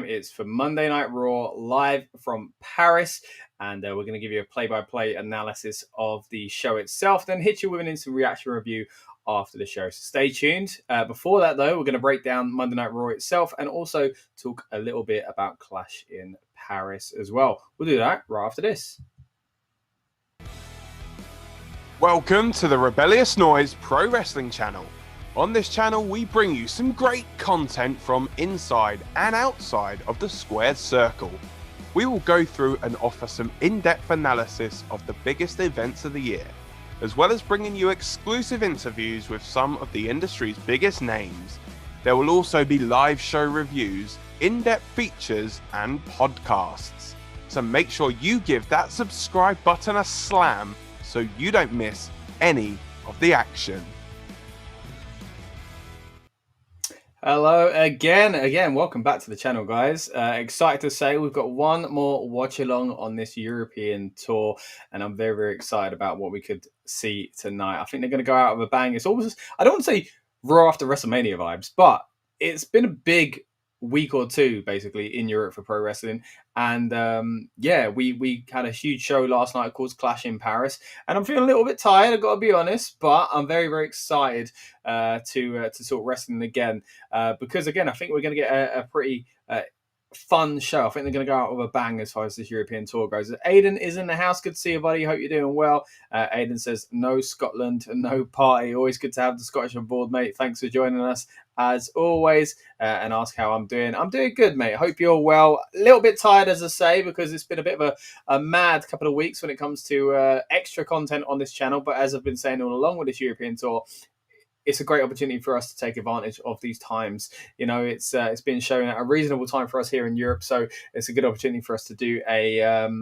It's for Monday Night Raw live from Paris. And we're going to give you a play-by-play analysis of the show itself, then hit you with an instant reaction review after the show. So stay tuned. Before that, though, we're going to break down Monday Night Raw itself and also talk a little bit about Clash in Paris as well. We'll do that right after this. Welcome to the Rebellious Noise Pro Wrestling channel. On this channel, we bring you some great content from inside and outside of the squared circle. We will go through and offer some in-depth analysis of the biggest events of the year, as well as bringing you exclusive interviews with some of the industry's biggest names. There will also be live show reviews, in-depth features, and podcasts. So make sure you give that subscribe button a slam so you don't miss any of the action. Hello again. Welcome back to the channel, guys. Excited to say we've got one more watch along on this European tour, and I'm very, very excited about what we could see tonight. I think they're going to go out with a bang. It's almost, I don't want to say Raw after WrestleMania vibes, but it's been a big week or two basically in Europe for pro wrestling, and we had a huge show last night called Clash in Paris, and I'm feeling a little bit tired, I've got to be honest, but I'm very, very excited to talk wrestling again, because again I think we're going to get a pretty fun show. I think they're going to go out with a bang as far as this European tour goes. Aiden is in the house. Good to see you, buddy. Hope you're doing well. Aiden says no Scotland, no party. Always good to have the Scottish on board, mate. Thanks for joining us as always, and ask how I'm doing. I'm doing good, mate. Hope you're well. A little bit tired, as I say, because it's been a bit of a mad couple of weeks when it comes to extra content on this channel. But as I've been saying all along with this European tour, it's a great opportunity for us to take advantage of these times. You know, it's been shown at a reasonable time for us here in Europe, so it's a good opportunity for us to do a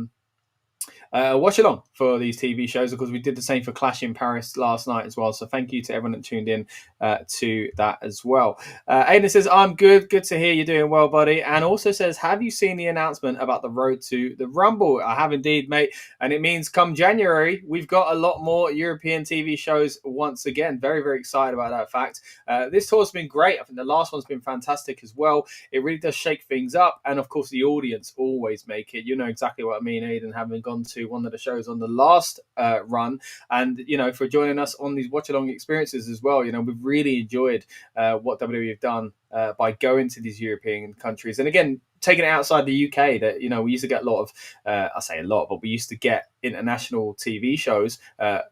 watch along for these TV shows, because we did the same for Clash in Paris last night as well. So thank you to everyone that tuned in to that as well. Aiden says, I'm good. Good to hear you're doing well, buddy. And also says, have you seen the announcement about the road to the Rumble? I have indeed, mate. And it means come January, we've got a lot more European TV shows once again. Very, very excited about that fact. This tour's been great. I think the last one's been fantastic as well. It really does shake things up. And of course, the audience always make it. You know exactly what I mean, Aiden, having gone to one of the shows on the last run, and you know, for joining us on these watch along experiences as well. You know, we've really enjoyed what WWE have done by going to these European countries, and again taking it outside the UK. That, you know, we used to get a lot of I say a lot, but we used to get international TV shows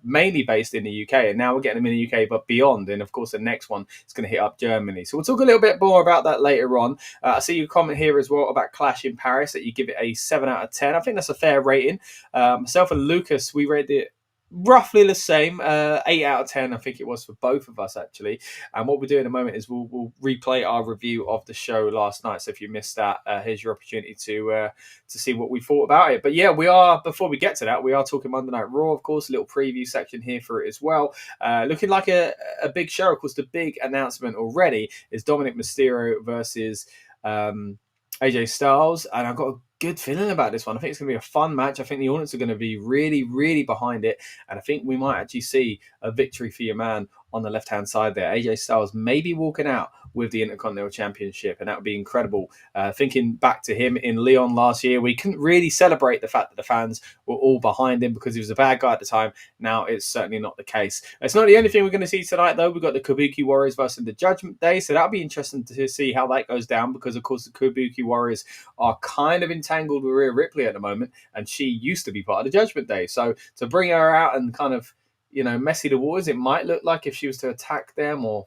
mainly based in the UK, and now we're getting them in the UK but beyond. And of course the next one is going to hit up Germany, so we'll talk a little bit more about that later on. I see you comment here as well about Clash in Paris, that you give it a 7 out of 10. I think that's a fair rating. Myself and Lucas, we rated it roughly the same, 8 out of 10 I think it was for both of us actually. And what we'll do in a moment is we'll replay our review of the show last night, so if you missed that, here's your opportunity to see what we thought about it. But yeah, we are, before we get to that, we are talking Monday Night Raw, of course. A little preview section here for it as well. Looking like a big show. Of course, the big announcement already is Dominic Mysterio versus AJ Styles, and I've got a good feeling about this one. I think it's going to be a fun match. I think the audience are going to be really, really behind it, and I think we might actually see a victory for your man on the left-hand side there. AJ Styles may be walking out with the Intercontinental Championship, and that would be incredible. Thinking back to him in Lyon last year, we couldn't really celebrate the fact that the fans were all behind him because he was a bad guy at the time. Now it's certainly not the case. It's not the only thing we're going to see tonight, though. We've got the Kabuki Warriors versus the Judgment Day, so that'll be interesting to see how that goes down, because of course the Kabuki Warriors are kind of entangled with Rhea Ripley at the moment, and she used to be part of the Judgment Day. So to bring her out and kind of, you know, messy the waters, it might look like if she was to attack them or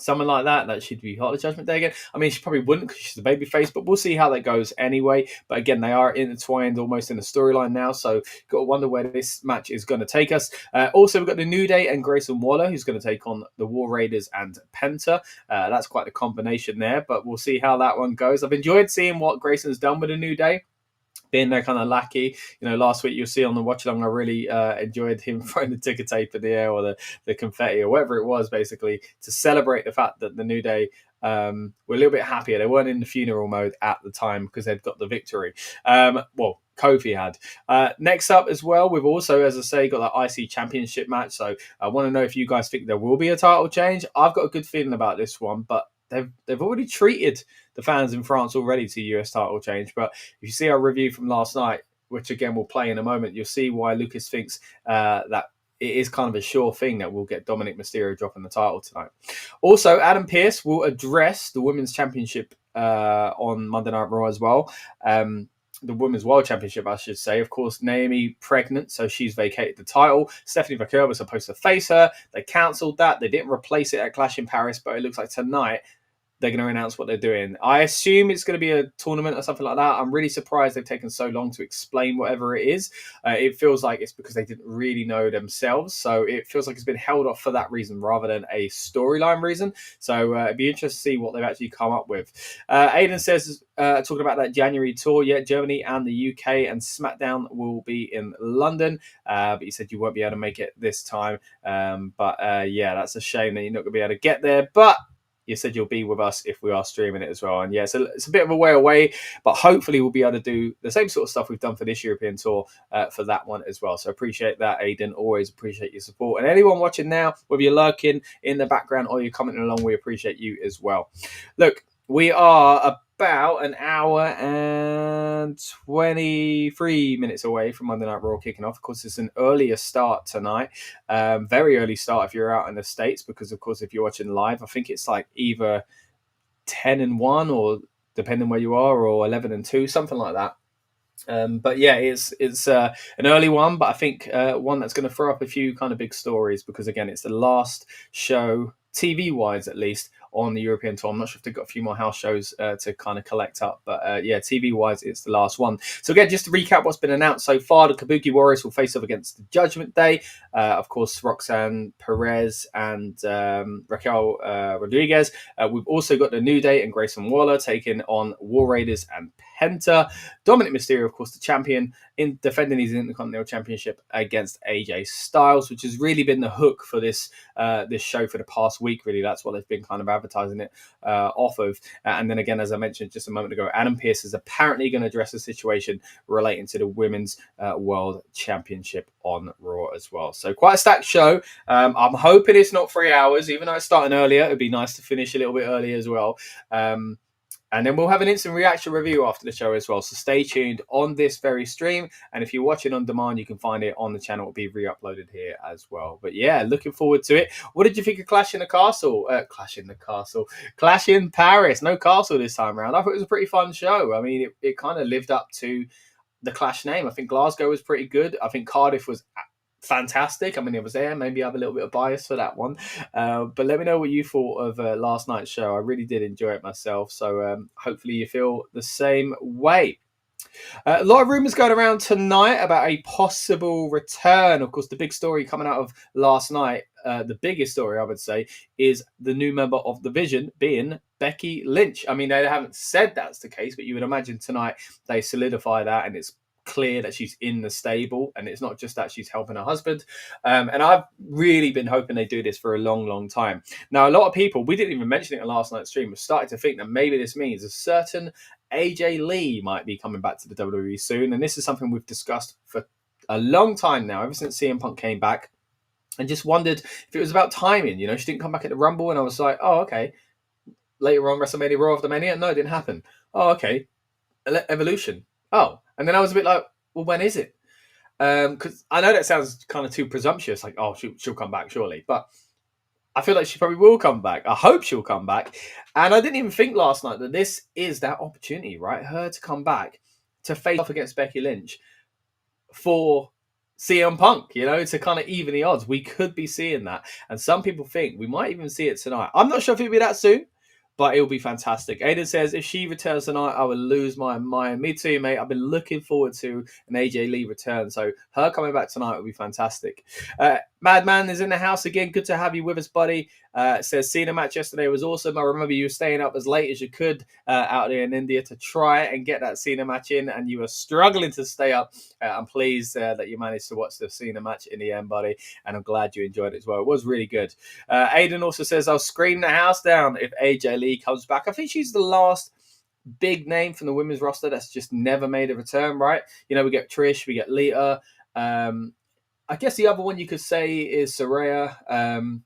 something like that, that she'd be part of the Judgment Day again. I mean, she probably wouldn't because she's a babyface, but we'll see how that goes anyway. But again, they are intertwined almost in the storyline now, so got to wonder where this match is going to take us. Also, we've got the New Day and Grayson Waller, who's going to take on the War Raiders and Penta. That's quite the combination there, but we'll see how that one goes. I've enjoyed seeing what Grayson's done with the New Day, being their kind of lackey. You know, last week you'll see on the watch along, I really enjoyed him throwing the ticker tape in the air, or the confetti, or whatever it was, basically to celebrate the fact that the New Day were a little bit happier. They weren't in the funeral mode at the time because they'd got the victory. Well, Kofi had. Next up as well, we've also, as I say, got that IC Championship match. So I want to know if you guys think there will be a title change. I've got a good feeling about this one, but they've already treated the fans in France already to US title change. But if you see our review from last night, which again we'll play in a moment, you'll see why Lucas thinks that it is kind of a sure thing that we'll get Dominic Mysterio dropping the title tonight. Also, Adam Pearce will address the Women's Championship on Monday Night Raw as well. The Women's World Championship, I should say. Of course, Naomi pregnant, so she's vacated the title. Stephanie Vaquer was supposed to face her. They cancelled that. They didn't replace it at Clash in Paris, but it looks like tonight they're going to announce what they're doing. I assume it's going to be a tournament or something like that. I'm really surprised they've taken so long to explain whatever it is. It feels like it's because they didn't really know themselves. So it feels like it's been held off for that reason rather than a storyline reason. So it'd be interesting to see what they've actually come up with. Aiden says, talking about that January tour, Germany and the UK and SmackDown will be in London. But you said you won't be able to make it this time. But that's a shame that you're not going to be able to get there. But you said you'll be with us if we are streaming it as well. And so it's a bit of a way away, but hopefully we'll be able to do the same sort of stuff we've done for this European tour for that one as well. So appreciate that, Aiden. Always appreciate your support. And anyone watching now, whether you're lurking in the background or you're commenting along, we appreciate you as well. Look, we are about an hour and 23 minutes away from Monday Night Raw kicking off. Of course, it's an earlier start tonight. Very early start if you're out in the States, because, of course, if you're watching live, I think it's like either 10-1 or, depending where you are, or 11-2, something like that. It's an early one, but I think one that's going to throw up a few kind of big stories because, again, it's the last show, TV-wise at least, on the European tour. I'm not sure if they've got a few more house shows to kind of collect up, but TV-wise, it's the last one. So again, just to recap what's been announced so far, the Kabuki Warriors will face off against the Judgment Day. Of course, Roxanne Perez and Raquel Rodriguez. We've also got the New Day and Grayson Waller taking on War Raiders and Penta. Dominic Mysterio, of course, the champion, in defending his Intercontinental Championship against AJ Styles, which has really been the hook for this show for the past week. Really, that's what they've been kind of advertising it off of. And then again, as I mentioned just a moment ago, Adam Pearce is apparently going to address the situation relating to the Women's World Championship on Raw as well. So quite a stacked show. I'm hoping it's not 3 hours, even though it's starting earlier. It'd be nice to finish a little bit earlier as well. And then we'll have an instant reaction review after the show as well. So stay tuned on this very stream. And if you're watching on demand, you can find it on the channel. It'll be re-uploaded here as well. But yeah, looking forward to it. What did you think of Clash in Paris? No castle this time around. I thought it was a pretty fun show. I mean, it kind of lived up to the Clash name. I think Glasgow was pretty good. I think Cardiff was fantastic. I mean, it was there. Maybe I have a little bit of bias for that one. But let me know what you thought of last night's show. I really did enjoy it myself. So hopefully you feel the same way. A lot of rumours going around tonight about a possible return. Of course, the big story coming out of last night, the biggest story, I would say, is the new member of the Vision being Becky Lynch. I mean, they haven't said that's the case, but you would imagine tonight they solidify that, and it's clear that she's in the stable, and it's not just that she's helping her husband. And I've really been hoping they do this for a long time. Now, a lot of people, we didn't even mention it in last night's stream, have started to think that maybe this means a certain AJ Lee might be coming back to the WWE soon. And this is something we've discussed for a long time now, ever since CM Punk came back, and just wondered if it was about timing. You know, she didn't come back at the Rumble, and I was like, oh, okay. Later on, WrestleMania Raw of the Mania? No, it didn't happen. Oh, okay. Evolution. Oh, and then I was a bit like, well, when is it? Because I know that sounds kind of too presumptuous, like, oh, she'll come back, surely. But I feel like she probably will come back. I hope she'll come back. And I didn't even think last night that this is that opportunity, right? Her to come back to face off against Becky Lynch for CM Punk, you know, to kind of even the odds. We could be seeing that. And some people think we might even see it tonight. I'm not sure if it'll be that soon, but it'll be fantastic. Aiden says, if she returns tonight, I will lose my mind. Me too, mate. I've been looking forward to an AJ Lee return. So her coming back tonight will be fantastic. Madman is in the house again. Good to have you with us, buddy. Says, Cena match yesterday was awesome. I remember you were staying up as late as you could out there in India to try and get that Cena match in, and you were struggling to stay up. I'm pleased that you managed to watch the Cena match in the end, buddy, and I'm glad you enjoyed it as well. It was really good. Aiden also says, I'll scream the house down if AJ Lee comes back. I think she's the last big name from the women's roster that's just never made a return, right? You know, we get Trish, we get Lita. I guess the other one you could say is Saraya.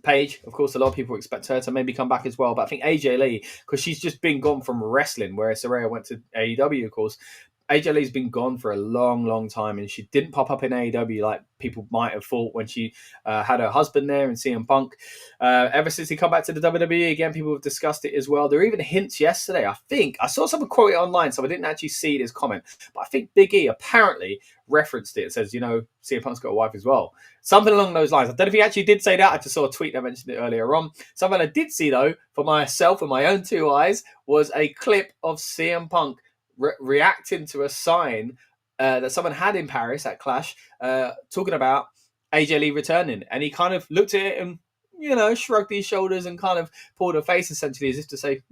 Paige, of course, a lot of people expect her to maybe come back as well. But I think AJ Lee, because she's just been gone from wrestling, whereas Saraya went to AEW, of course. AJ Lee's been gone for a long, long time, and she didn't pop up in AEW like people might have thought when she had her husband there and CM Punk. Ever since he come back to the WWE, again, people have discussed it as well. There were even hints yesterday. I think I saw someone quote it online, so I didn't actually see this comment, but I think Big E apparently referenced it. It says, CM Punk's got a wife as well. Something along those lines. I don't know if he actually did say that. I just saw a tweet that mentioned it earlier on. Something I did see, though, for myself and my own two eyes, was a clip of CM Punk reacting to a sign that someone had in Paris at Clash, talking about AJ Lee returning. And he kind of looked at it and, shrugged his shoulders and kind of pulled a face, essentially, as if to say,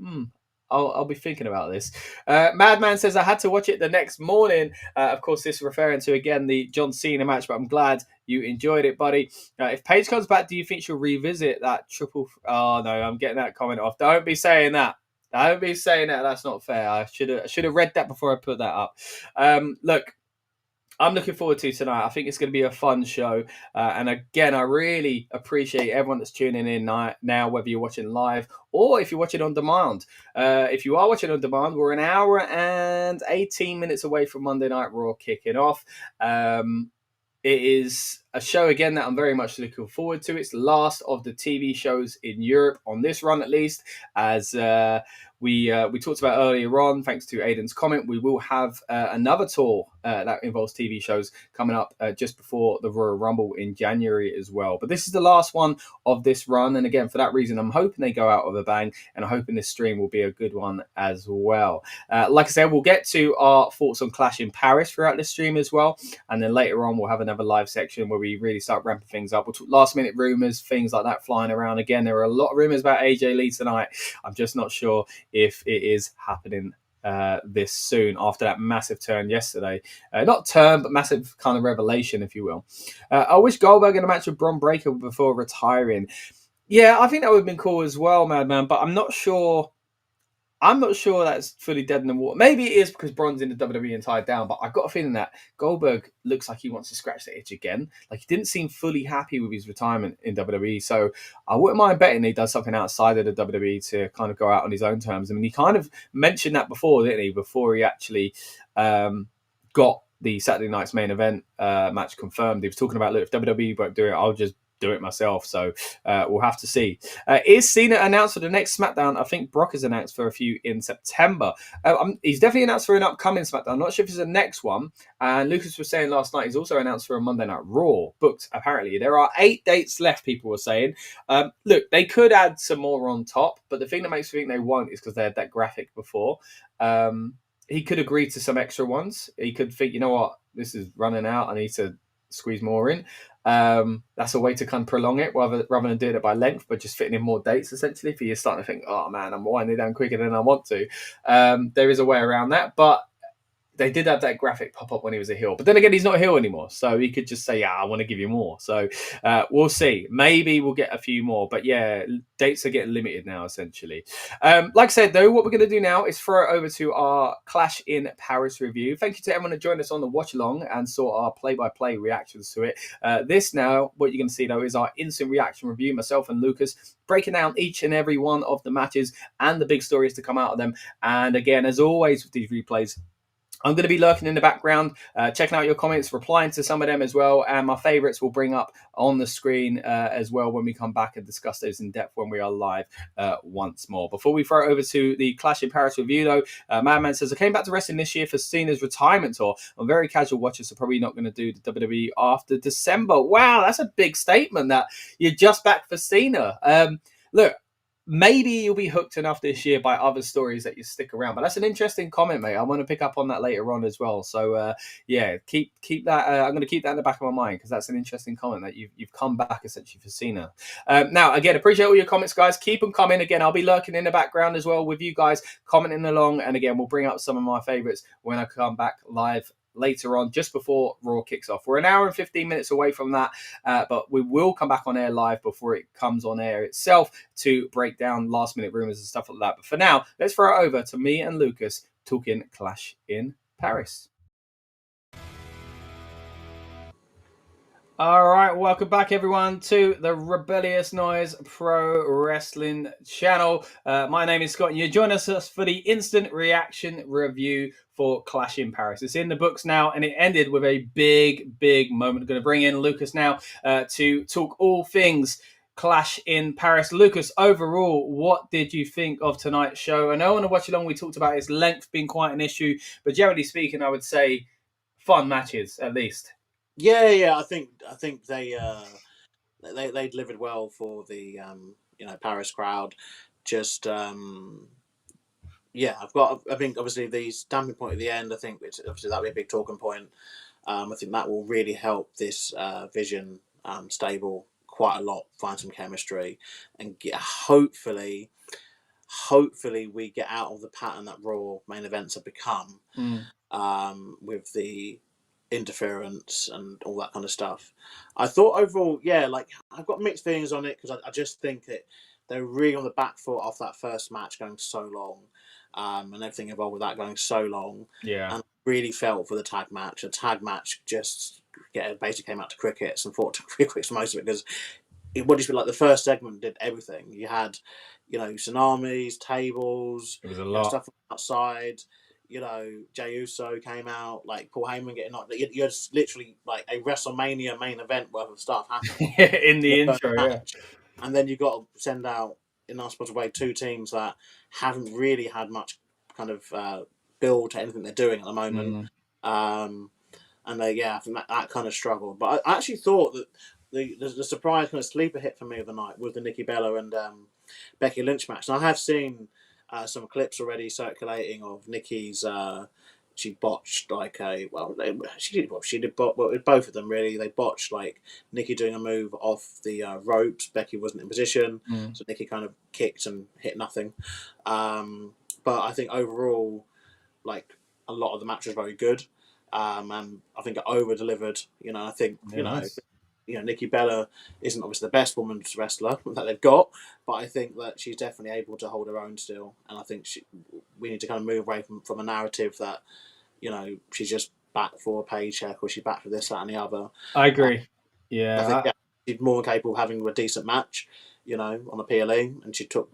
I'll be thinking about this. Madman says, I had to watch it the next morning. Of course, this is referring to, again, the John Cena match, but I'm glad you enjoyed it, buddy. If Paige comes back, do you think she'll revisit that triple? Oh, no, I'm getting that comment off. Don't be saying that. Don't be saying that. That's not fair. I should have read that before I put that up. Look, I'm looking forward to tonight. I think it's going to be a fun show. And again, I really appreciate everyone that's tuning in now, whether you're watching live or if you're watching on demand. If you are watching on demand, we're an hour and 18 minutes away from Monday Night Raw kicking off. It is a show, again, that I'm very much looking forward to. It's the last of the TV shows in Europe, on this run at least, as we talked about earlier on, thanks to Aiden's comment. We will have another tour that involves TV shows coming up just before the Royal Rumble in January as well. But this is the last one of this run. And again, for that reason, I'm hoping they go out with a bang, and I'm hoping this stream will be a good one as well. Like I said, we'll get to our thoughts on Clash in Paris throughout this stream as well. And then later on, we'll have another live section where we really start ramping things up. We'll talk last minute rumors, things like that flying around. Again, there are a lot of rumors about AJ Lee tonight. I'm just not sure if it is happening this soon after that massive turn yesterday. Not turn, but massive kind of revelation, if you will. I wish Goldberg in a match with Bron Breakker before retiring. Yeah, I think that would have been cool as well, Madman, but I'm not sure that's fully dead in the water. Maybe it is because Bron's in the WWE and tied down, but I've got a feeling that Goldberg looks like he wants to scratch the itch again. Like, he didn't seem fully happy with his retirement in WWE, so I wouldn't mind betting he does something outside of the WWE to kind of go out on his own terms. I mean, he kind of mentioned that before, didn't he? Before he actually got the Saturday night's main event match confirmed. He was talking about, look, if WWE won't do it, I'll just do it myself. So we'll have to see. Is Cena announced for the next SmackDown? I think Brock is announced for a few in September. He's definitely announced for an upcoming SmackDown. I'm not sure if it's the next one. And Lucas was saying last night he's also announced for a Monday Night Raw booked. Apparently, there are 8 dates left. People were saying. Look, they could add some more on top, but the thing that makes me think they won't is because they had that graphic before. He could agree to some extra ones. He could think, you know what, this is running out. I need to squeeze more in. That's a way to kind of prolong it rather than doing it by length, but just fitting in more dates, essentially, if you're starting to think, oh man, I'm winding down quicker than I want to. There is a way around that, but they did have that graphic pop up when he was a heel. But then again, he's not a heel anymore, so he could just say, yeah, I want to give you more. So we'll see. Maybe we'll get a few more. But yeah, dates are getting limited now, essentially. Like I said, though, what we're going to do now is throw it over to our Clash in Paris review. Thank you to everyone who joined us on the watch along and saw our play-by-play reactions to it. This now, what you're going to see, though, is our instant reaction review, myself and Lucas, breaking down each and every one of the matches and the big stories to come out of them. And again, as always with these replays, I'm going to be lurking in the background, checking out your comments, replying to some of them as well. And my favorites will bring up on the screen as well when we come back and discuss those in depth when we are live once more. Before we throw it over to the Clash in Paris review, though, Madman says, I came back to wrestling this year for Cena's retirement tour. I'm very casual watcher, so probably not going to do the WWE after December. Wow, that's a big statement that you're just back for Cena. Look, maybe you'll be hooked enough this year by other stories that you stick around. But that's an interesting comment, mate. I want to pick up on that later on as well. So, yeah, keep that. I'm going to keep that in the back of my mind because that's an interesting comment that you've come back essentially for Cena. Now, again, appreciate all your comments, guys. Keep them coming. Again, I'll be lurking in the background as well with you guys, commenting along. And again, we'll bring up some of my favorites when I come back live later on, just before Raw kicks off. We're an hour and 15 minutes away from that, but we will come back on air live before it comes on air itself to break down last minute rumors and stuff like that. But for now, let's throw it over to me and Lucas talking Clash in Paris. All right, welcome back, everyone, to the Rebellious Noise Pro Wrestling channel. My name is Scott, and you join us for the instant reaction review for Clash in Paris. It's in the books now, and it ended with a big moment. I'm going to bring in Lucas now to talk all things Clash in Paris. Lucas, overall, what did you think of tonight's show? I know on the watch along we talked about its length being quite an issue, but generally speaking, I would say fun matches at least. Yeah. I think they delivered well for the Paris crowd. Just I think obviously the stamping point at the end. I think obviously that'll be a big talking point. I think that will really help this Vision stable quite a lot. Find some chemistry and hopefully we get out of the pattern that Raw main events have become. With the interference and all that kind of stuff. I thought overall, I've got mixed feelings on it because I just think that they're really on the back foot off that first match going so long, and everything involved with that going so long. Yeah. And I really felt for the tag match. The tag match just basically came out to crickets and fought to crickets most of it because it would just be like the first segment did everything. You had, tsunamis, tables, It was a lot. stuff outside. Jey Uso came out, like Paul Heyman getting knocked. You had literally like a WrestleMania main event worth of stuff happening in the intro, match. And then you've got to send out, in our spot way, two teams that haven't really had much kind of build to anything they're doing at the moment. And I think that kind of struggled. But I actually thought that the surprise kind of sleeper hit for me of the night was the Nikki Bella and Becky Lynch match. And I have seen some clips already circulating of Nikki's. She botched she did with both of them really. They botched like Nikki doing a move off the ropes. Becky wasn't in position, so Nikki kind of kicked and hit nothing. But I think overall, like a lot of the match was very good, and I think it over delivered. I think nice. Nikki Bella isn't obviously the best women's wrestler that they've got, but I think that she's definitely able to hold her own still. And I think we need to kind of move away from a narrative that, she's just back for a paycheck or she's back for this, that, and the other. I agree. I think she's more capable of having a decent match, on a PLE, and she took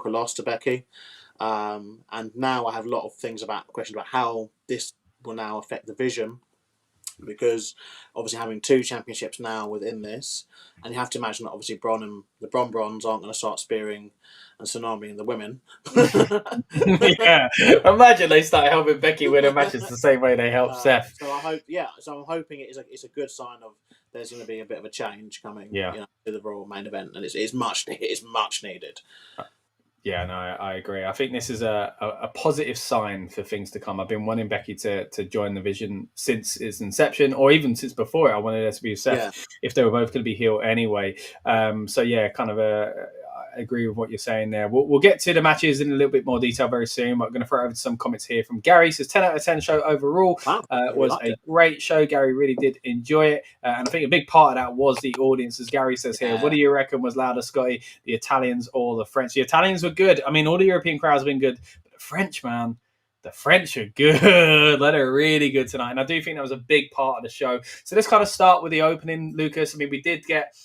a loss to Becky. And now I have a lot of questions about how this will now affect the Vision. Because obviously having two championships now within this, and you have to imagine that obviously the Brons aren't going to start spearing and tsunamiing the women. Yeah, imagine they start helping Becky win her matches the same way they help Seth. So I'm hoping it's a good sign of there's going to be a bit of a change coming. To the Raw main event, and it's much needed. Yeah, no, I agree. I think this is a positive sign for things to come. I've been wanting Becky to join the Vision since its inception, or even since before it. I wanted her to be Seth if they were both going to be heel anyway. I agree with what you're saying there. We'll get to the matches in a little bit more detail very soon. But I'm going to throw over to some comments here from Gary. Says 10 out of 10 show overall. Wow, was a great show. Gary really did enjoy it. And I think a big part of that was the audience, as Gary says here. What do you reckon was louder, Scotty? The Italians or the French? The Italians were good. I mean, all the European crowds have been good. But the French, man, the French are good. They're really good tonight. And I do think that was a big part of the show. So let's kind of start with the opening, Lucas. I mean, we did get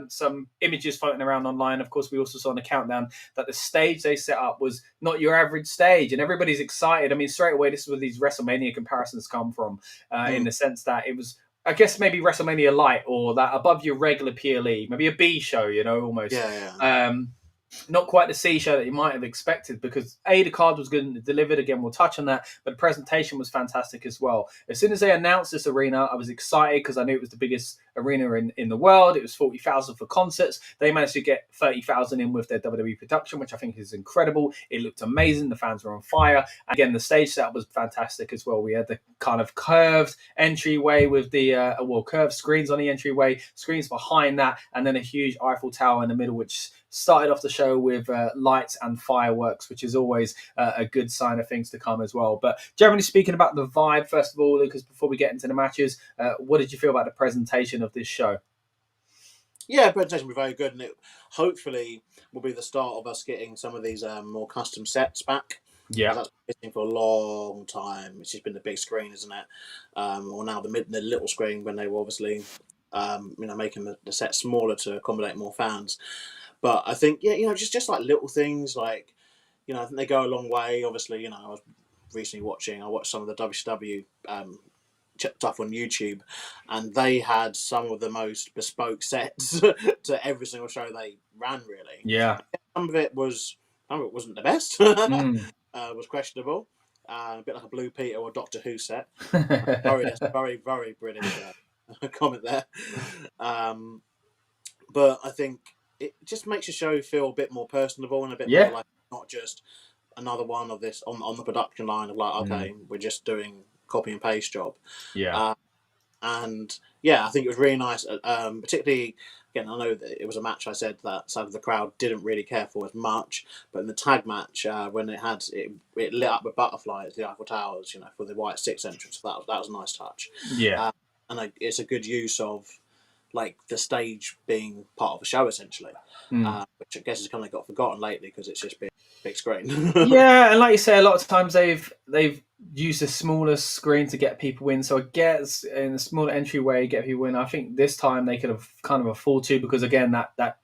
some images floating around online. Of course, we also saw in the countdown that the stage they set up was not your average stage, and everybody's excited. I mean, straight away, this is where these WrestleMania comparisons come from, in the sense that it was, I guess, maybe WrestleMania Light, or that above your regular PLE, maybe a B show, almost. Not quite the C show that you might have expected, because the card was good and delivered. Again, we'll touch on that, but the presentation was fantastic as well. As soon as they announced this arena, I was excited because I knew it was the biggest arena in the world. It was 40,000 for concerts. They managed to get 30,000 in with their WWE production, which I think is incredible. It looked amazing. The fans were on fire. And again, the stage setup was fantastic as well. We had the kind of curved entryway with the curved screens on the entryway, screens behind that, and then a huge Eiffel Tower in the middle, which started off the show with lights and fireworks, which is always a good sign of things to come as well. But generally speaking, about the vibe, first of all, Lucas, before we get into the matches, what did you feel about the presentation of this show? Yeah, the presentation was very good, and it hopefully will be the start of us getting some of these more custom sets back. Yeah, that's been missing for a long time. It's just been the big screen, isn't it? Or now the little screen when they were obviously making the set smaller to accommodate more fans. But I think, just like little things like, I think they go a long way. Obviously, I was recently I watched some of the WCW stuff on YouTube, and they had some of the most bespoke sets to every single show they ran. Really, Yeah. Some of it wasn't the best. Was questionable. A bit like a Blue Peter or Doctor Who set. Very, very British comment there. But I think it just makes the show feel a bit more personable and a bit more like not just another one of this on the production line of like, okay, we're just doing copy and paste job. Yeah. And yeah, I think it was really nice. Particularly, again, I know that it was a match I said that some of the crowd didn't really care for as much, but in the tag match, when it lit up with butterflies, the Eiffel Towers, for the White Six entrance, that was a nice touch. Yeah. And it's a good use of like the stage being part of a show essentially, which I guess has kind of got forgotten lately because it's just been big screen. Yeah, and like you say, a lot of times they've used a smaller screen to get people in, so I guess in a smaller entryway get people in. I think this time they could have kind of afford to, because again that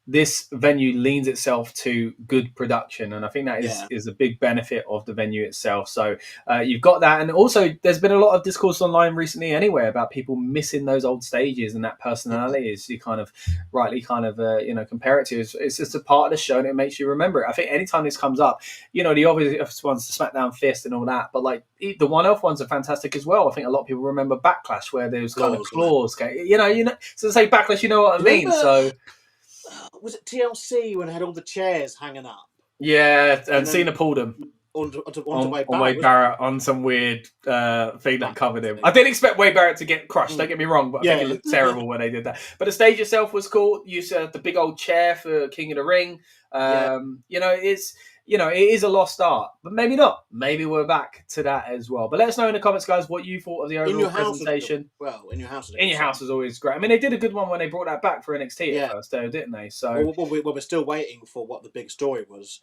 this venue leans itself to good production, and I think that is a big benefit of the venue itself. So you've got that, and also there's been a lot of discourse online recently anyway about people missing those old stages and that personality, as you kind of rightly compare it to. It's just a part of the show and it makes you remember it. I think anytime this comes up, the obvious ones, the SmackDown Fist and all that, but like the one-off ones are fantastic as well. I think a lot of people remember Backlash where there was kind of claws, so to say Backlash, you know what I mean? So was it TLC when it had all the chairs hanging up? Yeah, and Cena pulled him on Wade Barrett on some weird thing that covered him. I didn't expect Wade Barrett to get crushed, don't get me wrong, but I think it looked terrible when they did that. But the stage itself was cool. You said the big old chair for King of the Ring. It is a lost art, but maybe not. Maybe we're back to that as well. But let us know in the comments, guys, what you thought of the overall presentation. In your house. In your house was always great. I mean, they did a good one when they brought that back for NXT at first, though, didn't they? So we're still waiting for what the big story was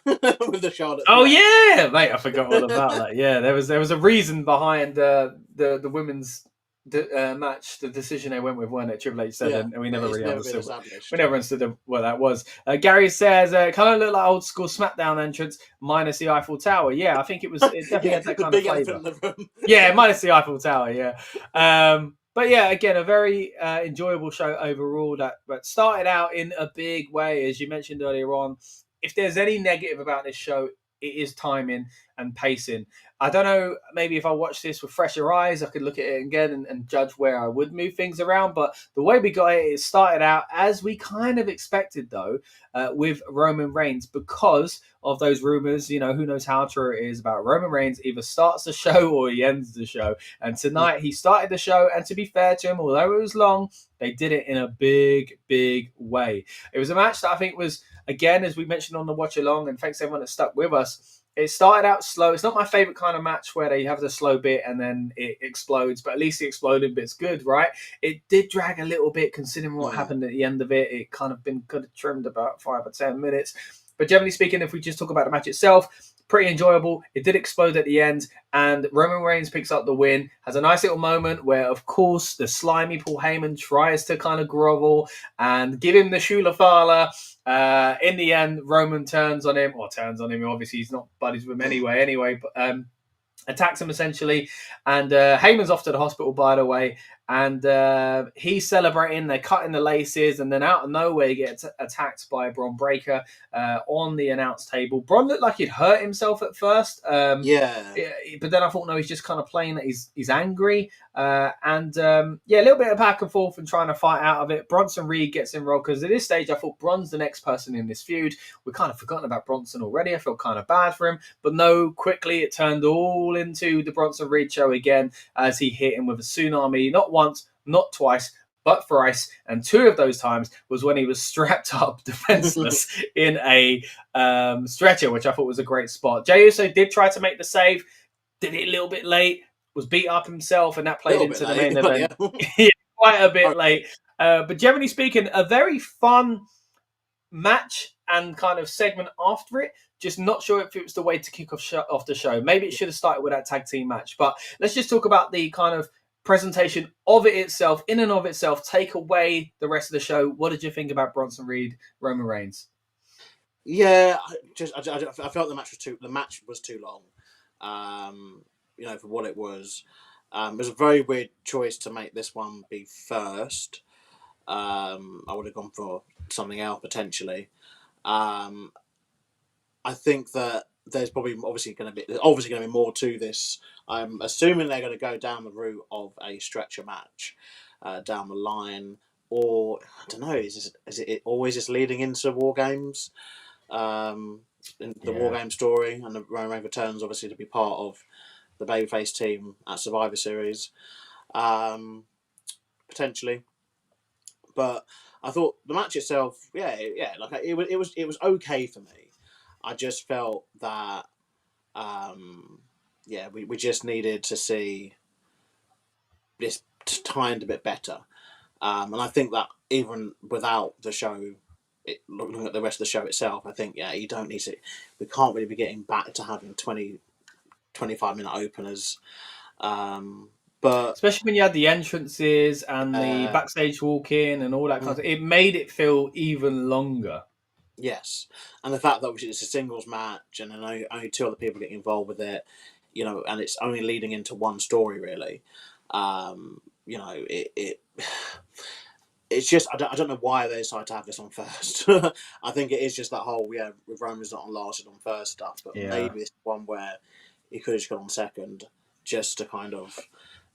with the Charlotte. Oh yeah, mate, I forgot all about that. Yeah, there was a reason behind the women's match, the decision they went with, weren't it? Triple H said, and we never really understood. We never understood what that was. Gary says, kind of looked like old school SmackDown entrance minus the Eiffel Tower. Yeah, I think it definitely had that kind of flavour. Yeah, minus the Eiffel Tower. Yeah. But yeah, again, a very enjoyable show overall that started out in a big way, as you mentioned earlier on. If there's any negative about this show, it is timing and pacing. I don't know, maybe if I watch this with fresher eyes, I could look at it again and judge where I would move things around. But the way we got it started out as we kind of expected, though, with Roman Reigns, because of those rumors. Who knows how true it is about Roman Reigns either starts the show or he ends the show. And tonight he started the show, and to be fair to him, although it was long, they did it in a big, big way. It was a match that I think was, again, as we mentioned on the watch along, and thanks everyone that stuck with us, it started out slow. It's not my favorite kind of match where they have the slow bit and then it explodes, but at least the exploding bit's good, right? It did drag a little bit considering what happened at the end of it. It kind of could have trimmed about 5 or 10 minutes. But generally speaking, if we just talk about the match itself, pretty enjoyable. It did explode at the end, and Roman Reigns picks up the win. Has a nice little moment where, of course, the slimy Paul Heyman tries to kind of grovel and give him the Shula Fala. In the end, Roman turns on him. Obviously, he's not buddies with him anyway, but attacks him essentially. And Heyman's off to the hospital, by the way. And he's celebrating. They're cutting the laces. And then out of nowhere, he gets attacked by Bron Breakker on the announce table. Bron looked like he'd hurt himself at first. But then I thought, no, he's just kind of playing that he's angry. A little bit of back and forth and trying to fight out of it. Bronson Reed gets involved because at this stage, I thought Bron's the next person in this feud. We're kind of forgotten about Bronson already. I felt kind of bad for him. But no, quickly it turned all into the Bronson Reed show again as he hit him with a tsunami. Not once, not twice, but thrice. And 2 of those times was when he was strapped up defenseless in a stretcher, which I thought was a great spot. Jey Uso did try to make the save, did it a little bit late, was beat up himself, and that played into the main event. Yeah, quite a bit late. But generally speaking, a very fun match and kind of segment after it. Just not sure if it was the way to kick off the show. Maybe it should have started with that tag team match. But let's just talk about the kind of presentation of it itself, in and of itself, take away the rest of the show. What did you think about Bronson Reed, Roman Reigns? Yeah, I felt the match was too long. For what it was. It was a very weird choice to make this one be first. I would have gone for something else potentially. I think that there's obviously going to be more to this. I'm assuming they're going to go down the route of a stretcher match down the line, or I don't know. Is it always just leading into War Games? In the War Game story, and the Roman Reigns returns obviously to be part of the babyface team at Survivor Series, potentially. But I thought the match itself, it was okay for me. I just felt that, we just needed to see this timed a bit better, and I think that even without the show, looking at the rest of the show itself, I think you don't need to. We can't really be getting back to having 20, 25-minute openers. But especially when you had the entrances and the backstage walk-in and all that kind of thing, it made it feel even longer. Yes, and the fact that it's a singles match and then only two other people getting involved with it, and it's only leading into one story really. It's just I don't know why they decided to have this on first. I think it is just that whole with Roman's not on last and on first stuff, but maybe it's one where he could have just gone on second just to kind of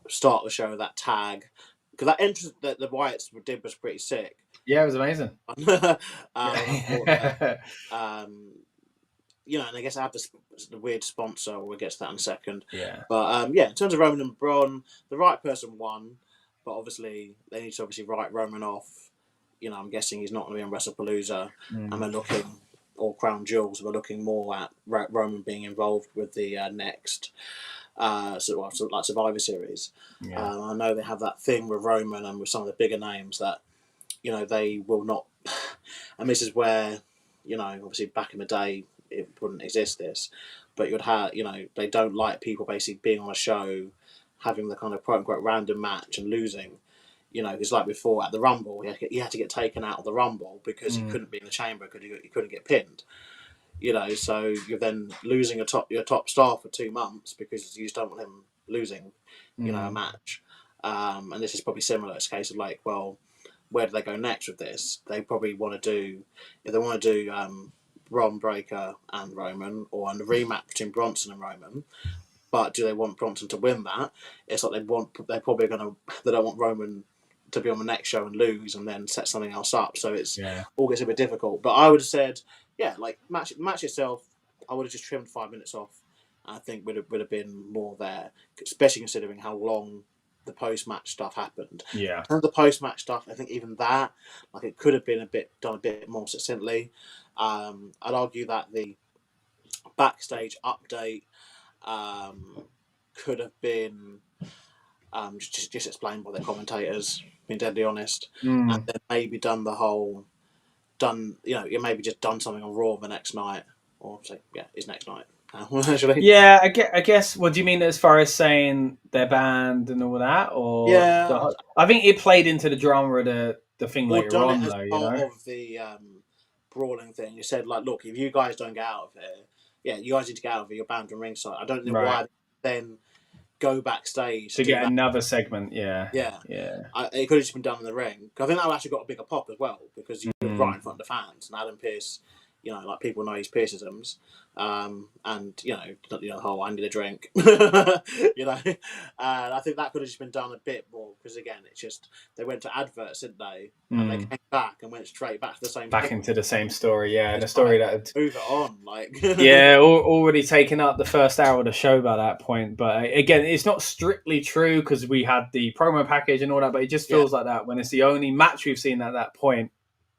start the show with that tag, because that entrance that the Wyatts did was pretty sick. Yeah, it was amazing. And I guess I have the weird sponsor. We'll get to that in a second. Yeah. But in terms of Roman and Braun, the right person won, but obviously they need to write Roman off. I'm guessing he's not going to be on WrestlePalooza, and they're looking, or Crown Jewels, we're looking more at Roman being involved with the next. Like Survivor Series. Yeah. I know they have that thing with Roman and with some of the bigger names that, they will not. And this is where, obviously back in the day, it wouldn't exist this, but you'd have, they don't like people basically being on a show, having the kind of quote unquote random match and losing. It's like before at the Rumble, he had to get taken out of the Rumble because he couldn't be in the chamber because he couldn't get pinned. So you're then losing your top star for 2 months because you just don't want him losing, a match. And this is probably similar. It's a case of like, well, where do they go next with this? They probably want to do, if they want to do Bron Breakker and Roman, or a rematch between Bronson and Roman. But do they want Bronson to win that? It's like they don't want Roman to be on the next show and lose and then set something else up. So it's all gets a bit difficult. But I would have said, match itself, I would have just trimmed 5 minutes off. I think would have been more there, especially considering how long the post-match stuff happened. Yeah. And the post-match stuff, I think even that, it could have been done a bit more succinctly. I'd argue that the backstage update could have been just explained by the commentators, being deadly honest, and then maybe done maybe just done something on Raw the next night, or say, it's next night. Actually. Yeah, I guess. What do you mean as far as saying they're banned and all that? Or I think it played into the drama of the thing later on, though. Part of the brawling thing, you said look, if you guys don't get out of here, you guys need to get out of here. You're banned from ringside. I don't know why then go backstage to get another segment. Yeah. It could have just been done in the ring. I think that actually got a bigger pop as well because you're right in front of the fans, and Adam Pearce, people know his Pearceisms, and the whole I need a drink, and I think that could have just been done a bit more because again, it's just they went to adverts, didn't they? And they came back and went straight back to the same. Into the same story, and a story that had move it on, already taken up the first hour of the show by that point. But again, it's not strictly true because we had the promo package and all that, but it just feels like that when it's the only match we've seen at that point.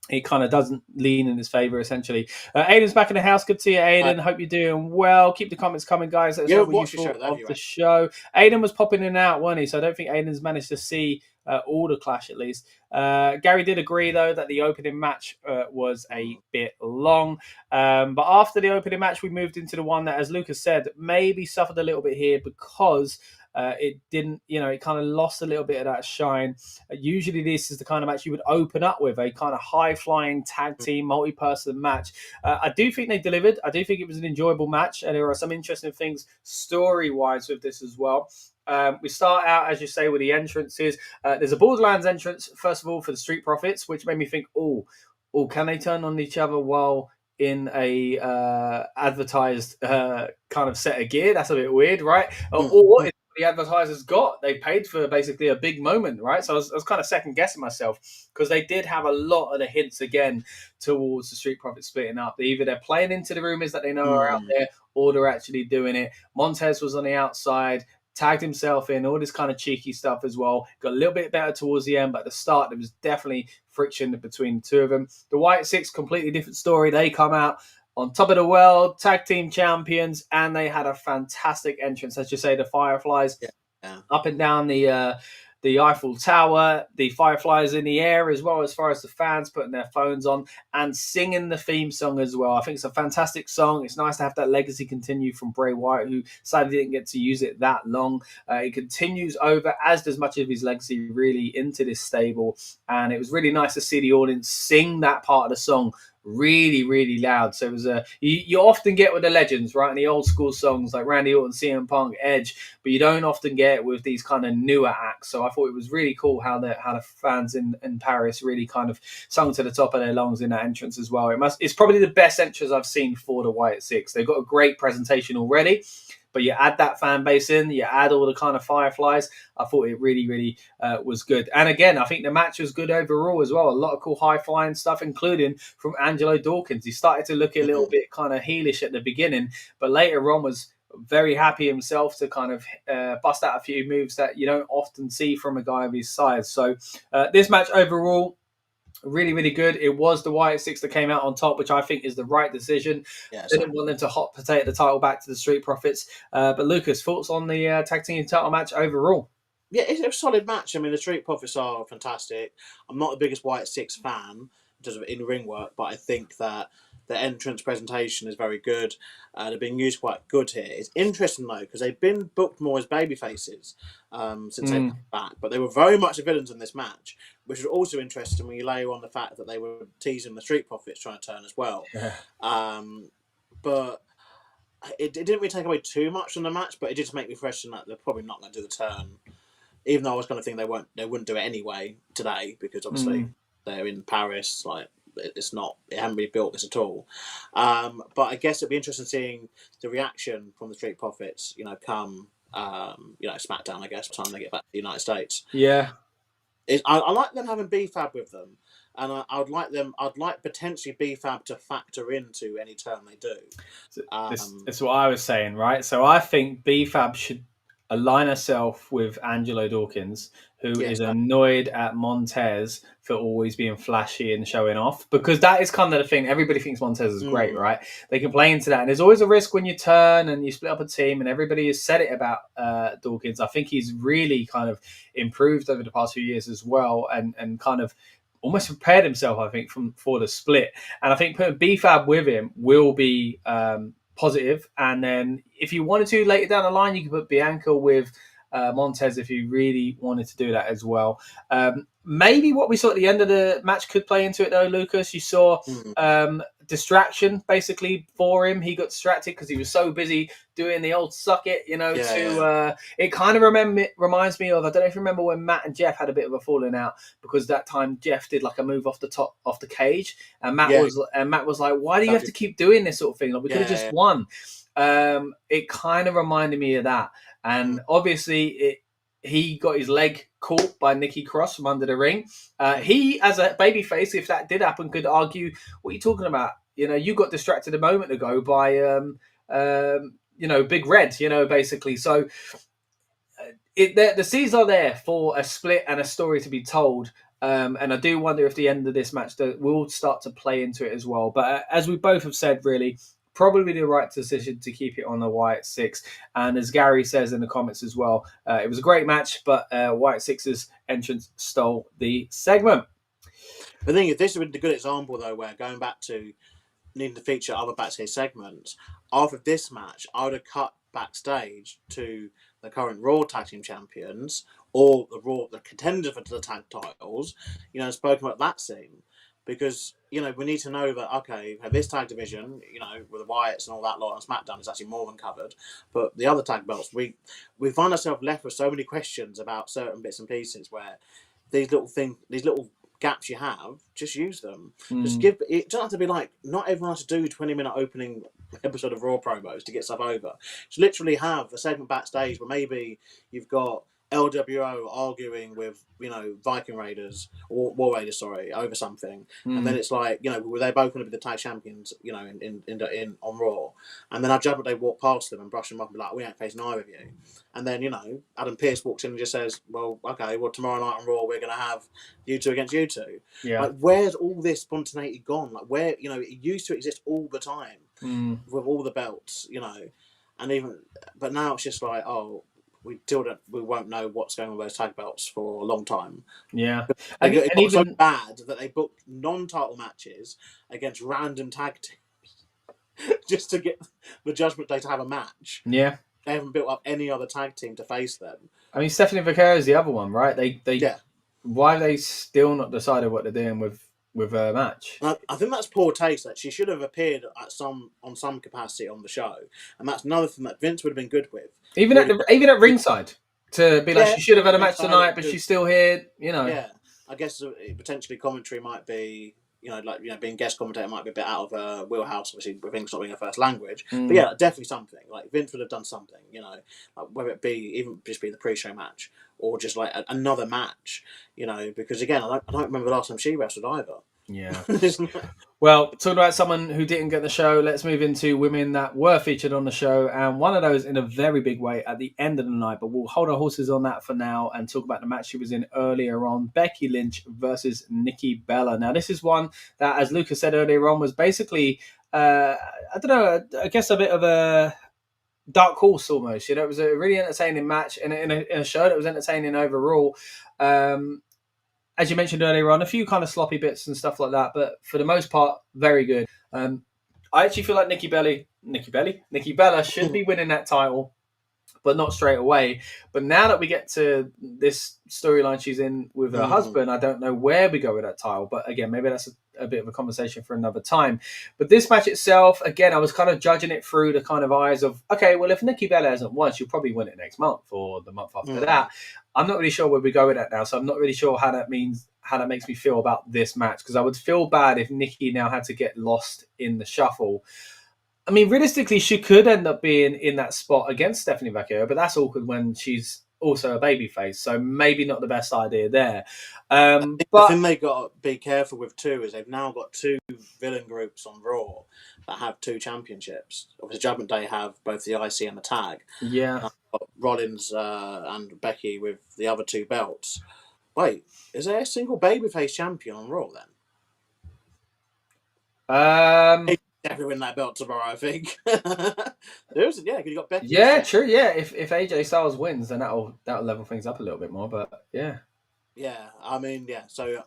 It kind of doesn't lean in his favour, essentially. Aiden's back in the house. Good to see you, Aiden. Hope you're doing well. Keep the comments coming, guys. Let us know what you thought of the show. Aiden was popping in and out, wasn't he? So I don't think Aiden's managed to see all the clash, at least. Gary did agree, though, that the opening match was a bit long. But after the opening match, we moved into the one that, as Lucas said, maybe suffered a little bit here because it didn't, it kind of lost a little bit of that shine. Usually this is the kind of match you would open up with, a kind of high-flying tag team, multi-person match. I do think they delivered. I do think it was an enjoyable match, and there are some interesting things story-wise with this as well. We start out, as you say, with the entrances. There's a Borderlands entrance, first of all, for the Street Profits, which made me think, can they turn on each other while in a advertised kind of set of gear? That's a bit weird, right? Or what is the advertisers got? They paid for basically a big moment, right? So I was kind of second guessing myself, because they did have a lot of the hints again towards the Street Profits splitting up. Either they're playing into the rumors that they know are out there, or they're actually doing it. Montez was on the outside, tagged himself in, all this kind of cheeky stuff as well. Got a little bit better towards the end, but at the start, there was definitely friction between the two of them. The White Six, completely different story. They come out on top of the world, tag team champions, and they had a fantastic entrance. As you say, the Fireflies up and down the Eiffel Tower, the Fireflies in the air as well, as far as the fans putting their phones on and singing the theme song as well. I think it's a fantastic song. It's nice to have that legacy continue from Bray Wyatt, who sadly didn't get to use it that long. It continues over, as does much of his legacy, really, into this stable. And it was really nice to see the audience sing that part of the song really, really loud. So it was you often get with the legends, right, and the old school songs like Randy Orton, CM Punk, Edge, but you don't often get it with these kind of newer acts. So I thought it was really cool how the fans in Paris really kind of sung to the top of their lungs in that entrance as well. It's probably the best entrance I've seen for the Wyatt Six. They've got a great presentation already, but you add that fan base in, you add all the kind of Fireflies. I thought it really, really was good. And again, I think the match was good overall as well. A lot of cool high-flying stuff, including from Angelo Dawkins. He started to look a little bit kind of heelish at the beginning, but later on was very happy himself to kind of bust out a few moves that you don't often see from a guy of his size. So this match overall, really, really good. It was the Wyatt Six that came out on top, which I think is the right decision. Didn't want them to hot potato the title back to the Street Profits. But Lucas, thoughts on the tag team title match overall? Yeah, it's a solid match. I mean, the Street Profits are fantastic. I'm not the biggest Wyatt Six fan in terms of in-ring work, but I think that the entrance presentation is very good. They're being used quite good here. It's interesting, though, because they've been booked more as babyfaces since they've come back, but they were very much the villains in this match, which is also interesting when you layer on the fact that they were teasing the Street Profits trying to turn as well. Yeah. But it didn't really take away too much from the match, but it did just make me question that they're probably not going to do the turn. Even though I was kind of thinking they wouldn't do it anyway today, because obviously they're in Paris, like it hadn't really built this at all. But I guess it'd be interesting seeing the reaction from the Street Profits, come SmackDown, I guess, by the time they get back to the United States. Yeah. I like them having B-Fab with them, and I'd like potentially B-Fab to factor into any turn they do. That's what I was saying, right? So I think B-Fab should align herself with Angelo Dawkins, who is annoyed at Montez for always being flashy and showing off, because that is kind of the thing. Everybody thinks Montez is great, right? They can play into that, and there's always a risk when you turn and you split up a team, and everybody has said it about Dawkins. I think he's really kind of improved over the past few years as well, and kind of almost prepared himself, I think, for the split. And I think putting B-Fab with him will be positive. And then if you wanted to later down the line, you could put Bianca with Montez if you really wanted to do that as well. Maybe what we saw at the end of the match could play into it, though, Lucas. You saw distraction basically for him. He got distracted because he was so busy doing the old suck it, it kind of reminds me of, I don't know if you remember when Matt and Jeff had a bit of a falling out, because that time Jeff did like a move off the cage, and Matt was like, why do you have to keep doing this sort of thing? Like, we could have just won. It kind of reminded me of that. And obviously he got his leg caught by Nikki Cross from under the ring. He, as a babyface, if that did happen, could argue, what are you talking about? You got distracted a moment ago by, Big Red, basically. So the seeds are there for a split and a story to be told. And I do wonder if the end of this match will start to play into it as well. But as we both have said, really, probably the right decision to keep it on the Wyatt Six. And as Gary says in the comments as well, it was a great match, but Wyatt Six's entrance stole the segment. The thing is, this has been a good example, though, where going back to needing to feature other backstage segments, after this match, I would have cut backstage to the current Raw Tag Team Champions or the contender for the tag titles, spoken about that scene. Because, we need to know that, okay, we have this tag division, with the Wyatts and all that lot on SmackDown is actually more than covered. But the other tag belts, we find ourselves left with so many questions about certain bits and pieces where these little gaps you have, just use them. Just give it. Doesn't have to be like, not everyone has to do 20-minute opening episode of Raw promos to get stuff over. Just literally have a segment backstage where maybe you've got LWO arguing with Viking Raiders or War Raiders, sorry, over something, and then it's like they're both going to be the tag champions, in on Raw, and then have Judgment Day walk past them and brush them up and be like, we ain't facing either of you, and then Adam Pearce walks in and just says, well, okay, well tomorrow night on Raw we're going to have you two against you two. Yeah. Like, where's all this spontaneity gone? Like, where it used to exist all the time with all the belts, but now it's just like, oh, we won't know what's going on with those tag belts for a long time. Yeah, It got so bad that they booked non-title matches against random tag teams just to get the Judgment Day to have a match. Yeah, they haven't built up any other tag team to face them. I mean, Stephanie Vaquero is the other one, right? Why have they still not decided what they're doing with her match? I think that's poor taste. That she should have appeared on some capacity on the show, and that's another thing that Vince would have been good with. Even at ringside, to be like, she should have had a match tonight, but she's still here. Yeah, I guess potentially commentary might be, being guest commentator might be a bit out of her wheelhouse. Obviously, with English not being her first language, but yeah, definitely something. Like Vince would have done something. Like whether it be even just be the pre-show match or just like another match. Because again, I don't remember the last time she wrestled either. Yeah. Well, talking about someone who didn't get the show, let's move into women that were featured on the show, and one of those in a very big way at the end of the night, but we'll hold our horses on that for now and talk about the match she was in earlier on, Becky Lynch versus Nikki Bella. Now, this is one that, as Lucas said earlier on, was basically, I don't know, I guess a bit of a dark horse almost. It was a really entertaining match in a show that was entertaining overall. As you mentioned earlier on, a few kind of sloppy bits and stuff like that, but for the most part, very good. I actually feel like Nikki Bella should be winning that title, but not straight away. But now that we get to this storyline she's in with her husband, I don't know where we go with that title. But again, maybe that's a bit of a conversation for another time. But this match itself, again, I was kind of judging it through the kind of eyes of, okay, well, if Nikki Bella hasn't won, she'll probably win it next month or the month after that. I'm not really sure where we go with that now, so I'm not really sure how that makes me feel about this match, because I would feel bad if Nikki now had to get lost in the shuffle. I mean, realistically, she could end up being in that spot against Stephanie Vaquero, but that's awkward when she's also a babyface, so maybe not the best idea there. The thing they've got to be careful with too is they've now got two villain groups on Raw that have two championships. Obviously, Judgment Day have both the IC and the tag. Yeah. Rollins and Becky with the other two belts. Wait, is there a single babyface champion on Raw then? Definitely win that belt tomorrow, I think. There's, yeah, because you got Becky. Yeah, true. Yeah, if AJ Styles wins, then that'll level things up a little bit more. But yeah. Yeah, I mean, yeah. So,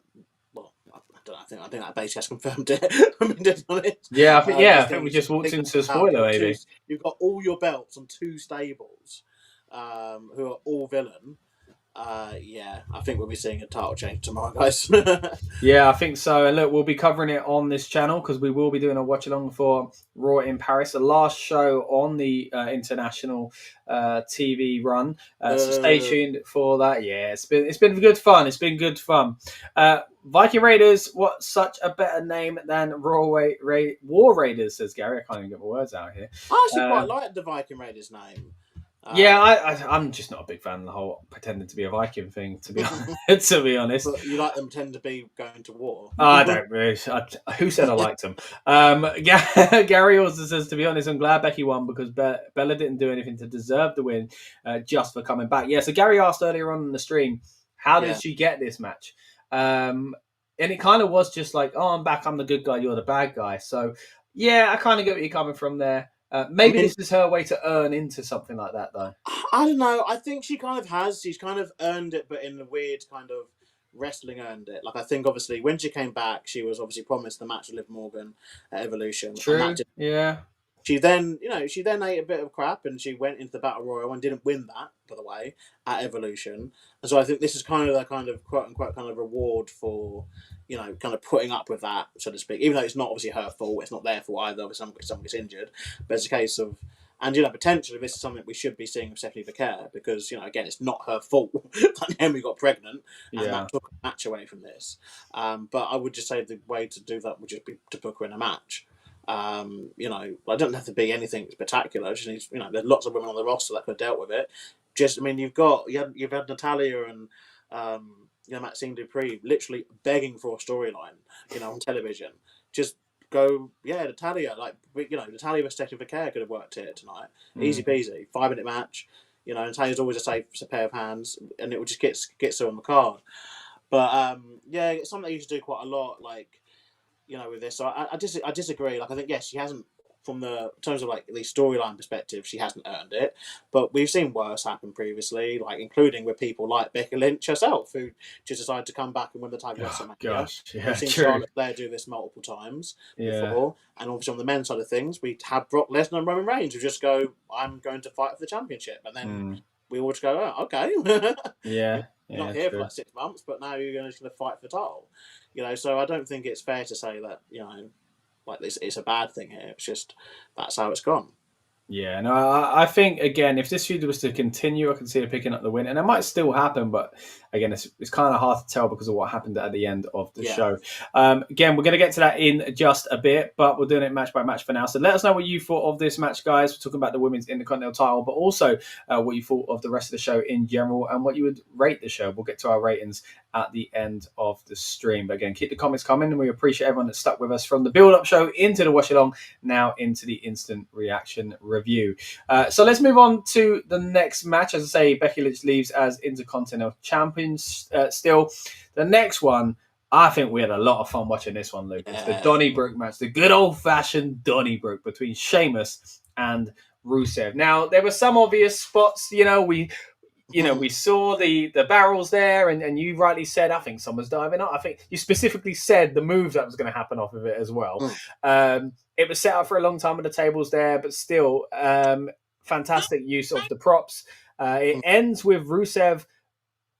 well, I don't know. I think that basically has confirmed it. I mean, to be honest. Yeah, I think we just walked into a spoiler, maybe. You've got all your belts on two stables, who are all villain. Yeah, I think we'll be seeing a title change tomorrow, guys. Yeah, I think so. And look, we'll be covering it on this channel because we will be doing a watch along for Raw in Paris, the last show on the international TV run. So stay tuned for that. Yeah, it's been good fun. It's been good fun. Viking Raiders, what such a better name than War Raiders, says Gary. I can't even get my words out here. I actually quite like the Viking Raiders name. I'm just not a big fan of the whole pretending to be a Viking thing, to be honest. To be honest, but you like them tend to be going to war. I don't really. Who said I liked them? Gary also says, to be honest, I'm glad Becky won because Bella didn't do anything to deserve the win, just for coming back. Yeah. So Gary asked earlier on in the stream, how did she get this match? And it kind of was just like, oh, I'm back. I'm the good guy. You're the bad guy. So yeah, I kind of get where you're coming from there. Maybe this is her way to earn into something like that, though. I don't know. I think she kind of has. She's kind of earned it, but in a weird kind of wrestling earned it. Like, I think, obviously, when she came back, she was obviously promised the match with Liv Morgan at Evolution. True, yeah. She then, she then ate a bit of crap and she went into the Battle Royal and didn't win that, by the way, at Evolution. And so I think this is kind of the kind of quote unquote kind of reward for, kind of putting up with that, so to speak. Even though it's not obviously her fault, it's not their fault either. If someone gets injured, but it's a case of, and potentially this is something we should be seeing with Stephanie Becker because again, it's not her fault that Naomi got pregnant and that took a match away from this. But I would just say the way to do that would just be to book her in a match. I don't have to be anything spectacular. Just needs, there's lots of women on the roster that could have dealt with it. You've had Natalia and Maxine Dupree literally begging for a storyline, on television. Just go, Natalia, Natalia with Stephanie Becker could have worked here tonight. Easy peasy, 5-minute match. Natalia's always a safe pair of hands, and it would just get her on the card. But it's something that you should do quite a lot, with this. So I disagree. I think, yes, she hasn't, in terms of the storyline perspective, she hasn't earned it. But we've seen worse happen previously, including with people like Becky Lynch herself, who just decided to come back and win the tag WrestleMania. Gosh, We've seen Charlotte Flair do this multiple times before. And obviously on the men's side of things, we have Brock Lesnar and Roman Reigns who just go, I'm going to fight for the championship. And then we all just go, oh, okay. Not here for 6 months, but now you're going to fight for the title. So I don't think it's fair to say that, it's a bad thing here. It's just, that's how it's gone. Yeah, no, I think, again, if this feud was to continue, I can see it picking up the win. And it might still happen, but again, it's kind of hard to tell because of what happened at the end of the show. Again, we're going to get to that in just a bit, but we're doing it match by match for now. So let us know what you thought of this match, guys. We're talking about the Women's Intercontinental title, but also what you thought of the rest of the show in general and what you would rate the show. We'll get to our ratings at the end of the stream. But again, keep the comments coming, and we appreciate everyone that stuck with us from the build-up show into the watch-along, now into the instant reaction review. So let's move on to the next match. As I say, Becky Lynch leaves as Intercontinental Champion still. The next one, I think we had a lot of fun watching this one, Lucas. The Donnybrook match, the good old-fashioned Donnybrook between Sheamus and Rusev. Now, there were some obvious spots, we saw the barrels there, and you rightly said, I think someone's diving up. I think you specifically said the move that was going to happen off of it as well. It was set up for a long time with the tables there, but still, fantastic use of the props. It ends with Rusev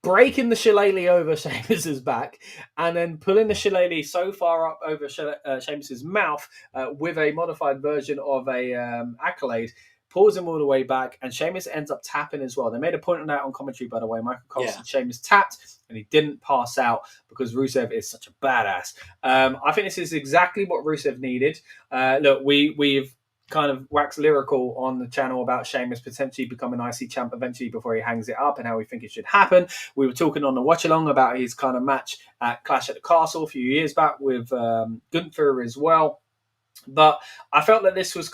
breaking the shillelagh over Sheamus's back and then pulling the shillelagh so far up over Sheamus's mouth with a modified version of a accolade, pulls him all the way back, and Sheamus ends up tapping as well. They made a point on that on commentary, by the way. Michael Cole said Sheamus tapped, and he didn't pass out because Rusev is such a badass. I think this is exactly what Rusev needed. Look, we've kind of waxed lyrical on the channel about Sheamus potentially becoming IC champ eventually before he hangs it up and how we think it should happen. We were talking on the watch-along about his kind of match at Clash at the Castle a few years back with Gunther as well. But I felt that this was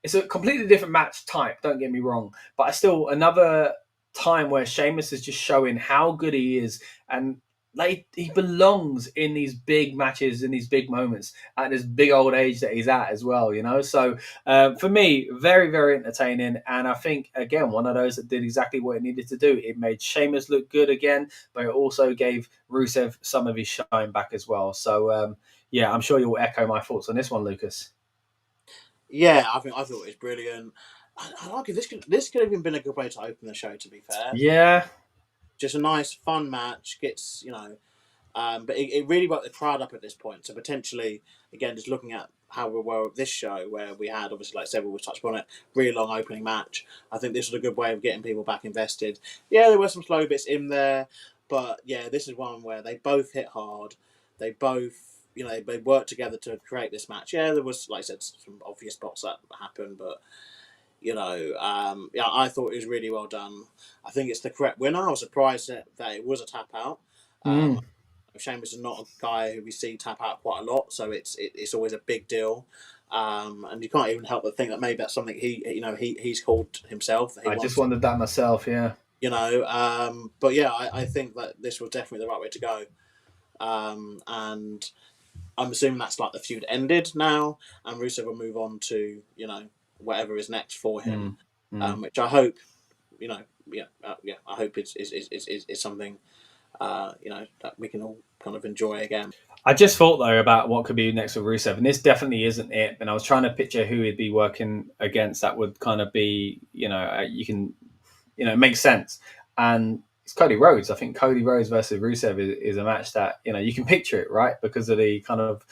it's a completely different match type, don't get me wrong. But still another time where Sheamus is just showing how good he is, and he belongs in these big matches, in these big moments at this big old age that he's at as well, So for me, very, very entertaining. And I think, again, one of those that did exactly what it needed to do. It made Sheamus look good again, but it also gave Rusev some of his shine back as well. So, I'm sure you'll echo my thoughts on this one, Lucas. Yeah, I thought it was brilliant. I like it. This could have even been a good way to open the show, to be fair. Yeah. Just a nice, fun match. Gets, but it really woke the crowd up at this point. So potentially, again, just looking at how we were with this show, where we had, obviously, like several was touched upon it, really long opening match. I think this was a good way of getting people back invested. Yeah, there were some slow bits in there, but yeah, this is one where they both hit hard. They both, they worked together to create this match. Yeah, there was, like I said, some obvious spots that happened, but I thought it was really well done. I think it's the correct winner. I was surprised that it was a tap out. Sheamus is not a guy who we see tap out quite a lot, so it's always a big deal. And you can't even help but think that maybe that's something he's called himself. I just wondered that myself. Yeah. But yeah, I think that this was definitely the right way to go. And I'm assuming that's like the feud ended now, and Rusev will move on to whatever is next for him, which I hope, I hope it's something that we can all kind of enjoy again. I just thought though about what could be next with Rusev, and this definitely isn't it. And I was trying to picture who he'd be working against that would kind of be, you can, it makes sense. And it's Cody Rhodes. I think Cody Rhodes versus Rusev is a match that you can picture it, right, because of the kind of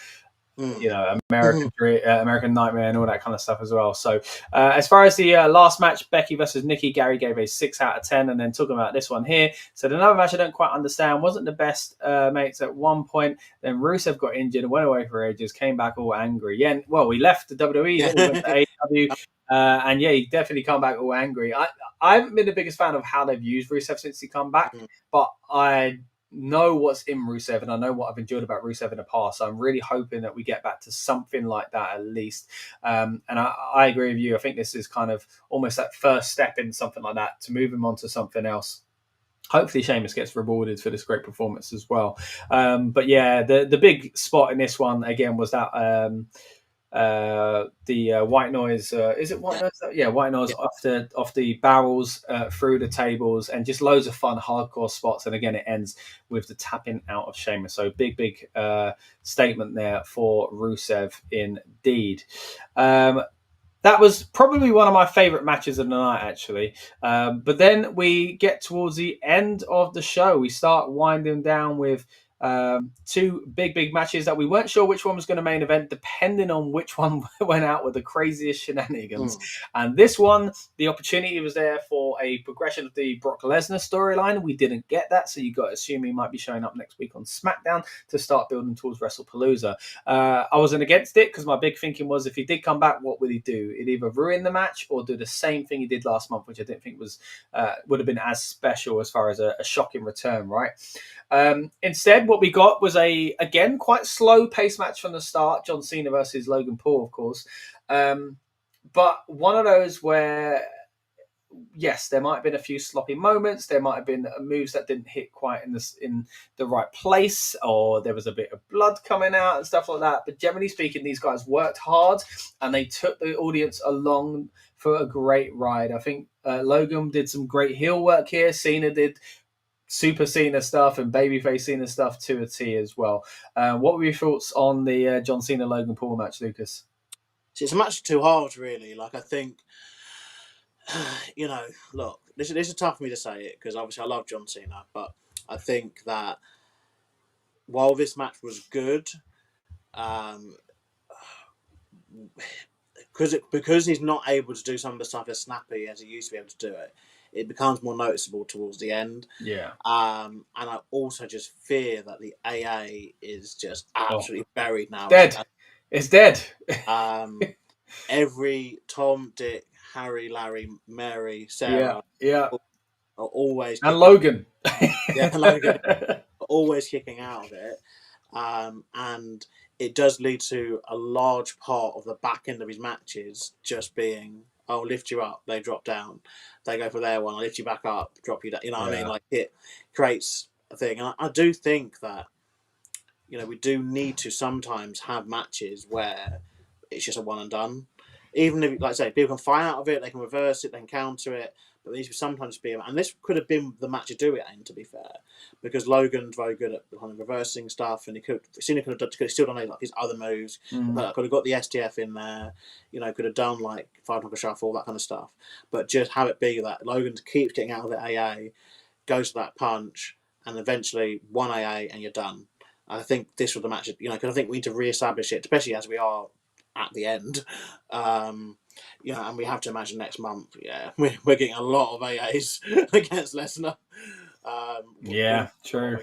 American Nightmare and all that kind of stuff as well. So as far as the last match, Becky versus Nikki, Gary gave a 6 out of 10, and then talking about this one here. So another match I don't quite understand, wasn't the best mates at one point. Then Rusev got injured and went away for ages, came back all angry. Yeah, well, we left the WWE, then we went to AEW. And yeah, he definitely come back all angry. I haven't been the biggest fan of how they've used Rusev since he come back, but I know what's in Rusev, and I know what I've enjoyed about Rusev in the past. So I'm really hoping that we get back to something like that at least. And I agree with you. I think this is kind of almost that first step in something like that to move him on to something else. Hopefully Sheamus gets rewarded for this great performance as well. But yeah, the big spot in this one again was that the white noise, is it white noise? Yeah, white noise off the barrels through the tables, and just loads of fun hardcore spots. And again, it ends with the tapping out of Sheamus. So big statement there for Rusev indeed. That was probably one of my favorite matches of the night, actually. But then we get towards the end of the show. We start winding down with two big matches that we weren't sure which one was going to main event, depending on which one went out with the craziest shenanigans. And this one, the opportunity was there for a progression of the Brock Lesnar storyline. We didn't get that, so you got to assume he might be showing up next week on SmackDown to start building towards WrestlePalooza. I wasn't against it because my big thinking was, if he did come back, what would he do? He'd either ruin the match or do the same thing he did last month, which I didn't think was would have been as special as far as a shocking return, right? Instead, what we got was again quite slow pace match from the start. John Cena versus Logan Paul, of course, but one of those where, yes, there might have been a few sloppy moments. There might have been moves that didn't hit quite in the right place, or there was a bit of blood coming out and stuff like that. But generally speaking, these guys worked hard and they took the audience along for a great ride. I think Logan did some great heel work here. Cena did Super Cena stuff and babyface Cena stuff to a T as well. What were your thoughts on the John Cena Logan Paul match, Lucas? It's a match too hard, really. Like, I think, look, this is tough for me to say it because obviously I love John Cena, but I think that while this match was good, because he's not able to do some of the stuff as snappy as he used to be able to do it, it becomes more noticeable towards the end. Yeah. And I also just fear that the AA is just absolutely buried now. Dead. It's dead. Every Tom, Dick, Harry, Larry, Mary, Sarah, are always, and Logan. Logan, are always kicking out of it. And it does lead to a large part of the back end of his matches just being, I'll lift you up, they drop down. They go for their one, I'll lift you back up, drop you down. You know what I mean? Like, it creates a thing. And I do think that, we do need to sometimes have matches where it's just a one and done. Even if, like I say, people can fight out of it, they can reverse it, they can counter it. But there needs to sometimes be, and this could have been the match to do it in, to be fair, because Logan's very good at kind of reversing stuff, and Cena could have still done like his other moves, but could have got the STF in there, could have done like 5-knuckle shuffle, that kind of stuff. But just have it be that Logan keeps getting out of the AA, goes to that punch, and eventually one AA and you're done. I think this was the match, because I think we need to re-establish it, especially as we are at the end. And we have to imagine next month, we're getting a lot of AAs against Lesnar. True.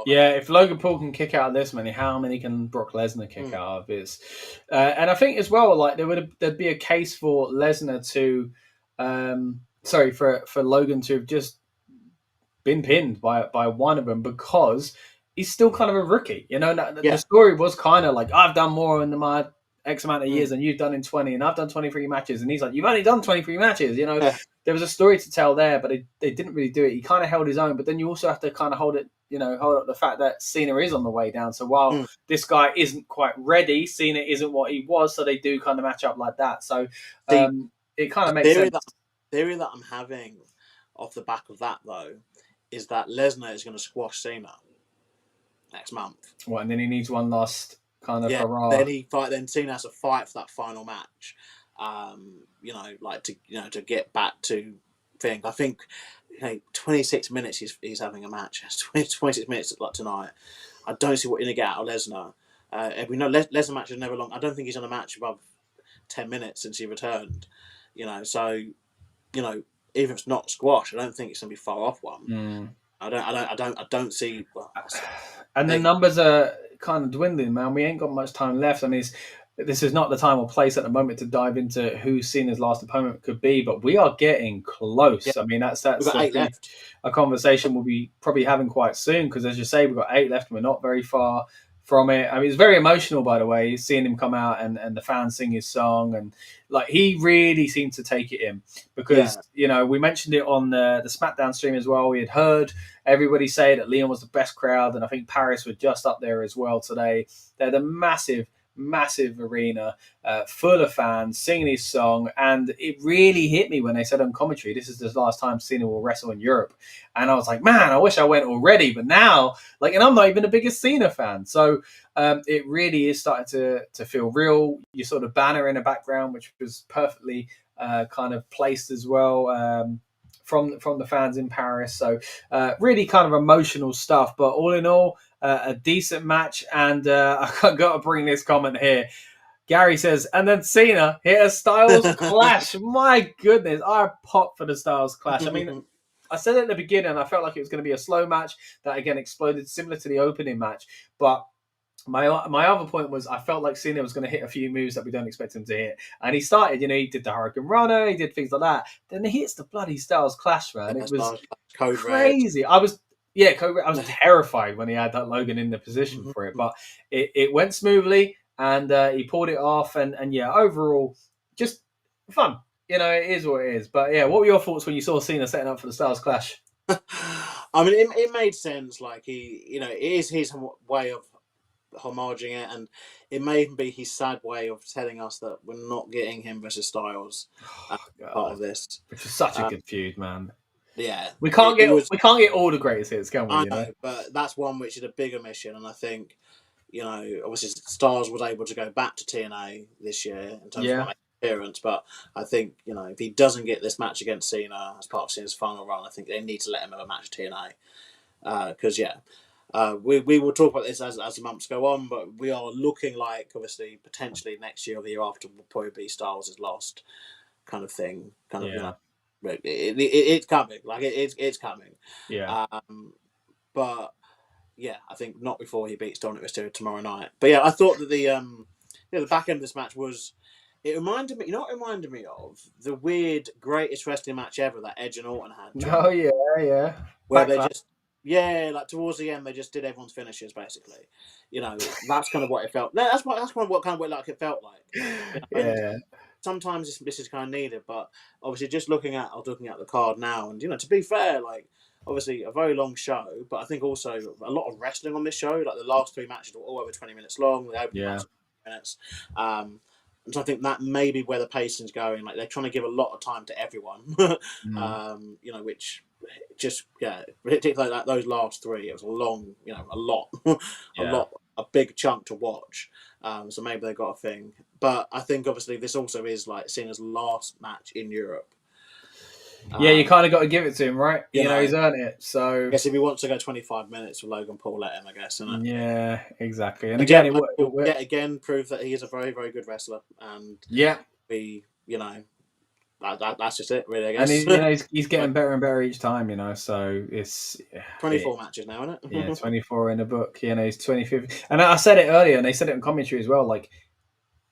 If Logan Paul can kick out of this many, how many can Brock Lesnar kick out of? And I think as well, like there'd be a case for Lesnar to, for Logan to have just been pinned by one of them, because he's still kind of a rookie. The story was kind of like, I've done more in my X amount of years than you've done in 20, and I've done 23 matches, and he's like, you've only done 23 matches. There was a story to tell there, but they didn't really do it. He kind of held his own, but then you also have to kind of hold up the fact that Cena is on the way down. So while this guy isn't quite ready, Cena isn't what he was, so they do kind of match up like that. So it kind of makes sense. The theory that I'm having off the back of that, though, is that Lesnar is going to squash Cena next month. What, and then he needs one last kind of hurrah. Then Cena has to fight for that final match. To get back to things. I think 26 minutes he's having a match. 26 minutes like tonight. I don't see what you're going to get out of Lesnar. We know Lesnar match is never long. I don't think he's on a match above 10 minutes since he returned. Even if it's not squash, I don't think it's going to be far off one. I don't see. And the numbers are kind of dwindling, man. We ain't got much time left. I mean, this is not the time or place at the moment to dive into who Cena's last opponent could be, but we are getting close. Yeah. I mean, that's we've got 8 left. A conversation we'll be probably having quite soon, because as you say, we've got 8 left and we're not very far from it. I mean, it's very emotional, by the way, seeing him come out and the fans sing his song, and like he really seemed to take it in, because we mentioned it on the SmackDown stream as well. We had heard everybody say that Leon was the best crowd, and I think Paris was just up there as well today. They're the massive arena full of fans singing his song, and it really hit me when they said on commentary, this is the last time Cena will wrestle in Europe. And I was like, man, I wish I went already. But now, and I'm not even the biggest Cena fan, so it really is starting to feel real. You saw the banner in the background, which was perfectly kind of placed as well from the fans in Paris. So really kind of emotional stuff, but all in all, a decent match. And I've got to bring this comment here. Gary says, and then Cena hit a Styles Clash. My goodness, I popped for the Styles Clash. I mean, I said at the beginning, I felt like it was going to be a slow match that again exploded similar to the opening match. But my other point was I felt like Cena was going to hit a few moves that we don't expect him to hit. And he started, he did the Hurricane Runner, he did things like that. Then he hits the bloody Styles Clash, man. It was crazy. I was terrified when he had that Logan in the position for it. But it went smoothly, and he pulled it off. And overall, just fun. It is what it is. But yeah, what were your thoughts when you saw Cena setting up for the Styles Clash? I mean, it made sense. Like it is his way of homaging it, and it may even be his sad way of telling us that we're not getting him versus Styles part of this. Which is such a good feud, man. Yeah, we can't get all the greatest hits, can we? I know, but that's one which is a big omission, and I think obviously Styles was able to go back to TNA this year in terms of appearance, but I think if he doesn't get this match against Cena as part of Cena's final run, I think they need to let him have a match at TNA because we will talk about this as the months go on, but we are looking like obviously potentially next year or the year after will probably be Styles' last kind of thing, it's coming, it's coming. But I think not before he beats Dominic Mysterio tomorrow night. But I thought that the back end of this match was. It reminded me, what it reminded me of? The weird greatest wrestling match ever that Edge and Orton had. Oh, yeah. Where they just, towards the end, they just did everyone's finishes, basically. That's kind of what it felt. That's kind of what it felt like. Sometimes this is kind of needed, but obviously just looking at the card now, and, to be fair, obviously a very long show, but I think also a lot of wrestling on this show. Like the last 3 matches were all over 20 minutes long. The opening match was 20 minutes. And so I think that may be where the pacing's going. Like they're trying to give a lot of time to everyone, which just particularly like those last 3, it was a long, a lot, a big chunk to watch. So maybe they got a thing, but I think obviously this also is like Cena's last match in Europe. You kind of got to give it to him, right? He's earned it. So I guess if he wants to go 25 minutes with Logan Paul, let him, I guess. Isn't it? Yeah, exactly. And again, prove that he is a very, very good wrestler. And that's just it, really. I guess. And he's getting better and better each time. So it's 24 matches now, isn't it? Yeah, 24 in the book. He's 25th. And I said it earlier, and they said it in commentary as well.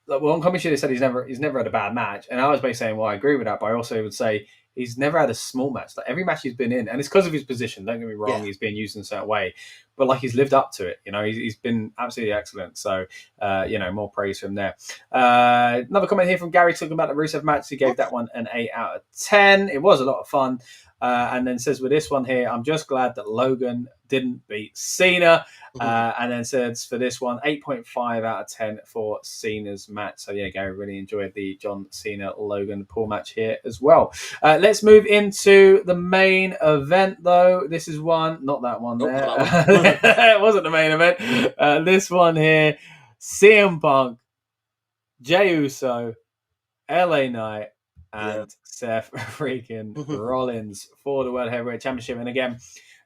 On commentary, they said he's never had a bad match, and I was basically saying, well, I agree with that, but I also would say he's never had a small match. Like every match he's been in, and it's because of his position. Don't get me wrong, he's being used in a certain way, but he's lived up to it. He's been absolutely excellent. So, more praise from there. Another comment here from Gary talking about the Rusev match. He gave that one an 8 out of 10. It was a lot of fun. And then says with this one here, I'm just glad that Logan didn't beat Cena. And then says for this one, 8.5 out of 10 for Cena's match. So yeah, Gary really enjoyed the John Cena Logan Paul match here as well. Let's move into the main event though. This is one, not that one there. It wasn't the main event. This one here, CM Punk, Jey Uso, LA Knight, and Seth freaking Rollins for the World Heavyweight Championship. And again,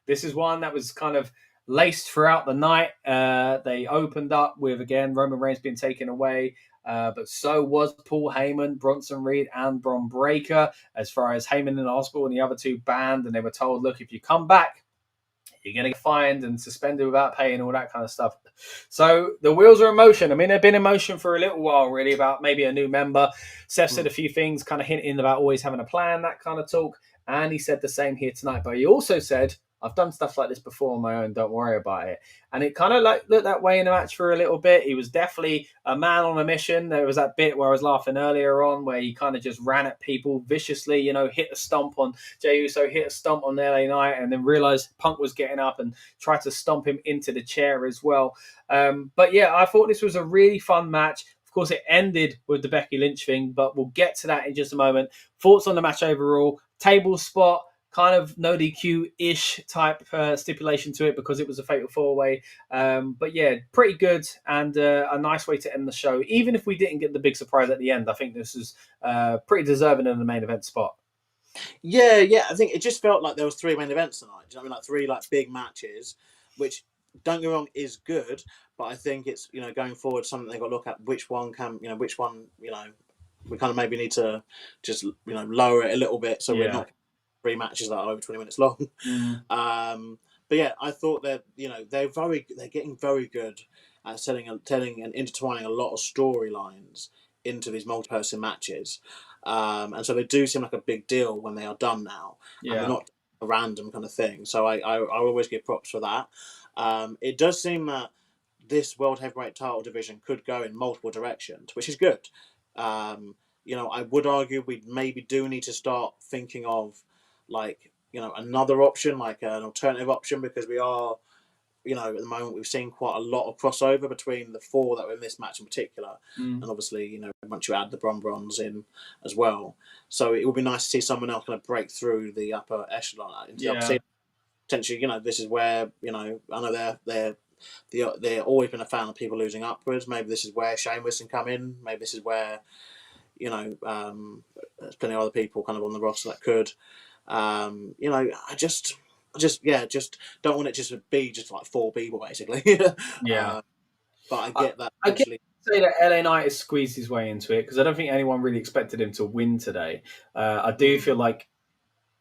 this is one that was kind of laced throughout the night. They opened up with, again, Roman Reigns being taken away, but so was Paul Heyman, Bronson Reed, and Bron Breakker. As far as Heyman in the hospital and the other two banned, and they were told, look, if you come back, you're going to get fined and suspended without pay and all that kind of stuff. So the wheels are in motion. I mean, they've been in motion for a little while, really, about maybe a new member. Seth said a few things, kind of hinting about always having a plan, that kind of talk. And he said the same here tonight. But he also said, I've done stuff like this before on my own. Don't worry about it. And it kind of like looked that way in the match for a little bit. He was definitely a man on a mission. There was that bit where I was laughing earlier on where he kind of just ran at people viciously, you know, hit a stomp on Jey Uso, hit a stomp on LA Knight, and then realized Punk was getting up and tried to stomp him into the chair as well. But yeah, I thought this was a really fun match. Of course, it ended with the Becky Lynch thing, but we'll get to that in just a moment. Thoughts on the match overall? Table spot, kind of no DQ-ish type stipulation to it because it was a fatal four-way. But yeah, pretty good and a nice way to end the show. Even if we didn't get the big surprise at the end, I think this is pretty deserving in the main event spot. Yeah. I think it just felt like there was three main events tonight. Do you know what I mean? Like three like big matches, which, don't get me wrong, is good. But I think it's, you know, going forward, something they've got to look at which one, we kind of maybe need to just, you know, lower it a little bit so we're not three matches that are over 20 minutes long. But yeah, I thought that, you know, they're getting very good at telling and intertwining a lot of storylines into these multi-person matches. And so they do seem like a big deal when they are done now. And they're not a random kind of thing. So I always give props for that. It does seem that this World Heavyweight title division could go in multiple directions, which is good. You know, I would argue we maybe do need to start thinking of, like, you know, another option, like an alternative option, because we are, you know, at the moment we've seen quite a lot of crossover between the four that were in this match in particular. And obviously, you know, once you add the Brons in as well. So it would be nice to see someone else kind of break through the upper echelon into the upper scene. Potentially, you know, this is where, you know, I know they're always been a fan of people losing upwards. Maybe this is where Sheamus can come in. Maybe this is where, you know, there's plenty of other people kind of on the roster that could. You know, I just don't want it just to be just like four people basically. But I get that. I can say that LA Knight has squeezed his way into it because I don't think anyone really expected him to win today. I do feel like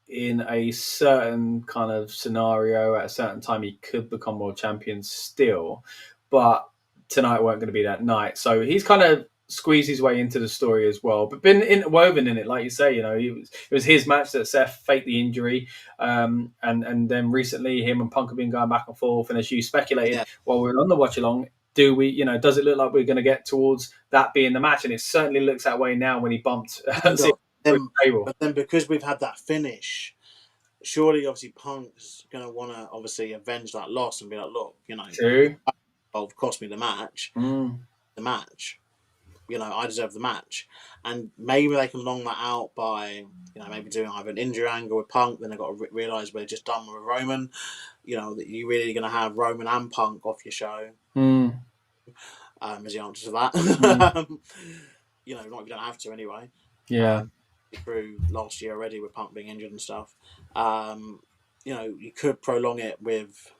in a certain kind of scenario at a certain time he could become world champion still, but tonight weren't going to be that night. So he's kind of squeeze his way into the story as well, but been woven in it, like you say. You know, it was his match that Seth faked the injury, and then recently him and Punk have been going back and forth. And as you speculated while we were on the watch along, do we, you know, does it look like we're going to get towards that being the match? And it certainly looks that way now when he bumped. But then because we've had that finish, surely obviously Punk's going to want to obviously avenge that loss and be like, look, you know, cost me the match. The match. You know, I deserve the match. And maybe they can long that out by, you know, maybe doing either an injury angle with Punk, then they've got to realise we're just done with Roman. You know, that you're really going to have Roman and Punk off your show. Is the answer to that. You know, not if you don't have to anyway. Through last year already with Punk being injured and stuff. You know, you could prolong it with,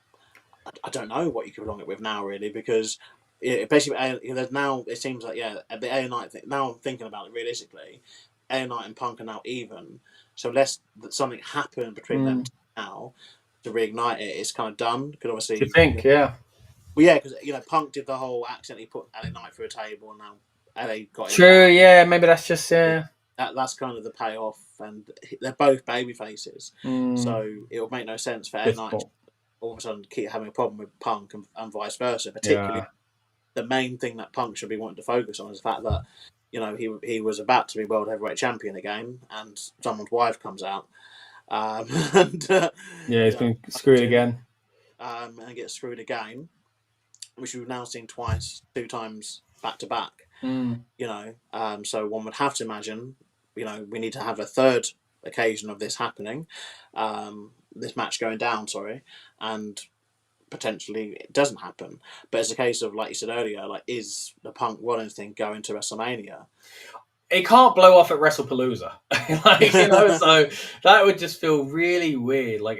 I don't know what you could prolong it with now, really, because basically, there's now, it seems like, at the A Knight thing, now I'm thinking about it realistically, A Knight and Punk are now even. So unless something happened between them now to reignite it, it's kind of done. Because obviously, you think, Well, yeah, because, you know, Punk did the whole accidentally put LA Knight through a table, and now LA got it. True, maybe that's just that's kind of the payoff, and they're both baby faces, so it would make no sense for LA Knight to all of a sudden keep having a problem with Punk and vice versa. Particularly, the main thing that Punk should be wanting to focus on is the fact that, you know, he was about to be World Heavyweight Champion again, and someone's wife comes out. and Yeah, he's been screwed again. And get screwed again, which we've now seen twice, 2 times back to back. So one would have to imagine, we need to have a third occasion of this happening, this match going down, and potentially it doesn't happen. But it's a case of, like you said earlier, like, is the Punk Rollins thing going to WrestleMania? It can't blow off at WrestlePalooza, so that would just feel really weird. Like,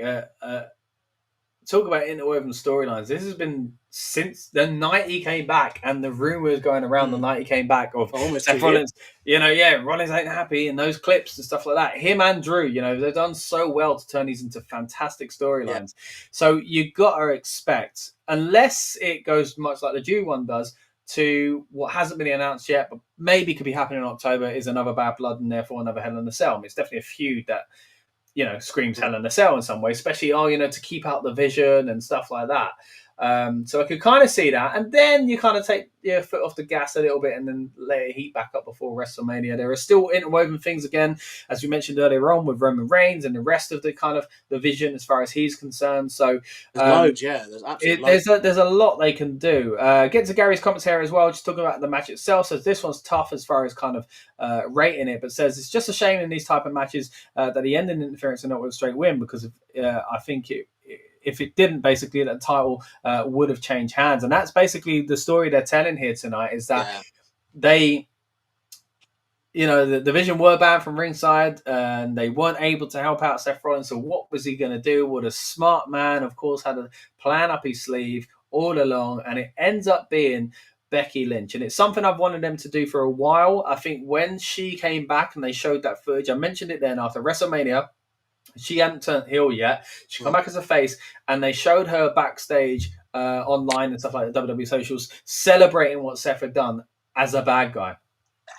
talk about interwoven storylines. This has been since the night he came back, and the rumors going around the night he came back of almost Seth Rollins. Rollins ain't happy, and those clips and stuff like that. Him and Drew, they've done so well to turn these into fantastic storylines. So you got to expect, unless it goes much like the Drew one does, to what hasn't been announced yet, but maybe could be happening in October, is another Bad Blood and therefore another Hell in a Cell. It's definitely a feud that screams Hell in a Cell in some way, especially, to keep out the Vision and stuff like that. So I could kind of see that. And then you kind of take your foot off the gas a little bit and then let it heat back up before WrestleMania. There are still interwoven things again, as we mentioned earlier on, with Roman Reigns and the rest of the kind of the Vision as far as he's concerned. So there's loads, there's absolutely loads. There's a lot they can do. Get to Gary's comments here as well, just talking about the match itself. Says this one's tough as far as kind of rating it, but says it's just a shame in these type of matches that the ending interference and not with a straight win, because I think if it didn't, basically the title would have changed hands. And that's basically the story they're telling here tonight, is that they, the Vision were banned from ringside and they weren't able to help out Seth Rollins. So what was he going to do? Well, a smart man, of course, had a plan up his sleeve all along, and it ends up being Becky Lynch. And it's something I've wanted them to do for a while. I think when she came back and they showed that footage, I mentioned it then after WrestleMania, she hadn't turned heel yet. She come back as a face, and they showed her backstage online and stuff like the WWE socials celebrating what Seth had done as a bad guy.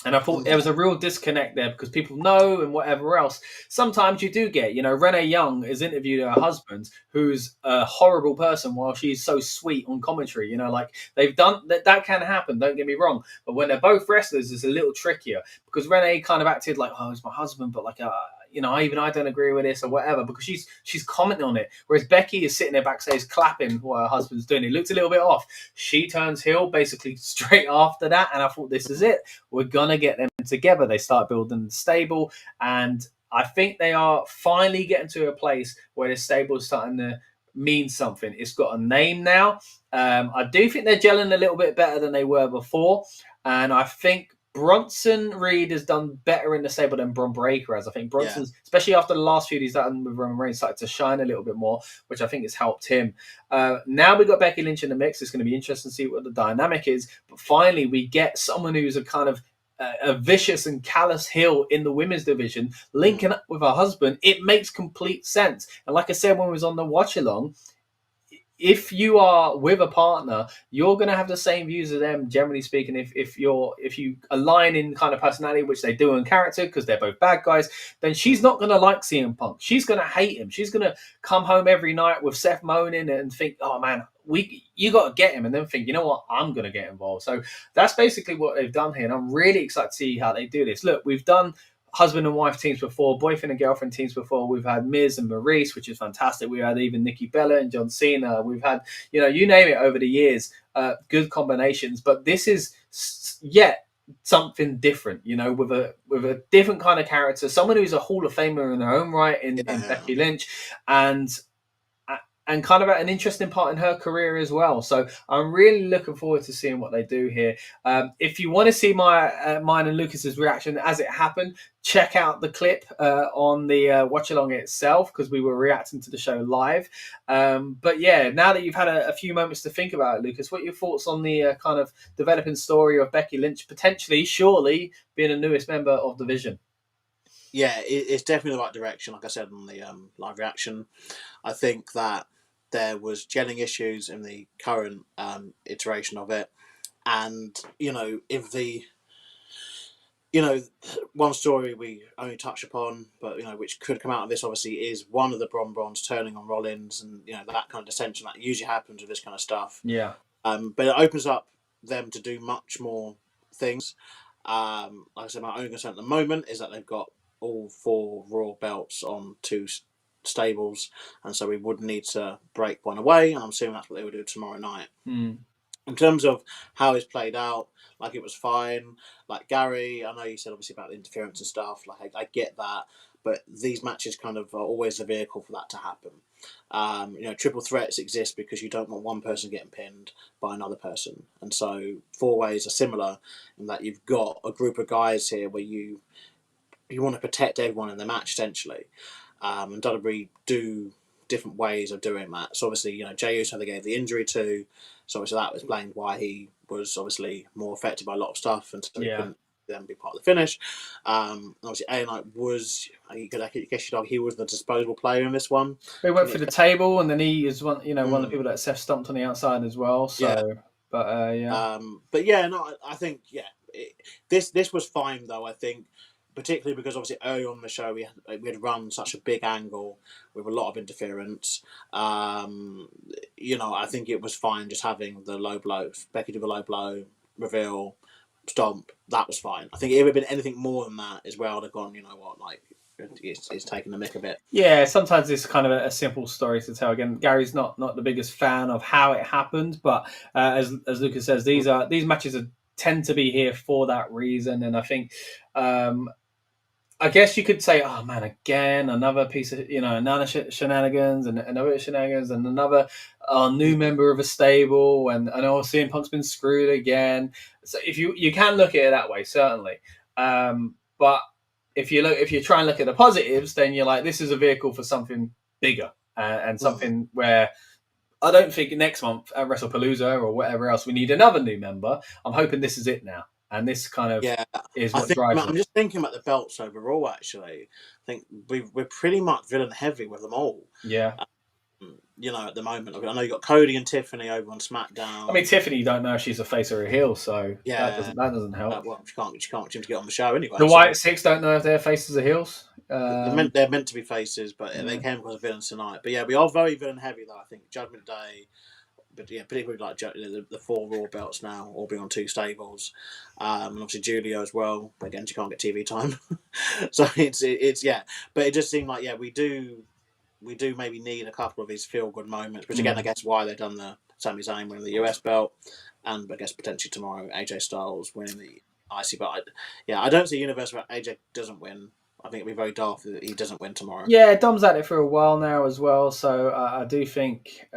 And I thought there was a real disconnect there, because people know and whatever else. Sometimes you do get, Renee Young has interviewed her husband, who's a horrible person, while she's so sweet on commentary. Like, they've done that can happen. Don't get me wrong. But when they're both wrestlers, it's a little trickier, because Renee kind of acted like, oh, it's my husband, but like, even I don't agree with this or whatever, because she's commenting on it. Whereas Becky is sitting there backstage clapping what her husband's doing. He looked a little bit off. She turns heel basically straight after that, and I thought, this is it. We're gonna get them together. They start building the stable, and I think they are finally getting to a place where the stable is starting to mean something. It's got a name now. I do think they're gelling a little bit better than they were before, and I think Bronson Reed has done better in the stable than Bron Breakker has. I think Bronson's, especially after the last feud he's done with Roman Reigns, started to shine a little bit more, which I think has helped him. Now we've got Becky Lynch in the mix. It's going to be interesting to see what the dynamic is. But finally, we get someone who's a kind of a vicious and callous heel in the women's division, linking up with her husband. It makes complete sense. And like I said when we was on the watch along, if you are with a partner, you're going to have the same views as them, generally speaking. If you align in kind of personality, which they do in character, because they're both bad guys, then she's not going to like CM Punk. She's going to hate him. She's going to come home every night with Seth moaning and think, oh man, you got to get him, and then think, you know what, I'm going to get involved. So that's basically what they've done here, and I'm really excited to see how they do this. Look, we've done husband and wife teams before, boyfriend and girlfriend teams before. We've had Miz and Maurice, which is fantastic. We had even Nikki Bella and John Cena. We've had, you name it over the years, good combinations. But this is yet something different, with a different kind of character, someone who's a Hall of Famer in her own right in Becky Lynch, and kind of at an interesting part in her career as well. So I'm really looking forward to seeing what they do here. If you want to see mine and Lucas's reaction as it happened, check out the clip on the watch along itself, because we were reacting to the show live. But yeah, now that you've had a few moments to think about it, Lucas, what are your thoughts on the kind of developing story of Becky Lynch potentially, surely being the newest member of the Vision? Yeah, it's definitely the right direction. Like I said on the live reaction, I think that there was gelling issues in the current iteration of it, and if the one story we only touch upon, but which could come out of this, obviously, is one of the Brons turning on Rollins, and that kind of dissension that usually happens with this kind of stuff. Yeah. But it opens up them to do much more things. Like I said, my only concern at the moment is that they've got all 4 Raw belts on 2 stables, and so we would need to break one away, and I'm assuming that's what they would do tomorrow night. In terms of how it's played out, like, it was fine. Like, Gary, I know you said obviously about the interference and stuff. Like, I get that, but these matches kind of are always a vehicle for that to happen. Triple threats exist because you don't want one person getting pinned by another person, and so four ways are similar in that you've got a group of guys here where you want to protect everyone in the match essentially, and WWE do different ways of doing that. So obviously, Jey Uso they gave the injury to, so obviously that explained why he was obviously more affected by a lot of stuff, and so he couldn't then be part of the finish. Obviously, A Knight was, I guess you'd argue, he was the disposable player in this one. He went for the table, and then he is one of the people that Seth stomped on the outside as well. So, I think this was fine though. I think. Particularly because obviously early on in the show we had run such a big angle with a lot of interference. I think it was fine just having the low blow, Becky do the low blow, reveal, stomp. That was fine. I think it would have been anything more than that is where I'd have gone. You know what, like it's taking the mick a bit. Yeah, sometimes it's kind of a simple story to tell. Again, Gary's not the biggest fan of how it happened, but as Lucas says, these matches tend to be here for that reason, and I think. I guess you could say, oh man, again, another piece of, another shenanigans and another shenanigans and another new member of a stable, and CM Punk's been screwed again. So if you can look at it that way, certainly. But if you try and look at the positives, then you're like, this is a vehicle for something bigger and something where I don't think next month at WrestlePalooza or whatever else we need another new member. I'm hoping this is it now. And this kind of is what drives it. I'm just thinking about the belts overall, actually. I think we're pretty much villain heavy with them all. Yeah. At the moment. I know you got Cody and Tiffany over on SmackDown. I mean, Tiffany, you don't know if she's a face or a heel, so that doesn't help. She can't seem to get on the show anyway. The White Six don't know if they're faces or heels. They're meant to be faces, but they came across villains tonight. But we are very villain heavy, though, I think. Judgment Day. But particularly like the 4 Raw belts now, all being on 2 stables, and obviously Julia as well. But again, she can't get TV time, so it's. But it just seemed like we do maybe need a couple of these feel good moments, which again I guess why they've done the Sami Zayn winning the US belt, and I guess potentially tomorrow AJ Styles winning the IC. But I don't see a universe where AJ doesn't win. I think it'd be very daft if he doesn't win tomorrow. Yeah, Dom's at it for a while now as well, so I do think.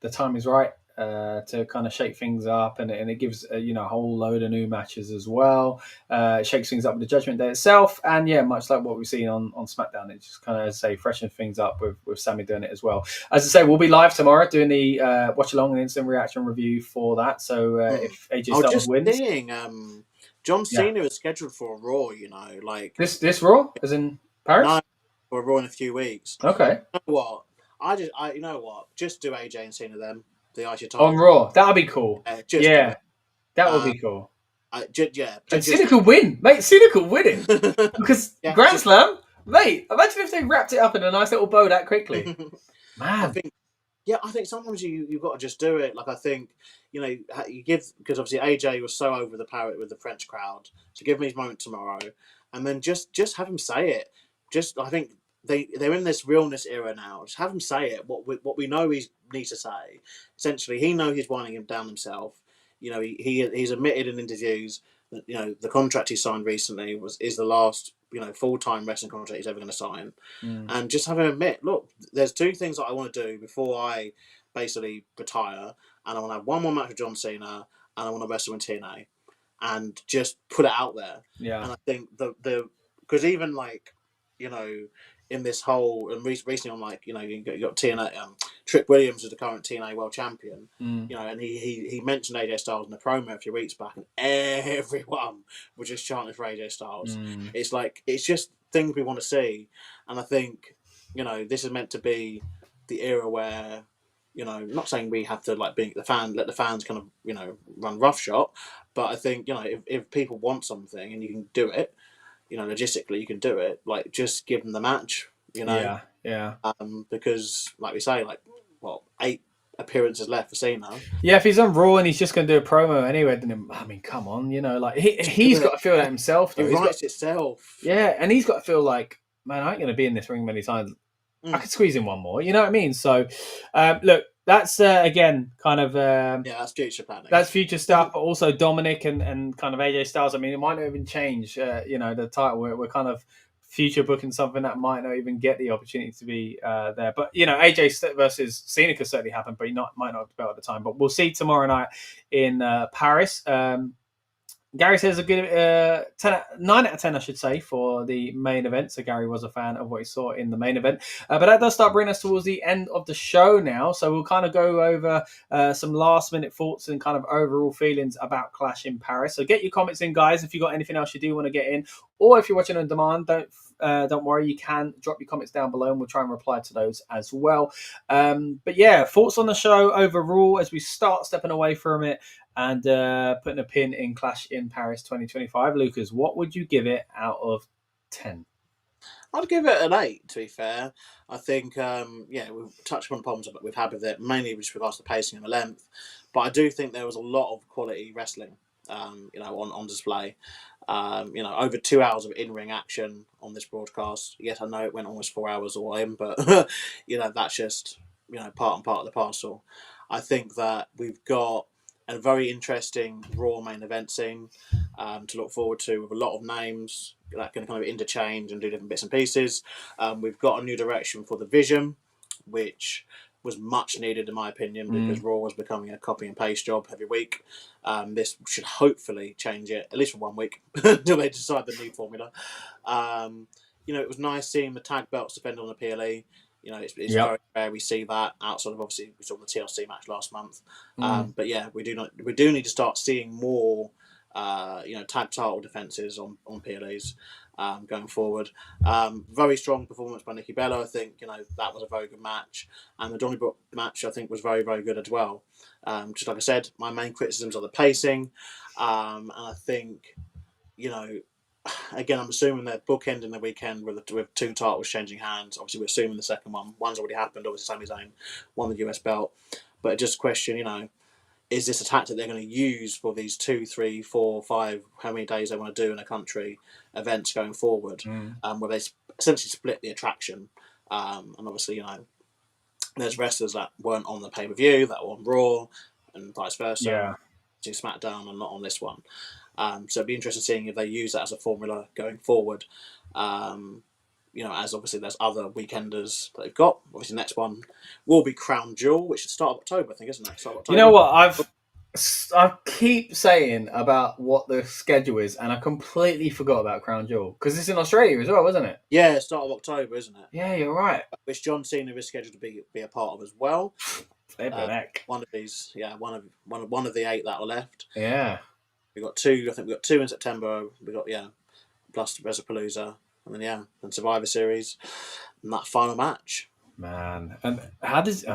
The time is right to kind of shake things up, and it gives a whole load of new matches as well. It shakes things up with the Judgment Day itself, and much like what we've seen on SmackDown, it just kind of freshens things up with Sami doing it as well. As I say, we'll be live tomorrow doing the watch along and instant reaction review for that. So if AJ Styles wins, John Cena is scheduled for a Raw. Like this Raw, as in Paris, no, for a Raw in a few weeks. Okay, you know what? You know what? Just do AJ and Cena them the IC title on Raw. That'd be cool. That would be cool. And Cena could win, mate. Cena could win it because Grand Slam, mate. Imagine if they wrapped it up in a nice little bow that quickly, man. I think sometimes you've got to just do it. Like I think you give, because obviously AJ was so over the parrot with the French crowd. So give him his moment tomorrow, and then just have him say it. I think. They're in this realness era now. Just have him say it. What we know he needs to say. Essentially, he knows he's winding him down himself. He's admitted in interviews that the contract he signed recently is the last full-time wrestling contract he's ever going to sign. And just have him admit, look, there's 2 things that I want to do before I basically retire, and I want to have one more match with John Cena, and I want to wrestle in TNA, and just put it out there. Yeah. And I think because even in this whole, and recently on you got TNA, Trick Williams is the current TNA World Champion, and he mentioned AJ Styles in the promo a few weeks back, and everyone was just chanting for AJ Styles. It's just things we want to see, and I think this is meant to be the era where not saying we have to let the fans kind of run roughshod, but I think if people want something and you can do it. Logistically, you can do it. Like, just give them the match. Yeah. Because, like we say, 8 appearances left for Cena. Yeah, if he's on Raw and he's just going to do a promo anyway, then come on, he's got to feel that himself. Though. It writes itself. Yeah, and he's got to feel like, man, I ain't going to be in this ring many times I could squeeze in one more. You know what I mean? So, look, that's again kind of that's future planning. That's future stuff, but also Dominic and kind of AJ Styles. I mean, it might not even change. The title. We're kind of future booking something that might not even get the opportunity to be there. But AJ versus Cena could certainly happen, but he might not have the belt at the time. But we'll see tomorrow night in Paris. Gary says a good 9 out of 10, I should say, for the main event. So Gary was a fan of what he saw in the main event. But that does start bringing us towards the end of the show now. So we'll kind of go over some last-minute thoughts and kind of overall feelings about Clash in Paris. So get your comments in, guys, if you've got anything else you do want to get in. Or if you're watching on demand, don't worry, you can drop your comments down below and we'll try and reply to those as well. But yeah, thoughts on the show overall as we start stepping away from it and putting a pin in Clash in Paris 2025. Lucas, what would you give it out of 10? I'd give it an 8, to be fair. I think, we've touched on the problems that we've had with it, mainly with regards to pacing and the length. But I do think there was a lot of quality wrestling, on display. Over 2 hours of in-ring action on this broadcast. Yes, I know it went almost 4 hours all in, but, that's just, part and part of the parcel. I think that we've got a very interesting Raw main event scene to look forward to, with a lot of names that can kind of interchange and do different bits and pieces. We've got a new direction for the Vision, which was much needed in my opinion, because Raw was becoming a copy and paste job every week. This should hopefully change it, at least for 1 week, until they decide the new formula. It was nice seeing the tag belts defended on the PLE. It's very rare we see that outside of, obviously, we saw the TLC match last month. But yeah, we do need to start seeing more, tag title defenses on PLEs going forward. Very strong performance by Nikki Bella. I think that was a very good match, and the Donnybrook match I think was very, very good as well. Just like I said, my main criticisms are the pacing, and I think again, I'm assuming they're bookending the weekend with 2 titles changing hands. Obviously, we're assuming the second one's already happened. Obviously, Sami Zayn won the US belt, but just question, is this a tactic they're going to use for these 2, 3, 4, 5, how many days they want to do in a country events going forward, where they essentially split the attraction, and obviously, there's wrestlers that weren't on the pay per view that were on Raw, and vice versa. Yeah. To SmackDown and not on this one. So it'd be interesting seeing if they use that as a formula going forward. As obviously there's other weekenders that they've got. Obviously, the next one will be Crown Jewel, which is start of October, I think, isn't it? Start of October. You know what? I keep saying about what the schedule is, and I completely forgot about Crown Jewel because it's in Australia as well, isn't it? Yeah, start of October, isn't it? Yeah, you're right. Which John Cena is scheduled to be a part of as well. One of these, one of the 8 that are left. Yeah, we got 2. I think we got 2 in September. We got plus WrestlePalooza, and then and Survivor Series, and that final match. Man, and how does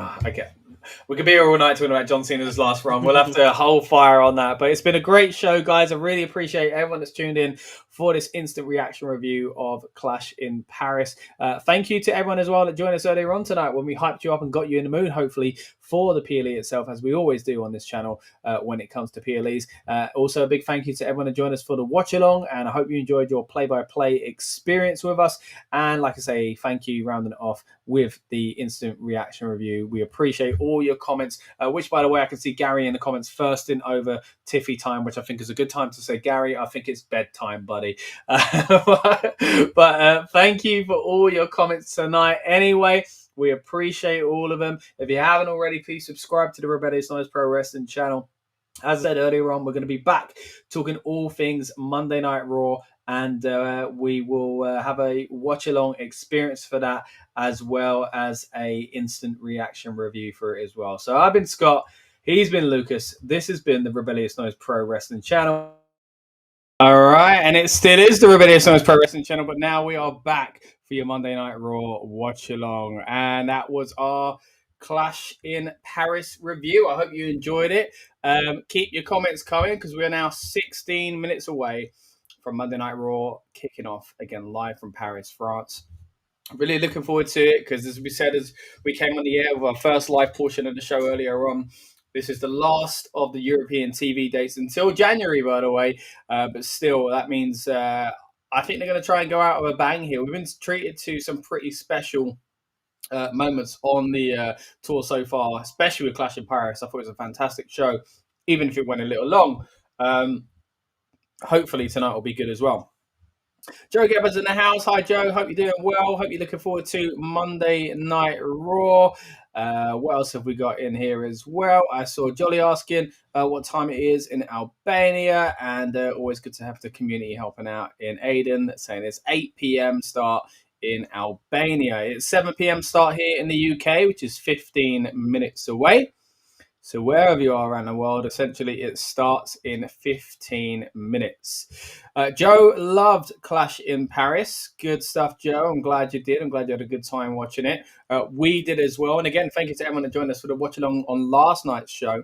we could be here all night talking about John Cena's last run. We'll have to hold fire on that. But it's been a great show, guys. I really appreciate everyone that's tuned in for this instant reaction review of Clash in Paris. Thank you to everyone as well that joined us earlier on tonight when we hyped you up and got you in the mood, hopefully, for the PLE itself, as we always do on this channel when it comes to PLEs. Also, a big thank you to everyone who joined us for the watch along, and I hope you enjoyed your play-by-play experience with us. And like I say, thank you, rounding it off with the instant reaction review. We appreciate all your comments, which, by the way, I can see Gary in the comments thirsting over Tiffy time, which I think is a good time to say, Gary, I think it's bedtime, buddy. But thank you for all your comments tonight anyway. We appreciate all of them. If you haven't already, please subscribe to the Rebellious Noise Pro Wrestling channel. As I said earlier on, we're going to be back talking all things Monday Night Raw, and we will have a watch-along experience for that, as well as a instant reaction review for it as well. So I've been Scott. He's been Lucas. This has been the Rebellious Noise Pro Wrestling channel. All right, and it still is the Rebellious Noise Pro Wrestling channel, but now we are back for your Monday Night Raw watch-along, and that was our Clash in Paris review. I hope you enjoyed it. Keep your comments coming, because we're now 16 minutes away from Monday Night Raw kicking off again live from Paris, France. I'm really looking forward to it, because as we said, as we came on the air with our first live portion of the show earlier on, this is the last of the European TV dates until January, by the way. But still, that means I think they're going to try and go out with a bang here. We've been treated to some pretty special moments on the tour so far, especially with Clash in Paris. I thought it was a fantastic show, even if it went a little long. Hopefully tonight will be good as well. Joe Gebber's in the house. Hi, Joe. Hope you're doing well. Hope you're looking forward to Monday Night Raw. What else have we got in here as well? I saw Jolly asking what time it is in Albania, and always good to have the community helping out in Aden, saying it's 8 p.m. start in Albania. It's 7 p.m. start here in the UK, which is 15 minutes away. So wherever you are around the world, essentially it starts in 15 minutes. Joe loved Clash in Paris. Good stuff, Joe. I'm glad you did. I'm glad you had a good time watching it. We did as well. And again, thank you to everyone that joined us for the watch along on last night's show.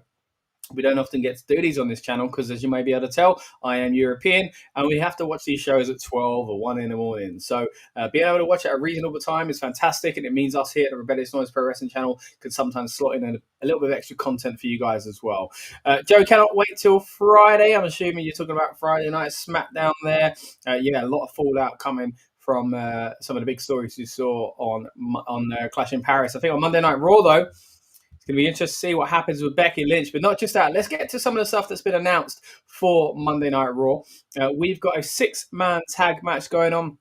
We don't often get to do these on this channel because, as you may be able to tell, I am European and we have to watch these shows at 12 or 1 in the morning. So being able to watch it at a reasonable time is fantastic, and it means us here at the Rebellious Noise Pro Wrestling channel can sometimes slot in a little bit of extra content for you guys as well. Joe, cannot wait till Friday. I'm assuming you're talking about Friday night SmackDown there. Yeah, a lot of fallout coming from some of the big stories you saw on Clash in Paris. I think on Monday Night Raw, though, going to be interesting to see what happens with Becky Lynch, but not just that. Let's get to some of the stuff that's been announced for Monday Night Raw. We've got a 6-man tag match going on.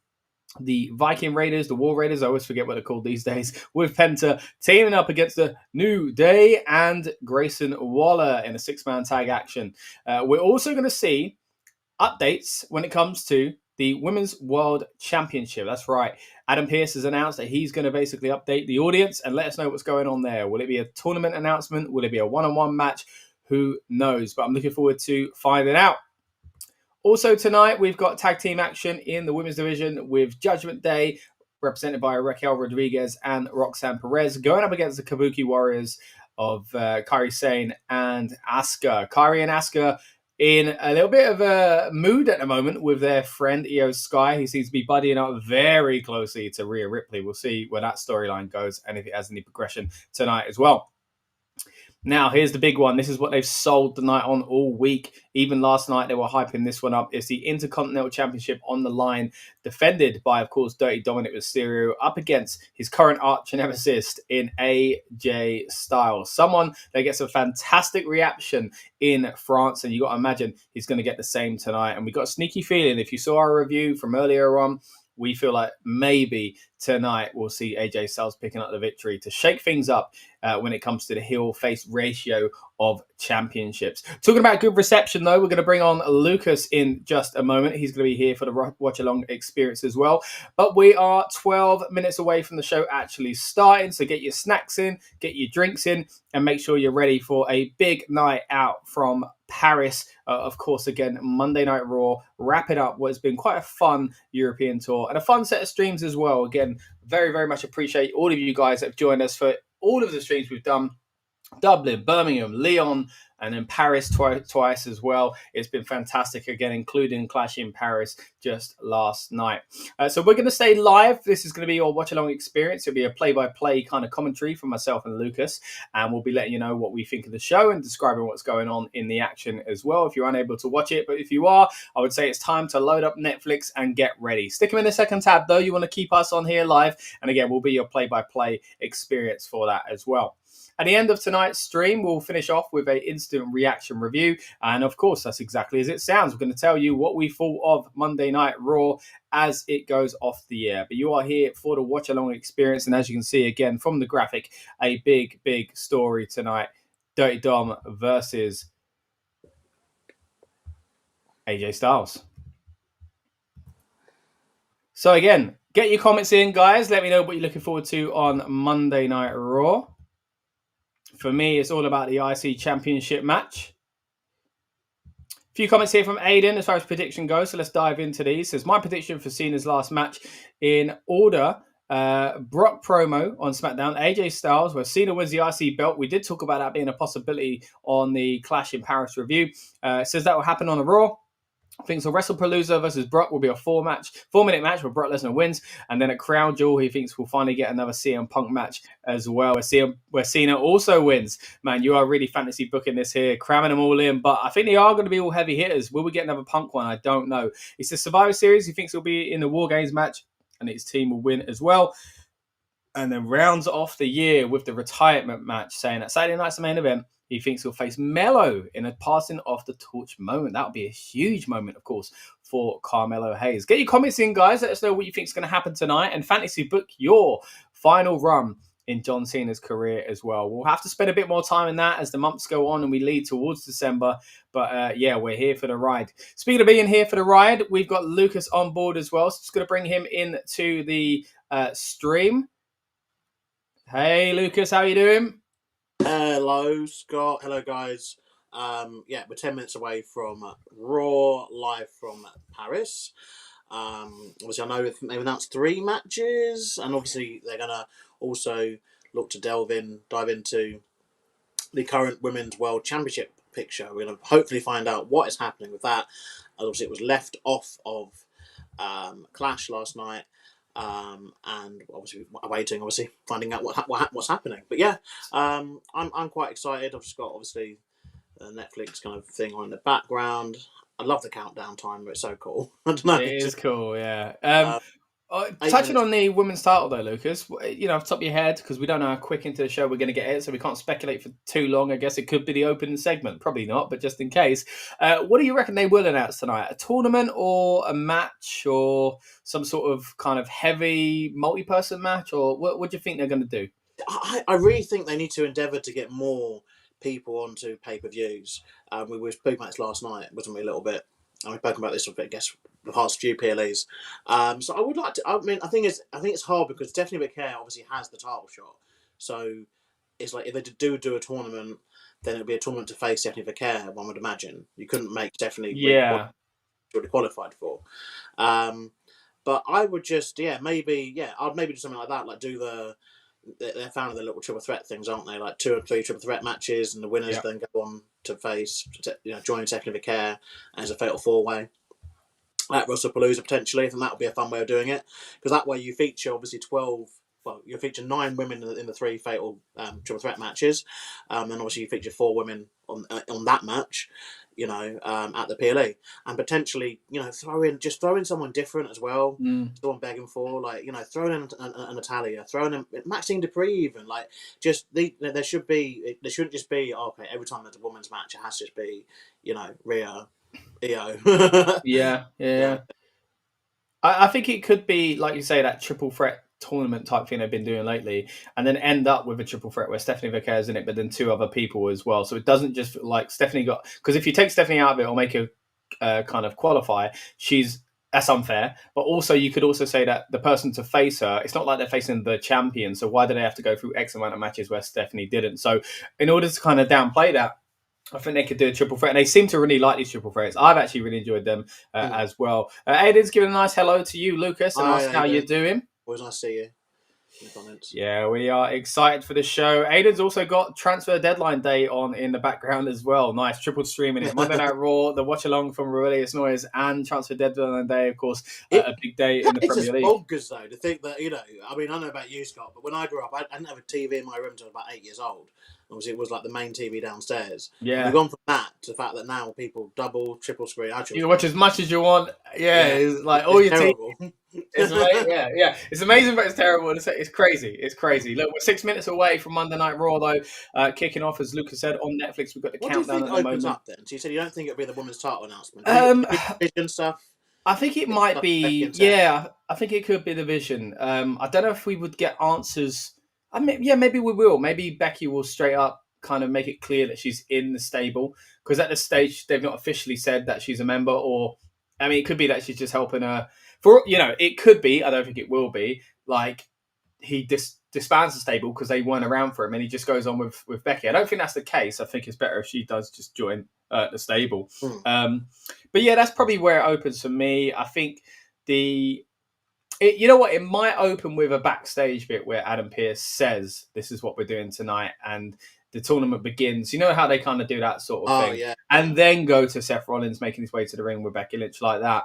The Viking Raiders, the War Raiders, I always forget what they're called these days, with Penta teaming up against the New Day and Grayson Waller in a 6-man tag action. We're also going to see updates when it comes to the Women's World Championship. That's right. Adam Pearce has announced that he's going to basically update the audience and let us know what's going on there. Will it be a tournament announcement? Will it be a one-on-one match? Who knows? But I'm looking forward to finding out. Also tonight, we've got tag team action in the women's division with Judgment Day, represented by Raquel Rodriguez and Roxanne Perez, going up against the Kabuki Warriors of Kairi Sane and Asuka. Kairi and Asuka in a little bit of a mood at the moment with their friend Io Sky, who seems to be buddying up very closely to Rhea Ripley. We'll see where that storyline goes and if it has any progression tonight as well. Now, here's the big one. This is what they've sold the night on all week. Even last night, they were hyping this one up. It's the Intercontinental Championship on the line, defended by, of course, Dirty Dominic Mysterio, up against his current arch nemesis in AJ Styles. Someone that gets a fantastic reaction in France, and you got to imagine he's going to get the same tonight. And we got a sneaky feeling, if you saw our review from earlier on, we feel like maybe tonight we'll see AJ Styles picking up the victory to shake things up when it comes to the heel-face ratio of championships. Talking about good reception, though, we're going to bring on Lucas in just a moment. He's going to be here for the watch-along experience as well. But we are 12 minutes away from the show actually starting, so get your snacks in, get your drinks in, and make sure you're ready for a big night out from Paris. Of course, again, Monday Night Raw, wrapping up what has been quite a fun European tour and a fun set of streams as well. Again, very, very much appreciate all of you guys that have joined us for all of the streams we've done. Dublin, Birmingham, Lyon, and then Paris twice as well. It's been fantastic, again, including Clash in Paris just last night. So we're going to stay live. This is going to be your watch-along experience. It'll be a play-by-play kind of commentary from myself and Lucas, and we'll be letting you know what we think of the show and describing what's going on in the action as well if you're unable to watch it. But if you are, I would say it's time to load up Netflix and get ready. Stick them in the second tab, though. You want to keep us on here live, and again, we'll be your play-by-play experience for that as well. At the end of tonight's stream, we'll finish off with an instant reaction review. And of course, that's exactly as it sounds. We're going to tell you what we thought of Monday Night Raw as it goes off the air. But you are here for the watch-along experience. And as you can see, again, from the graphic, a big, big story tonight. Dirty Dom versus AJ Styles. So again, get your comments in, guys. Let me know what you're looking forward to on Monday Night Raw. For me, it's all about the IC Championship match. A few comments here from Aiden as far as prediction goes, so let's dive into these. Says, my prediction for Cena's last match in order. Brock promo on SmackDown, AJ Styles, where Cena wins the IC belt. We did talk about that being a possibility on the Clash in Paris review. Says that will happen on a Raw. I think so. WrestlePalooza versus Brock will be a 4-minute match where Brock Lesnar wins, and then at Crown Jewel, he thinks we'll finally get another CM Punk match as well, where Cena also wins. Man, you are really fantasy booking this here, cramming them all in, but I think they are going to be all heavy hitters. Will we get another Punk one? I don't know. It's the Survivor Series. He thinks it'll be in the War Games match, and his team will win as well. and then rounds off the year with the retirement match, saying that Saturday night's the main event. He thinks he'll face Mello in a passing of the torch moment. That would be a huge moment, of course, for Carmelo Hayes. Get your comments in, guys. Let us know what you think is going to happen tonight, and fantasy book your final run in John Cena's career as well. We'll have to spend a bit more time in that as the months go on and we lead towards December. But yeah, we're here for the ride. Speaking of being here for the ride, we've got Lucas on board as well. So just going to bring him into the stream. Hey, Lucas, how you doing? Hello, Scott. Hello, guys. Yeah, we're 10 minutes away from Raw, live from Paris. Obviously, I know they've announced 3 matches, and obviously they're going to also look to dive into the current Women's World Championship picture. We're going to hopefully find out what is happening with that. Obviously, it was left off of Clash last night. And obviously awaiting, finding out what's happening. But yeah, I'm quite excited. I've just got obviously the Netflix kind of thing on in the background. I love the countdown timer; it's so cool. I don't know, it is cool, yeah. Touching on the women's title though, Lucas, you know, off the top of your head, because we don't know how quick into the show we're going to get it, so we can't speculate for too long. I guess it could be the opening segment, probably not, but just in case. What do you reckon they will announce tonight? A tournament or a match or some sort of kind of heavy multi-person match, or what do you think they're going to do? I really think they need to endeavour to get more people onto pay-per-views. We were speaking about this last night, wasn't we, a little bit? And we've spoken about this, I guess, the past few PLEs. So I would like to. I mean, I think it's hard because Stephanie McCare obviously has the title shot. So it's like if they do a tournament, then it'd be a tournament to face Stephanie McCare. One would imagine you couldn't make Stephanie already qualified for. But I would just I'd maybe do something like that. Like do they're found the little triple threat things, aren't they? Like 2 or 3 triple threat matches, and the winners then go on to face, join Stephanie McCare as a fatal 4-way. At WrestlePalooza potentially, I think that would be a fun way of doing it, because that way you feature obviously 9 women in the 3 fatal triple threat matches, and obviously you feature 4 women on that match, at the PLE, and potentially throw in someone different as well. Someone begging for throwing in a Natalia, throwing in Maxine Dupree, even there shouldn't just be okay every time there's a women's match it has to just be Rhea, Io. Yeah. I think it could be, like you say, that triple threat tournament type thing they've been doing lately, and then end up with a triple threat where Stephanie McCare's in it, but then 2 other people as well. So it doesn't just like Stephanie because if you take Stephanie out of it or make her kind of qualify, that's unfair. But also you could also say that the person to face her, it's not like they're facing the champion. So why do they have to go through X amount of matches where Stephanie didn't? So in order to kind of downplay that, I think they could do a triple threat, and they seem to really like these triple threats. I've actually really enjoyed them as well. Aiden's giving a nice hello to you, Lucas, and ask how you're doing. Always nice to see you. Yeah, we are excited for the show. Aiden's also got transfer deadline day on in the background as well. Nice triple streaming it. Monday Night Raw, the watch along from Rebellious Noise, and transfer deadline day, of course, a big day in the Premier League. It's bonkers though to think that I mean, I don't know about you, Scott, but when I grew up, I didn't have a TV in my room until I was about 8 years old. Obviously, it was like the main TV downstairs. Yeah, we've gone from that to the fact that now people double, triple screen. You can watch as much as you want. Yeah. It's like all your TV. It's amazing. Yeah. It's amazing, but it's terrible. It's crazy. It's crazy. Look, we're 6 minutes away from Monday Night Raw, though. Kicking off, as Lucas said, on Netflix. We've got the countdown at the moment. Up then? So you said you don't think it'll be the women's title announcement? Vision stuff. I think it might be. Yeah, I think it could be the Vision. I don't know if we would get answers. Maybe we will. Maybe Becky will straight up kind of make it clear that she's in the stable, because at this stage they've not officially said that she's a member, or I mean, it could be that she's just helping her. It could be. I don't think it will be. Like he disbands the stable because they weren't around for him, and he just goes on with Becky. I don't think that's the case. I think it's better if she does just join the stable. But yeah, that's probably where it opens for me. I think you know what? It might open with a backstage bit where Adam Pearce says, "This is what we're doing tonight," and the tournament begins. You know how they kind of do that sort of thing, and then go to Seth Rollins making his way to the ring with Becky Lynch like that.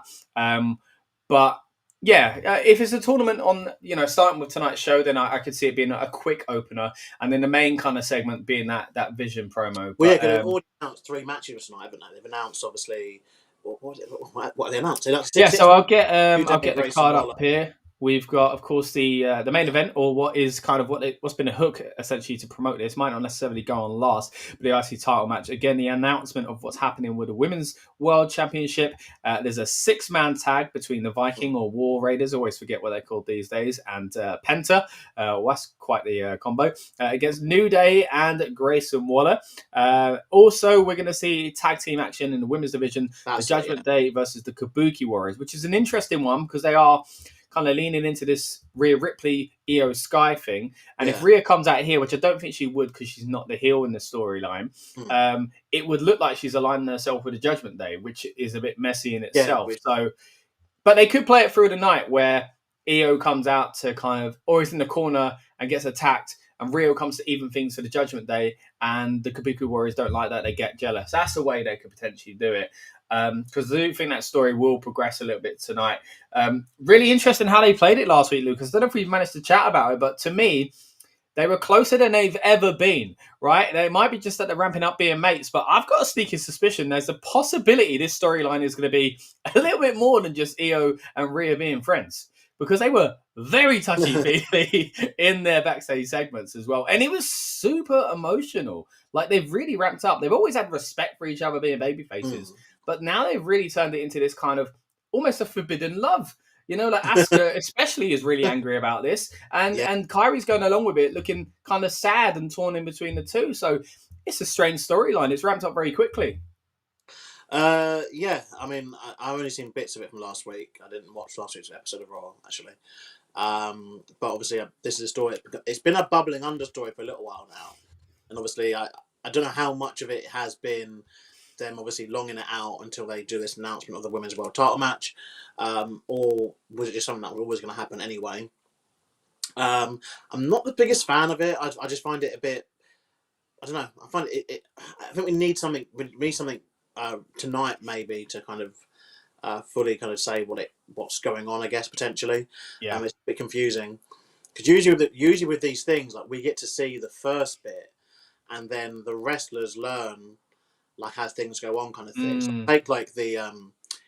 But yeah, if it's a tournament on, starting with tonight's show, then I could see it being a quick opener, and then the main kind of segment being that Vision promo. Well, they've already announced 3 matches tonight, haven't they? They've announced obviously. What have they announced? So I'll get the card up here. we've got, of course, the main event, or what is kind of what's been a hook essentially to promote this. Might not necessarily go on last, but the IC title match. Again, the announcement of what's happening with the Women's World Championship. There's a 6-man tag between the Viking or War Raiders, always forget what they're called these days, and Penta. That's quite the combo. Against New Day and Grayson Waller. Also, we're going to see tag team action in the women's division. The Judgment Day versus the Kabuki Warriors, which is an interesting one because they are kind of leaning into this Rhea Ripley, Io Sky thing. And if Rhea comes out here, which I don't think she would because she's not the heel in the storyline, it would look like she's aligning herself with the Judgment Day, which is a bit messy in itself. But they could play it through the night where Io comes out to kind of, or is in the corner and gets attacked, and Rio comes to even things for the Judgment Day, and the Kabuki Warriors don't like that. They get jealous. That's the way they could potentially do it. Because I do think that story will progress a little bit tonight. Really interesting how they played it last week, Lucas. I don't know if we've managed to chat about it, but to me, they were closer than they've ever been, right? They might be just that they're ramping up being mates, but I've got a sneaky suspicion there's a possibility this storyline is going to be a little bit more than just Io and Rhea being friends, because they were very touchy-feely in their backstage segments as well. And it was super emotional. Like, they've really ramped up. They've always had respect for each other being baby faces, but now they've really turned it into this kind of almost a forbidden love. You know, like Asuka especially is really angry about this. And Kairi's going along with it, looking kind of sad and torn in between the two. So it's a strange storyline. It's ramped up very quickly. I mean, I've only seen bits of it from last week. I didn't watch last week's episode of Raw, actually. But obviously, this is a story. It's been a bubbling understory for a little while now. And obviously, I don't know how much of it has been them obviously longing it out until they do this announcement of the Women's World Title match, or was it just something that was always going to happen anyway? I'm not the biggest fan of it. I just find it a bit. I don't know. I find it. I think we need something. We need something tonight, maybe, to kind of fully kind of say what's going on. I guess potentially. Yeah. It's a bit confusing because usually with these things, like, we get to see the first bit, and then the wrestlers learn, like, as things go on, kind of thing. So take like the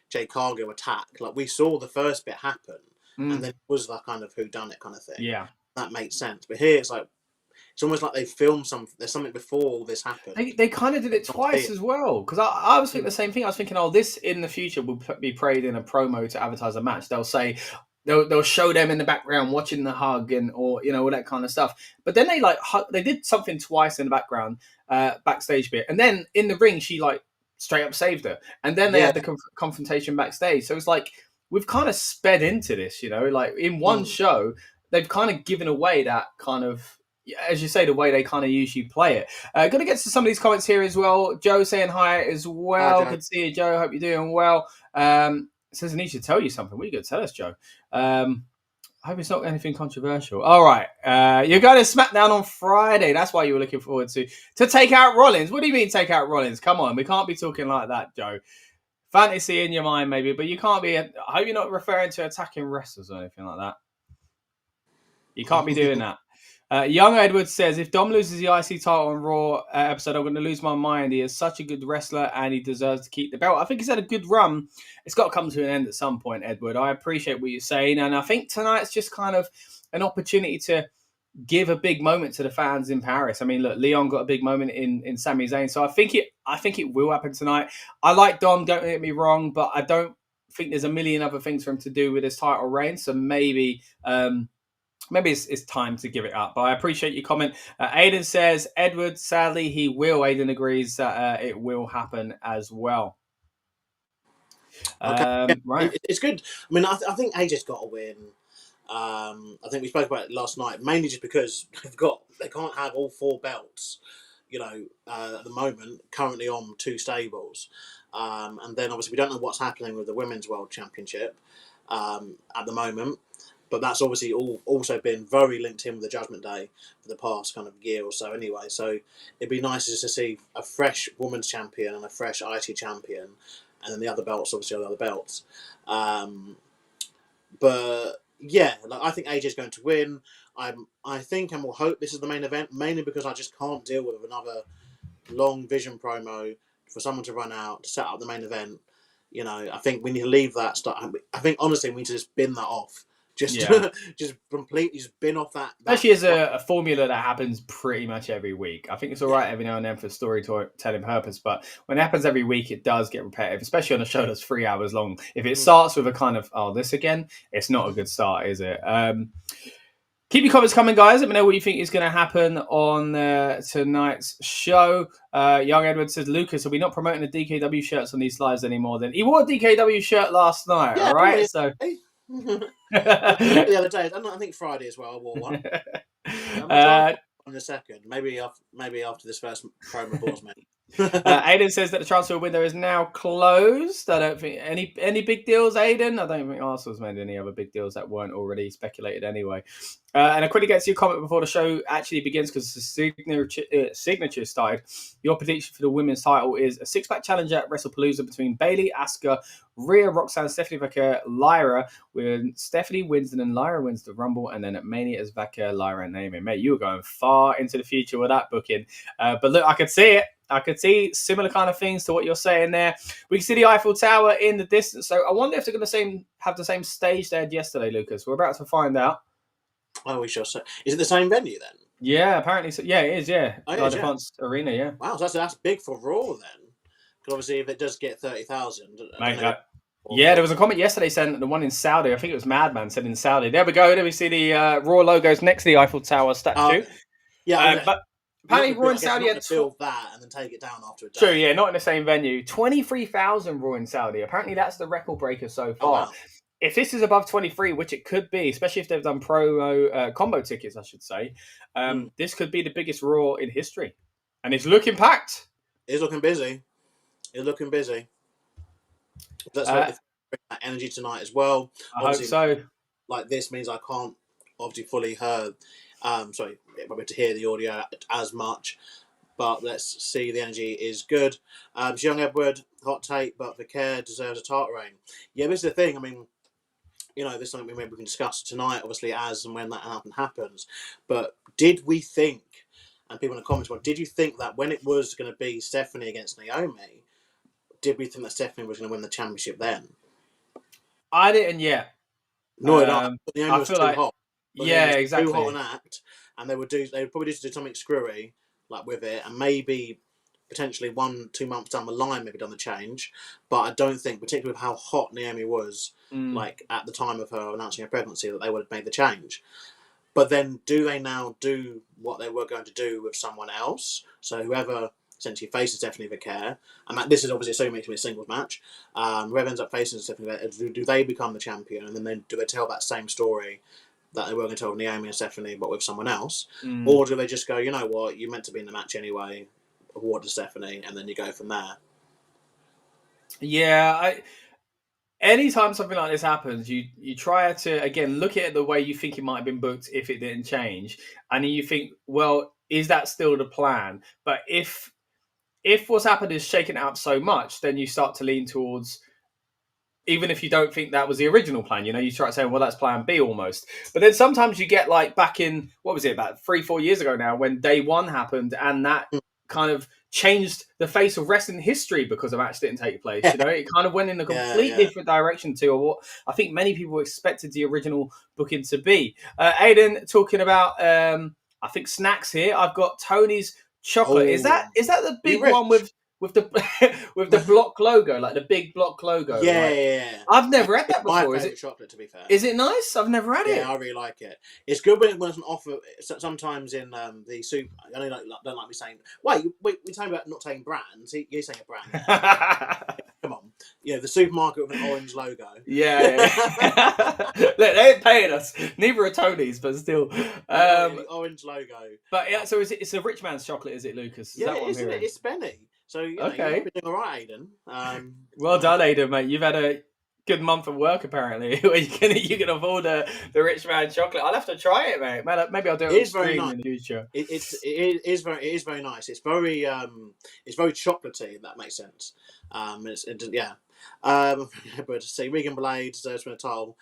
Jay Cargill attack. Like, we saw the first bit happen, and then it was that kind of whodunit kind of thing. Yeah, that makes sense. But here it's like, it's almost like they filmed something. There's something before all this happened. They kind of did it twice as well. Because I was thinking the same thing. I was thinking, this in the future will be played in a promo to advertise a match. They'll say, they'll show them in the background watching the hug and, or, you know, all that kind of stuff. But then they did something twice in the background, backstage bit, and then in the ring she like straight up saved her, and then they had the confrontation backstage. So it's like we've kind of sped into this, you know, like in one show they've kind of given away that kind of, as you say, the way they kind of usually play it. Going to get to some of these comments here as well. Joe saying hi as well. Hi, good to see you, Joe. Hope you're doing well. Says I need to tell you something. What are you going to tell us, Joe? I hope it's not anything controversial. All right. You're going to SmackDown on Friday. That's why you were looking forward to take out Rollins. What do you mean take out Rollins? Come on. We can't be talking like that, Joe. Fantasy in your mind, maybe, but you can't be. I hope you're not referring to attacking wrestlers or anything like that. You can't be doing that. Young Edwards says, if Dom loses the IC title on Raw episode, I'm going to lose my mind. He is such a good wrestler and he deserves to keep the belt. I think he's had a good run. It's got to come to an end at some point, Edward. I appreciate what you're saying. And I think tonight's just kind of an opportunity to give a big moment to the fans in Paris. I mean, look, Leon got a big moment in Sami Zayn. So I think it will happen tonight. I like Dom, don't get me wrong, but I don't think there's a million other things for him to do with his title reign. So maybe it's time to give it up. But I appreciate your comment. Aiden says, Edward, sadly, he will. Aiden agrees that it will happen as well. Okay. Right. It's good. I mean, I think AJ's got to win. I think we spoke about it last night, mainly just because they can't have all 4 belts, you know, at the moment, currently on 2 stables. And then obviously we don't know what's happening with the Women's World Championship at the moment. But that's obviously also been very linked in with the Judgment Day for the past kind of year or so anyway. So it'd be nice just to see a fresh women's champion and a fresh IT champion. And then the other belts, obviously, the other belts. But yeah, like, I think AJ's going to win. I think and will hope this is the main event, mainly because I just can't deal with another long Vision promo for someone to run out to set up the main event. You know, I think we need to leave that stuff. I think, honestly, we need to just bin that off Just Yeah. just completely just been off that. Especially as a formula that happens pretty much every week. I think it's all right every now and then for storytelling purpose, but when it happens every week, it does get repetitive, especially on a show that's 3 hours long. If it starts with a kind of, oh, this again, it's not a good start, is it? Keep your comments coming, guys. Let me know what you think is going to happen on tonight's show. Young Edward says, Lucas, are we not promoting the DKW shirts on these lives anymore? Then he wore a DKW shirt last night, all right? So the other day, I think Friday as well, I wore one. In a second, maybe after this first promo bores me. Aiden says that the transfer window is now closed. I don't think any big deals, Aiden. I don't think Arsenal's made any other big deals that weren't already speculated anyway. And I quickly get to your comment before the show actually begins because the signature started. Your prediction for the women's title is a 6-pack challenge at WrestlePalooza between Bayley, Asuka, Rhea, Roxanne, Stephanie Vaquer, Lyra. When Stephanie wins, and then Lyra wins the Rumble, and then at Mania is Vaquer, Lyra, and Naomi. Mate, you were going far into the future with that booking. But look, I could see it. I could see similar kind of things to what you're saying there. We can see the Eiffel Tower in the distance. So I wonder if they're going to have the same stage they had yesterday, Lucas. We're about to find out. Oh, we shall see. Is it the same venue then? Yeah, apparently so. Yeah, it is. Yeah, Defense Arena. Yeah. Wow, so that's big for Raw then. Because obviously, if it does get 30,000, yeah, there was a comment yesterday saying the one in Saudi. I think it was Madman said in Saudi. There we go. There we see the Raw logos next to the Eiffel Tower statue. But apparently, Raw in Saudi had to build that and then take it down after a day. True, yeah, not in the same venue. 23,000 Raw in Saudi. Apparently, that's the record breaker so far. Wow. If this is above 23, which it could be, especially if they've done promo combo tickets, I should say, this could be the biggest Raw in history, and it's looking packed. It's looking busy. Let's hope they bring that energy tonight as well. I hope so. Like this means I can't obviously fully hear to hear the audio as much, but let's see the energy is good. Young Edward, hot take, but Vaquer deserves a title reign. Yeah, this is the thing. I mean, this is something we can discuss tonight, obviously, as and when that happens. But did we think, and people in the comments, did you think that when it was going to be Stephanie against Naomi, did we think that Stephanie was going to win the championship then? I didn't yet. No, Naomi was too hot. Yeah, exactly. Too hot an act, and they would probably just do something screwy like with it, and maybe potentially 1-2 months down the line, maybe done the change. But I don't think, particularly with how hot Naomi was, like at the time of her announcing her pregnancy, that they would have made the change. But then, do they now do what they were going to do with someone else? So whoever essentially faces Stephanie Vaquer, and this is obviously assuming it's a singles match. Whoever ends up facing Stephanie Vaquer, do they become the champion, and then do they tell that same story that they were going to tell Naomi and Stephanie, but with someone else? Or do they just go, you know what, you meant to be in the match anyway, award to Stephanie, and then you go from there? Yeah, anytime something like this happens, you try to, again, look at it the way you think it might have been booked if it didn't change. And then you think, well, is that still the plan? But if what's happened is shaken out so much, then you start to lean towards, even if you don't think that was the original plan, you start saying, well, that's plan B almost. But then sometimes you get like back in, what was it, about 3-4 years ago now, when day one happened and that kind of changed the face of wrestling history because a match didn't take place. It kind of went in a completely different direction to what I think many people expected the original booking to be. Aiden talking about, I think snacks here. I've got Tony's chocolate. Is that the big one with the block logo, like the big block logo? Yeah. I've never had that before. My is it chocolate, to be fair? Is it nice? I've never had it. Yeah, I really like it. It's good when it's an offer. Sometimes in the soup, I don't like me saying. Wait, we're talking about not taking brands. You're saying a brand. Come on, the supermarket with an orange logo. Yeah. Look, they ain't paying us. Neither are Tony's, but still. The orange logo. But yeah, so it's a rich man's chocolate, is it, Lucas? Is that what I'm hearing? It's Benny. So okay, you're doing all right, Aiden. Well done, Aiden, mate. You've had a good month of work apparently. Where you can afford the rich man chocolate. I'll have to try it, mate. Maybe I'll do it on stream in the future. It is very nice. It's very chocolatey. If that makes sense. But see, Regan Blade deserves a title.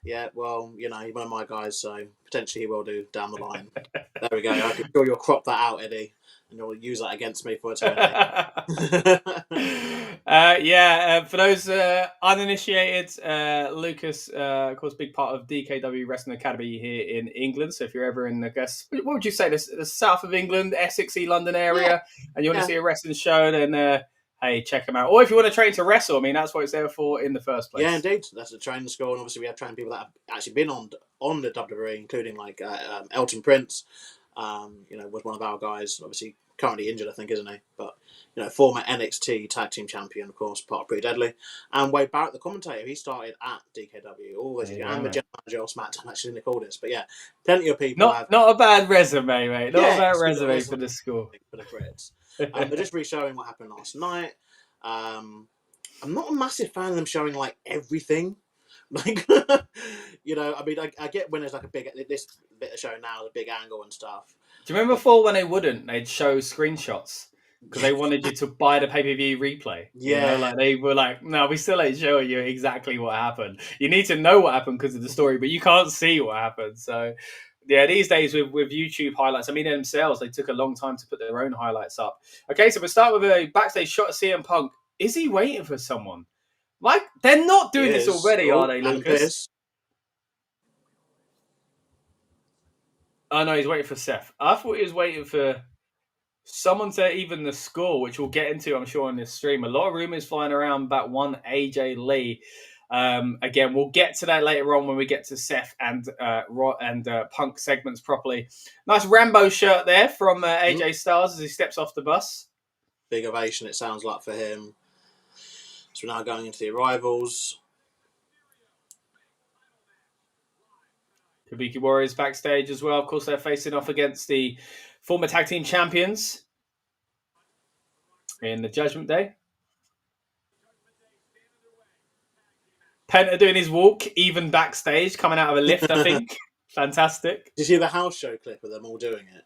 Yeah, well, he's one of my guys, so potentially he will do down the line. There we go. I'm sure you'll crop that out, Eddie, and you'll use that against me for eternity. For those uninitiated, Lucas, of course, big part of DKW Wrestling Academy here in England. So if you're ever in, I guess, what would you say, the south of England, Essex, London area, and you want to see a wrestling show, then hey, check them out. Or if you want to train to wrestle, I mean, that's what it's there for in the first place. Yeah, indeed. That's a training school, and obviously we have trained people that have actually been on the WWE, including like Elton Prince. Was one of our guys. Obviously, currently injured, I think, isn't he? But former NXT Tag Team Champion, of course, part of Pretty Deadly, and Wade Barrett, the commentator. He started at DKW, always, and the general manager of SmackDown. Actually, didn't call this, but yeah, plenty of people. Not a bad resume, mate. Not a bad resume for the school. For the Brits. They're just re-showing what happened last night. I'm not a massive fan of them showing like everything. Like, I mean, I get when there's like this bit of show now, the big angle and stuff. Do you remember before when they wouldn't? They'd show screenshots because they wanted you to buy the pay-per-view replay. Yeah. Like they were like, no, we still ain't showing you exactly what happened. You need to know what happened because of the story, but you can't see what happened. So, yeah, these days with YouTube highlights, I mean, themselves, they took a long time to put their own highlights up. Okay, so we'll start with a backstage shot of CM Punk. Is he waiting for someone? Like, they're not doing this already, are they, Lucas? Oh, no, he's waiting for Seth. I thought he was waiting for someone to even the score, which we'll get into, I'm sure, on this stream. A lot of rumors flying around about one AJ Lee. Again, we'll get to that later on when we get to Seth and Punk segments properly. Nice Rambo shirt there from AJ Styles as he steps off the bus. Big ovation, it sounds like, for him. So we're now going into the arrivals. Kabuki Warriors backstage as well. Of course, they're facing off against the former tag team champions in the Judgment Day. Penta doing his walk, even backstage, coming out of a lift, I think. Fantastic. Did you see the house show clip of them all doing it?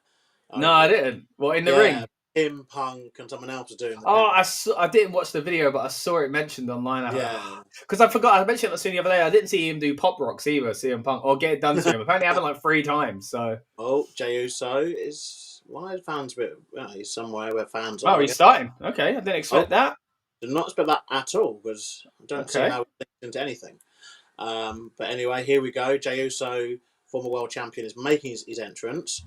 No, I didn't. What, in the ring? Him, Punk, and someone else was doing it. I didn't watch the video, but I saw it mentioned online. Because I forgot, I mentioned it the other day, I didn't see him do pop rocks either, CM Punk, or get it done to him. Apparently happened like 3 times, so... Oh, Jey Uso is... Why are fans... he's somewhere where fans are... Oh, he's starting. Okay, I didn't expect that. Did not expect that at all, because I don't see how it links into anything. But anyway, here we go. Jey Uso, former world champion, is making his entrance.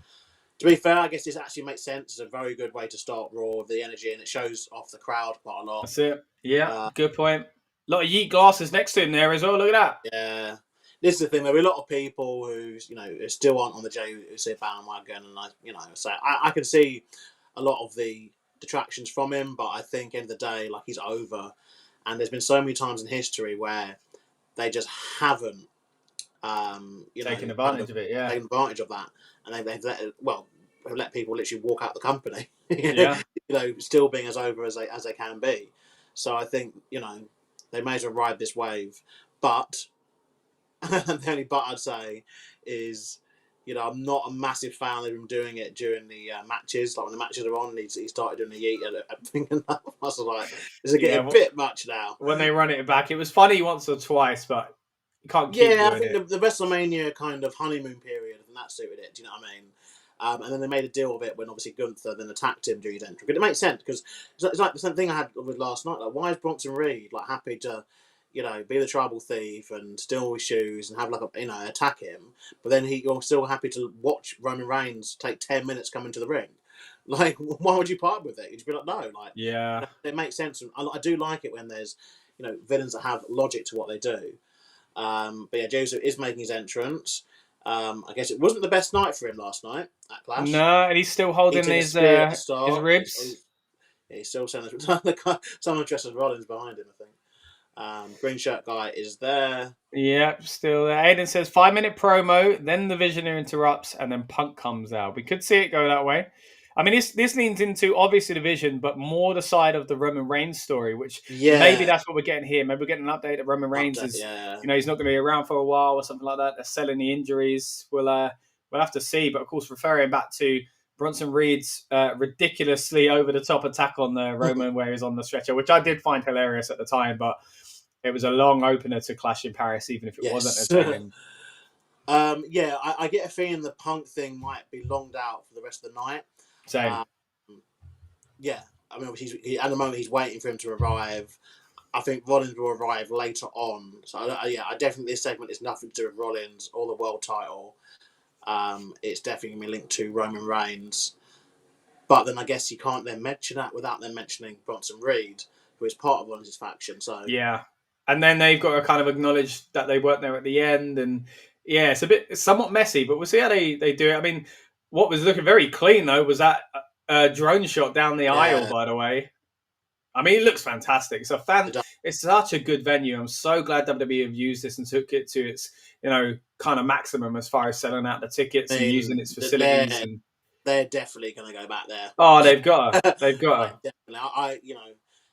To be fair, I guess this actually makes sense. It's a very good way to start Raw with the energy, and it shows off the crowd quite a lot. That's it. Yeah, good point. A lot of Yeet glasses next to him there as well. Look at that. Yeah. This is the thing. There are a lot of people who, still aren't on the Jey Uso bandwagon, and so I can see a lot of the detractions from him, but I think end of the day, like, he's over, and there's been so many times in history where they just haven't taken advantage of it. Yeah, taken advantage of that, and they've let people literally walk out the company. Yeah, still being as over as they can be. So I think they may as well ride this wave. But the only but I'd say is, I'm not a massive fan of him doing it during the matches. Like when the matches are on, he started doing the yeet. I'm thinking I was like, this is getting a bit much now. When they run it back, it was funny once or twice, but you can't keep doing I think the WrestleMania kind of honeymoon period, and that suited it. Do you know what I mean? And then they made a deal of it when obviously Gunther then attacked him during his entrance. But it makes sense because it's like the same thing I had with last night. Like, why is Bronson Reed like happy to, be the tribal thief and steal his shoes and have like attack him? But then you're still happy to watch Roman Reigns take 10 minutes come into the ring. Like, why would you part with it? You'd be like, no, like, yeah, it makes sense. And I do like it when there's, villains that have logic to what they do. But yeah, Joseph is making his entrance. I guess it wasn't the best night for him last night at Clash. No, and he's still holding his ribs. Yeah, he's still sending someone dressed as Rollins behind him, I think. Green shirt guy is there. Yep, still there. Aiden says 5-minute promo, then the Visionary interrupts, and then Punk comes out. We could see it go that way. I mean, this leans into obviously the Vision, but more the side of the Roman Reigns story, which maybe that's what we're getting here. Maybe we're getting an update that Roman Reigns is, he's not going to be around for a while or something like that. They're selling the injuries. We'll have to see. But of course, referring back to Bronson Reed's ridiculously over the top attack on the Roman where he's on the stretcher, which I did find hilarious at the time, but it was a long opener to Clash in Paris, even if it wasn't entertaining. I get a feeling the Punk thing might be longed out for the rest of the night. Same. I mean, at the moment he's waiting for him to arrive. I think Rollins will arrive later on. So I definitely, this segment is nothing to do with Rollins or the world title. It's definitely going to be linked to Roman Reigns. But then I guess you can't then mention that without then mentioning Bronson Reed, who is part of Rollins' faction. So yeah, and then they've got to kind of acknowledge that they weren't there at the end, and yeah, it's somewhat messy, but we'll see how they do it. I mean, what was looking very clean though was that drone shot down the aisle. By the way, I mean, it looks fantastic. It's such a good venue. I'm so glad WWE have used this and took it to its kind of maximum as far as selling out the tickets and using its facilities. They're definitely going to go back there. Oh, they've got to. They've got to. Definitely.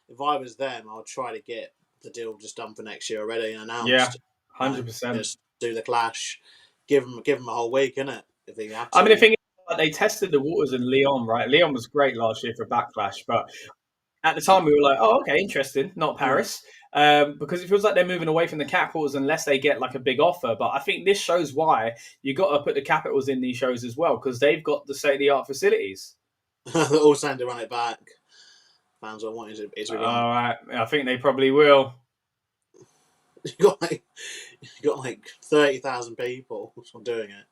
If I was them, I'd try to get the deal just done for next year already and announced. Yeah, 100%. Just do the Clash. Give them a whole week, innit? If they have to. I mean, the thing is, they tested the waters in Leon, right? Leon was great last year for Backlash, but at the time we were like, oh, okay, interesting. Not Paris. Because it feels like they're moving away from the Capitals unless they get like a big offer. But I think this shows why you got to put the Capitals in these shows as well, because they've got the state-of-the-art facilities. They're all saying to run it back. Fans are wanting it to be all right. I think they probably will. You got like 30,000 people doing it.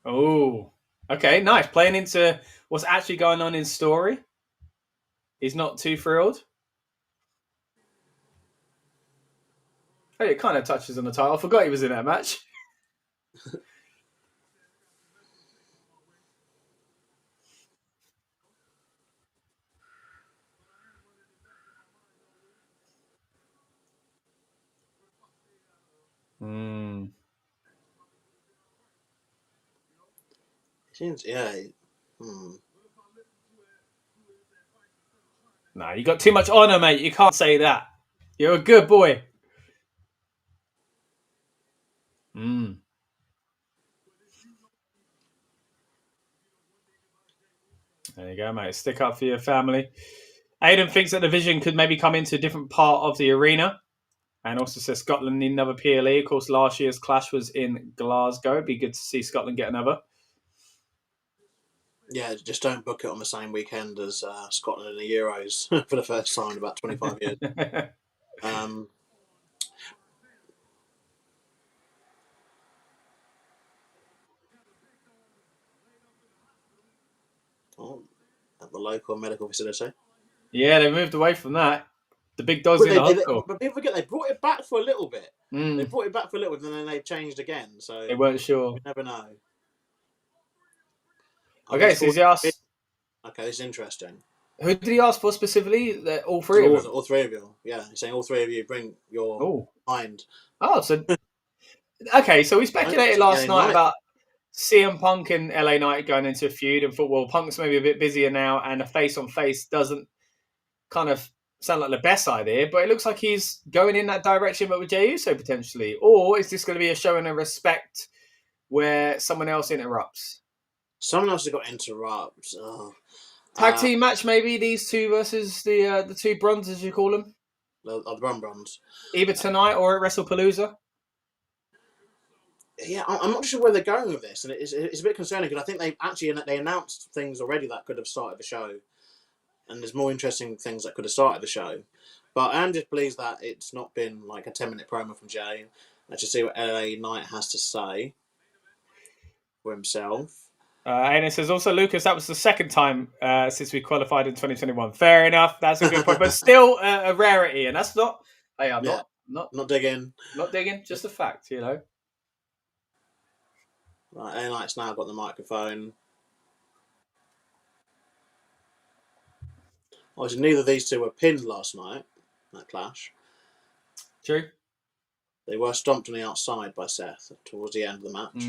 Oh, okay, nice. Playing into what's actually going on in story. He's not too thrilled. Hey, it kind of touches on the title. I forgot he was in that match. Seems, yeah. Nah, you got too much honour, mate. You can't say that. You're a good boy. There you go, mate. Stick up for your family. Aiden thinks that the Vision could maybe come into a different part of the arena. And also says Scotland need another PLE. Of course, last year's Clash was in Glasgow. It'd be good to see Scotland get another. Yeah, just don't book it on the same weekend as Scotland in the Euros for the first time in about 25 years. At the local medical facility. Yeah, they moved away from that. The big dog's in the hospital. But people forget they brought it back for a little bit. They brought it back for a little bit, and then they changed again. So they weren't sure. You never know. Okay, so he asked. Okay, this is interesting. Who did he ask for specifically? All three of them? All three of you. Yeah, he's saying all three of you bring your mind. Oh, so okay. So we speculated last night about CM Punk and LA Knight going into a feud, and thought, well, Punk's maybe a bit busier now, and a face-on-face doesn't kind of sound like the best idea, but it looks like he's going in that direction, but with Jey Uso potentially. Or is this going to be a showing of respect where someone else interrupts? Someone else has got to interrupt. Tag team match, maybe these two versus the two Bronze, as you call them. The Bronze. Either tonight or at WrestlePalooza. Yeah, I'm not sure where they're going with this, and it's a bit concerning because I think they announced things already that could have started the show, and there's more interesting things that could have started the show. But I am just pleased that it's not been like a 10-minute promo from Jey. Let's just see what LA Knight has to say for himself. And it says also, Lucas, that was the second time since we qualified in 2021. Fair enough, that's a good point, but still a rarity, and that's not. Hey, I'm not digging. Not digging, just a fact, you know. Right, LA Knight's now got the microphone. Obviously, neither of these two were pinned last night, that Clash. True. They were stomped on the outside by Seth towards the end of the match.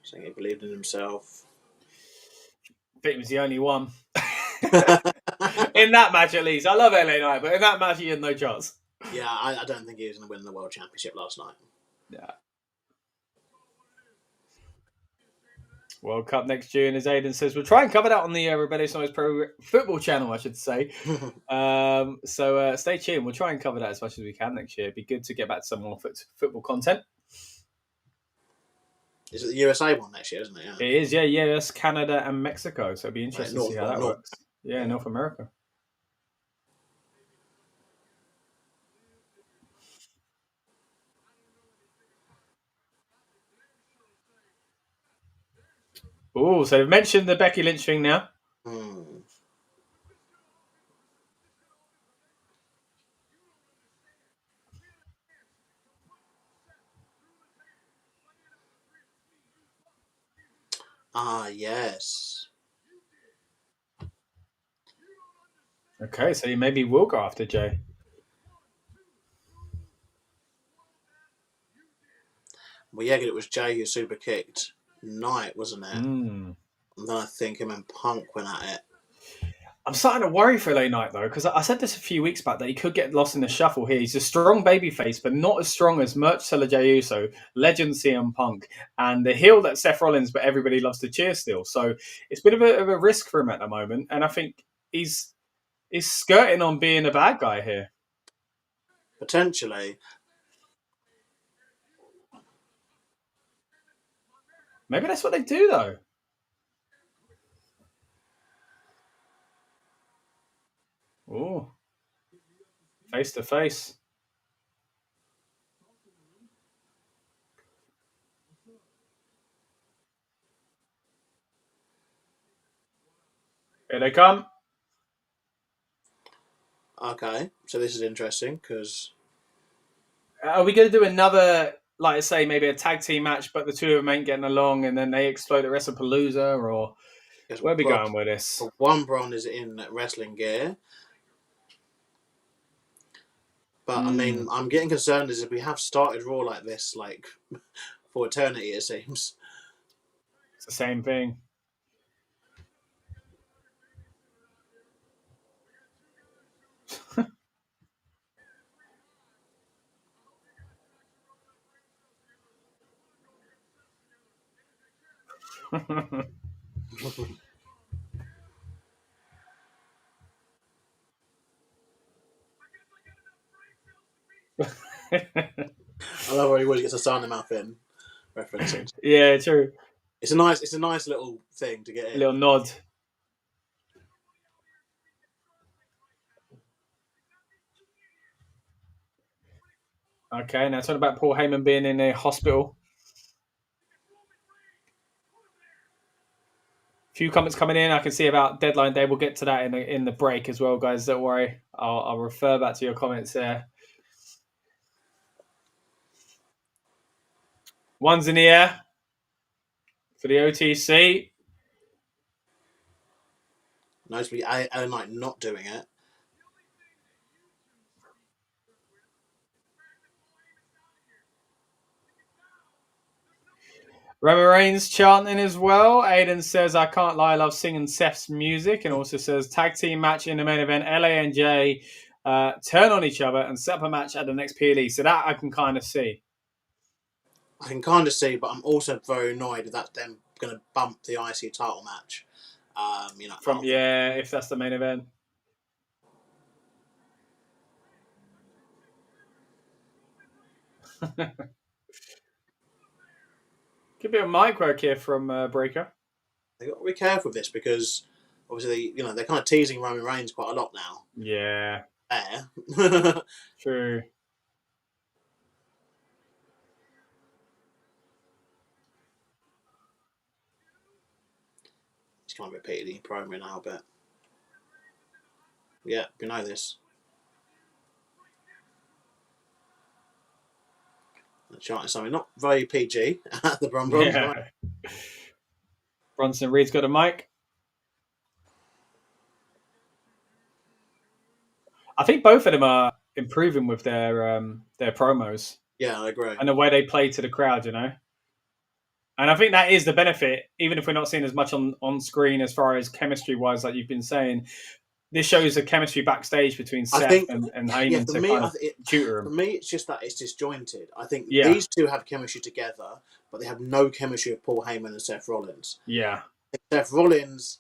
Saying he believed in himself. I think he was the only one. In that match, at least. I love LA Knight, but in that match, he had no chance. Yeah, I don't think he was going to win the World Championship last night. Yeah. World Cup next June, as Aiden says. We'll try and cover that on the Rebellious Noise Pro Football channel, I should say. So stay tuned. We'll try and cover that as much as we can next year. It'd be good to get back to some more football content. Is it the USA one next year, isn't it? Yeah. It is, yeah. US, Canada, and Mexico. So it'd be interesting to see how that works. Yeah, North America. Oh, so they've mentioned the Becky Lynch thing now. Ah, yes. Okay, so you maybe will go after Jay. Well, yeah, it was Jay who super kicked Knight, wasn't it? Mm. And then I think him and Punk went at it. I'm starting to worry for LA Knight, though, because I said this a few weeks back that he could get lost in the shuffle here. He's a strong babyface, but not as strong as Merch Seller Jey Uso, Legend CM Punk, and the heel that Seth Rollins, but everybody loves to cheer still. So it's been a bit of a risk for him at the moment, and I think he's skirting on being a bad guy here. Potentially. Maybe that's what they do, though. Oh, face to face. Here they come. Okay, so this is interesting because... Are we going to do another, like I say, maybe a tag team match, but the two of them ain't getting along and then they explode the WrestlePalooza, or where are we going with this? One Bron is in wrestling gear. But, I mean, I'm getting concerned is if we have started Raw like this, like, for eternity, it seems. It's the same thing. I love how he always gets a sign the mouth in referencing. Yeah, true. It's a nice little thing to get in. A little nod. Okay, now talking about Paul Heyman being in a hospital. Few comments coming in. I can see about deadline day. We'll get to that in the break as well, guys. Don't worry. I'll refer back to your comments there. One's in the air for the OTC. Notably, LA Knight not doing it. Roman Reigns chanting as well. Aiden says, I can't lie, I love singing Seth's music. And also says, tag team match in the main event. LA and Jay turn on each other and set up a match at the next PLE. So that I can kind of see. I can kind of see, but I'm also very annoyed that that's them going to bump the IC title match. If that's the main event. Could be a mic work here from Breaker. They've got to be careful with this because obviously, they're kind of teasing Roman Reigns quite a lot now. Yeah. True. He's kind of repeatedly promo now, but yeah, we know this. Chanting something not very PG at the Bron. Yeah. Right? Bronson Reed's got a mic. I think both of them are improving with their promos. Yeah, I agree. And the way they play to the crowd, And I think that is the benefit, even if we're not seeing as much on screen as far as chemistry-wise, like you've been saying. This shows the chemistry backstage between Seth and Heyman to tutor him. For me, it's just that it's disjointed. I think these two have chemistry together, but they have no chemistry with Paul Heyman and Seth Rollins. Yeah. If Seth Rollins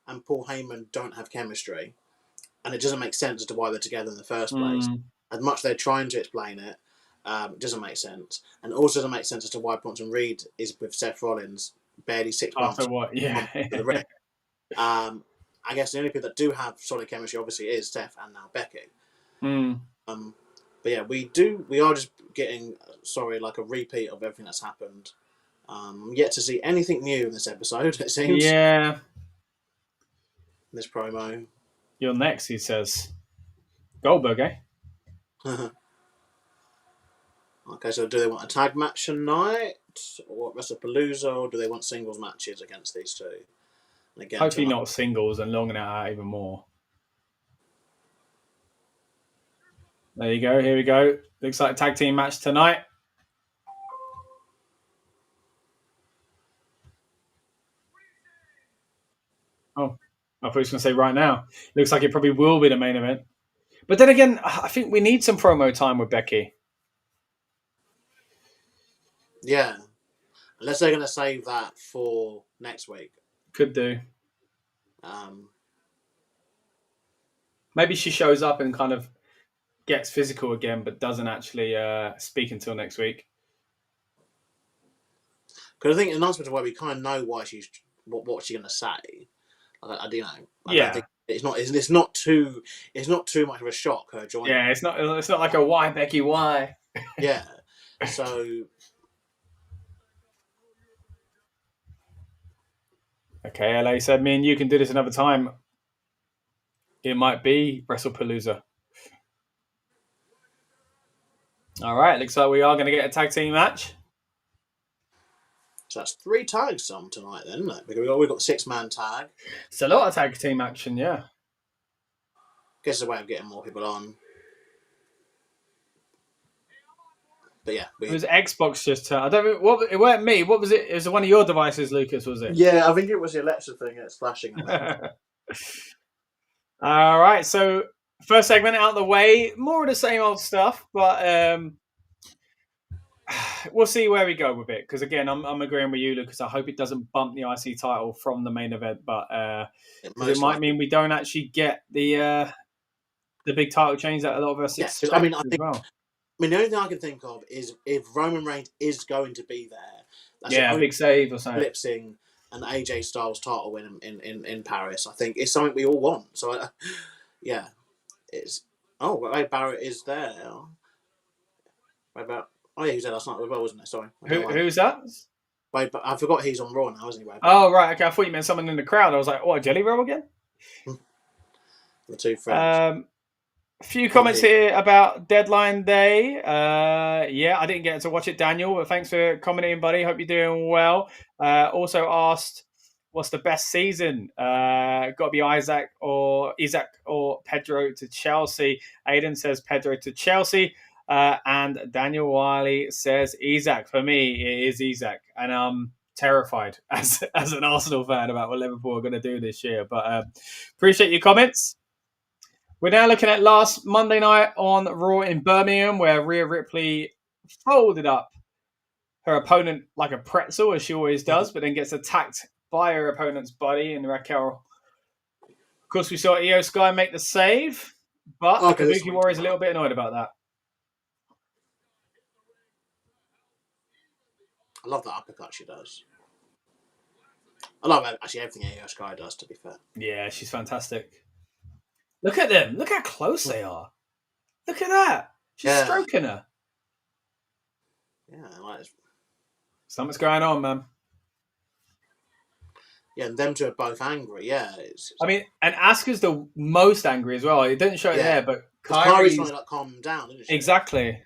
and Paul Heyman don't have chemistry, and it doesn't make sense as to why they're together in the first place. As much as they're trying to explain it, it doesn't make sense. And it also doesn't make sense as to why Bronson Reed is with Seth Rollins barely 6 months. After what? Yeah. I guess the only people that do have solid chemistry, obviously, is Seth and now Becky. But yeah, we are just getting, like a repeat of everything that's happened. Yet to see anything new in this episode, it seems. Yeah. This promo. You're next, he says. Goldberg, eh? Okay, so do they want a tag match tonight? Or WrestlePalooza? Or do they want singles matches against these two? And again, hopefully not singles and longing it out even more. There you go. Here we go. Looks like a tag team match tonight. Oh, I thought he was going to say right now. Looks like it probably will be the main event. But then again, I think we need some promo time with Becky. Yeah. Unless they're going to save that for next week. Could do. Maybe she shows up and kind of gets physical again, but doesn't actually speak until next week. Because I think in answer to why we kind of know why what she's going to say. I do know. Yeah. Think it's not too much of a shock her joining. Yeah, it's not like a why Becky why. Yeah. So. Okay, LA said, me and you can do this another time. It might be WrestlePalooza. All right, looks like we are going to get a tag team match. So that's 3 tags tonight then, isn't it? Because we've got the 6-man tag. It's a lot of tag team action, yeah. Guess it's a way of getting more people on. But yeah, it was Xbox just. I don't know what it weren't me. What was it? It was one of your devices, Lucas. Was it? Yeah, I think it was the Alexa thing. It's flashing. All right, so first segment out of the way. More of the same old stuff, but we'll see where we go with it. Because again, I'm agreeing with you, Lucas. I hope it doesn't bump the IC title from the main event, but it might mean we don't actually get the big title change that a lot of us expect. I mean, the only thing I can think of is if Roman Reigns is going to be there. That's a big save or something. Eclipsing an AJ Styles title win in Paris, I think, is something we all want. So, it's. Oh, Wade Barrett is there. He was there last night as well, wasn't it? Sorry. Who's that? Wade, I forgot he's on Raw now, isn't he? Wade? Oh, right. Okay, I thought you meant someone in the crowd. I was like, what, Jelly Roll again? The two friends. A few comments here about Deadline Day. I didn't get to watch it, Daniel, but thanks for commenting, buddy. Hope you're doing well. Also asked, what's the best season? Got to be Isaac or Pedro to Chelsea. Aiden says Pedro to Chelsea. And Daniel Wiley says Isaac. For me, it is Isaac. And I'm terrified as an Arsenal fan about what Liverpool are going to do this year. But appreciate your comments. We're now looking at last Monday night on Raw in Birmingham, where Rhea Ripley folded up her opponent like a pretzel, as she always does, but then gets attacked by her opponent's body in Raquel. Of course, we saw Io Sky make the save, but the Kabuki Warrior is a little bit annoyed about that. I love that uppercut she does. I love actually everything Io Sky does, to be fair. Yeah, she's fantastic. Look at them. Look how close they are. Look at that. She's stroking her. Yeah, something's going on, man. Yeah, and them two are both angry. Yeah, and Asuka's the most angry as well. It didn't show it there, but Kairi's trying to calm them down, isn't she? Exactly.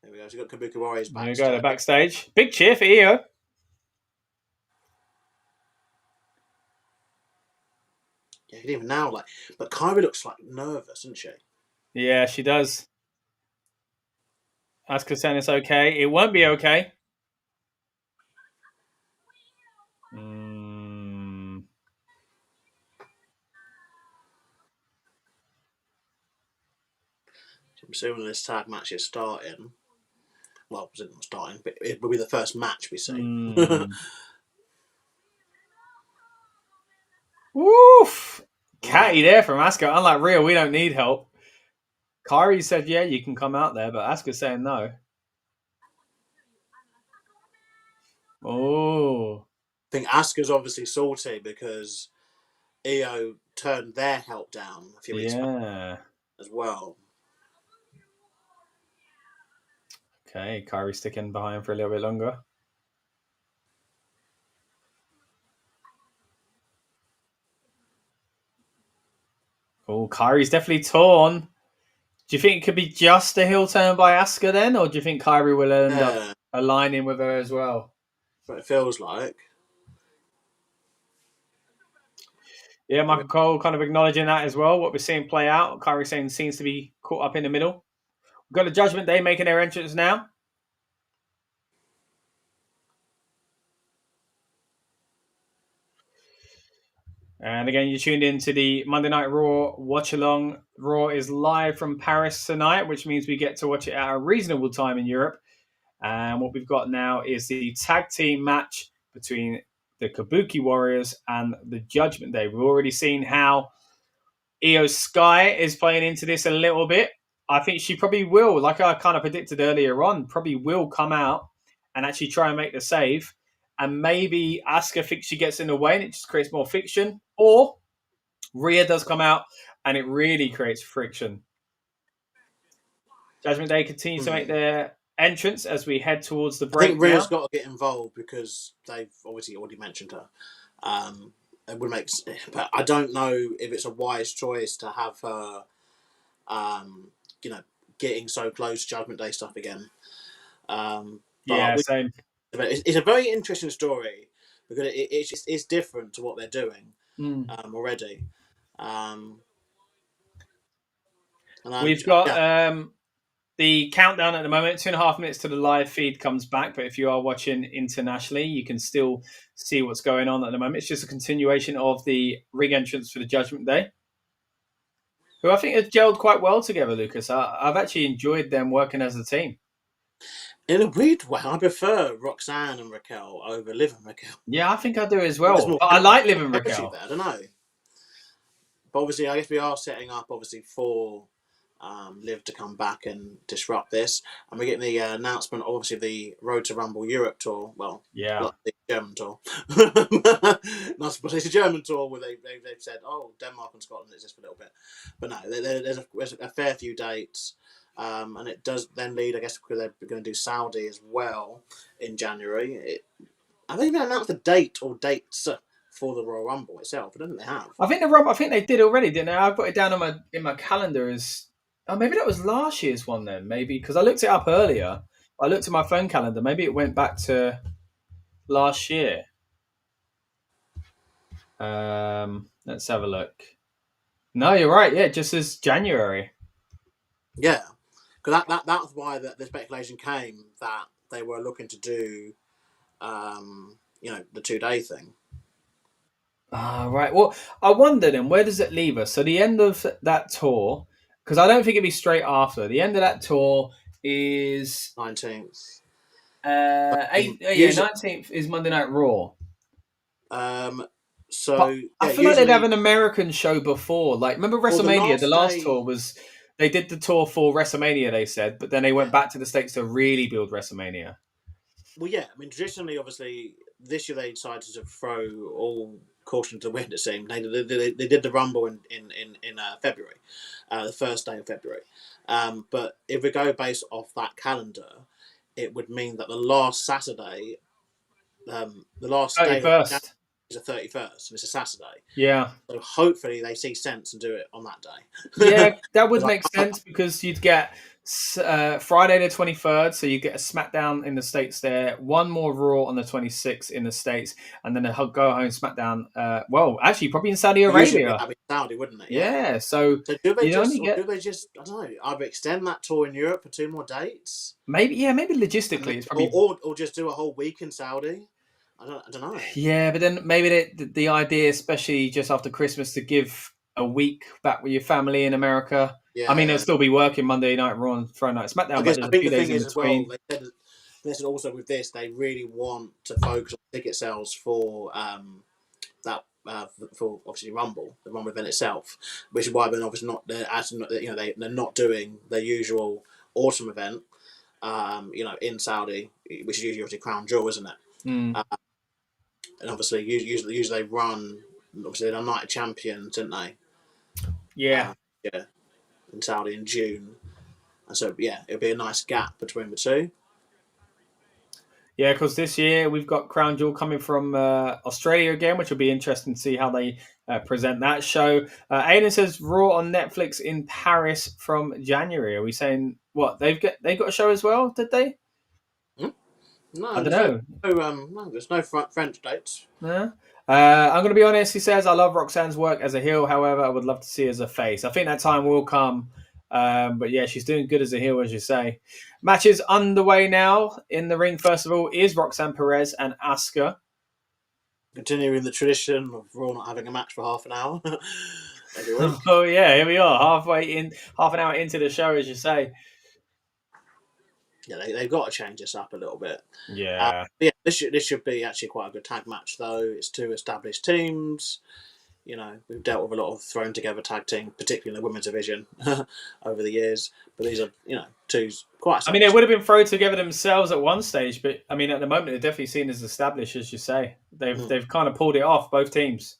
There we go. So you've got Kabuki Warriors backstage. There you go. They're backstage. Big cheer for Io. Yeah, even now, but Kairi looks nervous, doesn't she? Yeah, she does. Asuka saying it's okay. It won't be okay. I'm assuming this tag match is starting. well, it's not starting, but it will be the first match we see. Woof! Catty there from Asuka. Unlike Rhea, we don't need help. Kairi said, yeah, you can come out there, but Asuka's saying no. Oh. I think Asuka's obviously salty because EO turned their help down a few weeks back as well. Okay, Kairi sticking behind for a little bit longer. Oh, Kairi's definitely torn. Do you think it could be just a heel turn by Asuka then, or do you think Kairi will end up aligning with her as well? But it feels like. Yeah, Michael Cole kind of acknowledging that as well, what we're seeing play out. Kairi saying seems to be caught up in the middle. We've got the Judgment Day making their entrance now. And again, you're tuned into the Monday Night Raw watch along. Raw is live from Paris tonight, which means we get to watch it at a reasonable time in Europe. And what we've got now is the tag team match between the Kabuki Warriors and the Judgment Day. We've already seen how Io Sky is playing into this a little bit. I think she probably will, like I kind of predicted earlier on, probably will come out and actually try and make the save. And maybe Asuka thinks she gets in the way and it just creates more friction. Or Rhea does come out and it really creates friction. Judgment Day continues to make their entrance as we head towards the break. I think Rhea's got to get involved because they've obviously already mentioned her. It would make, but I don't know if it's a wise choice to have her, getting so close to Judgment Day stuff again. Same. It's a very interesting story because it's different to what they're doing already. We've got the countdown at the moment. 2.5 minutes to the live feed comes back, but if you are watching internationally, you can still see what's going on at the moment. It's just a continuation of the ring entrance for the Judgment Day, who I think have gelled quite well together, Lucas. I've actually enjoyed them working as a team. In a weird way, I prefer Roxanne and Raquel over Liv and Raquel. Yeah, I think I do as well. But I like Liv and Raquel. I don't know. But obviously, I guess we are setting up, for Liv to come back and disrupt this. And we're getting the announcement, obviously, of the Road to Rumble Europe tour. Well, not the German tour. Not supposed it's a German tour where they've said, Denmark and Scotland exist for a little bit. But no, there's a fair few dates. And it does then lead, I guess, because they're going to do Saudi as well in January. Have they even announced a date or dates for the Royal Rumble itself? I don't think they have. I think they did already, didn't they? I've got it down in my calendar as. Oh, maybe that was last year's one then. Maybe because I looked it up earlier. I looked at my phone calendar. Maybe it went back to last year. Let's have a look. No, you're right. Yeah, just as January. Yeah. Because that's why the speculation came that they were looking to do, the 2-day thing. Right. Well, I wonder then, where does it leave us? So the end of that tour, because I don't think it'd be straight after. The end of that tour is 19th. 19th is Monday Night Raw. So I feel like they'd have an American show before. Like, remember WrestleMania? The last tour was. They did the tour for WrestleMania, they said, but then they went back to the States to really build WrestleMania. Well, yeah. I mean, traditionally, obviously, this year they decided to throw all caution to the wind, it seemed. They did the Rumble in February, the first day of February. But if we go based off that calendar, it would mean that the last Saturday, the last 31st. Day is the 31st, and it's a Saturday. Yeah. So hopefully they see sense and do it on that day. Yeah, that would make sense because you'd get Friday the 23rd, so you get a SmackDown in the States there, one more Raw on the 26th in the States, and then a go home SmackDown. Actually, probably in Saudi Arabia. That'd be Saudi, wouldn't it? Yeah. So do they just I don't know, either extend that tour in Europe for 2 more dates? Maybe logistically, it's probably or just do a whole week in Saudi. I don't know. Yeah, but then maybe the idea, especially just after Christmas, to give a week back with your family in America. I mean, they'll still be working Monday Night Raw and Friday Night SmackDown, but there's I a think few the days thing in is as well, between. they said also with this, they really want to focus on ticket sales for that for obviously Rumble, the Rumble event itself, which is why they're obviously not they're not doing their usual autumn event, in Saudi, which is usually Crown Jewel, isn't it? Mm. And obviously, usually they run. Obviously, they're Night of Champions, didn't they? Yeah. Yeah, in Saudi in June, and so it'll be a nice gap between the two. Yeah, because this year we've got Crown Jewel coming from Australia again, which will be interesting to see how they present that show. Aiden says Raw on Netflix in Paris from January. Are we saying what they got a show as well? Did they? No, I don't know. There's no French dates. Yeah. I'm going to be honest. He says I love Roxanne's work as a heel. However, I would love to see her as a face. I think that time will come. But yeah, she's doing good as a heel, as you say. Matches underway now in the ring. First of all, is Roxanne Perez and Asuka. Continuing the tradition of Raw not having a match for half an hour every week. Oh yeah, here we are, half an hour into the show, as you say. Yeah, they've got to change this up a little bit. Yeah. This should be actually quite a good tag match, though. It's two established teams. We've dealt with a lot of thrown together tag team, particularly in the women's division, over the years. But these are, two quite. I mean, they would have been thrown together themselves at one stage, but I mean, at the moment, they're definitely seen as established, as you say. They've kind of pulled it off, both teams.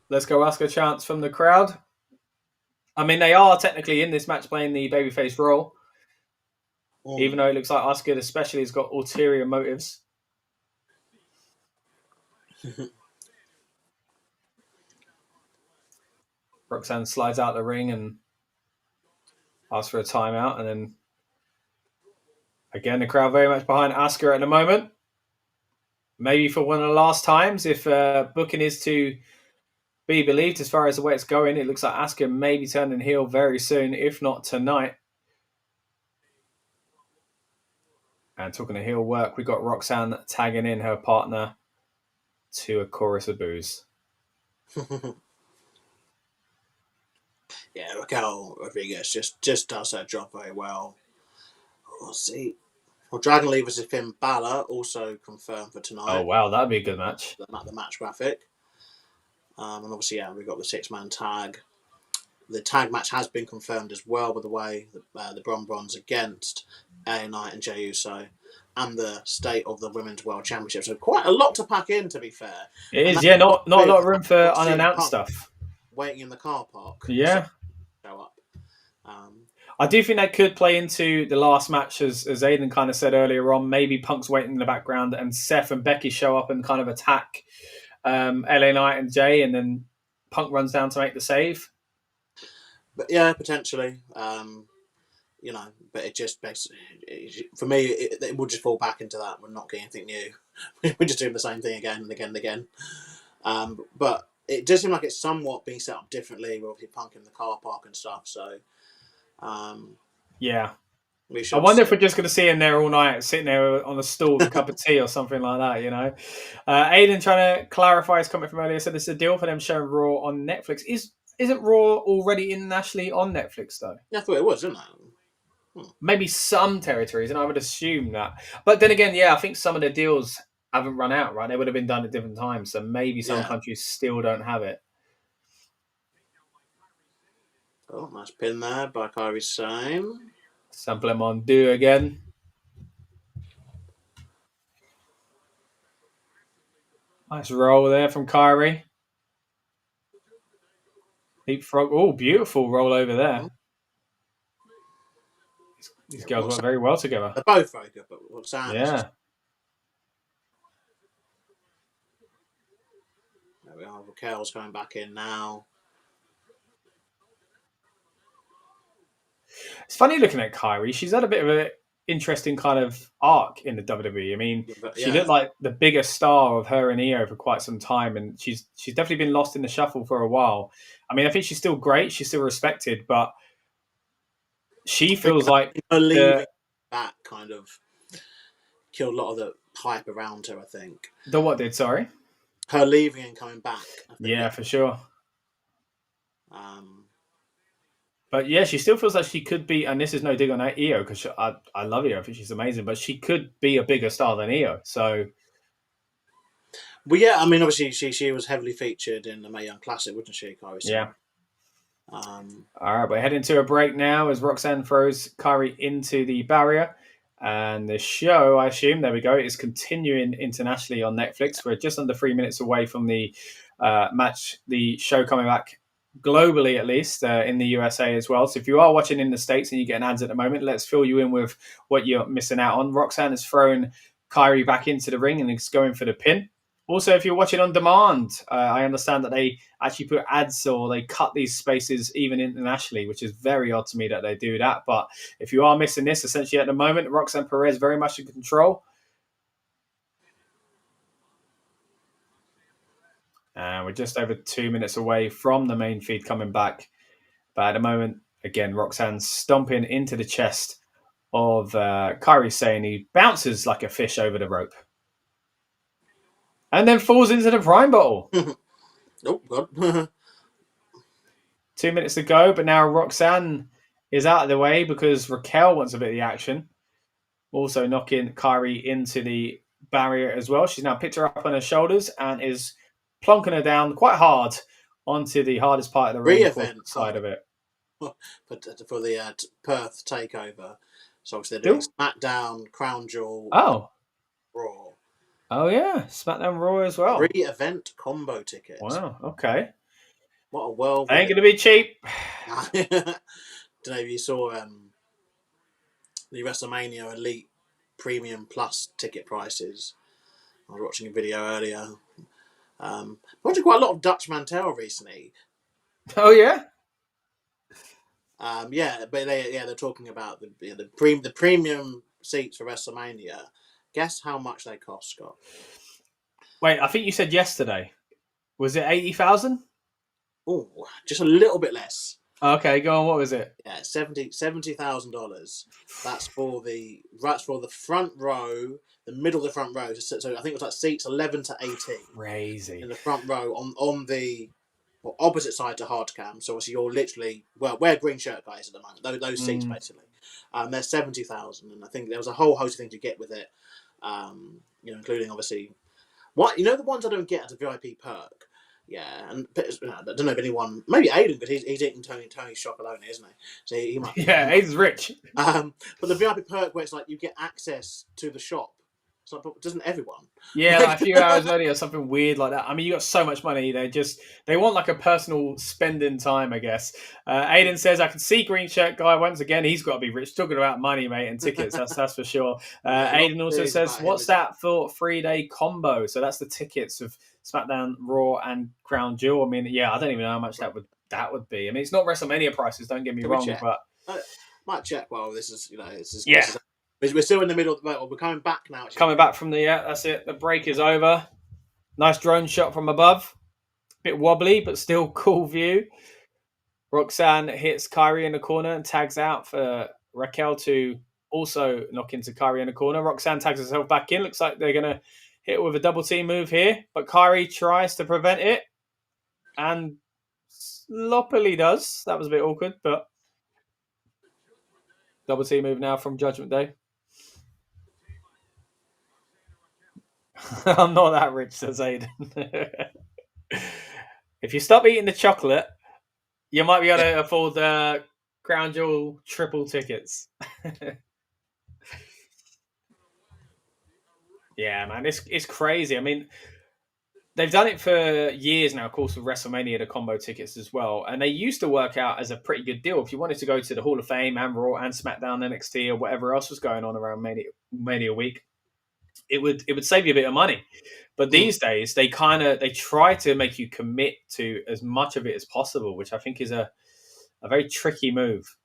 Let's go ask a chance from the crowd. I mean, they are technically in this match playing the babyface role, even though it looks like Asuka especially has got ulterior motives. Roxanne slides out the ring and asks for a timeout, and then again the crowd very much behind Asuka at the moment. Maybe for one of the last times, if booking is to be believed as far as the way it's going, it looks like Asuka may be turning heel very soon, if not tonight. And talking of heel work, we got Roxanne tagging in her partner to a chorus of boos. Yeah, Raquel Rodriguez just does her job very well. We'll see. Well, Dragon Lee vs Finn Balor also confirmed for tonight. Oh wow, that'd be a good match. The match graphic. And obviously, we've got the 6-man tag. The tag match has been confirmed as well, by the way, the Bron Brons against LA Knight and Jey Uso, and the state of the Women's World Championship. So quite a lot to pack in, to be fair. It is, yeah, not a lot of room for unannounced stuff. Waiting in the car park. Yeah. Show up. I do think that could play into the last match, as Aiden kind of said earlier on. Maybe Punk's waiting in the background and Seth and Becky show up and kind of attack LA Knight and Jay, and then Punk runs down to make the save. But yeah, potentially. But it just basically, for me, it would just fall back into that. We're not getting anything new. We're just doing the same thing again and again and again. But it does seem like it's somewhat being set up differently. We're obviously Punk in the car park and stuff. So, yeah. I wonder if we're just going to see him there all night, sitting there on a stool with a cup of tea or something like that, Aiden trying to clarify his comment from earlier, said it's a deal for them showing Raw on Netflix. Isn't Raw already internationally on Netflix, though? I thought it was, didn't it? Maybe some territories, and I would assume that. But then again, I think some of the deals haven't run out, right? They would have been done at different times, so maybe some countries still don't have it. Oh, nice pin there by Kairi Sane. Sample him on do again. Nice roll there from Kairi. Leapfrog. Oh, beautiful roll over there. These girls work very well together. They're both very good, but what's Sam? Yeah. There we are. Raquel's going back in now. It's funny looking at Kairi. She's had a bit of an interesting kind of arc in the WWE. I mean, she looked like the biggest star of her and Io for quite some time, and she's definitely been lost in the shuffle for a while. I mean, I think she's still great. She's still respected, but she feels like her leaving that kind of killed a lot of the hype around her, I think. The what did, sorry? Her leaving and coming back. Yeah, for sure. But yeah, she still feels like she could be, and this is no dig on Io because I love Io. I think she's amazing, but she could be a bigger star than Io. So, well, yeah, I mean, obviously she was heavily featured in the Mae Young Classic, wasn't she, Kairi? yeah. All right, we're heading to a break now as Roxanne throws Kairi into the barrier. And the show, I assume, there we go, is continuing internationally on Netflix. We're just under 3 minutes away from the match, the show coming back globally, at least, in the USA as well. So if you are watching in the States and you're getting ads at the moment, let's fill you in with what you're missing out on. Roxanne has thrown Kairi back into the ring and is going for the pin. Also, if you're watching on demand, I understand that they actually put ads or they cut these spaces even internationally, which is very odd to me that they do that. But if you are missing this, essentially at the moment, Roxanne Perez very much in control. And we're just over 2 minutes away from the main feed coming back. But at the moment, again, Roxanne's stomping into the chest of Kairi Sane. He bounces like a fish over the rope. And then falls into the Prime bottle. Oh, God. 2 minutes to go, but now Roxanne is out of the way because Raquel wants a bit of the action. Also knocking Kairi into the barrier as well. She's now picked her up on her shoulders and is plonking her down quite hard onto the hardest part of the ring side of it. For the Perth takeover. So obviously they're doing SmackDown, Crown Jewel, Raw. Oh, yeah. SmackDown Raw as well. 3 event combo tickets. Wow, okay. What a world. Ain't going to be cheap. Don't know if you saw the WrestleMania Elite Premium Plus ticket prices. I was watching a video earlier. I watched quite a lot of Dutch Mantel recently. Oh, yeah? Yeah, but they're talking about the premium seats for WrestleMania. Guess how much they cost, Scott? Wait, I think you said yesterday. Was it 80,000? Oh, just a little bit less. Okay, go on. What was it? Yeah, $70,000. That's for the front row, the middle of the front row. So I think it was like seats 11 to 18. Crazy. In the front row on the opposite side to hard cam. So obviously you're literally we're green shirt guys at the moment. Those seats basically. They're 70,000, and I think there was a whole host of things you get with it. Including obviously the ones I don't get as a VIP perk. Yeah, and I don't know if anyone, maybe Aiden, because he's eating Tony's chocolate, isn't he? So he might. Yeah, Aiden's rich. But the VIP perk where it's like you get access to the shop. It's like, but doesn't everyone? Yeah, like a few hours earlier, something weird like that. I mean, you got so much money. They want like a personal spending time, I guess. Aiden says, I can see green shirt guy once again. He's got to be rich. Talking about money, mate, and tickets. That's for sure. Aiden also says, what's that for 3-day combo? So that's the tickets of SmackDown, Raw, and Crown Jewel. I mean, yeah, I don't even know how much that would be. I mean, it's not WrestleMania prices. Don't get me wrong, but might check. Well, this is yeah. We're still in the middle of the battle. We're coming back now. Coming back from that's it. The break is over. Nice drone shot from above. Bit wobbly, but still cool view. Roxanne hits Kairi in the corner and tags out for Raquel to also knock into Kairi in the corner. Roxanne tags herself back in. Looks like they're going to hit with a double team move here, but Kairi tries to prevent it and sloppily does. That was a bit awkward, but double team move now from Judgment Day. I'm not that rich, says Aiden. If you stop eating the chocolate, you might be able to afford the Crown Jewel triple tickets. Yeah, man, it's crazy. I mean, they've done it for years now, of course, with WrestleMania, the combo tickets as well. And they used to work out as a pretty good deal. If you wanted to go to the Hall of Fame and Raw and SmackDown, NXT, or whatever else was going on around Mania week, it would save you a bit of money. But these days, they try to make you commit to as much of it as possible, which I think is a very tricky move.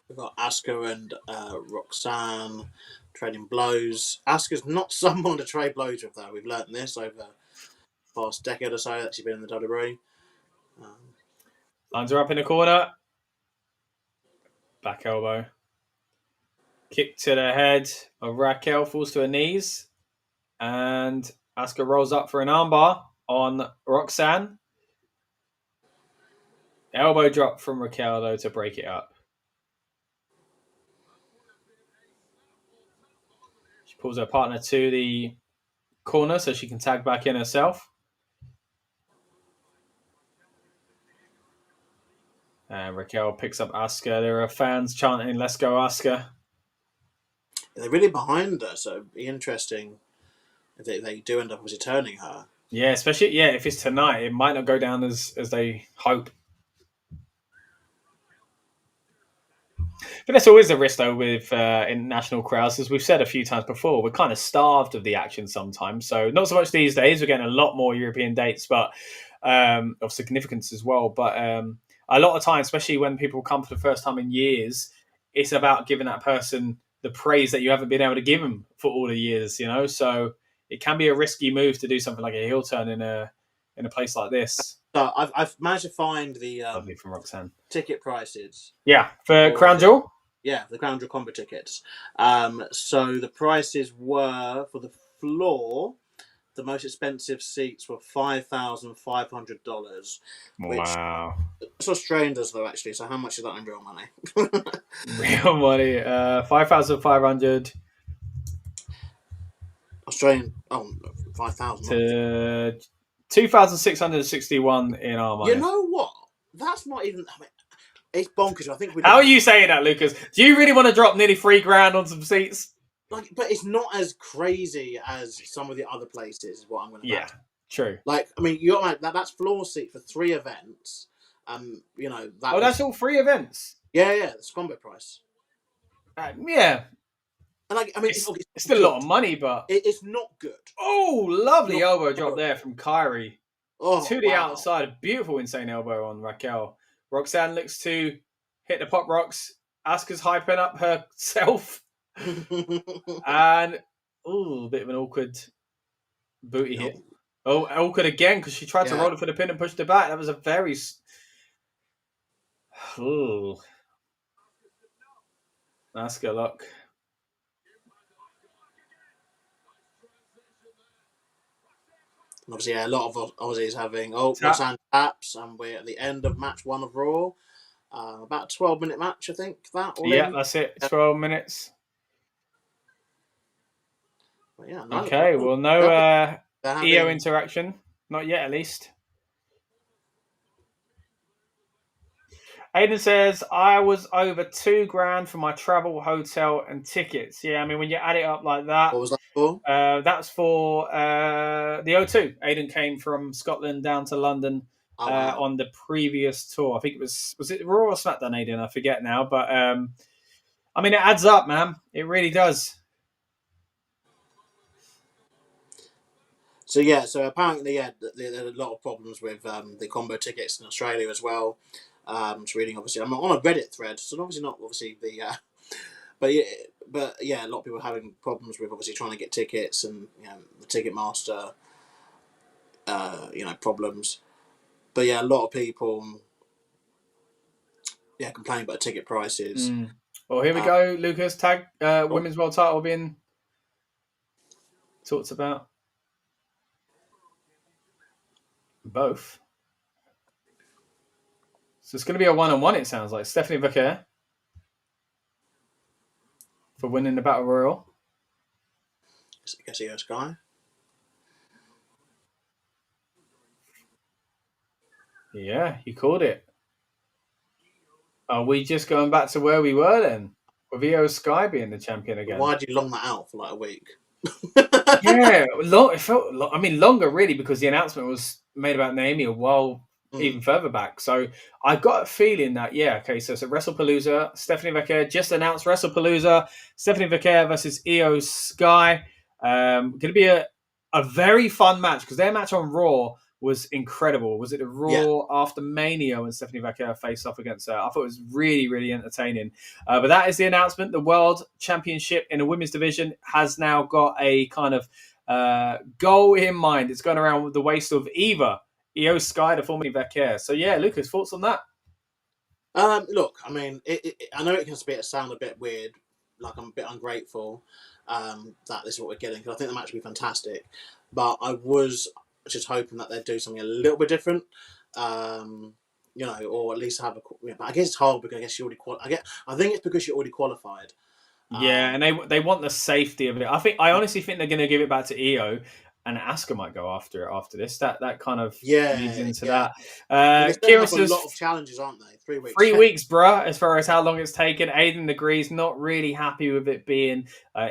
We've got Asuka and Roxanne trading blows. Asuka's not someone to trade blows with, though. We've learnt this over the past decade or so that she's been in the WWE. Lines her up in the corner. Back elbow. Kick to the head of Raquel. Falls to her knees. And Asuka rolls up for an armbar on Roxanne. Elbow drop from Raquel, though, to break it up. She pulls her partner to the corner so she can tag back in herself. And Raquel picks up Asuka. There are fans chanting, "Let's go, Asuka." They're really behind her, so it'd be interesting if they do end up obviously turning her. Yeah, especially if it's tonight, it might not go down as they hope. But that's always the risk, though, with international crowds. As we've said a few times before, we're kind of starved of the action sometimes. So not so much these days. We're getting a lot more European dates, but of significance as well. But a lot of times, especially when people come for the first time in years, it's about giving that person the praise that you haven't been able to give them for all the years. So it can be a risky move to do something like a heel turn in a place like this. So I've managed to find the Lovely from Roxanne. ticket prices. Yeah, for Crown Jewel. Yeah, the Crown Jewel combo tickets. So the prices were for the floor. The most expensive seats were $5,500. Wow. It's Australian though, actually. So how much is that in real money? Real money. 5,500 Australian. Oh, 5,000. to 2,661 in our money. You know what? That's not even. I mean, it's bonkers. I think. How are you saying that, Lucas? Do you really want to drop nearly $3,000 on some seats? Like, but it's not as crazy as some of the other places. Is what I'm going to. Yeah, true. Like, I mean, you're like that's floor seat for 3 events. That's all 3 events. Yeah, it's combo price. Yeah. And like, I mean, it's still a lot of money, but it's not good. Oh, lovely elbow drop there from Kyrie to the wow. outside. A beautiful, insane elbow on Raquel. Roxanne looks to hit the pop rocks. Asuka's hyping up herself. And a bit of an awkward booty hit. Oh, awkward again because she tried to roll it for the pin and pushed it back. That was a very. Asuka, look. Obviously, a lot of Aussies having Roxanne taps, and we're at the end of match 1 of Raw. About a 12-minute match, I think. That's it. 12 minutes. But yeah. No EO interaction. Not yet, at least. Aiden says, I was over $2,000 for my travel, hotel, and tickets. Yeah, I mean, when you add it up like that. What was that for? That's for the O2. Aiden came from Scotland down to London on the previous tour. I think it was it Raw or SmackDown, Aiden? I forget now. But, I mean, it adds up, man. It really does. So apparently, there are a lot of problems with the combo tickets in Australia as well. Just reading, obviously, I'm on a Reddit thread, so obviously not the, but a lot of people are having problems with obviously trying to get tickets and the Ticketmaster, problems. But yeah, a lot of people, complaining about ticket prices. Well, here we go, Lucas. Tag Women's World Title being talked about. Both. So it's going to be a 1-on-1, it sounds like. Stephanie Vaquer for winning the Battle Royal. I guess he Sky. Yeah, he called it. Are we just going back to where we were then? With Io Sky being the champion again? Why did you long that out for like a week? It felt. I mean, longer really because the announcement was made about Naomi a while even further back. So I got a feeling that so it's a WrestlePalooza. Stephanie Vaquer just announced WrestlePalooza. Stephanie Vaquer versus Io Sky. Going to be a very fun match because their match on Raw was incredible. Was it the Raw after Mania when Stephanie Vaquer faced off against her? I thought it was really, really entertaining. But that is the announcement. The World Championship in the women's division has now got a kind of goal in mind. It's going around with the waist of Eva, Io Sky, the formerly Vaquer. So yeah, Lucas, thoughts on that? Look, I mean, I know it can sound a bit weird, like I'm a bit ungrateful. that this is what we're getting, because I think the match would be fantastic. But I was just hoping that they'd do something a little bit different. Or at least have a. But I guess it's hard because I guess you already I think it's because you already qualified. Yeah, and they want the safety of it. I honestly think they're going to give it back to EO, and Asuka might go after it after this. That kind of leads into that. They're setting Kieran up a says lot of challenges, aren't they? 3 weeks. 3 weeks, bruh, as far as how long it's taken. Aiden agrees, not really happy with it being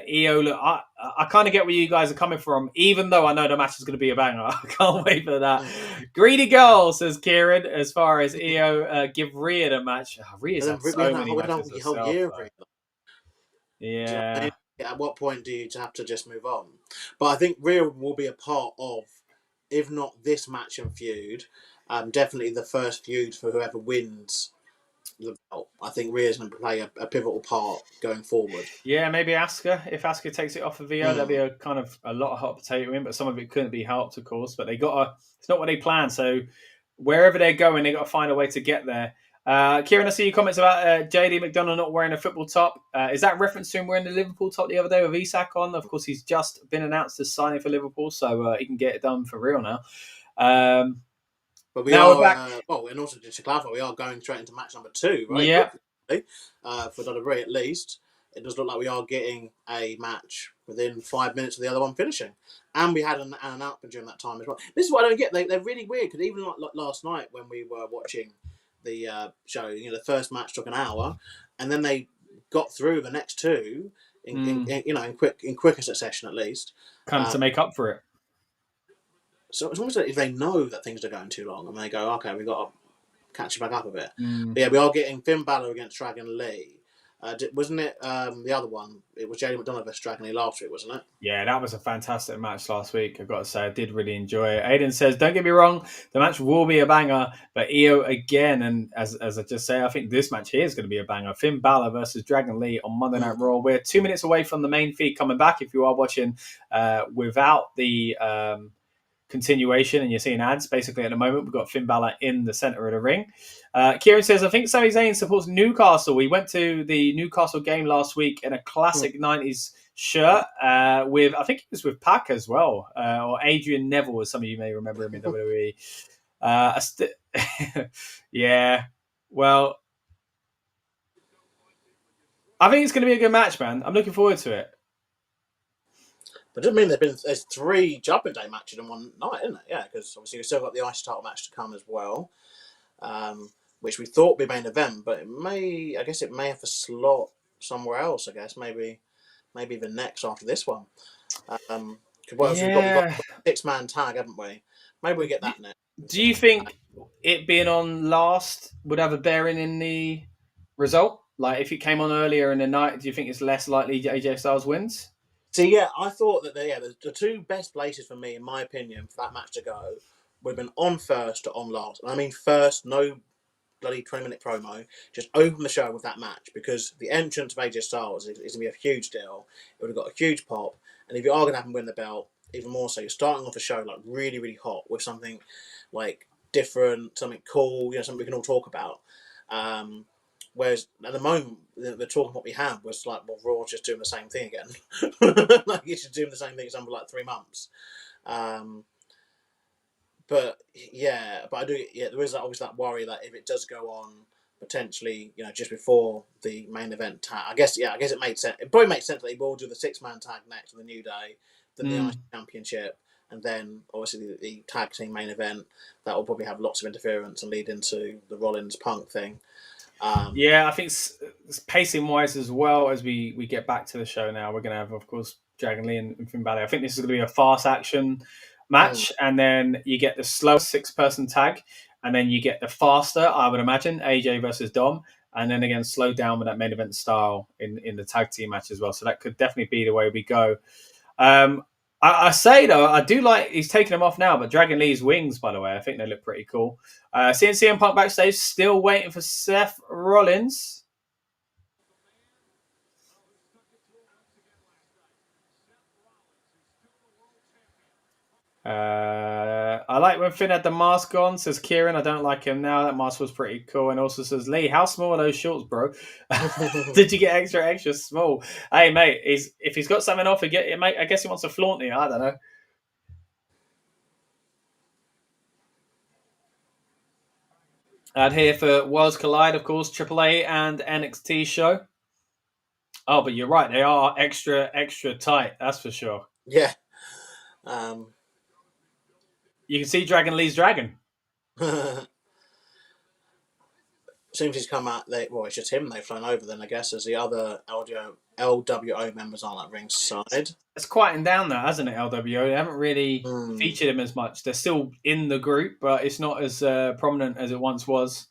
EO. Look, I kind of get where you guys are coming from, even though I know the match is going to be a banger. I can't wait for that. Greedy girl, says Kieran, as far as EO give Rhea the match. Rhea's had so many matches herself. Yeah. Do you know what I mean? At what point do you have to just move on? But I think Rhea will be a part of, if not this match and feud, definitely the first feud for whoever wins the belt. I think Rhea's going to play a pivotal part going forward. Yeah, maybe Asuka. If Asuka takes it off of VO, there'll be a lot of hot potato in, but some of it couldn't be helped, of course. But it's not what they planned. So wherever they're going, they got to find a way to get there. Kieran, I see your comments about JD McDonough not wearing a football top. Is that reference to him wearing the Liverpool top the other day with Isak on? Of course, he's just been announced as signing for Liverpool, so he can get it done for real now. But we're back. And also just to clarify, we are going straight into match number 2, right? Yeah. For WWE at least. It does look like we are getting a match within 5 minutes of the other one finishing. And we had an announcement during that time as well. This is what I don't get. They're really weird, because even like last night when we were watching the show, the first match took an hour, and then they got through the next 2 in quicker succession at least. Kind of to make up for it. So it's almost like if they know that things are going too long and they go, okay, we've got to catch it back up a bit. But yeah, we are getting Finn Balor against Dragon Lee. Wasn't it the other one? It was JD McDonough versus Dragon Lee last week, wasn't it? Yeah, that was a fantastic match last week. I've got to say, I did really enjoy it. Aiden says, don't get me wrong, the match will be a banger, but EO again, and as I just say, I think this match here is going to be a banger. Finn Balor versus Dragon Lee on Monday Night Raw. We're 2 minutes away from the main feed coming back if you are watching without the continuation and you're seeing ads. Basically at the moment we've got Finn Balor in the center of the ring. Kieran says, I think Sami Zayn supports Newcastle. We went to the Newcastle game last week in a classic 90s shirt with, I think it was with Pac as well, or Adrian Neville, as some of you may remember him in WWE. Yeah, well, I think it's going to be a good match, man. I'm looking forward to it. But it doesn't mean there's 3 Judgment Day matches in one night, isn't it? Yeah, because obviously we've still got the IC title match to come as well, which we thought would be main event, but it may have a slot somewhere else. I guess maybe the next after this one. We've got a 6-man tag, haven't we? Maybe we get that next. Do you think it being on last would have a bearing in the result? Like if it came on earlier in the night, do you think it's less likely AJ Styles wins? So yeah, I thought that the 2 best places for me, in my opinion, for that match to go would have been on first or on last. And I mean first, no bloody 20-minute promo. Just open the show with that match, because the entrance of AJ Styles is going to be a huge deal. It would have got a huge pop. And if you are going to have him win the belt, even more so, you're starting off the show like really, really hot with something like different, something cool, something we can all talk about. Whereas at the moment, the talk of what we have was like, well, Raw's just doing the same thing again. Like he's just doing the same thing it's done for like 3 months. But I do. Yeah, there is always that worry that if it does go on potentially, just before the main event tag, I guess it made sense. It probably makes sense that he will do the 6-man tag next to the New Day, then the IC Championship, and then obviously the tag team main event. That will probably have lots of interference and lead into the Rollins Punk thing. I think pacing wise as well, as we get back to the show now, we're going to have, of course, Dragon Lee and Finn Balor. I think this is going to be a fast action match, and then you get the slow 6-person tag, and then you get the faster, I would imagine, AJ versus Dom, and then again slow down with that main event style in the tag team match as well. So that could definitely be the way we go. I say though, I do like he's taking them off now, but Dragon Lee's wings, by the way, I think they look pretty cool. CM Punk backstage, still waiting for Seth Rollins. I like when Finn had the mask on, says Kieran. I don't like him now. That mask was pretty cool. And also says Lee, how small are those shorts, bro? Did you get extra small? Hey, mate, if he's got something off, mate, I guess he wants to flaunt it. I don't know. And here for Worlds Collide, of course, AAA and NXT show. Oh, but you're right. They are extra tight. That's for sure. Yeah. You can see Dragon Lee's dragon. Seems he's come out. It's just him they've flown over. Then I guess as the other LWO members aren't at ringside. It's quieting down though, hasn't it? LWO. They haven't really featured him as much. They're still in the group, but it's not as prominent as it once was.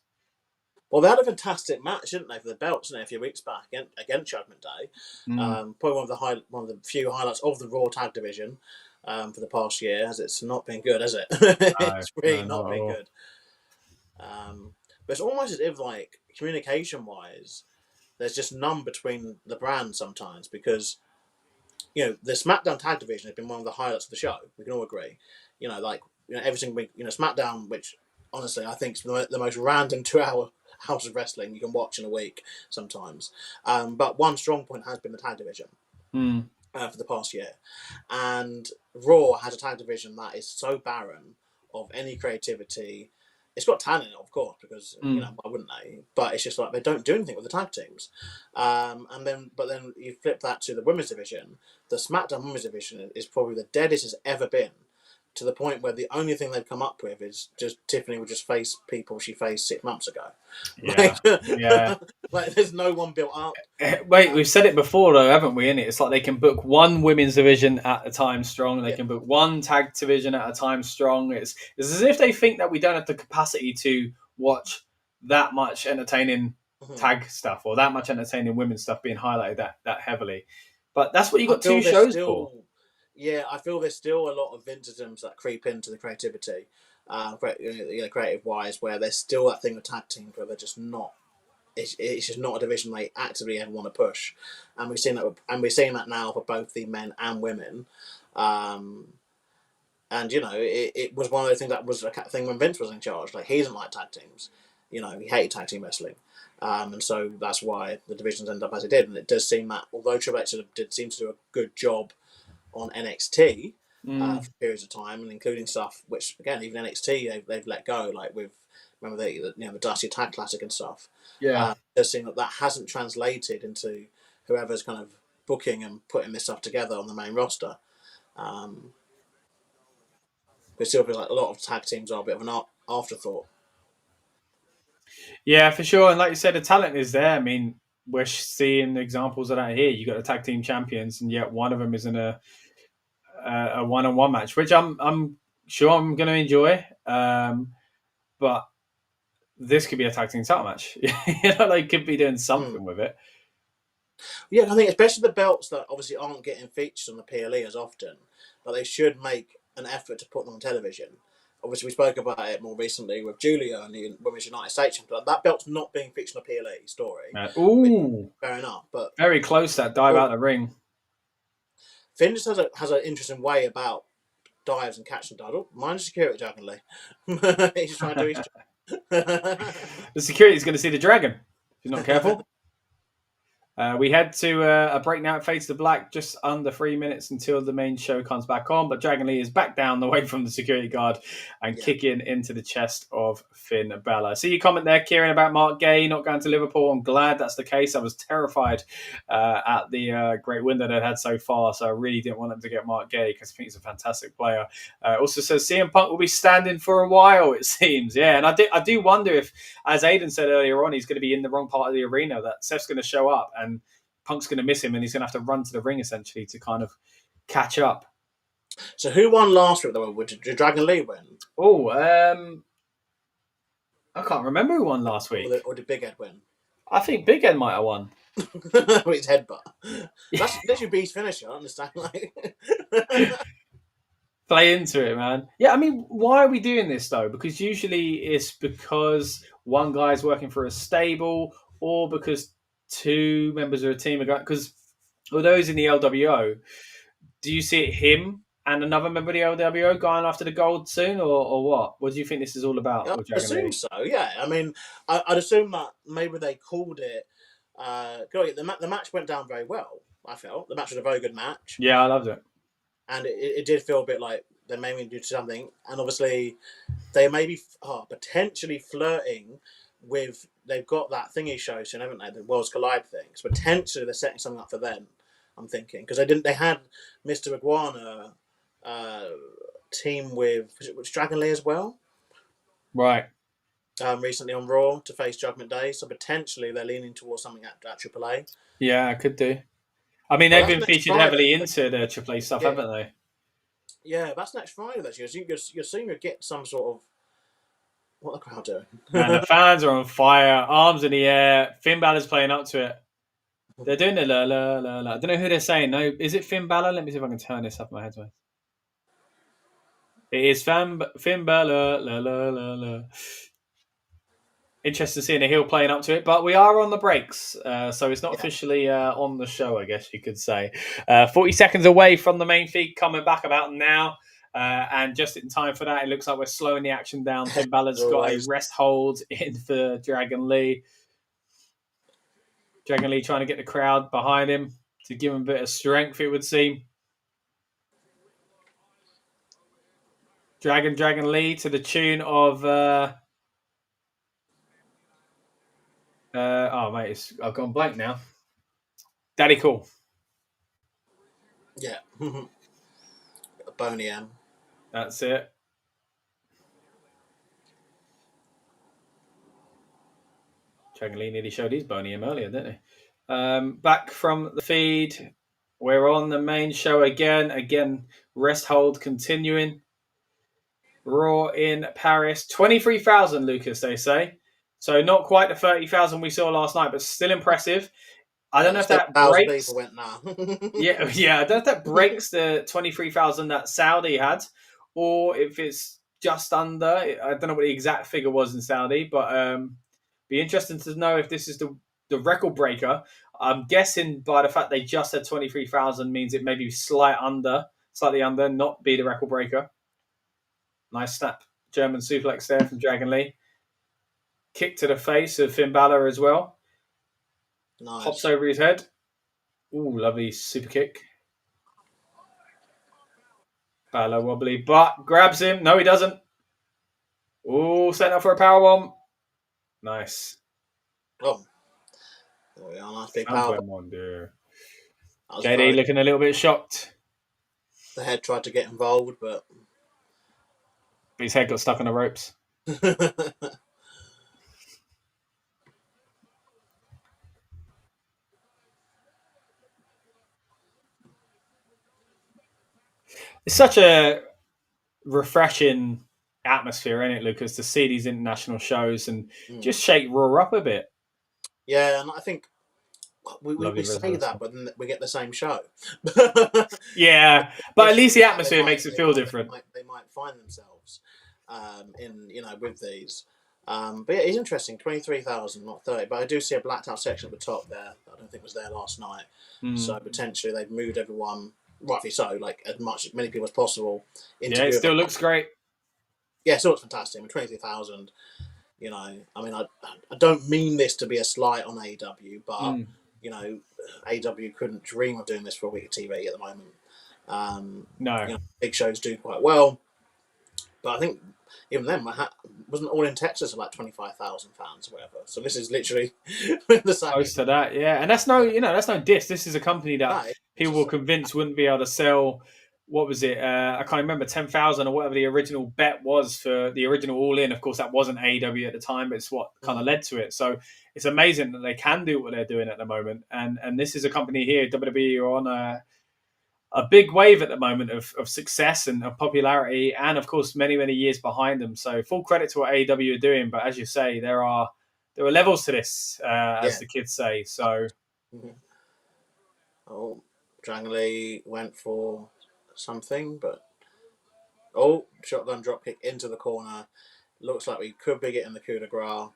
Well, they had a fantastic match, didn't they, for the belts, a few weeks back against Judgment Day. Probably one of the few highlights of the Raw Tag Division for the past year, as it's not been good, has it? It's really not been good. But it's almost as if, like, communication-wise, there's just none between the brands sometimes because, the SmackDown Tag Division has been one of the highlights of the show. We can all agree. Every single week, SmackDown, which honestly I think is the most random 2-hour house of wrestling you can watch in a week sometimes. But one strong point has been the tag division for the past year. And Raw has a tag division that is so barren of any creativity. It's got talent, of course, because why wouldn't they? But it's just like they don't do anything with the tag teams. But then you flip that to the women's division. The SmackDown women's division is probably the deadest it's ever been, to the point where the only thing they've come up with is just Tiffany would just face people she faced 6 months ago. Yeah. Like there's no one built up. Wait, we've said it before though, haven't we? It's like they can book one women's division at a time strong. They can book one tag division at a time strong. It's as if they think that we don't have the capacity to watch that much entertaining tag stuff or that much entertaining women's stuff being highlighted that heavily. But that's what you got 2 shows for. Yeah, I feel there's still a lot of vintagisms that creep into the creativity, creative-wise, where there's still that thing with tag teams where they're just not. It's just not a division they actively ever want to push, and we're seeing that now for both the men and women. It was one of those things that was a thing when Vince was in charge. Like he doesn't like tag teams, he hated tag team wrestling. And so that's why the divisions ended up as it did. And it does seem that although Triple H did seem to do a good job on NXT for periods of time, and including stuff which, again, even NXT they've let go, like with remember the Dusty Attack Classic and stuff. Yeah, it does seem that hasn't translated into whoever's kind of booking and putting this stuff together on the main roster. It still feels like a lot of tag teams are a bit of an afterthought. Yeah, for sure. And like you said, the talent is there. I mean, we're seeing examples of that here. You got the tag team champions, and yet one of them is in a one-on-one match, which I'm sure I'm going to enjoy. But this could be a tag team title match. They could be doing something with it. Yeah, I think especially the belts that obviously aren't getting featured on the PLE as often, but they should make an effort to put them on television. Obviously, we spoke about it more recently with Julia and the Women's United States Championship. That belt's not being featured on the PLE story. Fair enough, but very close that dive out of the ring. Finn just has an interesting way about dives and catching dives. Oh, mind the security, Dragon Lee. He's trying to do his job. The security's going to see the dragon if you're not careful. We head to a break now. It fades to black, just under 3 minutes until the main show comes back on. But Dragon Lee is back down away from the security guard and kicking into the chest of Finn Balor. See your comment there, Kieran, about Mark Gay not going to Liverpool. I'm glad that's the case. I was terrified at the great win that I'd had so far, so I really didn't want them to get Mark Gay because I think he's a fantastic player. Also says CM Punk will be standing for a while, it seems. Yeah, and I do wonder if, as Aiden said earlier on, he's going to be in the wrong part of the arena, that Seth's going to show up and Punk's going to miss him and he's going to have to run to the ring essentially to kind of catch up. So who won last week though? Did Dragon Lee win? Oh, I can't remember who won last week. Or did Big Ed win? I think Big Ed might have won. With his headbutt. That's literally B's finisher, I understand. Play into it, man. Yeah, I mean, why are we doing this though? Because usually it's because one guy's working for a stable or because 2 members of a team are going. Because although he's in the LWO, do you see it him and another member of the LWO going after the gold soon, or what? What do you think this is all about with I Dragon assume Lee? so. Yeah, I mean, I'd assume that maybe they called it. The match went down very well. I felt the match was a very good match, Yeah, I loved it. and it did feel a bit like they may be do something. And obviously, they may be potentially flirting with. They've got that thingy show soon, haven't they? The Worlds Collide things. Potentially, they're setting something up for them. I'm thinking because they didn't. They had Mr. Iguana team with Dragon Lee as well. Right. Recently on Raw to face Judgment Day, so potentially they're leaning towards something at AAA. Yeah, I could do. I mean, Well, they've that's been next featured Friday. heavily into the AAA stuff, Yeah. haven't they? Yeah, that's next Friday. That's you're seeing you get some sort of what the crowd doing. Man, the fans are on fire, arms in the air. Finn Balor's playing up to it. They're doing the la la la la. I don't know who they're saying. No, is it Finn Balor? Let me see if I can turn this up in my head. It is Finn Balor. La la la la. Interesting seeing a heel playing up to it, but we are on the breaks, so it's not officially on the show, I guess you could say. 40 seconds away from the main feed, coming back about now, and just in time for that, it looks like we're slowing the action down. Finn Balor's got a rest hold in for Dragon Lee. Dragon Lee trying to get the crowd behind him to give him a bit of strength, it would seem. Dragon Lee to the tune of... oh, mate, I've gone blank now. Daddy Cool. Yeah. Boney M. That's it. Dragon Lee nearly showed his Boney M earlier, didn't he? Back from the feed. We're on the main show again. Again, rest hold continuing. Raw in Paris. 23,000, Lucas, they say. So not quite the 30,000 we saw last night, but still impressive. I don't know if that breaks. People went now. yeah. I don't know if that breaks the 23,000 that Saudi had, or if it's just under. I don't know what the exact figure was in Saudi, but be interesting to know if this is the record breaker. I'm guessing by the fact they just said 23,000 means it may be slightly under, not be the record breaker. Nice snap German suplex there from Dragon Lee. Kick to the face of Finn Balor as well. Nice. Hops over his head. Ooh, lovely super kick. Balor wobbly, but grabs him. No, he doesn't. Ooh, setting up for a powerbomb. Nice. Oh. There we are. Nice big powerbomb. JD looking a little bit shocked. The head tried to get involved, but his head got stuck on the ropes. It's such a refreshing atmosphere, isn't it, Lucas, to see these international shows and just shake Raw up a bit. Yeah, and I think we say that, but then we get the same show. Yeah, but at least the atmosphere makes it feel different. They might find themselves with these. But yeah, it's interesting. 23,000, not 30. But I do see a blacked out section at the top there. I don't think was there last night. So potentially they've moved everyone, rightly so, like as many people as possible. It still looks great. Yeah, it still looks fantastic. I mean, 23,000. I mean, I don't mean this to be a slight on AEW, but AEW couldn't dream of doing this for a week of TV at the moment. No, big shows do quite well, but I think even then, wasn't All in Texas of like 25,000 fans or whatever. So this is literally the same. Close to that, yeah. And that's no diss. This is a company that people will convince wouldn't be able to sell. What was it? I can't remember, 10,000 or whatever the original bet was for the original All In. Of course, that wasn't AEW at the time, but it's what kind of led to it. So it's amazing that they can do what they're doing at the moment. And this is a company here, WWE, are on a big wave at the moment of success and of popularity, and of course, many, many years behind them. So full credit to what AEW are doing. But as you say, there are levels to this, as the kids say. So, Dragon Lee went for something, but shotgun dropkick into the corner. Looks like we could be getting the coup de grace.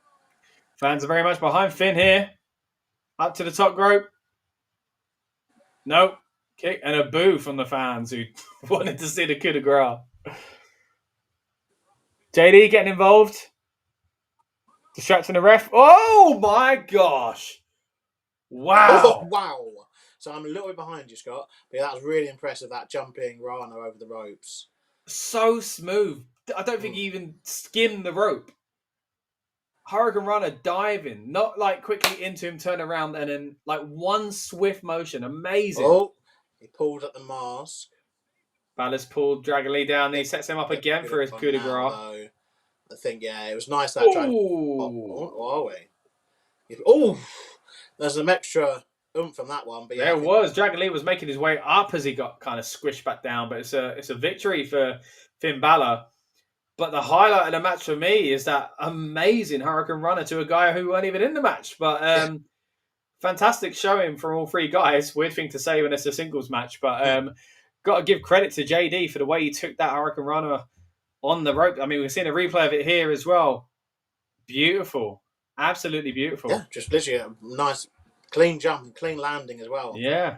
Fans are very much behind Finn here. Up to the top rope. Nope. kick and a boo from the fans who wanted to see the coup de grace. JD getting involved. Distracting the ref. Oh my gosh. Wow. Oh, wow. So I'm a little bit behind you, Scott. But yeah, that was really impressive, that jumping Rana over the ropes. So smooth. I don't think he even skimmed the rope. Hurricane Runner diving, not like quickly into him, turn around, and then like one swift motion. Amazing. Oh, he pulled at the mask. Ballas pulled Dragon Lee down. He sets him up again for his coup de grace. I think, yeah, it was nice that try. What are we? Oh, there's some extra oomph from that one. But yeah, there was. Dragon Lee was making his way up as he got kind of squished back down. But it's a victory for Finn Balor. But the highlight of the match for me is that amazing Hurricane Runner to a guy who weren't even in the match. But fantastic showing from all three guys. Weird thing to say when it's a singles match. But got to give credit to JD for the way he took that Hurricane Runner on the rope. I mean, we've seen a replay of it here as well. Beautiful. Absolutely beautiful. Yeah, just literally a nice, clean jump and clean landing as well. Yeah.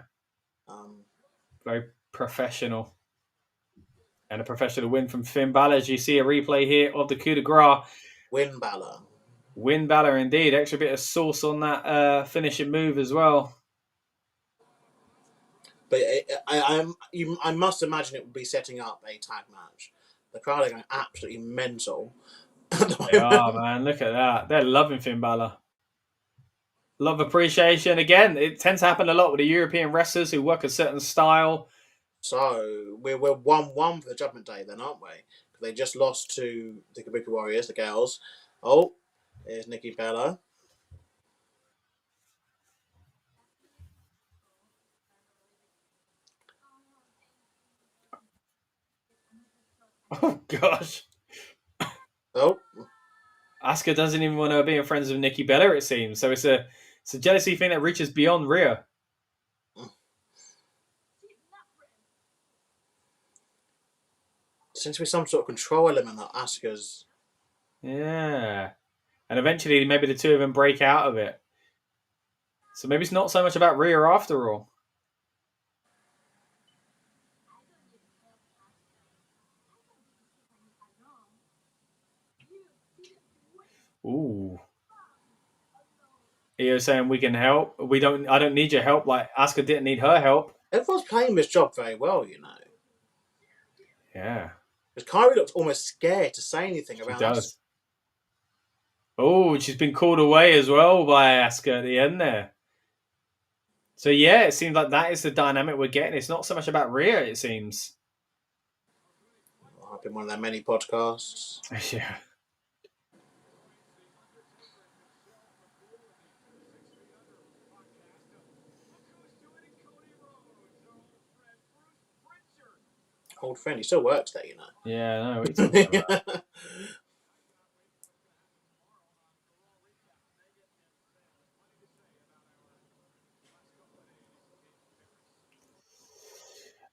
Very professional. And a professional win from Finn Balor. As you see a replay here of the coup de grace. Win Balor. Win Balor indeed. Extra bit of sauce on that finishing move as well. But I must imagine it would be setting up a tag match. The crowd are going absolutely mental. They are, man. Look at that. They're loving Finn Balor. Love appreciation. Again, it tends to happen a lot with the European wrestlers who work a certain style. So we're 1-1 for the Judgment Day then, aren't we? They just lost to the Kabuki Warriors, the girls. Oh, there's Nikki Bella. Oh, gosh. Oh. Asuka doesn't even want to be friends with Nikki Bella, it seems. So it's a jealousy thing that reaches beyond Rhea. Seems to be some sort of control element that Asuka's. Yeah. And eventually, maybe the two of them break out of it. So maybe it's not so much about Rhea after all. Ooh. Io saying we can help. I don't need your help. Like Asuka didn't need her help. Everyone's playing this job very well, you know. Yeah. Because Kyrie looks almost scared to say anything around. She does. Oh, she's been called away as well by Asuka at the end there. So yeah, it seems like that is the dynamic we're getting. It's not so much about Rhea, it seems. I've been one of their many podcasts. Yeah. Old friend, he still works there, you know. Yeah, no, we talking about that.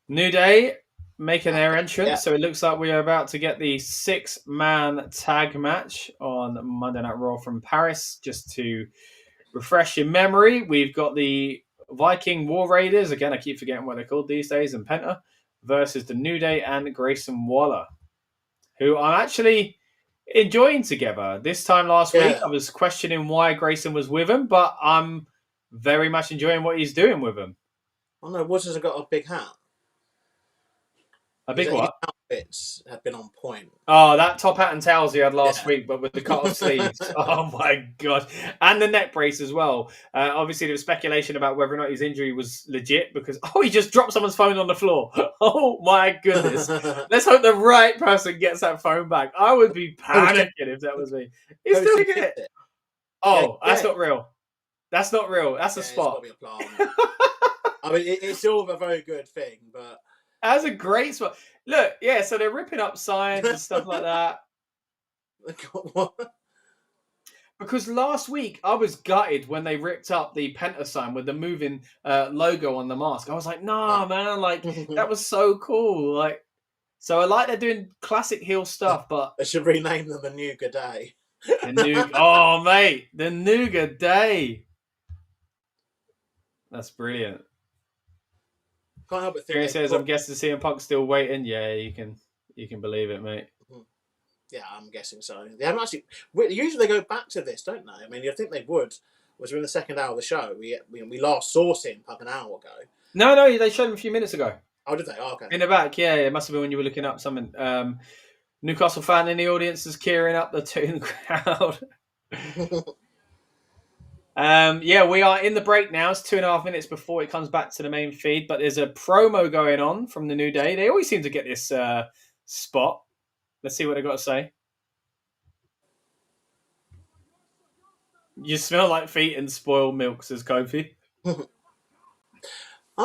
New Day making their entrance, so it looks like we are about to get the 6-man tag match on Monday Night Raw from Paris. Just to refresh your memory, we've got the Viking War Raiders, again I keep forgetting what they're called these days, and Penta, versus the New Day and Grayson Waller, who I'm actually enjoying together. This time last week I was questioning why Grayson was with him, but I'm very much enjoying what he's doing with him. Oh no, Woods has got a big hat. A big what? His outfits have been on point. Oh, that top hat and towels he had last week, but with the cut-off sleeves. Oh, my God. And the neck brace as well. Obviously, there was speculation about whether or not his injury was legit because, he just dropped someone's phone on the floor. Oh, my goodness. Let's hope the right person gets that phone back. I would be panicking if that was me. He's still getting it. Oh, that's not real. That's not real. That's a spot. It's got to be a I mean, it's still a very good thing, but... That's a great spot. Look, yeah, so they're ripping up signs and stuff like that. What? Because last week I was gutted when they ripped up the Penta sign with the moving logo on the mask. I was like, nah, man, like that was so cool. Like, so I like they're doing classic heel stuff, but they should rename them the Nougat Day. Oh, mate, the Nougat Day. That's brilliant. Can't help but think. Gary says, "I'm guessing CM Punk's still waiting." Yeah, you can believe it, mate. Yeah, I'm guessing so. They haven't actually. Usually they go back to this, don't they? I mean, you think they would. Was in the second hour of the show. We last saw CM Punk an hour ago. No, they showed him a few minutes ago. Oh, did they? Oh, okay. In the back, yeah, it must have been when you were looking up something. Newcastle fan in the audience is cheering up the two crowd. Yeah, we are in the break now. It's 2.5 minutes before it comes back to the main feed, but there's a promo going on from the New Day. They always seem to get this spot. Let's see what they got to say. You smell like feet and spoiled milk, says Kofi. I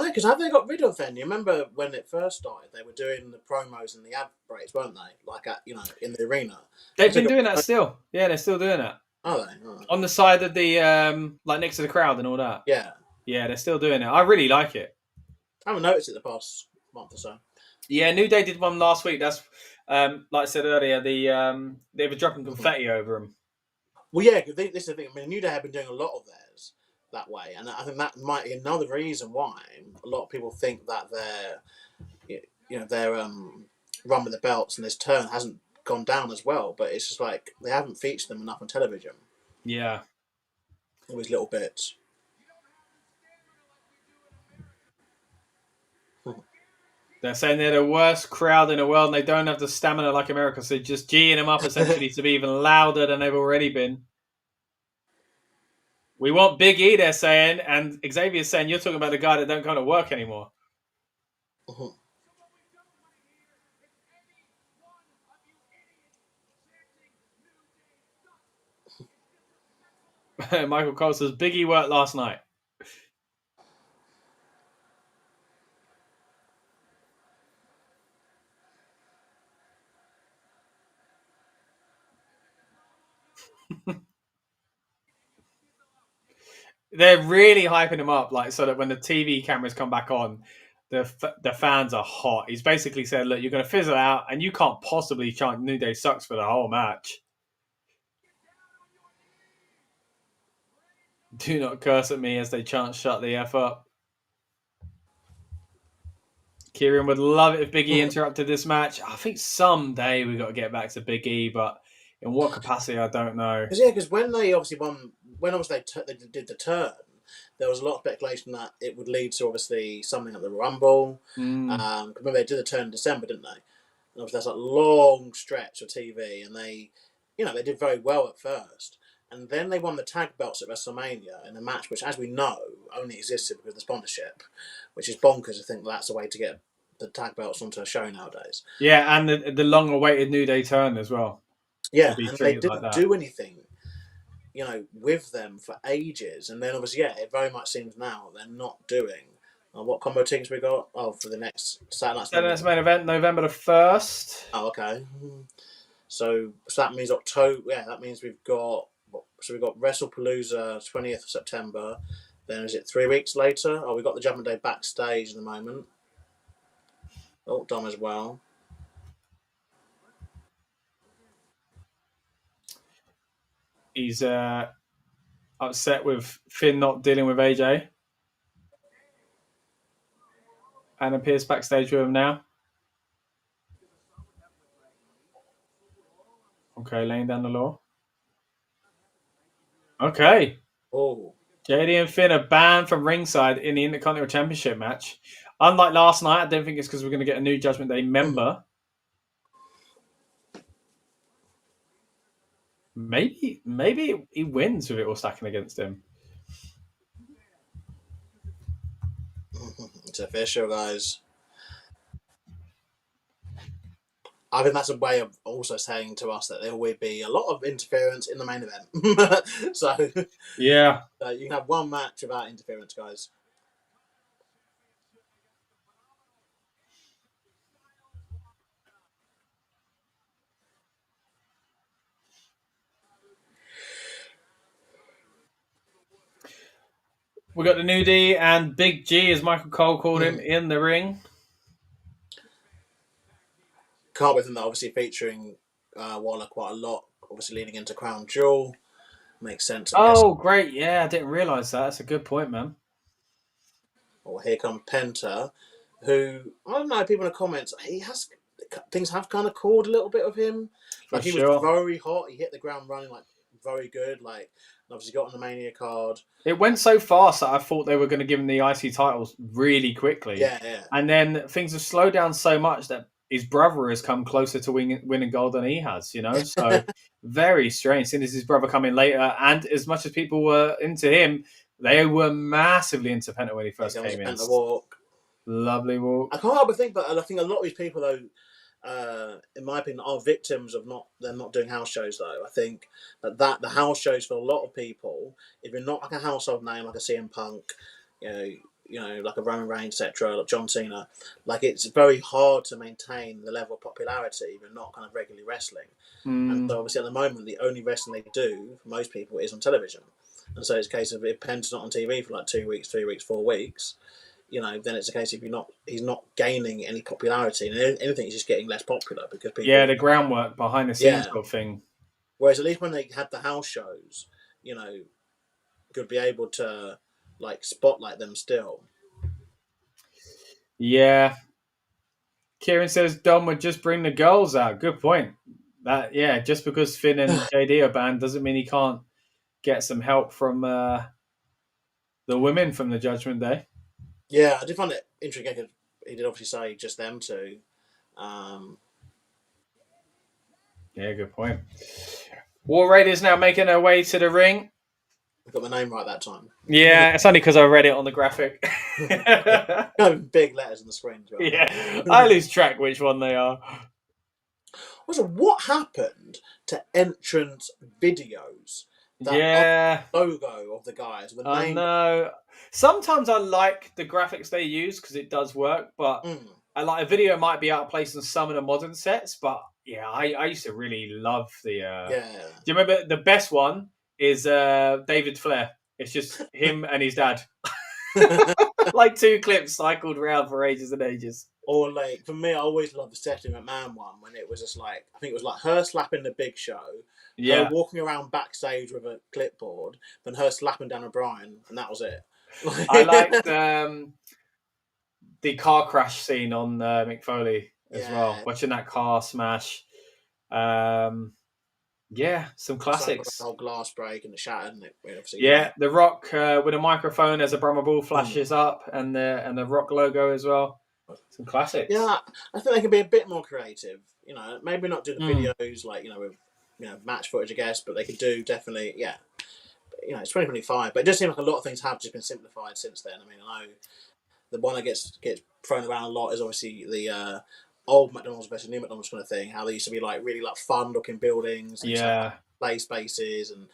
think because have they got rid of then? You remember when it first started, they were doing the promos and the ad breaks, weren't they? Like at in the arena. They've been doing that still. Yeah, they're still doing that. Are they? Oh. On the side of the like next to the crowd and all that. Yeah. Yeah, they're still doing it. I really like it. I haven't noticed it the past month or so. Yeah, New Day did one last week. That's like I said earlier. They were dropping confetti over them. Well, yeah, this is the thing. I mean, New Day have been doing a lot of theirs that way, and I think that might be another reason why a lot of people think that their run with the belts and this turn hasn't gone down as well. But it's just like they haven't featured them enough on television. Yeah, Always little bits. they're saying they're the worst crowd in the world, and they don't have the stamina like America, so just G'ing them up essentially to be even louder than they've already been. We want Big E, they're saying, and Xavier's saying you're talking about the guy that don't kind of work anymore. Michael Cole says Big E worked last night. They're really hyping him up, like so that when the TV cameras come back on, the fans are hot. He's basically said, "Look, you're going to fizzle out, and you can't possibly chant New Day sucks for the whole match. Do not curse at me," as they chant "Shut the F up." Kieran would love it if Big E interrupted this match. I think someday we've got to get back to Big E, but in what capacity, I don't know. Because when they obviously won, when obviously they did the turn, there was a lot of speculation that it would lead to obviously something at the Rumble. Remember they did the turn in December, didn't they? And obviously that's a long stretch of TV, and they did very well at first. And then they won the tag belts at WrestleMania in a match which, as we know, only existed because of the sponsorship, which is bonkers to think that's a way to get the tag belts onto a show nowadays. Yeah, and the long-awaited New Day turn as well. Yeah, and they didn't do anything, with them for ages. And then obviously, it very much seems now they're not doing. What combo tickets we got? Oh, for the next Saturday night's main event, November the 1st. Oh, okay. So that means October. Yeah, that means we've got. So we've got WrestlePalooza 20th of September. Then is it 3 weeks later? Oh, we've got the Judgment Day backstage at the moment. Oh, Dom as well. He's upset with Finn not dealing with AJ. And appears backstage with him now. Okay, laying down the law. Okay. Oh. JD and Finn are banned from ringside in the Intercontinental Championship match. Unlike last night, I don't think it's because we're going to get a new Judgment Day member. Maybe he wins with it all stacking against him. It's official, guys. I think that's a way of also saying to us that there will be a lot of interference in the main event. So yeah, you can have one match without interference, guys. We got the New D and Big G, as Michael Cole called him, in the ring. Can't with them, obviously featuring Waller quite a lot, obviously leading into Crown Jewel. Makes sense. Oh, great. Yeah, I didn't realise that. That's a good point, man. Well, here comes Penta who I don't know. People in the comments, things have kind of cooled a little bit of him. For Like he sure. was very hot. He hit the ground running like very good. Like obviously got on the Mania card. It went so fast that I thought they were going to give him the IC titles really quickly. Yeah. And then things have slowed down so much that his brother has come closer to winning gold than he has, you know? So very strange. Seeing as his brother come in later, and as much as people were into him, they were massively into Penta when he first came in. Penta walk. Lovely walk. I can't help but think, but I think a lot of these people, though, in my opinion, are victims of them not doing house shows. Though I think that the house shows for a lot of people, if you're not like a household name like a CM Punk, you know, like a Roman Reigns, etc., like John Cena, like it's very hard to maintain the level of popularity if you're not kind of regularly wrestling. And so obviously at the moment, the only wrestling they do for most people is on television. And so it's a case of if Penta's not on TV for like 2 weeks, 3 weeks, 4 weeks, you know, then it's a case of he's not gaining any popularity, and anything, he's just getting less popular because people. Yeah, the groundwork behind the scenes sort of thing. Whereas at least when they had the house shows, you know, could be able to like spotlight them still. Yeah. Kieran says Dom would just bring the girls out. Good point. Just because Finn and JD are banned doesn't mean he can't get some help from the women from the Judgment Day. Yeah, I did find it intriguing. He did obviously say just them two. Yeah, good point. War Raiders now making their way to the ring. I got my name right that time. Yeah, it's only because I read it on the graphic. Big letters on the screen. Yeah, I lose track which one they are. Also, what happened to entrance videos? That logo of the guys. The name. No. Sometimes I like the graphics they use because it does work, but I like a video might be out of place in some of the modern sets. But yeah, I used to really love the. Do you remember the best one is David Flair? It's just him and his dad. Like 2 clips cycled around for ages and ages. Or like for me, I always loved the Stephanie McMahon one when it was just like I think it was like her slapping the Big Show. Yeah, her walking around backstage with a clipboard, then her slapping Dan O'Brien, and that was it. I liked the car crash scene on Mick Foley as well. Watching that car smash. Some classics. The whole glass break and the shatter. The Rock with a microphone as a Brahma Bull flashes up, and the Rock logo as well. Some classics. Yeah, I think they can be a bit more creative. You know, maybe not do the videos like with match footage, I guess, but they could do definitely. Yeah, you know, it's 2025, but it does seem like a lot of things have just been simplified since then. I mean, I know the one that gets thrown around a lot is obviously the old McDonald's versus new McDonald's kind of thing. How they used to be like really like fun looking buildings, and play spaces, and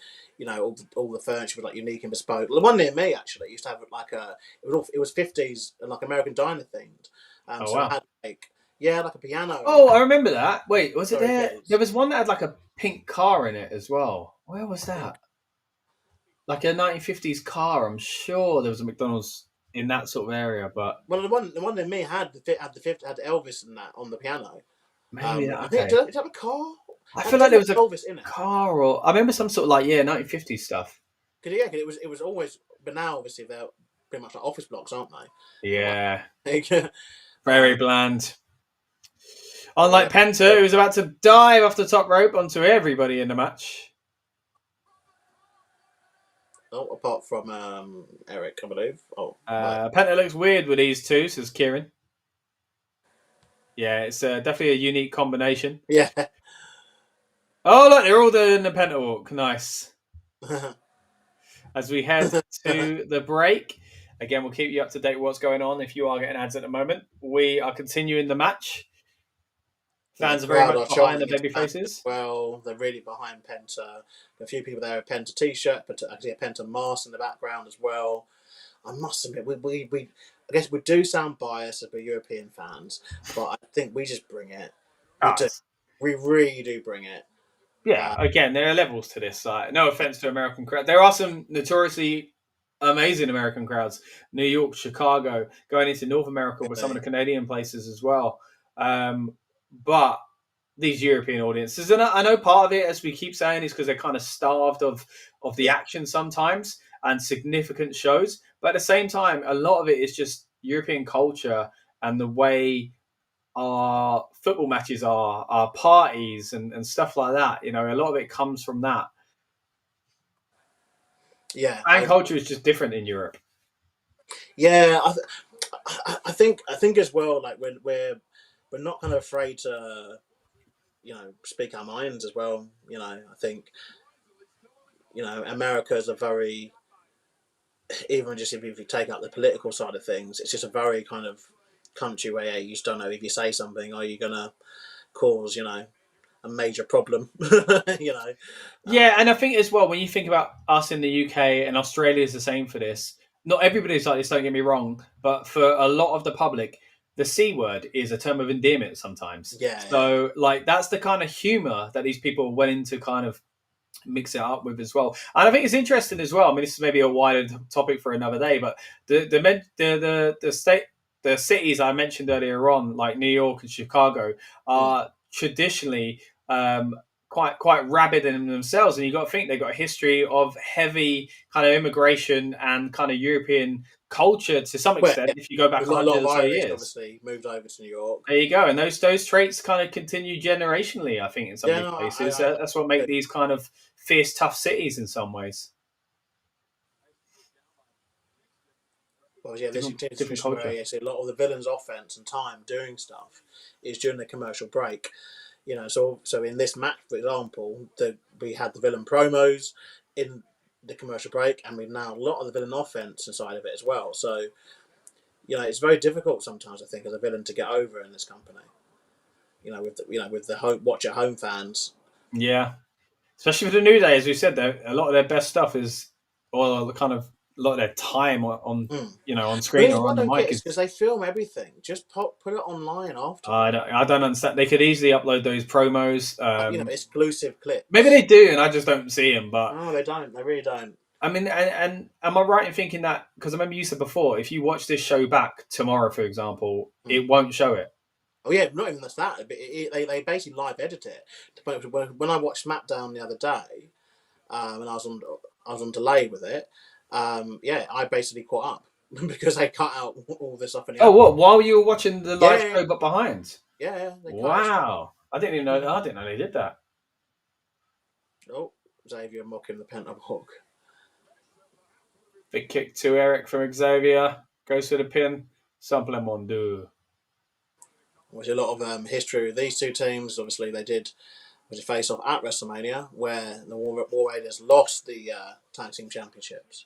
all the furniture was like unique and bespoke. The one near me actually used to have like it was 50s and like American diner themed. So it had like a piano. Oh, I remember that. Wait, was it there? There was one that had like a pink car in it as well. Where was that? Like a 1950s car. I'm sure there was a McDonald's in that sort of area, but the one near me had Elvis and that on the piano. Maybe did it have a car? I feel like there was a Elvis in it. Car, or I remember some sort of 1950s stuff. Cause it was always, but now obviously they're pretty much like office blocks, aren't they? Yeah, very bland. Unlike Penta, who was about to dive off the top rope onto everybody in the match. Oh, apart from Eric, I believe. Penta looks weird with these two, says Kieran. Yeah, it's definitely a unique combination. Yeah. Oh, look, they're all doing the Penta walk. Nice. As we head to the break, again, we'll keep you up to date with what's going on. If you are getting ads at the moment, we are continuing the match. Fans are very much behind the baby faces. Well, they're really behind Penta. A few people there have a Penta t-shirt, but actually a Penta mask in the background as well. I must admit, we I guess we do sound biased as we're European fans, but I think we just bring it. We really do bring it. Yeah, again, there are levels to this. No offense to American crowd. There are some notoriously amazing American crowds. New York, Chicago, going into North America with some of the Canadian places as well. But these European audiences, and I know part of it, as we keep saying, is because they're kind of starved of the action sometimes and significant shows. But at the same time, a lot of it is just European culture and the way our football matches are, our parties and stuff like that. A lot of it comes from that. Yeah, Fan culture is just different in Europe. Yeah, I think as well. Like we're not kind of afraid to, speak our minds as well. I think, America is a very, even just if you take out the political side of things, it's just a very kind of country where you just don't know if you say something, are you gonna cause a major problem. Yeah, and I think as well, when you think about us in the UK, and Australia is the same for this, not everybody's like this, don't get me wrong, but for a lot of the public, the C word is a term of endearment sometimes. Yeah. So like that's the kind of humor that these people went into kind of mix it up with as well. And I think it's interesting as well. I mean, this is maybe a wider topic for another day, but the cities I mentioned earlier on, like New York and Chicago, are traditionally quite rabid in themselves, and you got to think they've got a history of heavy kind of immigration and kind of European culture to some extent. If you go back a lot 100 of or so Irish years, obviously moved over to New York. There you go, and those traits kind of continue generationally. I think in some of these places, that's what make these kind of fierce, tough cities in some ways. Well, yeah, this is where you see a lot of the villains' offense and time doing stuff is during the commercial break. So in this match, for example, we had the villain promos in the commercial break, and we've now a lot of the villain offense inside of it as well. So, it's very difficult sometimes, I think, as a villain to get over in this company. With the home watch at home fans. Yeah, especially for the New Day, as we said, though, a lot of their best stuff is, or kind of a lot of their time on on screen or on the mic because they film everything. Just put it online after. I don't understand. They could easily upload those promos, exclusive clips. Maybe they do, and I just don't see them. But no, they don't. They really don't. I mean, and am I right in thinking that, because I remember you said before, if you watch this show back tomorrow, for example, it won't show it? Oh yeah, not even that. But they basically live edit it. When I watched SmackDown the other day, and I was on delay with it. I basically caught up because they cut out all this stuff. What? While you were watching the live show, but behind? Yeah. Wow, I didn't even know. I didn't know they did that. Oh, Xavier mocking the pent-up hook. Big kick to Eric from Xavier. Goes for the pin. Simple Mondu. There's a lot of history with these two teams. Obviously, they did a face-off at WrestleMania where the War Raiders lost the Tag Team Championships.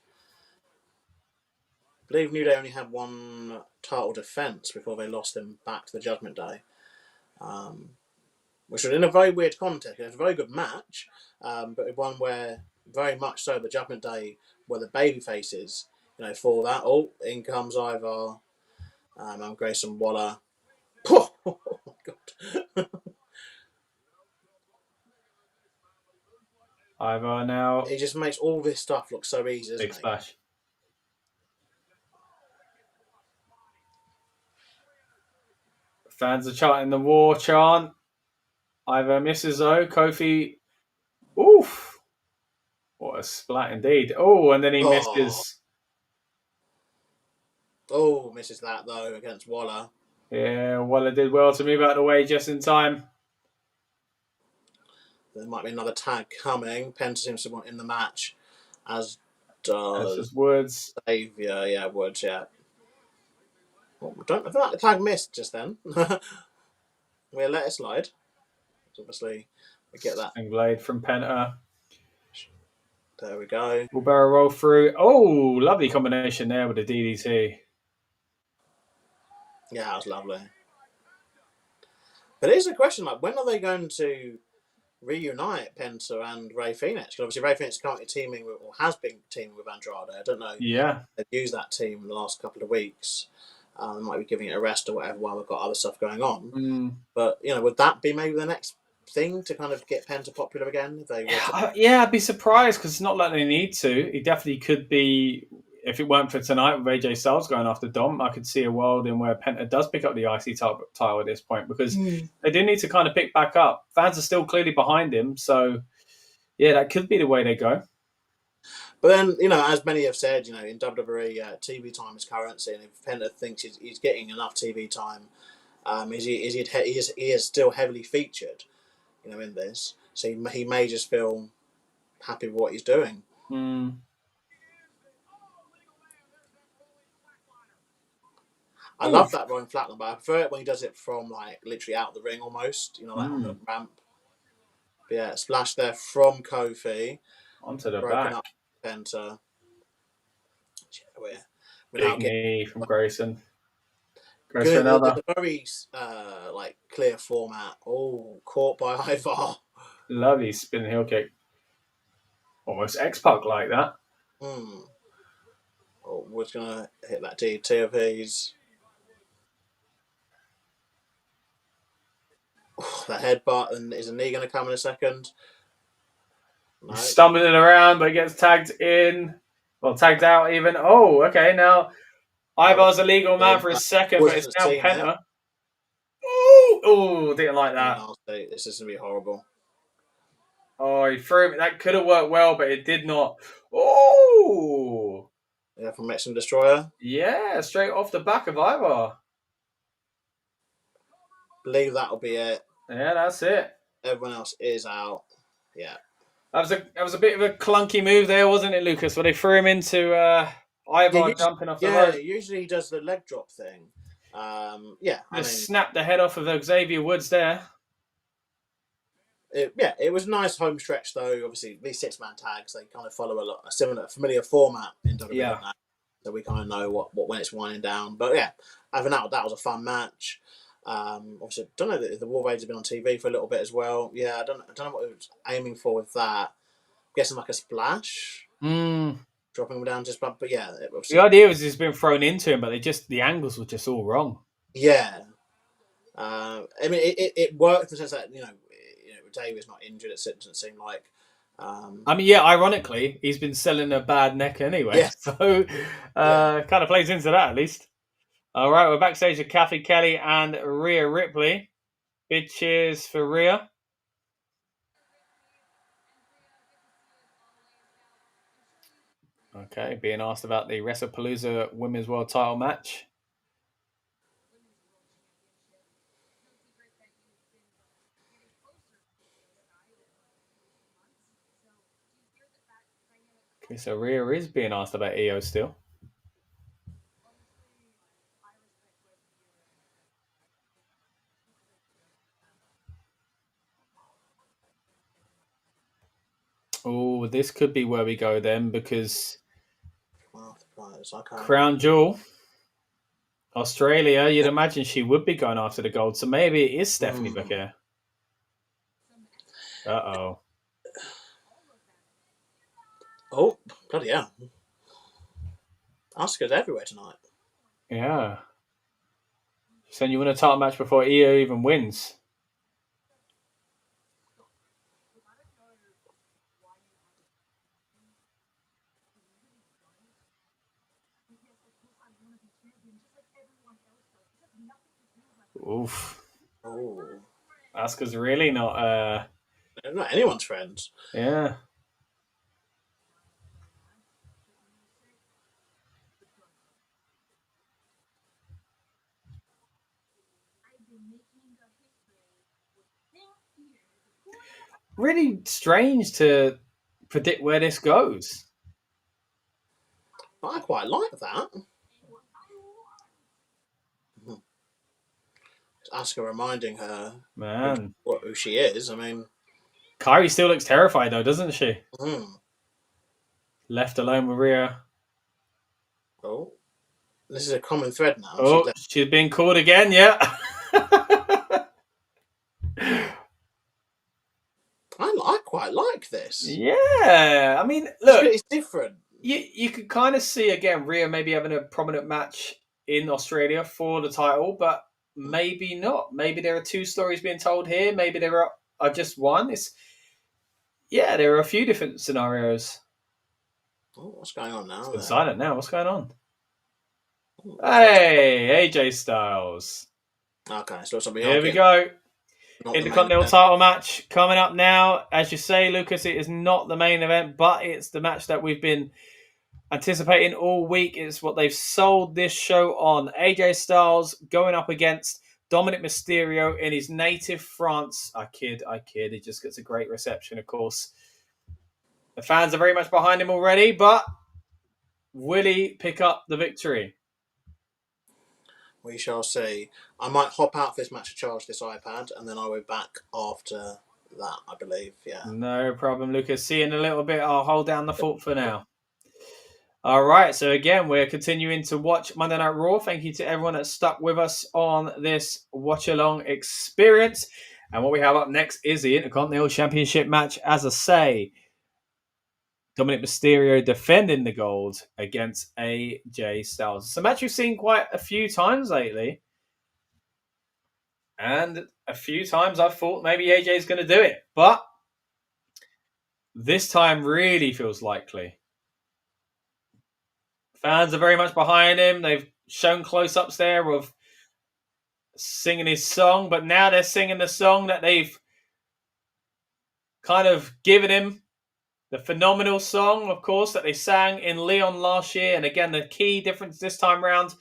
I believe New Day only had one title defense before they lost them back to the Judgment Day, which was in a very weird context. It was a very good match, but one where very much so the Judgment Day were the baby faces. For that, in comes Ivar, and Grayson Waller. Oh my god! Ivar now. He just makes all this stuff look so easy. Big splash. Fans are chanting the war chant. Ivar misses though. Kofi. Oof. What a splat indeed. Oh, and then he misses. Oh, misses that though against Waller. Yeah, Waller did well to move out of the way just in time. There might be another tag coming. Penta seems to want in the match, as does Woods. Xavier. Yeah, Woods. Yeah. Well, I feel like the tag missed just then. We'll let it slide. Obviously, we get that. Sting blade from Penta. There we go. Wheelbarrow roll through. Oh, lovely combination there with the DDT. Yeah, that was lovely. But here's a question: when are they going to reunite Penta and Rey Fenix? Because obviously Rey Fenix is currently teaming with, or has been teaming with Andrade. I don't know. Yeah. They've used that team in the last couple of weeks. They might be giving it a rest or whatever while we've got other stuff going on. But would that be maybe the next thing to kind of get Penta popular again? If they I'd be surprised, because it's not like they need to. It definitely could be. If it weren't for tonight with AJ Styles going after Dom, I could see a world in where Penta does pick up the IC title at this point, because they do need to kind of pick back up. Fans are still clearly behind him, so yeah, that could be the way they go. But then, as many have said, in WWE, TV time is currency, and if Penta thinks he's getting enough TV time, he is still heavily featured, in this. So he may just feel happy with what he's doing. Mm. I love that rolling flatline, but I prefer it when he does it from literally out the ring almost, on the ramp. But yeah, splash there from Kofi. Onto the broken back. Up Penta. Big knee from Grayson. Goes Good. for another. It's a very clear format. Oh, caught by Ivar. Lovely spinning heel kick. Almost X-Pac like that. Oh, we're gonna hit that DT of his. Oh, the headbutt, and is a knee going to come in a second? No. Stumbling around, but gets tagged in. Well, tagged out even. Oh, okay. Now, Ivar's a legal man for a second, but it's now Penta. Oh, didn't like that. This is going to be horrible. Oh, he threw him. That could have worked well, but it did not. Oh! Yeah, from Mexican Destroyer? Yeah, straight off the back of Ivar. Believe that'll be it. Yeah, that's it. Everyone else is out. Yeah. That was a bit of a clunky move there, wasn't it, Lucas? Where they threw him into Ivar jumping off the rope. Yeah, usually he does the leg drop thing. Just snapped the head off of Xavier Woods there. It was a nice home stretch though. Obviously, these 6-man tags, they kind of follow a familiar format in WWE. Yeah. So we kind of know what when it's winding down. But yeah, having that was a fun match. Obviously, I don't know if the War Raiders have been on TV for a little bit as well. Yeah, I don't know what it was aiming for with that. I'm guessing like a splash, dropping him down just. But yeah, the idea was he's been thrown into him, but the angles were just all wrong. Yeah, I mean it worked in the sense that David's not injured. It doesn't seem like. Ironically, he's been selling a bad neck anyway, yeah. So kind of plays into that at least. All right, we're backstage with Kathy Kelly and Rhea Ripley. Big cheers for Rhea. Okay, being asked about the WrestlePalooza Women's World Title match. Okay, so Rhea is being asked about EO still. Oh, this could be where we go then, because Crown Jewel, Australia, you'd imagine she would be going after the gold. So maybe it is Stephanie Becker. Uh-oh. Oh, bloody hell. Asuka's everywhere tonight. Yeah. So you win a title match before EO even wins. Oof. Oh. Asuka's really not anyone's friends. Yeah. Really strange to predict where this goes. I quite like that. Asuka reminding her, man, who she is. I mean, Kairi still looks terrified though, doesn't she? Mm. Left alone with Rhea. Oh, this is a common thread now. Oh, she's being called again. Yeah. I quite like this. Yeah, I mean, look, it's different. You could kind of see again Rhea maybe having a prominent match in Australia for the title, but maybe not. Maybe there are two stories being told here. Maybe there are just one. There are a few different scenarios. Oh, what's going on now? It's silent now. What's going on? Hey, AJ Styles. Okay, so something. Here we go. Not the main Intercontinental event. title match coming up now. As you say, Lucas, it is not the main event, but it's the match that we've been anticipating all week. It's what they've sold this show on. AJ Styles going up against Dominic Mysterio in his native France. I kid. He just gets a great reception, of course. The fans are very much behind him already, but will he pick up the victory? We shall see. I might hop out for this match to charge this iPad, and then I will be back after that, I believe. Yeah. No problem, Lucas. See you in a little bit. I'll hold down the fort for now. All right. So again, we're continuing to watch Monday Night Raw. Thank you to everyone that stuck with us on this watch-along experience. And what we have up next is the Intercontinental Championship match. As I say, Dominic Mysterio defending the gold against AJ Styles. It's a match we've seen quite a few times lately. And a few times I've thought maybe AJ's going to do it. But this time really feels likely. Fans are very much behind him. They've shown close-ups there of singing his song. But now they're singing the song that they've kind of given him. The phenomenal song, of course, that they sang in Leon last year. And again, the key difference this time round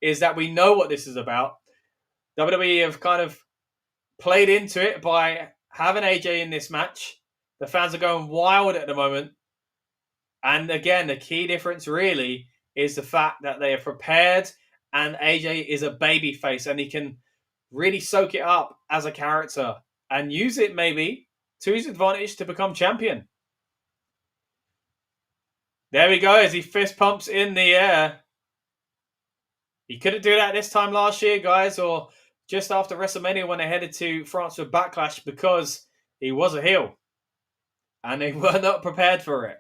is that we know what this is about. WWE have kind of played into it by having AJ in this match. The fans are going wild at the moment. And again, the key difference really is the fact that they are prepared and AJ is a babyface and he can really soak it up as a character and use it maybe to his advantage to become champion. There we go, as he fist pumps in the air. He couldn't do that this time last year, guys, or just after WrestleMania when they headed to France for Backlash because he was a heel. And they were not prepared for it.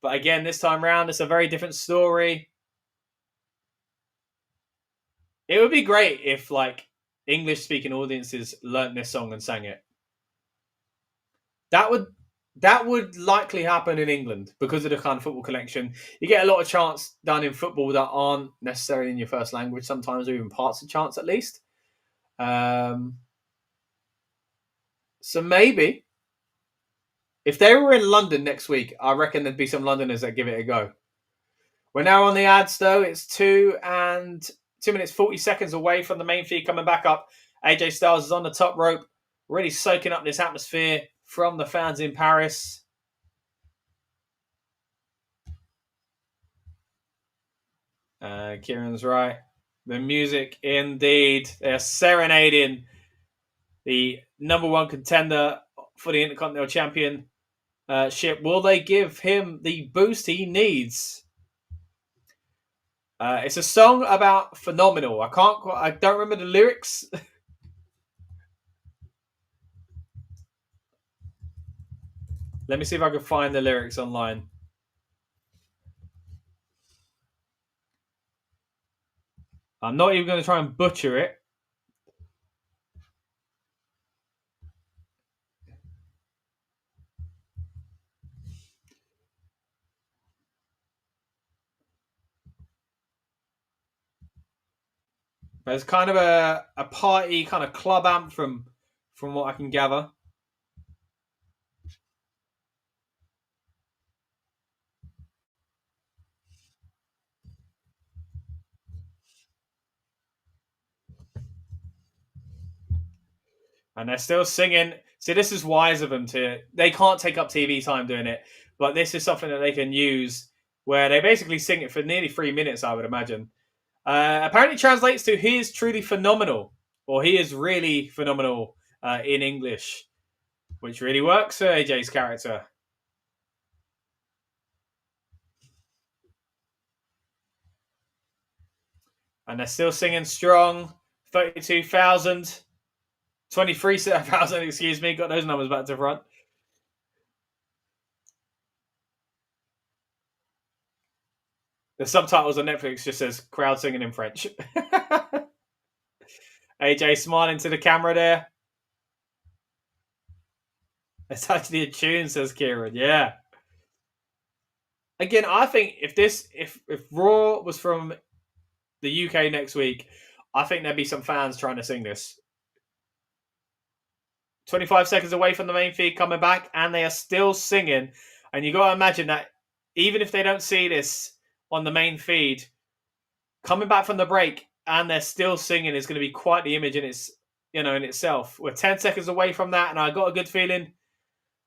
But again, this time round, it's a very different story. It would be great if, like, English-speaking audiences learnt this song and sang it. That would likely happen in England because of the kind of football connection. You get a lot of chants done in football that aren't necessarily in your first language sometimes, or even parts of chants at least. So maybe, if they were in London next week, I reckon there'd be some Londoners that give it a go. We're now on the ads, though. It's 2 minutes 40 seconds away from the main feed coming back up. AJ Styles is on the top rope, really soaking up this atmosphere from the fans in Paris. Kieran's right. The music, indeed. They're serenading the number one contender for the Intercontinental Championship. Will they give him the boost he needs? It's a song about phenomenal. I don't remember the lyrics. Let me see if I can find the lyrics online. I'm not even going to try and butcher it. But it's kind of a party kind of club anthem from what I can gather. And they're still singing. See, this is wise of them to... They can't take up TV time doing it. But this is something that they can use where they basically sing it for nearly 3 minutes, I would imagine. Apparently translates to he is truly phenomenal. Or he is really phenomenal in English. Which really works for AJ's character. And they're still singing strong. 32,000. 23,000, excuse me. Got those numbers back to front. The subtitles on Netflix just says crowd singing in French. AJ smiling to the camera there. It's actually a tune, says Kieran. Yeah. Again, I think if Raw was from the UK next week, I think there'd be some fans trying to sing this. 25 seconds away from the main feed coming back, and they are still singing. And you got to imagine that even if they don't see this on the main feed, coming back from the break and they're still singing is going to be quite the image in itself. We're 10 seconds away from that, and I got a good feeling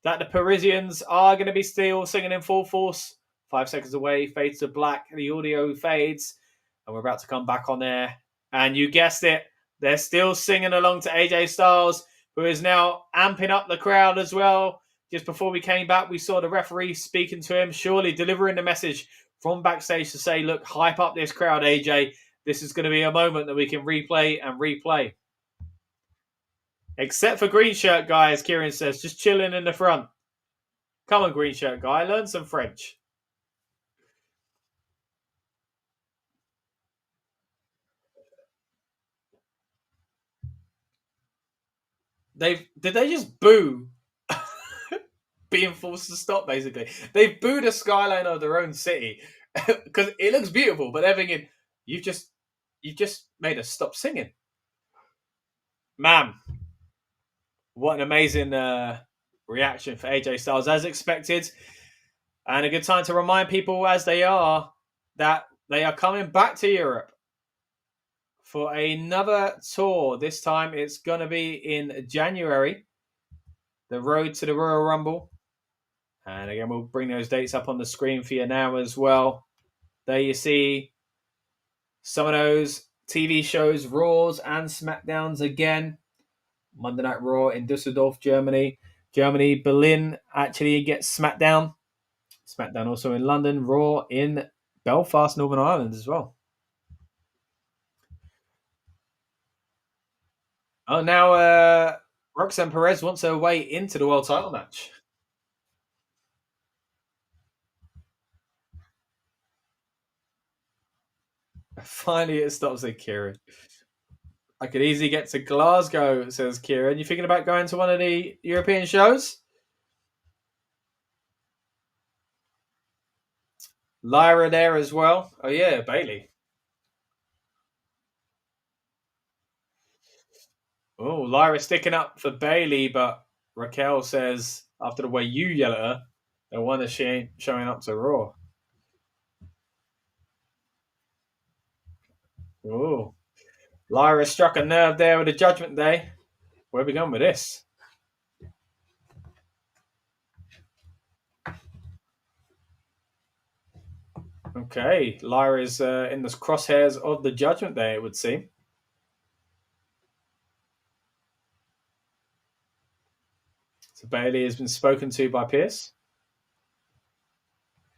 that the Parisians are going to be still singing in full force. 5 seconds away, fades to black, the audio fades, and we're about to come back on there. And you guessed it, they're still singing along to AJ Styles, who is now amping up the crowd as well. Just before we came back, we saw the referee speaking to him, surely delivering the message from backstage to say, look, hype up this crowd, AJ. This is going to be a moment that we can replay and replay. Except for green shirt guy, as Kieran says, just chilling in the front. Come on, green shirt guy, learn some French. Did they just boo being forced to stop, basically? They've booed a skyline of their own city because it looks beautiful, but they're thinking, you've just made us stop singing. Man, what an amazing reaction for AJ Styles, as expected. And a good time to remind people, as they are, that they are coming back to Europe for another tour. This time it's going to be in January. The road to the Royal Rumble. And again, we'll bring those dates up on the screen for you now as well. There you see some of those TV shows, Raws and SmackDowns again. Monday Night Raw in Düsseldorf, Germany. Berlin actually gets SmackDown. SmackDown also in London. Raw in Belfast, Northern Ireland as well. Oh, now Roxanne Perez wants her way into the world title match. Finally, it stops at Kieran. I could easily get to Glasgow, says Kieran. You thinking about going to one of the European shows? Lyra there as well. Oh, yeah, Bailey. Oh, Lyra sticking up for Bailey, but Raquel says, after the way you yell at her, no wonder she ain't showing up to Raw. Oh, Lyra struck a nerve there with the Judgment Day. Where are we going with this? Okay, Lyra's in the crosshairs of the Judgment Day, it would seem. So Bailey has been spoken to by Pierce.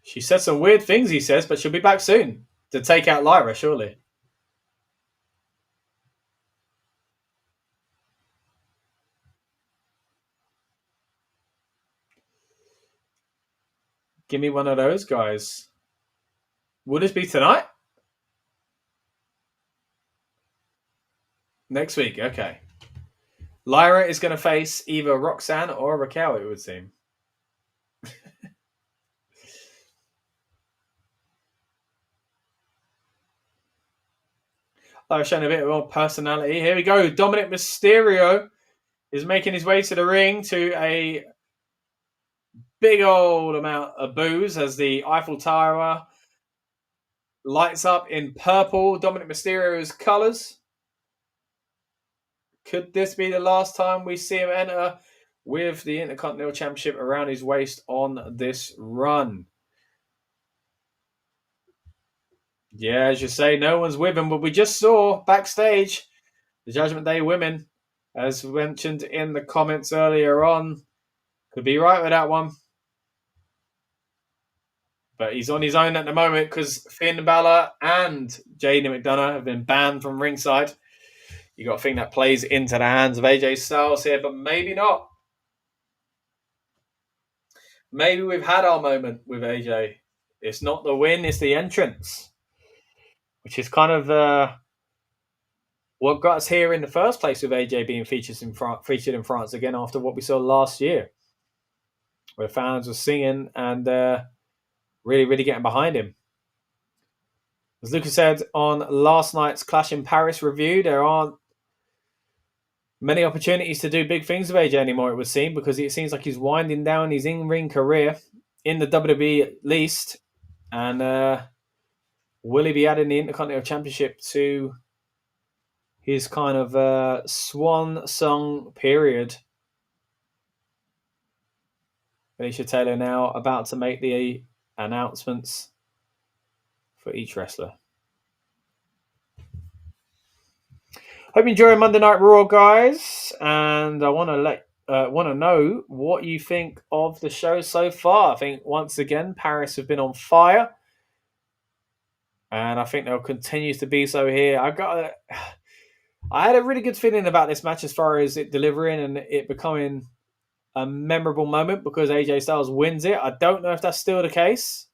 She said some weird things, he says, but she'll be back soon to take out Lyra, surely. Give me one of those guys. Will this be tonight? Next week, okay. Lyra is going to face either Roxanne or Raquel, it would seem. Lyra's showing a bit more personality. Here we go. Dominic Mysterio is making his way to the ring to a big old amount of boos as the Eiffel Tower lights up in purple. Dominic Mysterio's colours. Could this be the last time we see him enter with the Intercontinental Championship around his waist on this run? Yeah, as you say, no one's with him, but we just saw backstage the Judgment Day women, as mentioned in the comments earlier on. Could be right with that one. But he's on his own at the moment because Finn Balor and Jaden McDonough have been banned from ringside. You got to think that plays into the hands of AJ Styles here, but maybe not. Maybe we've had our moment with AJ. It's not the win, it's the entrance, which is kind of what got us here in the first place with AJ being featured in France again after what we saw last year, where fans were singing and really, really getting behind him. As Lucas said on last night's Clash in Paris review, there aren't many opportunities to do big things with AJ anymore, it would seem, because it seems like he's winding down his in-ring career in the WWE at least. And will he be adding the Intercontinental Championship to his kind of swan song period? Alicia Taylor now about to make the announcements for each wrestler. Hope you enjoy Monday Night Raw, guys, and I want to know what you think of the show so far. I think once again Paris have been on fire, and I think they'll continue to be so here. I had a really good feeling about this match as far as it delivering and it becoming a memorable moment because AJ Styles wins it. I don't know if that's still the case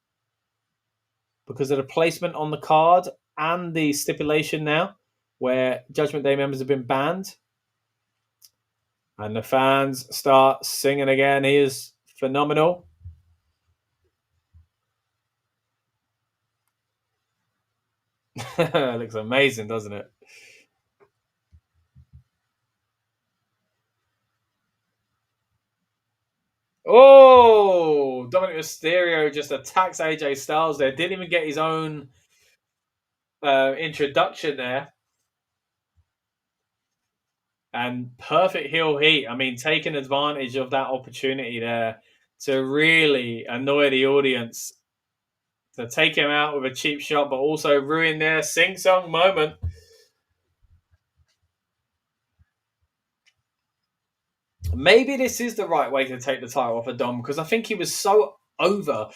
because of the placement on the card and the stipulation now where Judgment Day members have been banned. And the fans start singing again. He is phenomenal. It looks amazing, doesn't it? Oh, Dominic Mysterio just attacks AJ Styles there. Didn't even get his own introduction there. And perfect heel heat. I mean, taking advantage of that opportunity there to really annoy the audience, to take him out with a cheap shot, but also ruin their sing-song moment. Maybe this is the right way to take the title off of Dom because I think he was so over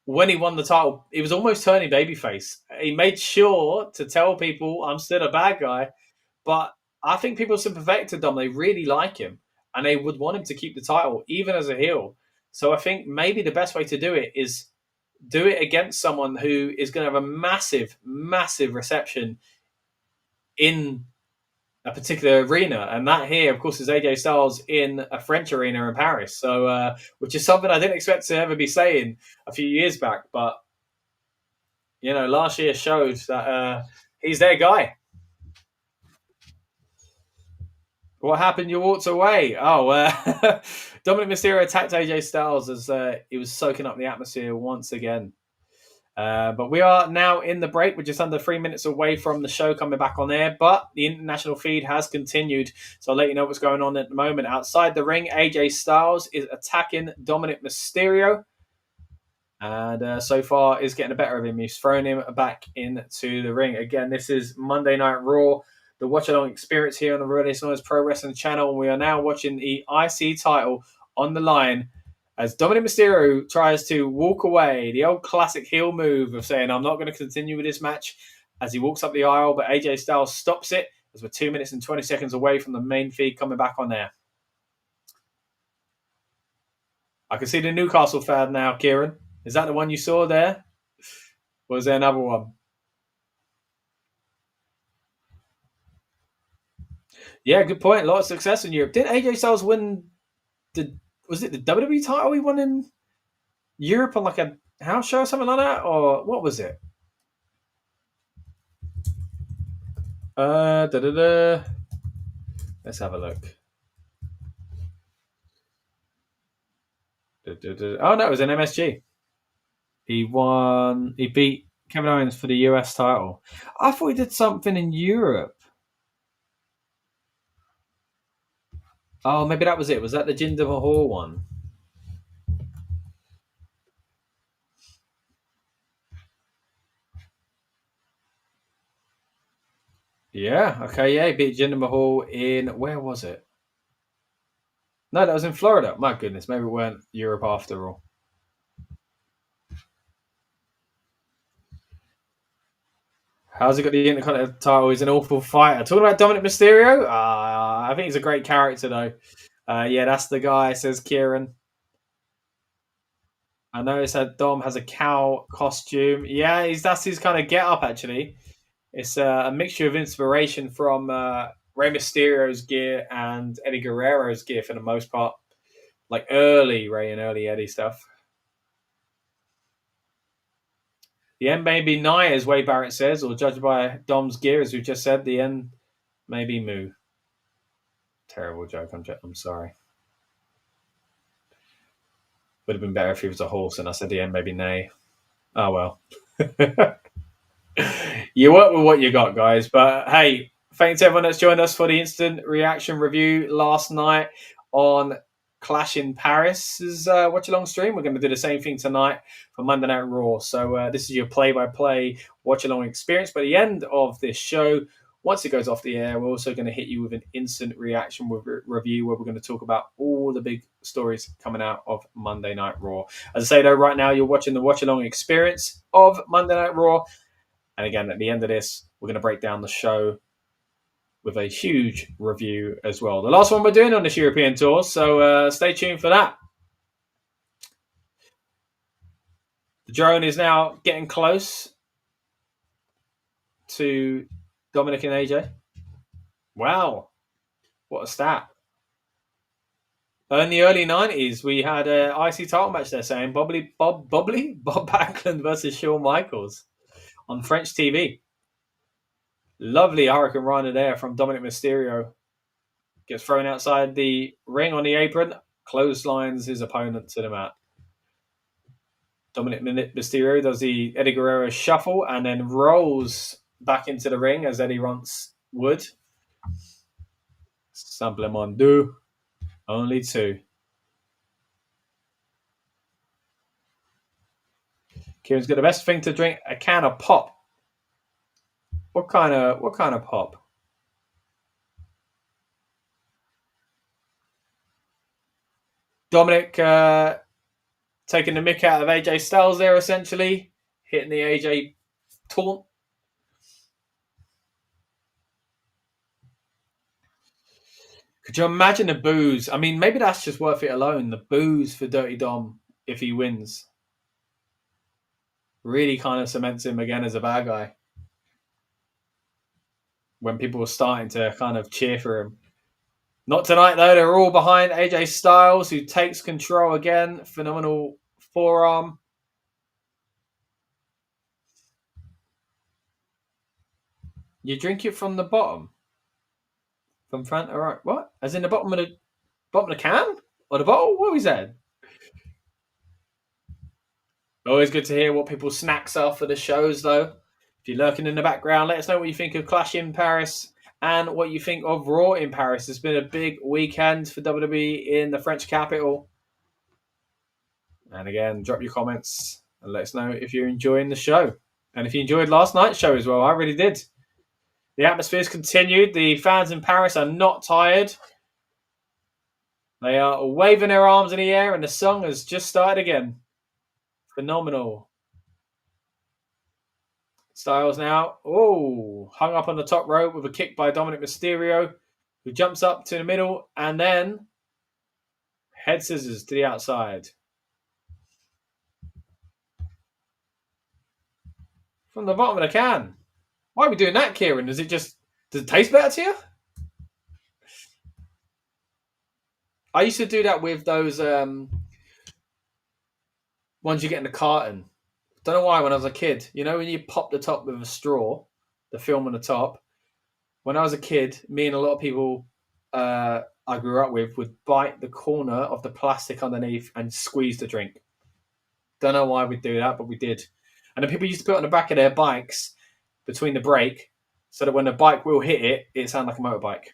when he won the title. He was almost turning babyface. He made sure to tell people, I'm still a bad guy, but I think people are sympathetic to Dom. They really like him, and they would want him to keep the title, even as a heel. So I think maybe the best way to do it is do it against someone who is going to have a massive, massive reception in a particular arena. And that here, of course, is AJ Styles in a French arena in Paris. So, which is something I didn't expect to ever be saying a few years back. But, you know, last year showed that he's their guy. What happened? You walked away. Oh, Dominic Mysterio attacked AJ Styles as he was soaking up the atmosphere once again. But we are now in the break. We're just under 3 minutes away from the show coming back on air. But the international feed has continued. So I'll let you know what's going on at the moment. Outside the ring, AJ Styles is attacking Dominic Mysterio. And so far is getting the better of him. He's thrown him back into the ring. Again, this is Monday Night Raw, the watch-along experience here on the Rebellious Noise Pro Wrestling channel. We are now watching the IC title on the line as Dominic Mysterio tries to walk away. The old classic heel move of saying, I'm not going to continue with this match as he walks up the aisle, but AJ Styles stops it as we're 2 minutes and 20 seconds away from the main feed coming back on there. I can see the Newcastle fan now, Kieran. Is that the one you saw there? Or was there another one? Yeah, good point. A lot of success in Europe. Didn't AJ Styles win was it the WWE title he won in Europe on like a house show or something like that? Or what was it? Let's have a look. Oh no, it was an MSG. He beat Kevin Owens for the US title. I thought he did something in Europe. Oh, maybe that was it. Was that the Jinder Mahal one? Yeah, okay, yeah. He beat Jinder Mahal in, where was it? No, that was in Florida. My goodness, maybe it weren't Europe after all. How's he got the Intercontinental title? He's an awful fighter. Talking about Dominic Mysterio? I think he's a great character, though. Yeah, that's the guy, says Kieran. I noticed that Dom has a cow costume. Yeah, that's his kind of get-up, actually. It's a mixture of inspiration from Rey Mysterio's gear and Eddie Guerrero's gear for the most part. Like early Rey and early Eddie stuff. The end may be nigh, as Wade Barrett says, or judged by Dom's gear, as we just said, the end may be moo. Terrible joke. I'm sorry. Would have been better if he was a horse and I said the end, maybe nay. Oh, well. You work with what you got, guys. But hey, thanks to everyone that's joined us for the instant reaction review last night on Clash in Paris's watch along stream. We're going to do the same thing tonight for Monday Night Raw. So this is your play-by-play watch along experience. By the end of this show, once it goes off the air, we're also going to hit you with an instant reaction review where we're going to talk about all the big stories coming out of Monday Night Raw. As I say, though, right now you're watching the watch along experience of Monday Night Raw. And again, at the end of this, we're going to break down the show with a huge review as well. The last one we're doing on this European tour, so stay tuned for that. The drone is now getting close to Dominic and AJ. Wow, what a stat. In the early 90s, we had an IC title match there saying Bob Backlund versus Shawn Michaels on French TV. Lovely Hurricane Rana there from Dominic Mysterio. Gets thrown outside the ring on the apron. Clotheslines his opponent to the mat. Dominic Mysterio does the Eddie Guerrero shuffle and then rolls back into the ring as Eddie once would. Simplement deux. Only two. Kieran's got the best thing to drink, a can of pop. What kind of pop? Dominic taking the mick out of AJ Styles there, essentially. Hitting the AJ taunt. Could you imagine the boos? I mean, maybe that's just worth it alone. The boos for Dirty Dom if he wins. Really kind of cements him again as a bad guy. When people were starting to kind of cheer for him. Not tonight, though. They're all behind AJ Styles, who takes control again. Phenomenal forearm. You drink it from the bottom? From front? All right. What? As in the bottom of the can? Or the bottle? What was that? Always good to hear what people's snacks are for the shows, though. If you're lurking in the background, let us know what you think of Clash in Paris and what you think of Raw in Paris. It's been a big weekend for WWE in the French capital. And again, drop your comments and let us know if you're enjoying the show. And if you enjoyed last night's show as well, I really did. The atmosphere's continued. The fans in Paris are not tired. They are waving their arms in the air and the song has just started again. Phenomenal. Styles now, hung up on the top rope with a kick by Dominic Mysterio, who jumps up to the middle and then head scissors to the outside. From the bottom of the can. Why are we doing that, Kieran? Does it taste better to you? I used to do that with those ones you get in the carton. Don't know why when I was a kid. You know when you pop the top with a straw, the film on the top? When I was a kid, me and a lot of people I grew up with would bite the corner of the plastic underneath and squeeze the drink. Don't know why we'd do that, but we did. And then people used to put it on the back of their bikes between the brake so that when the bike wheel hit it, it sounded like a motorbike.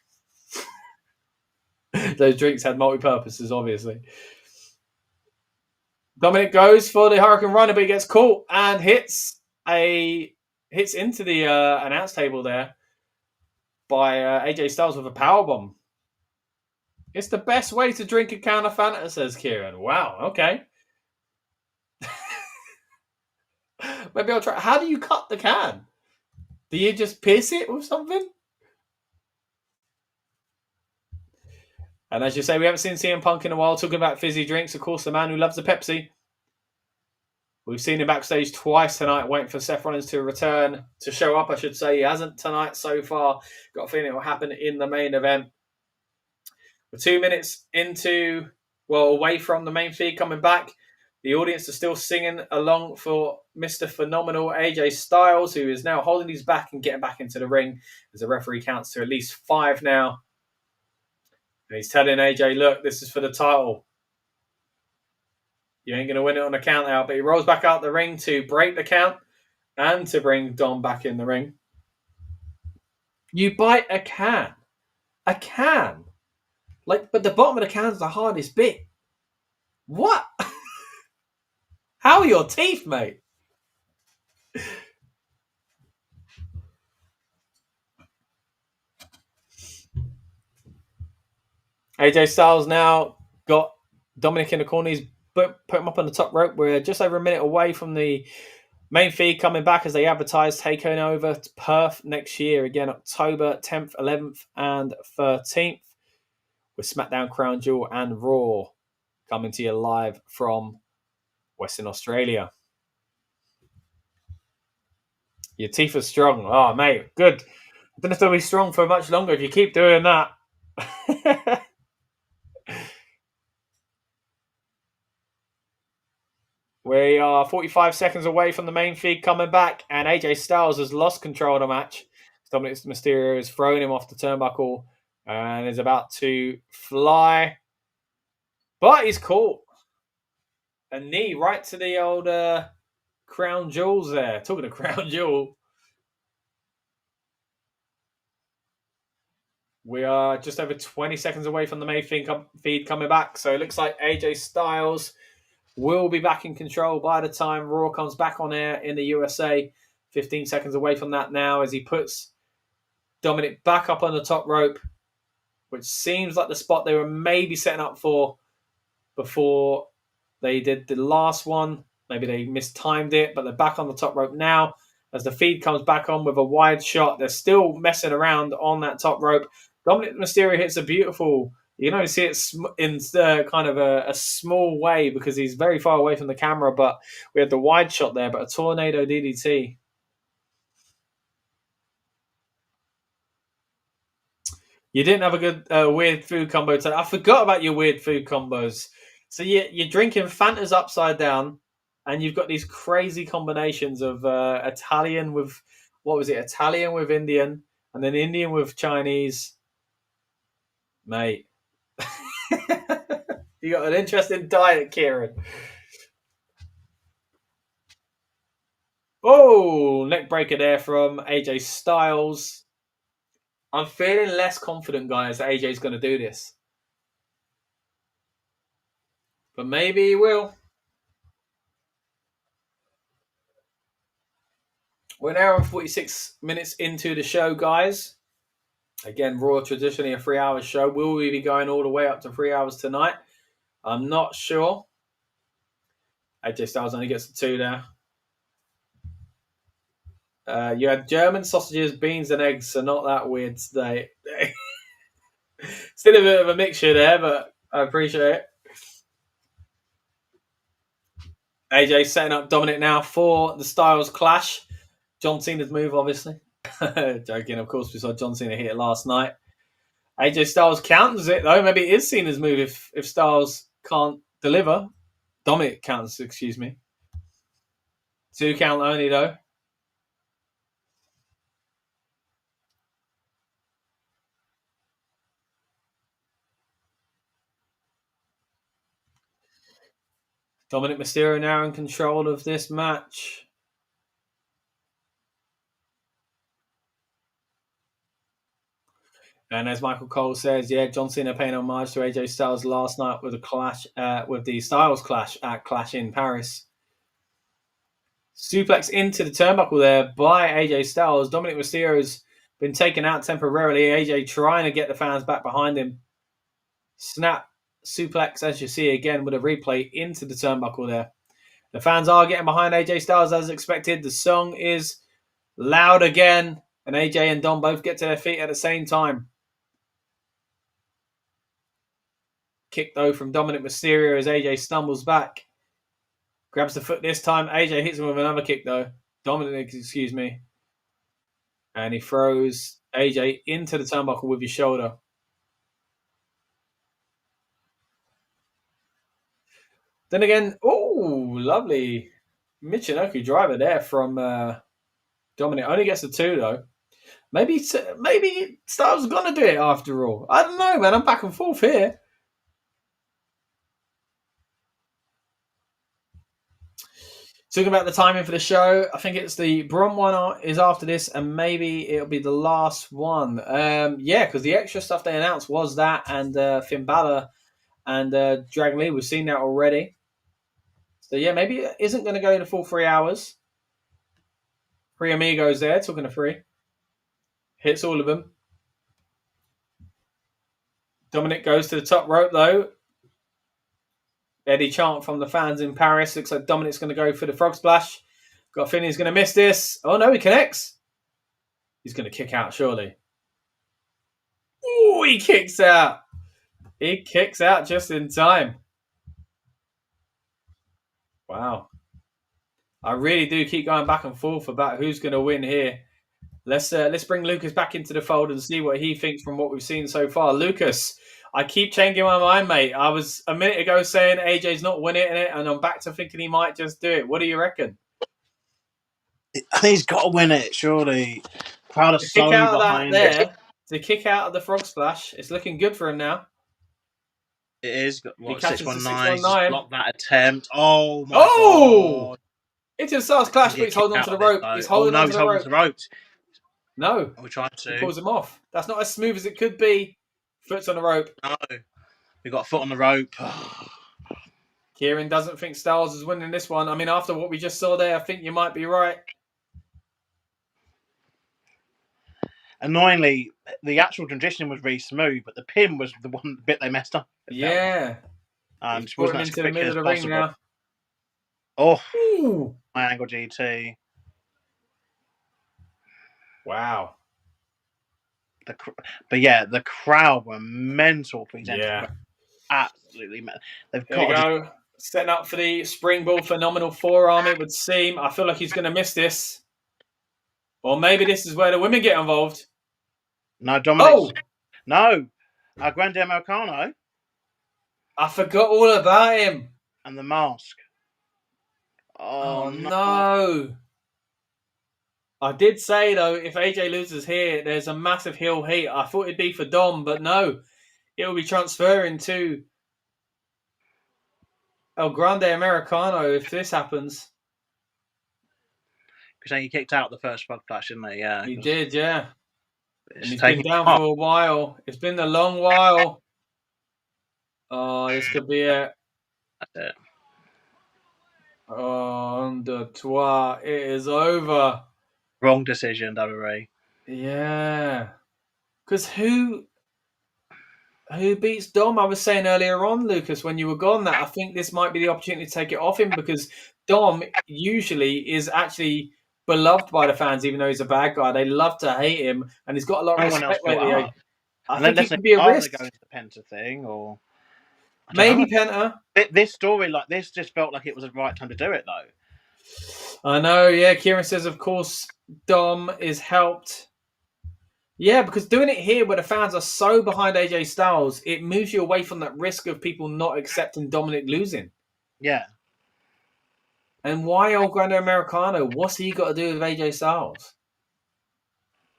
Those drinks had multi-purposes, obviously. Dominic goes for the Hurricane Runner, but he gets caught and hits into the announce table there by AJ Styles with a powerbomb. It's the best way to drink a can of Fanta, says Kieran. Wow, okay. Maybe I'll try. How do you cut the can? Do you just pierce it with something? And as you say, we haven't seen CM Punk in a while talking about fizzy drinks. Of course, the man who loves a Pepsi. We've seen him backstage twice tonight, waiting for Seth Rollins to return, to show up, I should say. He hasn't tonight so far. Got a feeling it will happen in the main event. We're 2 minutes away from the main feed coming back. The audience is still singing along for Mr. Phenomenal AJ Styles, who is now holding his back and getting back into the ring as the referee counts to at least 5 now. And he's telling AJ, look, this is for the title. You ain't going to win it on a count out. But he rolls back out the ring to break the count and to bring Dom back in the ring. You bite a can. A can. Like, but the bottom of the can is the hardest bit. What? How are your teeth, mate? AJ Styles now got Dominic in the corner. He's put him up on the top rope. We're just over a minute away from the main feed coming back as they advertise taking over to Perth next year. Again, October 10th, 11th, and 13th. With SmackDown, Crown Jewel, and Raw coming to you live from Western Australia. Your teeth are strong. Oh, mate, good. I don't know if they'll be strong for much longer if you keep doing that. We are 45 seconds away from the main feed coming back, and AJ Styles has lost control of the match. Dominic Mysterio has thrown him off the turnbuckle and is about to fly. But he's caught. A knee right to the old crown jewels there. Talking of crown jewel. We are just over 20 seconds away from the main feed coming back. So it looks like AJ Styles will be back in control by the time Raw comes back on air in the USA. 15 seconds away from that now as he puts Dominic back up on the top rope, which seems like the spot they were maybe setting up for before they did the last one. Maybe they mistimed it, but they're back on the top rope now. As the feed comes back on with a wide shot, they're still messing around on that top rope. Dominic Mysterio hits a beautiful, you can only see it in kind of a small way because he's very far away from the camera, but we had the wide shot there, but a tornado DDT. You didn't have a good weird food combo today. I forgot about your weird food combos. So you're drinking Fantas upside down, and you've got these crazy combinations of Italian with, what was it? Italian with Indian, and then Indian with Chinese. Mate. You got an interesting diet, Kieran. Oh, neck breaker there from AJ Styles. I'm feeling less confident, guys, that AJ's going to do this. But maybe he will. We're an hour and 46 minutes into the show, guys. Again, Raw, traditionally a 3-hour show. Will we be going all the way up to 3 hours tonight? I'm not sure. AJ Styles only gets the 2 there. You had German sausages, beans, and eggs, so not that weird today. Still a bit of a mixture there, but I appreciate it. AJ setting up Dominic now for the Styles clash. John Cena's move, obviously. Joking, of course, we saw John Cena hit it last night. AJ Styles counters it, though. Maybe it is Cena's move if Styles can't deliver. Dominic counters, excuse me. 2 count only, though. Dominic Mysterio now in control of this match. And as Michael Cole says, yeah, John Cena paying homage to AJ Styles last night with a clash, with the Styles clash at Clash in Paris. Suplex into the turnbuckle there by AJ Styles. Dominic Mysterio's been taken out temporarily. AJ trying to get the fans back behind him. Snap suplex, as you see again with a replay, into the turnbuckle there. The fans are getting behind AJ Styles as expected. The song is loud again, and AJ and Dom both get to their feet at the same time. Kick, though, from Dominic Mysterio as AJ stumbles back. Grabs the foot this time. AJ hits him with another kick, though. Dominic, excuse me. And he throws AJ into the turnbuckle with his shoulder. Then again, oh, lovely Michinoku driver there from Dominic. Only gets the 2, though. Maybe Styles is gonna do it after all. I don't know, man. I'm back and forth here. Talking about the timing for the show, I think it's the Braun one is after this, and maybe it'll be the last one. Yeah, because the extra stuff they announced was that, and Finn Balor and Dragon Lee. We've seen that already. So yeah, maybe it isn't going to go the full 3 hours. Three Amigos there, talking to three. Hits all of them. Dominic goes to the top rope though. Eddie chant from the fans in Paris. Looks like Dominic's going to go for the frog splash. Got a feeling he's going to miss this. Oh no, he connects. He's going to kick out, surely. Ooh, he kicks out. He kicks out just in time. Wow. I really do keep going back and forth about who's going to win here. Let's bring Lucas back into the fold and see what he thinks from what we've seen so far. Lucas, I keep changing my mind, mate. I was a minute ago saying AJ's not winning it, and I'm back to thinking he might just do it. What do you reckon? I think he's got to win it, surely. Crowd is so behind it. To kick out of the frog splash, it's looking good for him now. It is. What, 619? Block that attempt. Oh, my God. It's a Stars clash, but he's holding on to the rope. He's holding on to the ropes. No. We're trying to. He pulls him off. That's not as smooth as it could be. Foot's on the rope. No. We got a foot on the rope. Kieran doesn't think Styles is winning this one. I mean, after what we just saw there, I think you might be right. Annoyingly, the actual transition was really smooth, but the pin was the bit they messed up. Yeah. And she wasn't into the middle of the ring now. Oh, ooh. My angle GT. Wow. But yeah, the crowd were mental for example. Yeah. Absolutely mental. There we go. Setting up for the springboard phenomenal forearm, it would seem. I feel like he's going to miss this. Or maybe this is where the women get involved. No, Dominic. Oh! No. Grande Americano. I forgot all about him. And the mask. Oh no. I did say, though, if AJ loses here, there's a massive heel heat. I thought it'd be for Dom, but no. It will be transferring to El Grande Americano if this happens. Because he kicked out the first frog flash, didn't he? Yeah. He did, yeah. And he's been down for a while. It's been a long while. Oh, this could be it. That's it. Oh, un, deux, trois. It is over. Wrong decision, WWE. Yeah. Because who beats Dom? I was saying earlier on, Lucas, when you were gone, that I think this might be the opportunity to take it off him, because Dom usually is actually beloved by the fans, even though he's a bad guy. They love to hate him, and he's got a lot of respect lately. I think it could be a risk. Going to the Penta thing, or maybe Penta. This story like this just felt like it was the right time to do it, though. I know, yeah. Kieran says, of course, Dom is helped. Yeah, because doing it here where the fans are so behind AJ Styles, it moves you away from that risk of people not accepting Dominic losing. Yeah. And why El Grande Americano? What's he got to do with AJ Styles?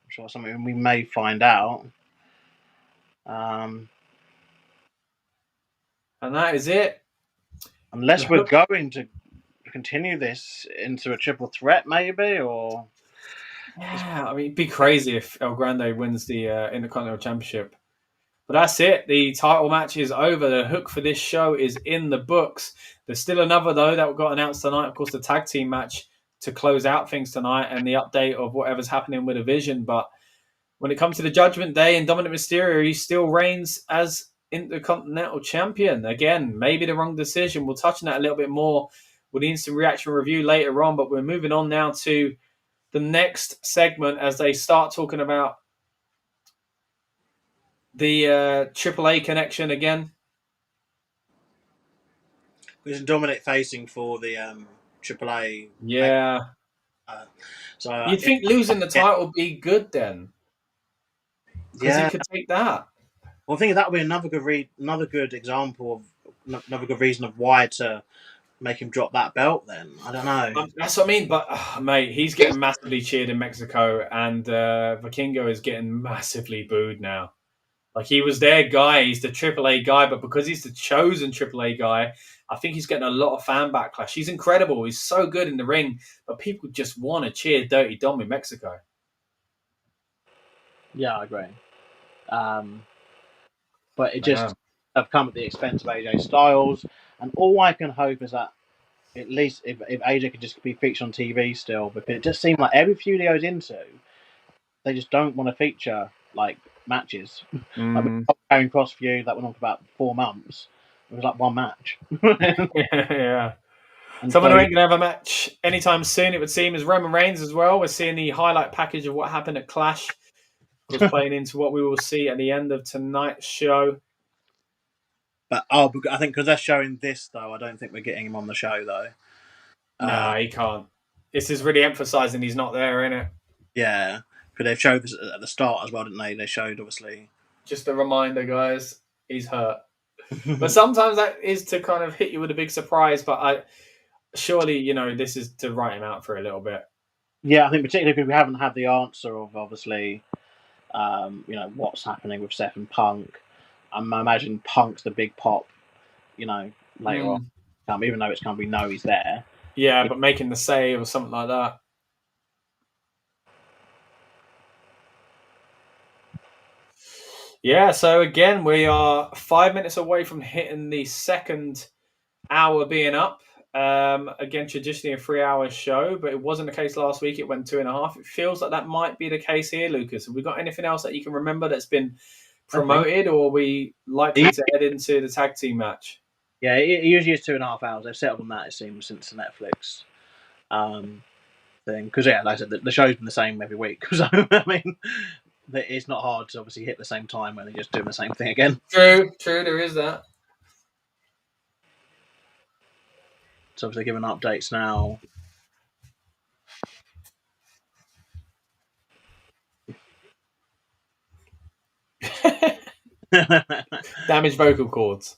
I'm sure something we may find out. And that is it. Unless we're going to continue this into a triple threat, maybe, or... Yeah, I mean, it'd be crazy if El Grande wins the Intercontinental Championship. But that's it. The title match is over. The hook for this show is in the books. There's still another, though, that got announced tonight. Of course, the tag team match to close out things tonight and the update of whatever's happening with Division. But when it comes to the Judgment Day and Dominic Mysterio, he still reigns as Intercontinental Champion. Again, maybe the wrong decision. We'll touch on that a little bit more with the instant reaction review later on. But we're moving on now to the next segment as they start talking about the AAA connection again. There's Dominic facing for the AAA. Yeah. So you'd think losing the title would be good then. Because he could take that. Well, I think that would be another good example of another good reason of why to make him drop that belt then. I don't know. That's what I mean. But mate, he's getting massively cheered in Mexico, and Vikingo is getting massively booed now. Like, he was their guy. He's the AAA guy, but because he's the chosen AAA guy, I think he's getting a lot of fan backlash. He's incredible. He's so good in the ring, but people just want to cheer Dirty Dom in Mexico. Yeah, I agree. But it just have come at the expense of AJ Styles, and all I can hope is that at least if AJ could just be featured on TV still, because it just seemed like every feud he goes into, they just don't want to feature like matches. Like the Karrion Kross feud that went on for about 4 months, it was like one match. Yeah. And Someone so, who ain't going to have a match anytime soon, it would seem, is Roman Reigns as well. We're seeing the highlight package of what happened at Clash, was playing into what we will see at the end of tonight's show. but I think because they're showing this though, I don't think we're getting him on the show though. No, he can't. This is really emphasising he's not there, innit? Yeah, because they've showed this at the start as well, didn't they? They showed obviously. Just a reminder, guys, he's hurt. But sometimes that is to kind of hit you with a big surprise. But surely, this is to write him out for a little bit. Yeah, I think particularly because we haven't had the answer of obviously, what's happening with Seth and Punk. I imagine Punk's the big pop, later on. Even though we know he's there. Yeah, but making the save or something like that. Yeah, so again, we are 5 minutes away from hitting the second hour being up. Again, traditionally a 3-hour show, but it wasn't the case last week. It went 2.5. It feels like that might be the case here, Lucas. Have we got anything else that you can remember that's been promoted, or are we likely to head into the tag team match? Yeah, it usually is 2.5 hours. They've settled on that, it seems, since the Netflix thing. Because, like I said, the show's been the same every week. So, I mean, it's not hard to obviously hit the same time when they're just doing the same thing again. True, there is that. So, obviously, giving updates now. Damaged vocal cords.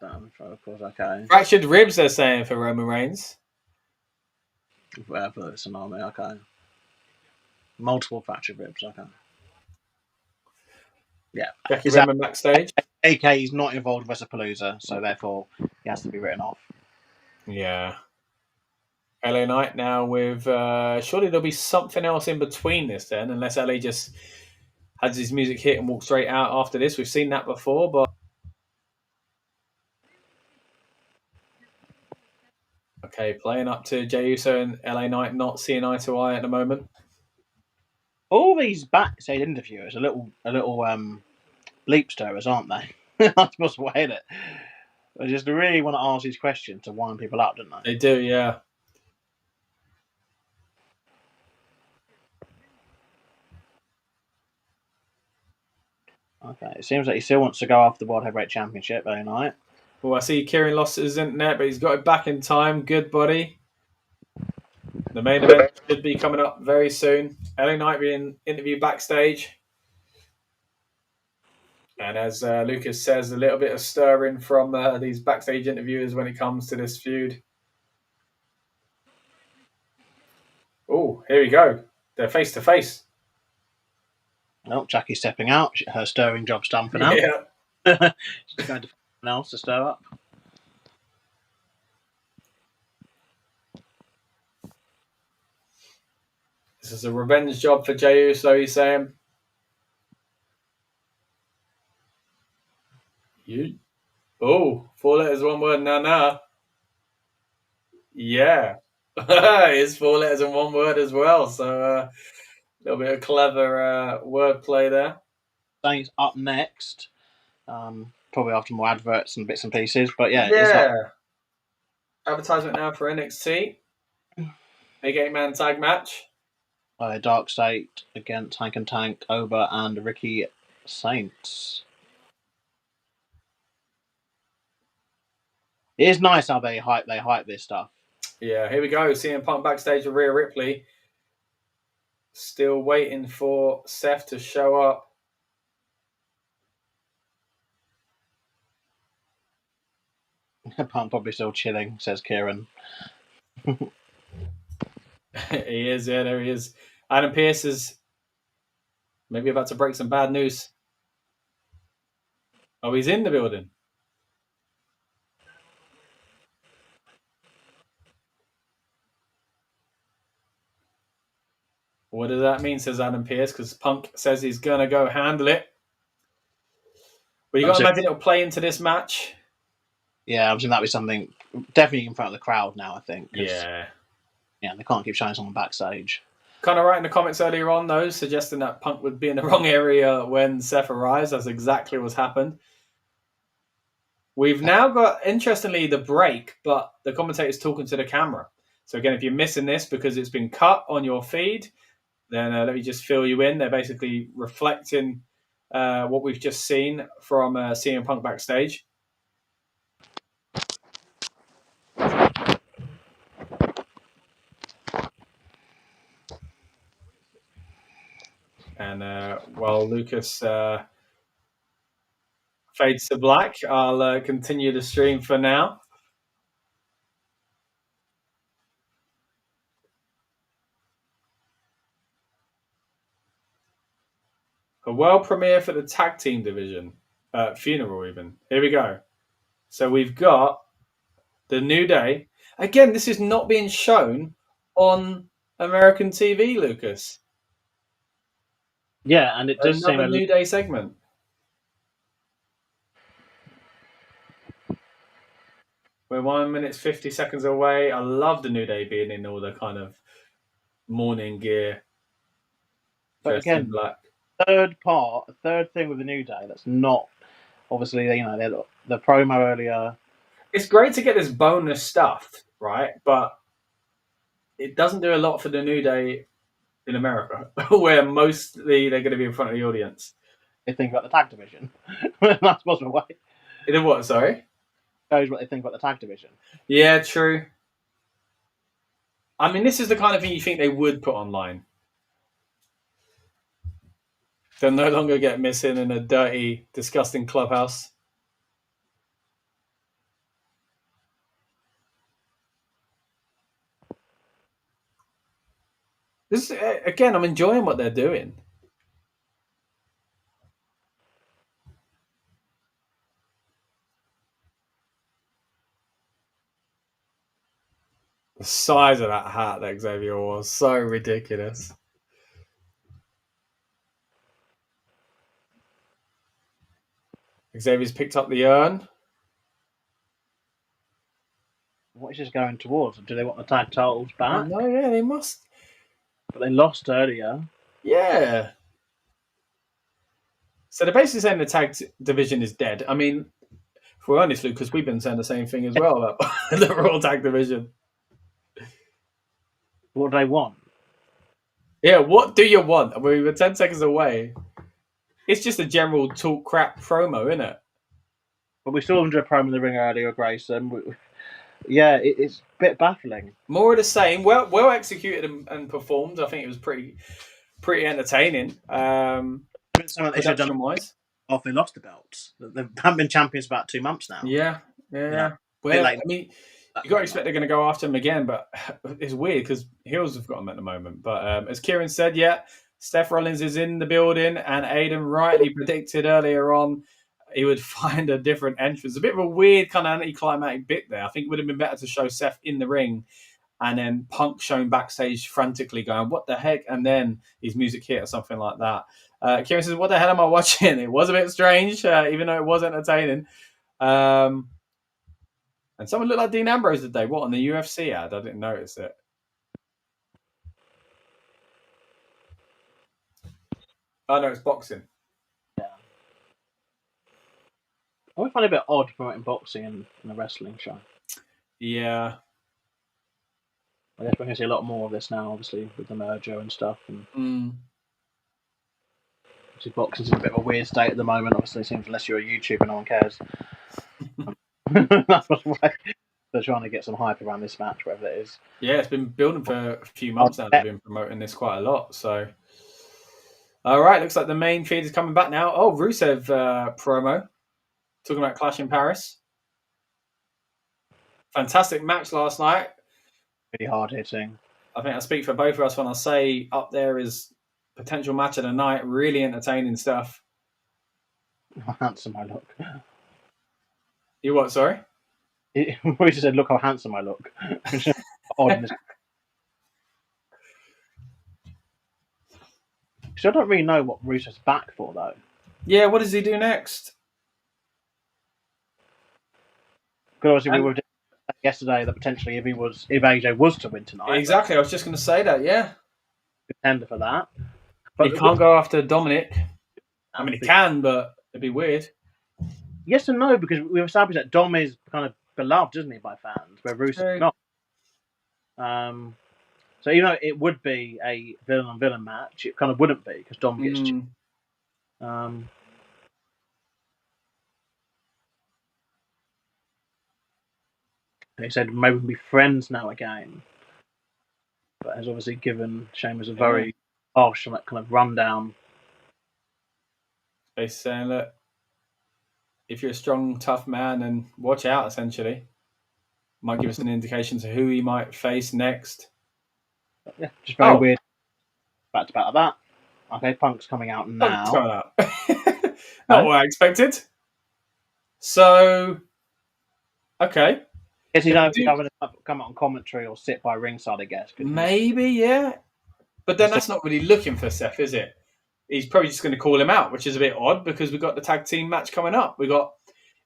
Of course, okay. Fractured ribs, they're saying, for Roman Reigns. For the tsunami, okay. Multiple fractured ribs, okay. Yeah. Becky Lynch backstage. AK is not involved with Wrestlepalooza, so therefore he has to be written off. Yeah. LA Knight now with... surely there'll be something else in between this then, unless LA just has his music hit and walks straight out after this. We've seen that before, but... Okay, playing up to Jey Uso and LA Knight not seeing eye to eye at the moment. All these backstage interviewers are little bleep stirrers, aren't they? That's what's in it. They just really want to ask these questions to wind people up, don't they? They do, yeah. Okay, it seems like he still wants to go after the World Heavyweight Championship, LA Knight. Well, I see Kieran lost his internet, but he's got it back in time. Good, buddy. The main event should be coming up very soon. LA Knight being interviewed backstage. And as Lucas says, a little bit of stirring from these backstage interviewers when it comes to this feud. Oh, here we go. They're face to face. Well, Jackie's stepping out. Her stirring job's done for now. Yeah. She's going to find someone else to stir up. This is a revenge job for Jey Uso, he's saying. Oh, 4 letters, 1 word, nah. Yeah. It's 4 letters and 1 word as well. So a little bit of clever wordplay there. Saints up next. Probably after more adverts and bits and pieces. But yeah. Yeah. It's not... Advertisement now for NXT. Big 8-man tag match. Dark State against Hank and Tank, Oba and Ricky Saints. It is nice how they hype this stuff. Yeah, here we go. CM Punk backstage with Rhea Ripley. Still waiting for Seth to show up. Punk probably still chilling, says Kieran. He is, yeah, there he is. Adam Pearce is maybe about to break some bad news. Oh, he's in the building. What does that mean, says Adam Pearce, because Punk says he's going to go handle it. But you got to imagine it'll play into this match. Yeah, I'm saying that'd be something definitely in front of the crowd now, I think. Yeah. Yeah, they can't keep showing someone backstage. Kind of right in the comments earlier on, though, suggesting that Punk would be in the wrong area when Seth arrives. That's exactly what's happened. We've now got, interestingly, the break, but the commentator's talking to the camera. So again, if you're missing this because it's been cut on your feed, then let me just fill you in. They're basically reflecting what we've just seen from CM Punk backstage. And while Lucas fades to black, I'll continue the stream for now. A world premiere for the tag team division. Funeral, even. Here we go. So we've got the New Day. Again, this is not being shown on American TV, Lucas. Yeah, and it does seem another New Day segment. We're 1 minute 50 seconds away. I love the New Day being in all the kind of morning gear. But again, in black. third thing with the New Day that's not obviously, you know, the promo earlier. It's great to get this bonus stuff, right? But it doesn't do a lot for the New Day in America, where mostly they're going to be in front of the audience. They think about the tag division. That's possible way. In what? Sorry. Shows what they think about the tag division. Yeah, true. I mean, this is the kind of thing you think they would put online. They'll no longer get missing in a dirty, disgusting clubhouse. This again, I'm enjoying what they're doing. The size of that hat that Xavier wore was so ridiculous. Xavier's picked up the urn. What is this going towards? Do they want the tag titles back? No, yeah, they must. But they lost earlier. Yeah. So they're basically saying the tag division is dead. I mean, if we're honest, Lucas, we've been saying the same thing as well about the Raw tag division. What do they want? Yeah, what do you want? I mean, we were 10 seconds away. It's just a general talk crap promo, isn't it? But we saw them do a promo in the ring earlier, Grayson. Yeah, it's a bit baffling. More of the same. Well executed and performed. I think it was pretty entertaining. Something they should have done wise. Off they lost the belts. They haven't been champions for about 2 months now. Yeah. Yeah. Well, I mean, you got to expect they're going to go after him again, but it's weird because heels have got him at the moment. But as Kieran said, yeah, Seth Rollins is in the building, and Aiden rightly predicted earlier on he would find a different entrance. A bit of a weird kind of anticlimactic bit there. I think it would have been better to show Seth in the ring and then Punk showing backstage frantically going, what the heck? And then his music hit or something like that. Kieran says, what the hell am I watching? It was a bit strange, even though it was entertaining. And someone looked like Dean Ambrose today. What, on the UFC ad? I didn't notice it. Oh, no, it's boxing. Yeah. I would find it a bit odd promoting boxing in a wrestling show. Yeah. I guess we're going to see a lot more of this now, obviously, with the merger and stuff. And obviously, boxing's in a bit of a weird state at the moment. Obviously, it seems unless you're a YouTuber, no one cares. That's why they're trying to get some hype around this match, whatever it is. Yeah, it's been building for a few months now. They've been promoting this quite a lot. So, all right, looks like the main feed is coming back now. Oh, Rusev promo talking about Clash in Paris. fantastic match last night. Really hard hitting. I think I speak for both of us when I say up there is potential match of the night. Really entertaining stuff. How handsome I look. You what? Sorry. We just said, "Look how handsome I look." Odd. So I don't really know what Rusev's back for, though. Yeah, what does he do next? Because obviously we were yesterday that potentially if AJ was to win tonight, exactly. I was just going to say that. Yeah, contender for that. But he can't go after Dominic. I mean, he can, but it'd be weird. Yes and no, because we've established that Dom is kind of beloved, isn't he, by fans, where Rusev is not. So even though it would be a villain on villain match, it kind of wouldn't be because Dom gets. He said maybe we can be friends now again, but has obviously given Sheamus a very harsh and that kind of rundown. Basically saying, look, if you're a strong, tough man, then watch out. Essentially, might give us an indication to who he might face next. But yeah, just very weird. Back about that. Okay, Punk's coming out now. Punk's coming out. Not what I expected. So, okay. Guess he's either going to come out on commentary or sit by ringside, I guess. Maybe, yeah. But then that's not really looking for Seth, is it? He's probably just going to call him out, which is a bit odd because we've got the tag team match coming up.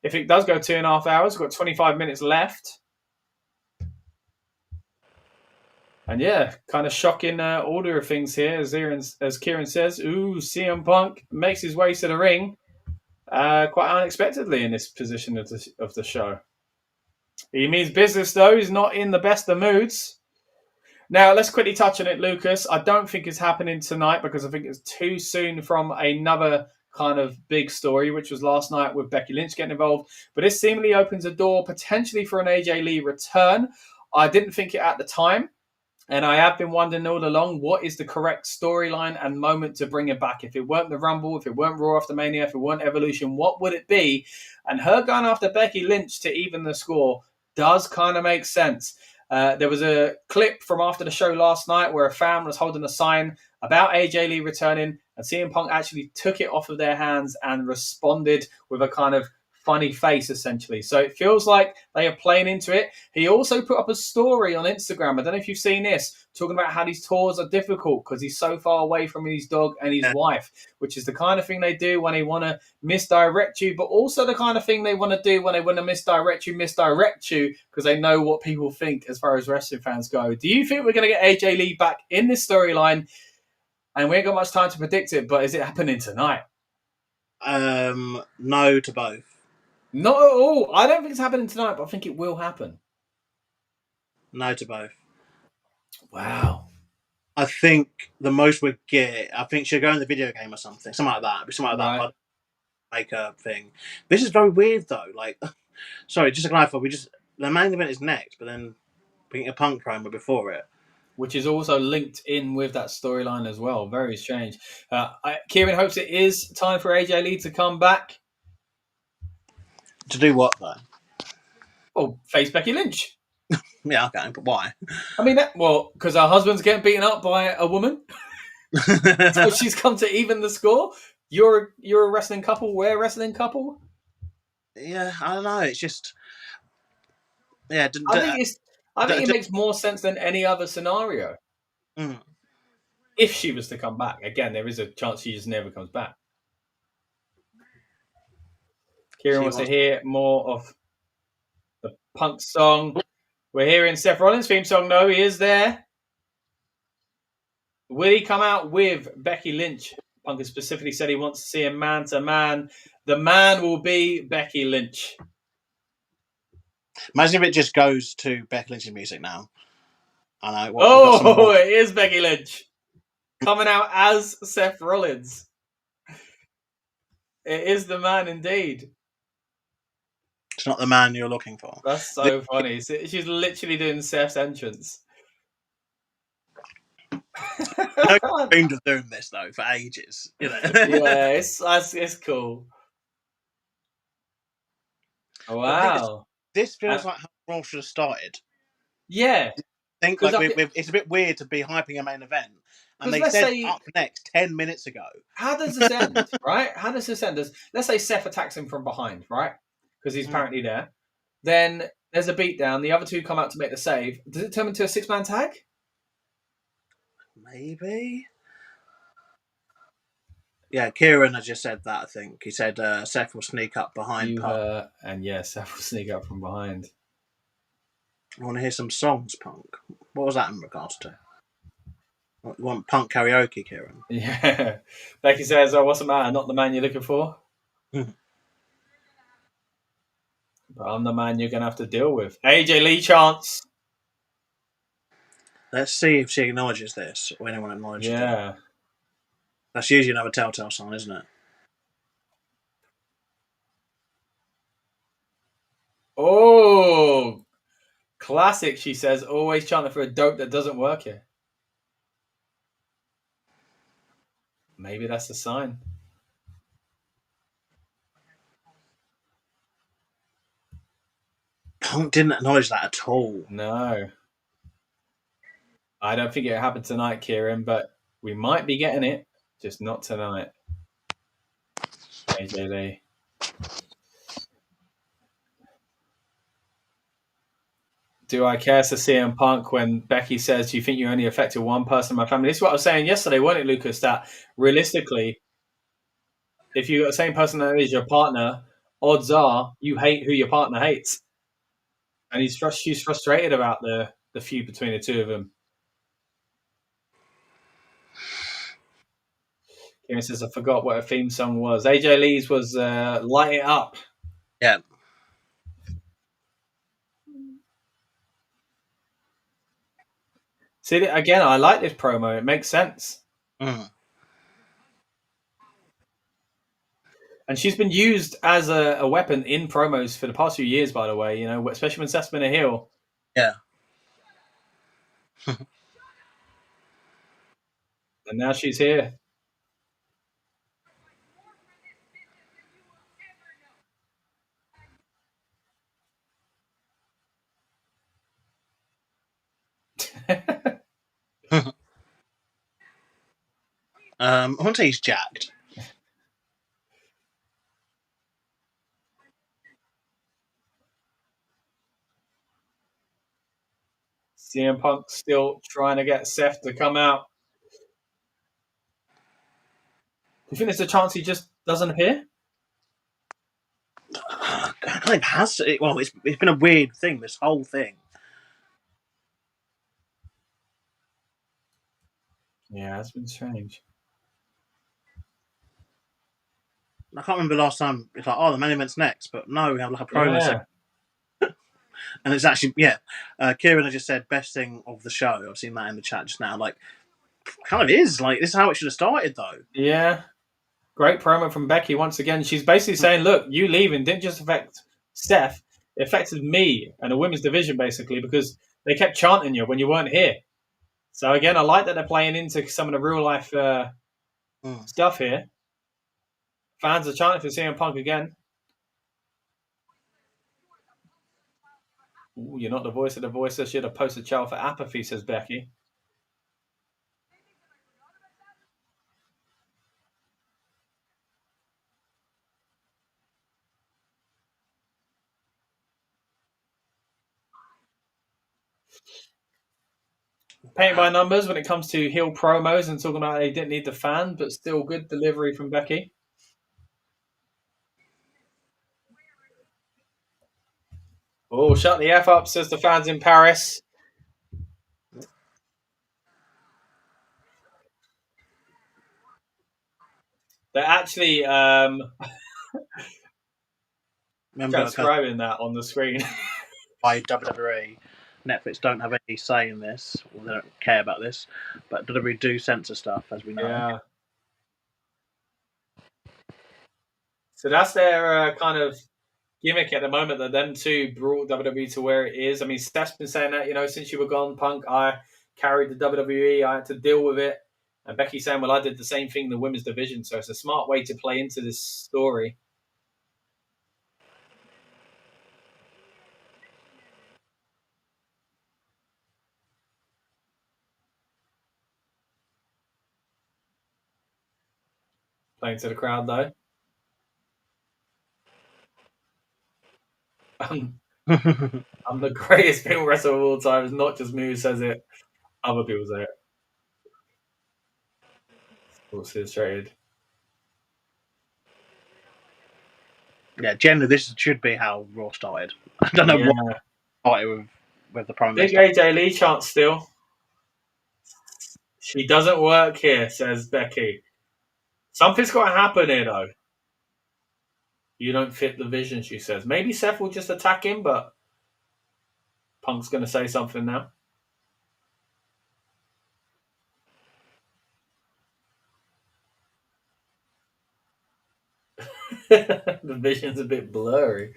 If it does go 2.5 hours, we've got 25 minutes left. And yeah, kind of shocking order of things here, as Kieran says. Ooh, CM Punk makes his way to the ring quite unexpectedly in this position of the show. He means business, though. He's not in the best of moods. Now, let's quickly touch on it, Lucas. I don't think it's happening tonight because I think it's too soon from another kind of big story, which was last night with Becky Lynch getting involved. But this seemingly opens a door potentially for an AJ Lee return. I didn't think it at the time. And I have been wondering all along, what is the correct storyline and moment to bring it back? If it weren't the Rumble, if it weren't Raw after Mania, if it weren't Evolution, what would it be? And her going after Becky Lynch to even the score does kind of make sense. There was a clip from after the show last night where a fan was holding a sign about AJ Lee returning, and CM Punk actually took it off of their hands and responded with a kind of funny face, essentially. So it feels like they are playing into it. He also put up a story on Instagram. I don't know if you've seen this, talking about how these tours are difficult because he's so far away from his dog and his wife, which is the kind of thing they do when they want to misdirect you, but also the kind of thing they want to do when they want to misdirect you because they know what people think as far as wrestling fans go. Do you think we're going to get AJ Lee back in this storyline? And we ain't got much time to predict it, but is it happening tonight? No to both. Not at all. I don't think it's happening tonight, but I think it will happen. No to both. Wow. I think the most we get, I think she'll go in the video game or something. Something like that. Something like that. Make a thing. This is very weird, though. Like, sorry, just to clarify, the main event is next, but then we get a Punk promo before it. Which is also linked in with that storyline as well. Very strange. Kieran hopes it is time for AJ Lee to come back. To do what, though? Well, face Becky Lynch. Yeah, okay, but why? I mean, because her husband's getting beaten up by a woman. So she's come to even the score. You're a wrestling couple. We're a wrestling couple. Yeah, I don't know. It's just... Yeah, I think it makes more sense than any other scenario. Mm. If she was to come back. Again, there is a chance she just never comes back. Kieran wants to hear more of the Punk song. We're hearing Seth Rollins' theme song. No, he is there. Will he come out with Becky Lynch? Punk has specifically said he wants to see a man-to-man. The man will be Becky Lynch. Imagine if it just goes to Becky Lynch's music now. I know. It is Becky Lynch. Coming out as Seth Rollins. It is the man indeed. It's not the man you're looking for. That's so funny. She's literally doing Seth's entrance. I've dreamed of doing this though for ages. You know? Yeah, it's cool. Oh, wow. This feels like Raw should have started. Yeah. I think it's a bit weird to be hyping a main event, and they said up next 10 minutes ago. How does this end, right? How does this end? Let's say Seth attacks him from behind, right? Because he's apparently there. Then there's a beatdown. The other two come out to make the save. Does it turn into a 6-man tag? Maybe. Yeah, Kieran has just said that, I think. He said Seth will sneak up behind Punk. And yeah, Seth will sneak up from behind. I want to hear some songs, Punk. What was that in regards to? You want Punk karaoke, Kieran? Yeah. Becky says, "Oh, what's the matter? Not the man you're looking for." But I'm the man you're going to have to deal with. AJ Lee chance. Let's see if she acknowledges this, or anyone acknowledges it. Yeah. That's usually another telltale sign, isn't it? Oh, classic, she says. Always chanting for a dope that doesn't work here. Maybe that's a sign. Punk didn't acknowledge that at all. No. I don't think it happened tonight, Kieran, but we might be getting it, just not tonight. AJ Lee. Do I care to CM Punk when Becky says, "Do you think you only affected one person in my family?" This is what I was saying yesterday, wasn't it, Lucas? That realistically, if you got the same personality as your partner, odds are you hate who your partner hates. And she's frustrated about the feud between the two of them. Kieran says, "I forgot what her theme song was." AJ Lee's was "Light It Up." Yeah. See, again, I like this promo. It makes sense. Mm. And she's been used as a weapon in promos for the past few years, by the way, you know, especially when Seth's been a heel. Yeah. And now she's here. I want to say he's jacked. CM Punk still trying to get Seth to come out. Do you think there's a chance he just doesn't appear? Kind of has to. Well, it's been a weird thing, this whole thing. Yeah, it's been strange. I can't remember the last time it's like, oh, the main event's next, but no, we have like a promo segment. And it's actually, yeah. Kieran has just said best thing of the show. I've seen that in the chat just now. Like, kind of is. Like, this is how it should have started, though. Yeah. Great promo from Becky once again. She's basically saying, look, you leaving didn't just affect Steph. It affected me and the women's division, basically, because they kept chanting you when you weren't here. So, again, I like that they're playing into some of the real-life stuff here. Fans are chanting for CM Punk again. Ooh, you're not the voice of the voiceless. You're the poster child for apathy, says Becky. Painting by numbers when it comes to heel promos and talking about they didn't need the fan, but still good delivery from Becky. Oh, shut the F up, says the fans in Paris. They're actually transcribing that on the screen. By WWE. Netflix don't have any say in this, or they don't care about this, but WWE do censor stuff, as we know. Yeah. So that's their kind of gimmick at the moment, that them two brought WWE to where it is. I mean, Steph's been saying that, you know, since you were gone, Punk, I carried the WWE, I had to deal with it. And Becky saying, well, I did the same thing in the women's division. So it's a smart way to play into this story. Playing to the crowd, though. I'm the greatest female wrestler of all time. It's not just me who says it. Other people say it. Sports Illustrated. Yeah, generally this should be how Raw started. I don't know what started with the promo. Big AJ Lee chant still. She doesn't work here, says Becky. Something's got to happen here, though. You don't fit the vision, she says. Maybe Seth will just attack him, but Punk's going to say something now. The vision's a bit blurry.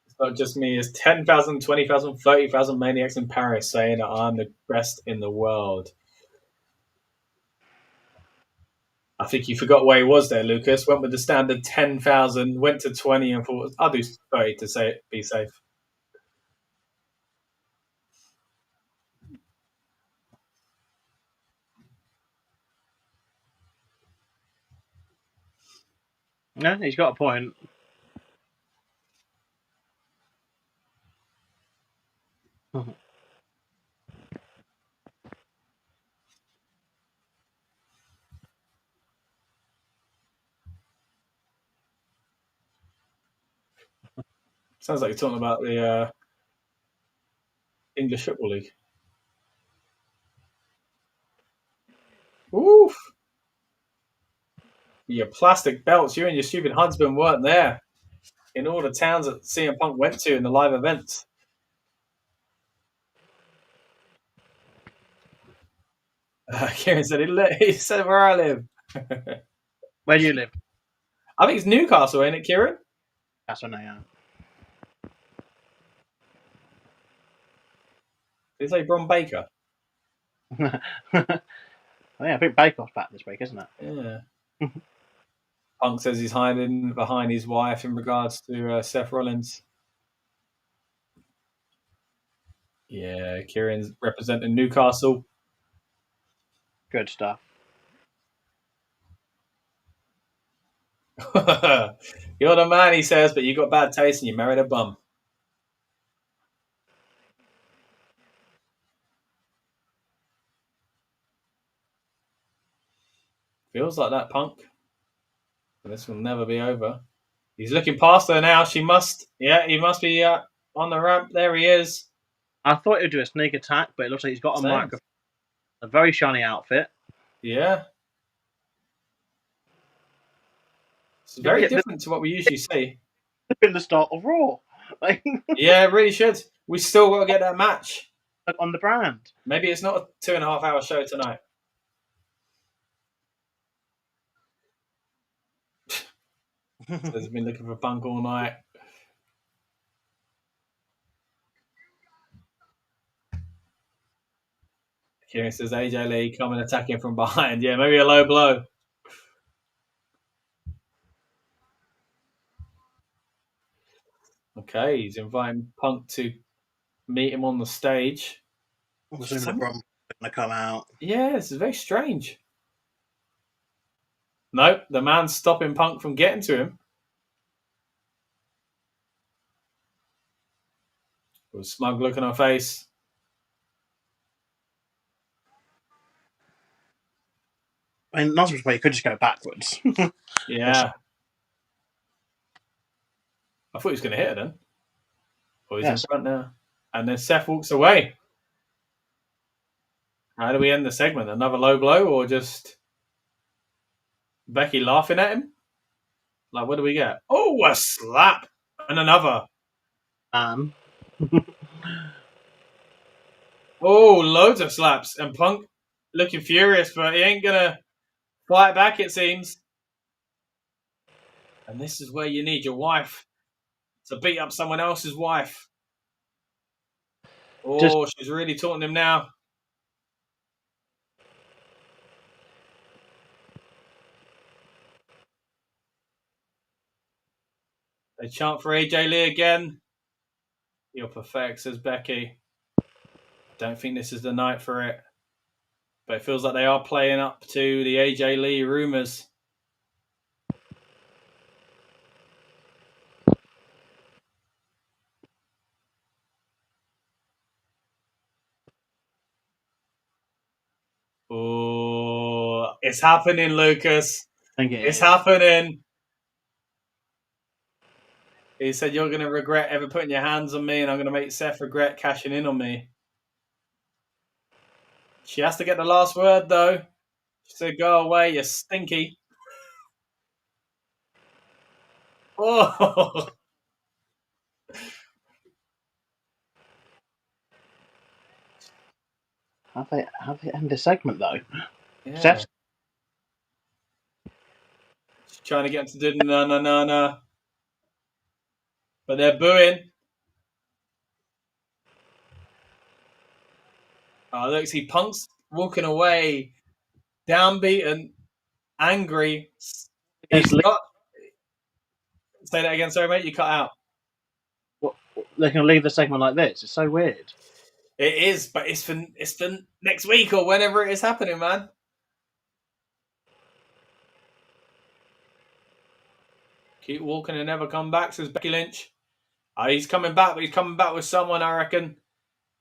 It's not just me. It's 10,000, 20,000, 30,000 maniacs in Paris saying that I'm the best in the world. I think you forgot where he was there, Lucas. Went with the standard 10,000, went to 20 and thought, I'll do 30 to say it, be safe. Yeah, he's got a point. Sounds like you're talking about the English Football League. Oof. Your plastic belts, you and your stupid husband weren't there in all the towns that CM Punk went to in the live events. Kieran said, he said where I live. Where do you live? I think it's Newcastle, ain't it, Kieran? That's what I am. Did you say Bron Baker? I think Baker's back this week, isn't it? Yeah. Punk says he's hiding behind his wife in regards to Seth Rollins. Yeah, Kieran's representing Newcastle. Good stuff. You're the man, he says, but you got bad taste and you married a bum. Feels like that, Punk. But this will never be over. He's looking past her now. He must be on the ramp. There he is. I thought he'd do a sneak attack, but it looks like he's got a Same. microphone. A very shiny outfit. Yeah. It's very different to what we usually see. It's been the start of Raw. Yeah, it really should. We still got to get that match. On the brand. Maybe it's not a 2.5 hour show tonight. He's been looking for Punk all night. Kieran says AJ Lee coming attacking from behind. Yeah, maybe a low blow. Okay, he's inviting Punk to meet him on the stage. I'm assuming the Brom's going to come out. Yeah, this is very strange. No, the man's stopping Punk from getting to him. With a smug look on her face. I mean, not so much where you could just go backwards. Yeah. I thought he was going to hit her then. Oh, he's in front now. And then Seth walks away. How do we end the segment? Another low blow or just Becky laughing at him? Like, what do we get? Oh, a slap. And another. Oh, loads of slaps. And Punk looking furious, but he ain't going to fight back, it seems. And this is where you need your wife to beat up someone else's wife. Oh, she's really taunting him now. They chant for AJ Lee again. You're perfect, says Becky. Don't think this is the night for it. But it feels like they are playing up to the AJ Lee rumors. Oh, it's happening, Lucas. It's happening. He said, you're going to regret ever putting your hands on me, and I'm going to make Seth regret cashing in on me. She has to get the last word, though. She said, go away, you stinky. Oh! Have they ended the segment, though? Yeah. Seth's She's trying to get him to do no. But they're booing. Oh, look, see, Punk's walking away, downbeaten, angry. He's got... Say that again, sorry, mate, you cut out. They're going to leave the segment like this. It's so weird. It is, but it's for next week or whenever it is happening, man. Keep walking and never come back, says Becky Lynch. He's coming back, but he's coming back with someone, I reckon.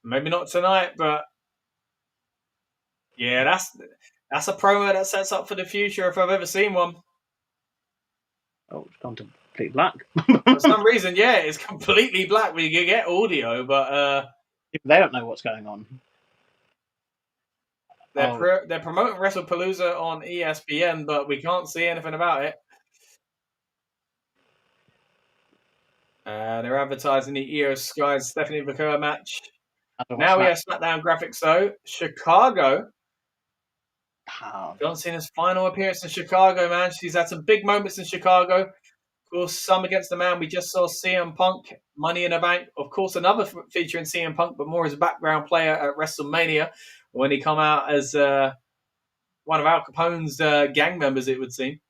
Maybe not tonight, but yeah, that's a promo that sets up for the future if I've ever seen one. Oh, it's gone to complete black. For some reason, yeah, it's completely black. We can get audio, but they don't know what's going on. They're promoting WrestlePalooza on ESPN, but we can't see anything about it. They're advertising the Io Sky Stephanie McCur match. Now we have SmackDown graphics, though. Chicago. John Cena's final appearance in Chicago, man. She's had some big moments in Chicago. Of course, some against the man. We just saw CM Punk, Money in the Bank. Of course, another featuring CM Punk, but more as a background player at WrestleMania when he come out as one of Al Capone's gang members, it would seem.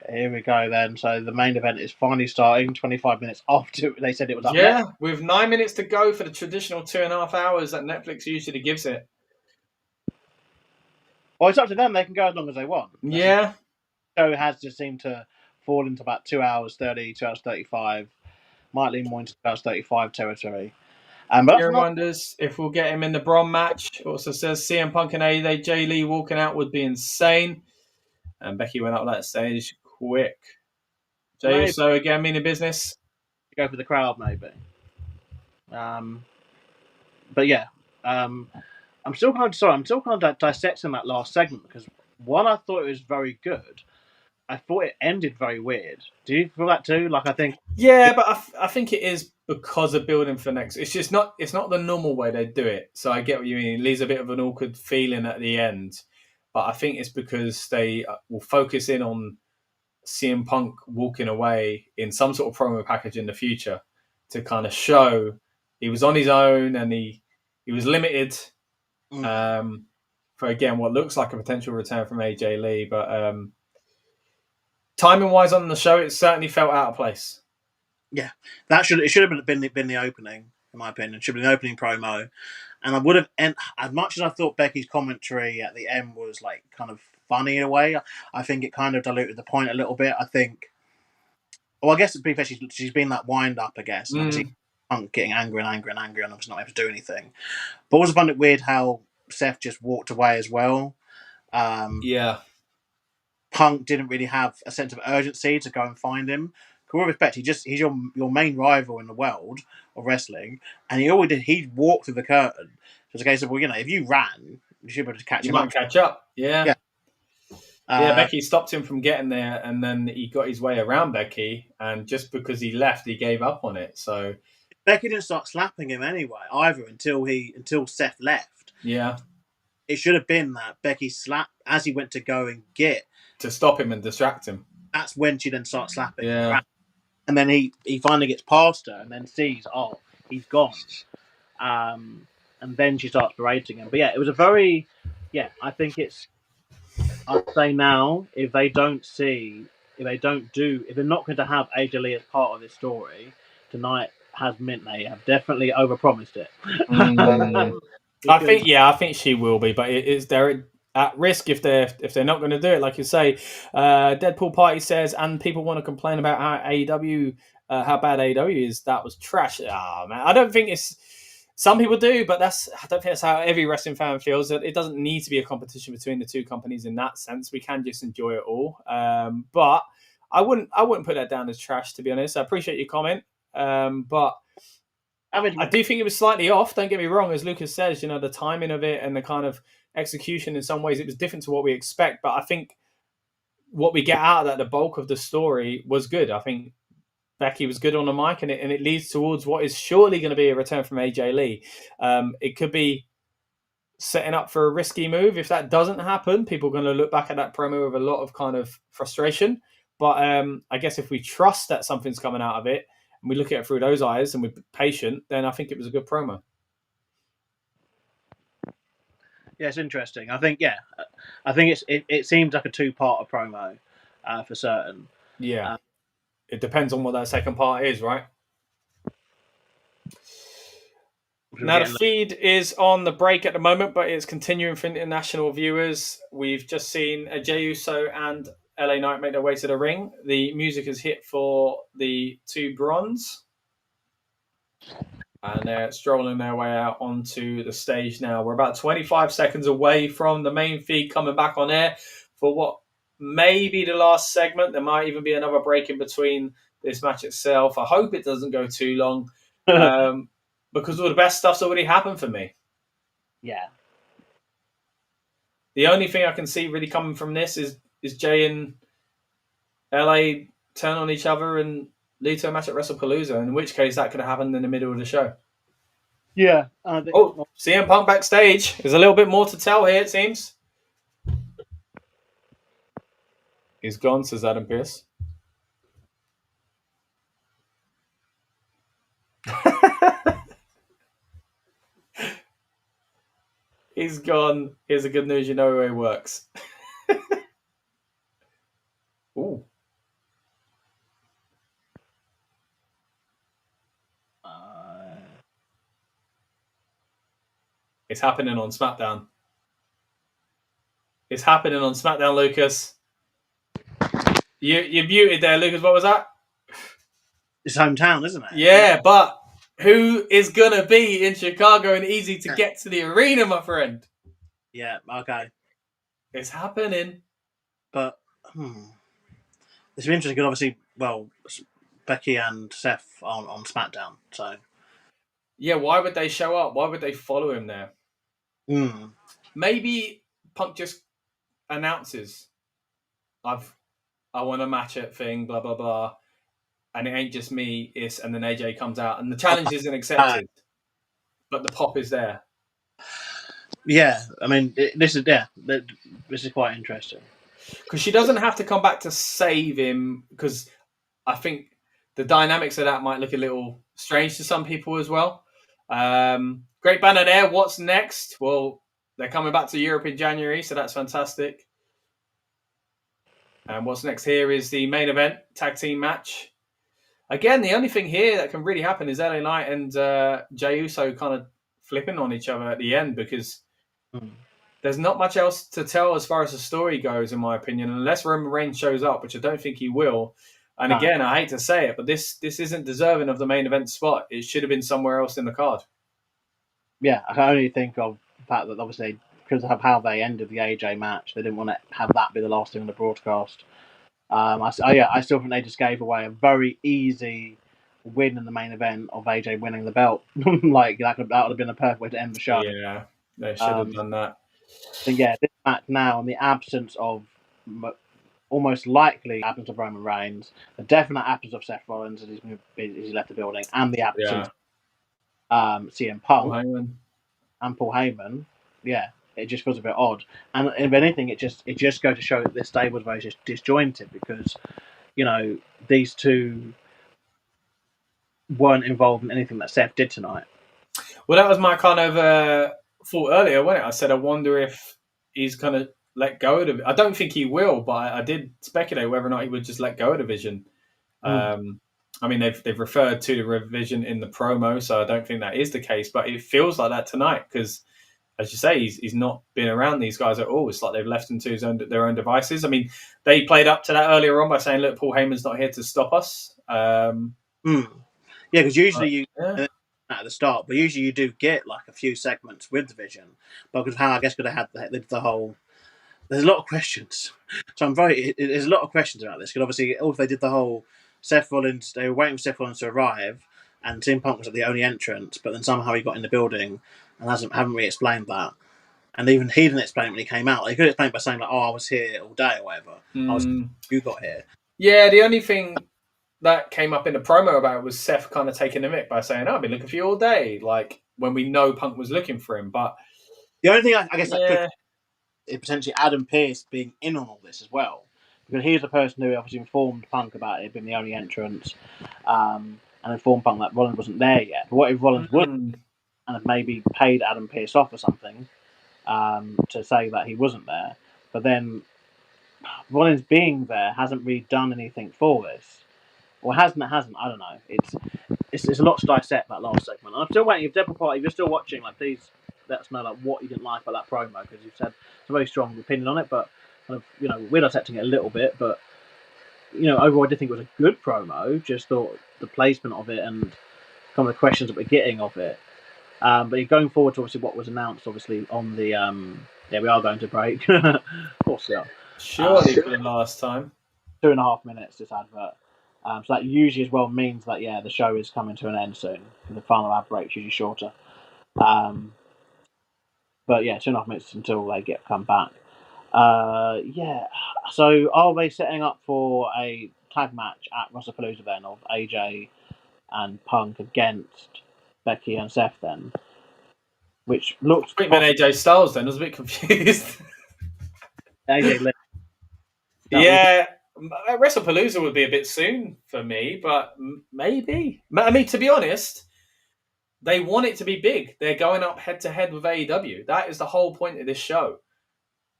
Here we go then. So the main event is finally starting 25 minutes after they said it was up. Yeah, with 9 minutes to go for the traditional 2.5 hours that Netflix usually gives it. Well, it's up to them. They can go as long as they want. Yeah. The show has just seemed to fall into about 2 hours 30, 2 hours 35. Might lean more into 2 hours 35 territory. Kieran wonders if we'll get him in the Braun match. Also says CM Punk and AJ Lee walking out would be insane. And Becky went up that stage quick. Jay Uso again, meaning business. Go for the crowd, maybe. But yeah, I'm still kind of dissecting that last segment because while I thought it was very good, I thought it ended very weird. Do you feel that too? Like I think. Yeah, but I think it is because of building for next. It's just not. It's not the normal way they do it. So I get what you mean. It leaves a bit of an awkward feeling at the end, but I think it's because they will focus in on CM Punk walking away in some sort of promo package in the future to kind of show he was on his own and he was limited for again what looks like a potential return from AJ Lee, but timing wise on the show, it certainly felt out of place. Yeah, it should have been the opening, in my opinion. It should have been the opening promo, and I would have. And as much as I thought Becky's commentary at the end was like kind of funny in a way, I think it kind of diluted the point a little bit. I think. Well, I guess to be fair, she's been that wind up, I guess. And obviously, Punk getting angry and obviously not able to do anything. But I also found it weird how Seth just walked away as well. Yeah. Punk didn't really have a sense of urgency to go and find him. With all respect, he's your main rival in the world of wrestling, and he walked through the curtain. So it's a case of, well, if you ran, you should be able to catch him up. Catch up, yeah. Becky stopped him from getting there, and then he got his way around Becky, and just because he left, he gave up on it. So Becky didn't start slapping him anyway, either, until Seth left. Yeah. It should have been that Becky slapped as he went to go and get to stop him and distract him. That's when she then starts slapping. Yeah. and then he finally gets past her, and then sees, oh, he's gone. And then she starts berating him. But yeah, it was a very, I think I'd say now, if they're not going to have AJ Lee as part of this story, tonight has meant they have definitely overpromised it. I think she will be, but they're at risk if they're not going to do it. Like you say, Deadpool Party says, and people want to complain about how bad AEW is. That was trash. Man, I don't think it's. Some people do, but I don't think that's how every wrestling fan feels. That it doesn't need to be a competition between the two companies in that sense. We can just enjoy it all. But I wouldn't put that down as trash, to be honest. I appreciate your comment, but I do think it was slightly off. Don't get me wrong, as Lucas says, the timing of it and the kind of execution. In some ways, it was different to what we expect. But I think what we get out of that, the bulk of the story, was good. I think Becky was good on the mic, and it leads towards what is surely going to be a return from AJ Lee. It could be setting up for a risky move. If that doesn't happen, people are going to look back at that promo with a lot of kind of frustration. But I guess if we trust that something's coming out of it, and we look at it through those eyes and we're patient, then I think it was a good promo. Yeah, it's interesting. I think it seems like a two-part promo for certain. Yeah. It depends on what that second part is, right? Now, the feed is on the break at the moment, but it's continuing for international viewers. We've just seen Jey Uso and LA Knight make their way to the ring. The music has hit for the two bronze. And they're strolling their way out onto the stage now. We're about 25 seconds away from the main feed coming back on air for what may be the last segment. There might even be another break in between this match itself. I hope it doesn't go too long because all the best stuff's already happened for me. Yeah. The only thing I can see really coming from this is Jay and LA turn on each other and lead to a match at WrestlePalooza, in which case that could have happened in the middle of the show. Yeah. CM Punk backstage. There's a little bit more to tell here, it seems. He's gone, says Adam Pearce. He's gone. Here's the good news. You know where he works. Ooh. It's happening on SmackDown. It's happening on SmackDown, Lucas. You're muted there, Lucas. What was that? It's hometown, isn't it? Yeah, but who is going to be in Chicago and easy to get to the arena, my friend? Yeah, okay. It's happening. But, it's interesting because obviously, Becky and Seth on SmackDown, so... Yeah, why would they show up? Why would they follow him there? Maybe Punk just announces, I want a match at thing, blah, blah, blah. And it ain't just me, and then AJ comes out. And the challenge isn't accepted. But the pop is there. Yeah, I mean, this is quite interesting. Because she doesn't have to come back to save him, because I think the dynamics of that might look a little strange to some people as well. Great banner there. What's next? Well, they're coming back to Europe in January, so that's fantastic. And what's next here is the main event tag team match. Again, the only thing here that can really happen is LA Knight and Jey Uso kind of flipping on each other at the end, because there's not much else to tell as far as the story goes, in my opinion, unless Roman Reigns shows up, which I don't think he will. And again, I hate to say it, but this isn't deserving of the main event spot. It should have been somewhere else in the card. Yeah, I can only think of the fact that obviously because of how they ended the AJ match, they didn't want to have that be the last thing on the broadcast. I still think they just gave away a very easy win in the main event of AJ winning the belt. Like that would have been a perfect way to end the show. Yeah, they should have done that. And yeah, this match now, in the absence of almost likely absence of Roman Reigns, the definite absence of Seth Rollins as he's left the building, and the absence of CM Punk and Paul Heyman, it just feels a bit odd. And if anything, it just goes to show that this stable is very disjointed, because these two weren't involved in anything that Seth did tonight. Well, that was my kind of thought earlier, wasn't it? I said, I wonder if he's going to let go of it. I don't think he will, but I did speculate whether or not he would just let go of the vision. I mean, they've referred to the revision in the promo, so I don't think that is the case, but it feels like that tonight because, as you say, he's not been around these guys at all. It's like they've left him to their own devices. I mean, they played up to that earlier on by saying, look, Paul Heyman's not here to stop us. Yeah, because usually at the start, but usually you do get like a few segments with the Vision. But because how I guess could have had the whole. There's a lot of questions, so there's a lot of questions about this because obviously, if they did the whole Seth Rollins, they were waiting for Seth Rollins to arrive, and CM Punk was at the only entrance, but then somehow he got in the building and haven't really explained that. And even he didn't explain it when he came out. He could explain by saying like, "Oh, I was here all day" or whatever. You got here. Yeah, the only thing that came up in the promo about it was Seth kind of taking the mick by saying, "Oh, I've been looking for you all day," like when we know Punk was looking for him. But the only thing I guess that could is potentially Adam Pearce being in on all this as well, because he's the person who obviously informed Punk about it being the only entrance, and informed Punk that Rollins wasn't there yet. But what if Rollins was and had maybe paid Adam Pearce off or something to say that he wasn't there? But then Rollins being there hasn't really done anything for this. Or hasn't, I don't know. It's a lot to dissect, that last segment. I'm still waiting. If Deborah Party, if you're still watching, like, please let us know like what you didn't like about that promo, because you've said a very strong opinion on it, but kind of, we're dissecting it a little bit, but overall I did think it was a good promo. Just thought the placement of it and some of the questions that we're getting of it. But you're going forward to obviously what was announced, obviously on the we are going to break. Of course we are. Surely for the last time. 2.5 minutes this advert. So that usually as well means that the show is coming to an end soon. The final ad break's usually shorter. But yeah, 2.5 minutes until they come back. So are they setting up for a tag match at WrestlePalooza then of AJ and Punk against Becky and Seth then? Which looks. Wait, AJ Styles then? I was a bit confused. AJ Lynch. Yeah. WrestlePalooza would be a bit soon for me, but maybe. I mean, to be honest, they want it to be big. They're going up head-to-head with AEW. That is the whole point of this show.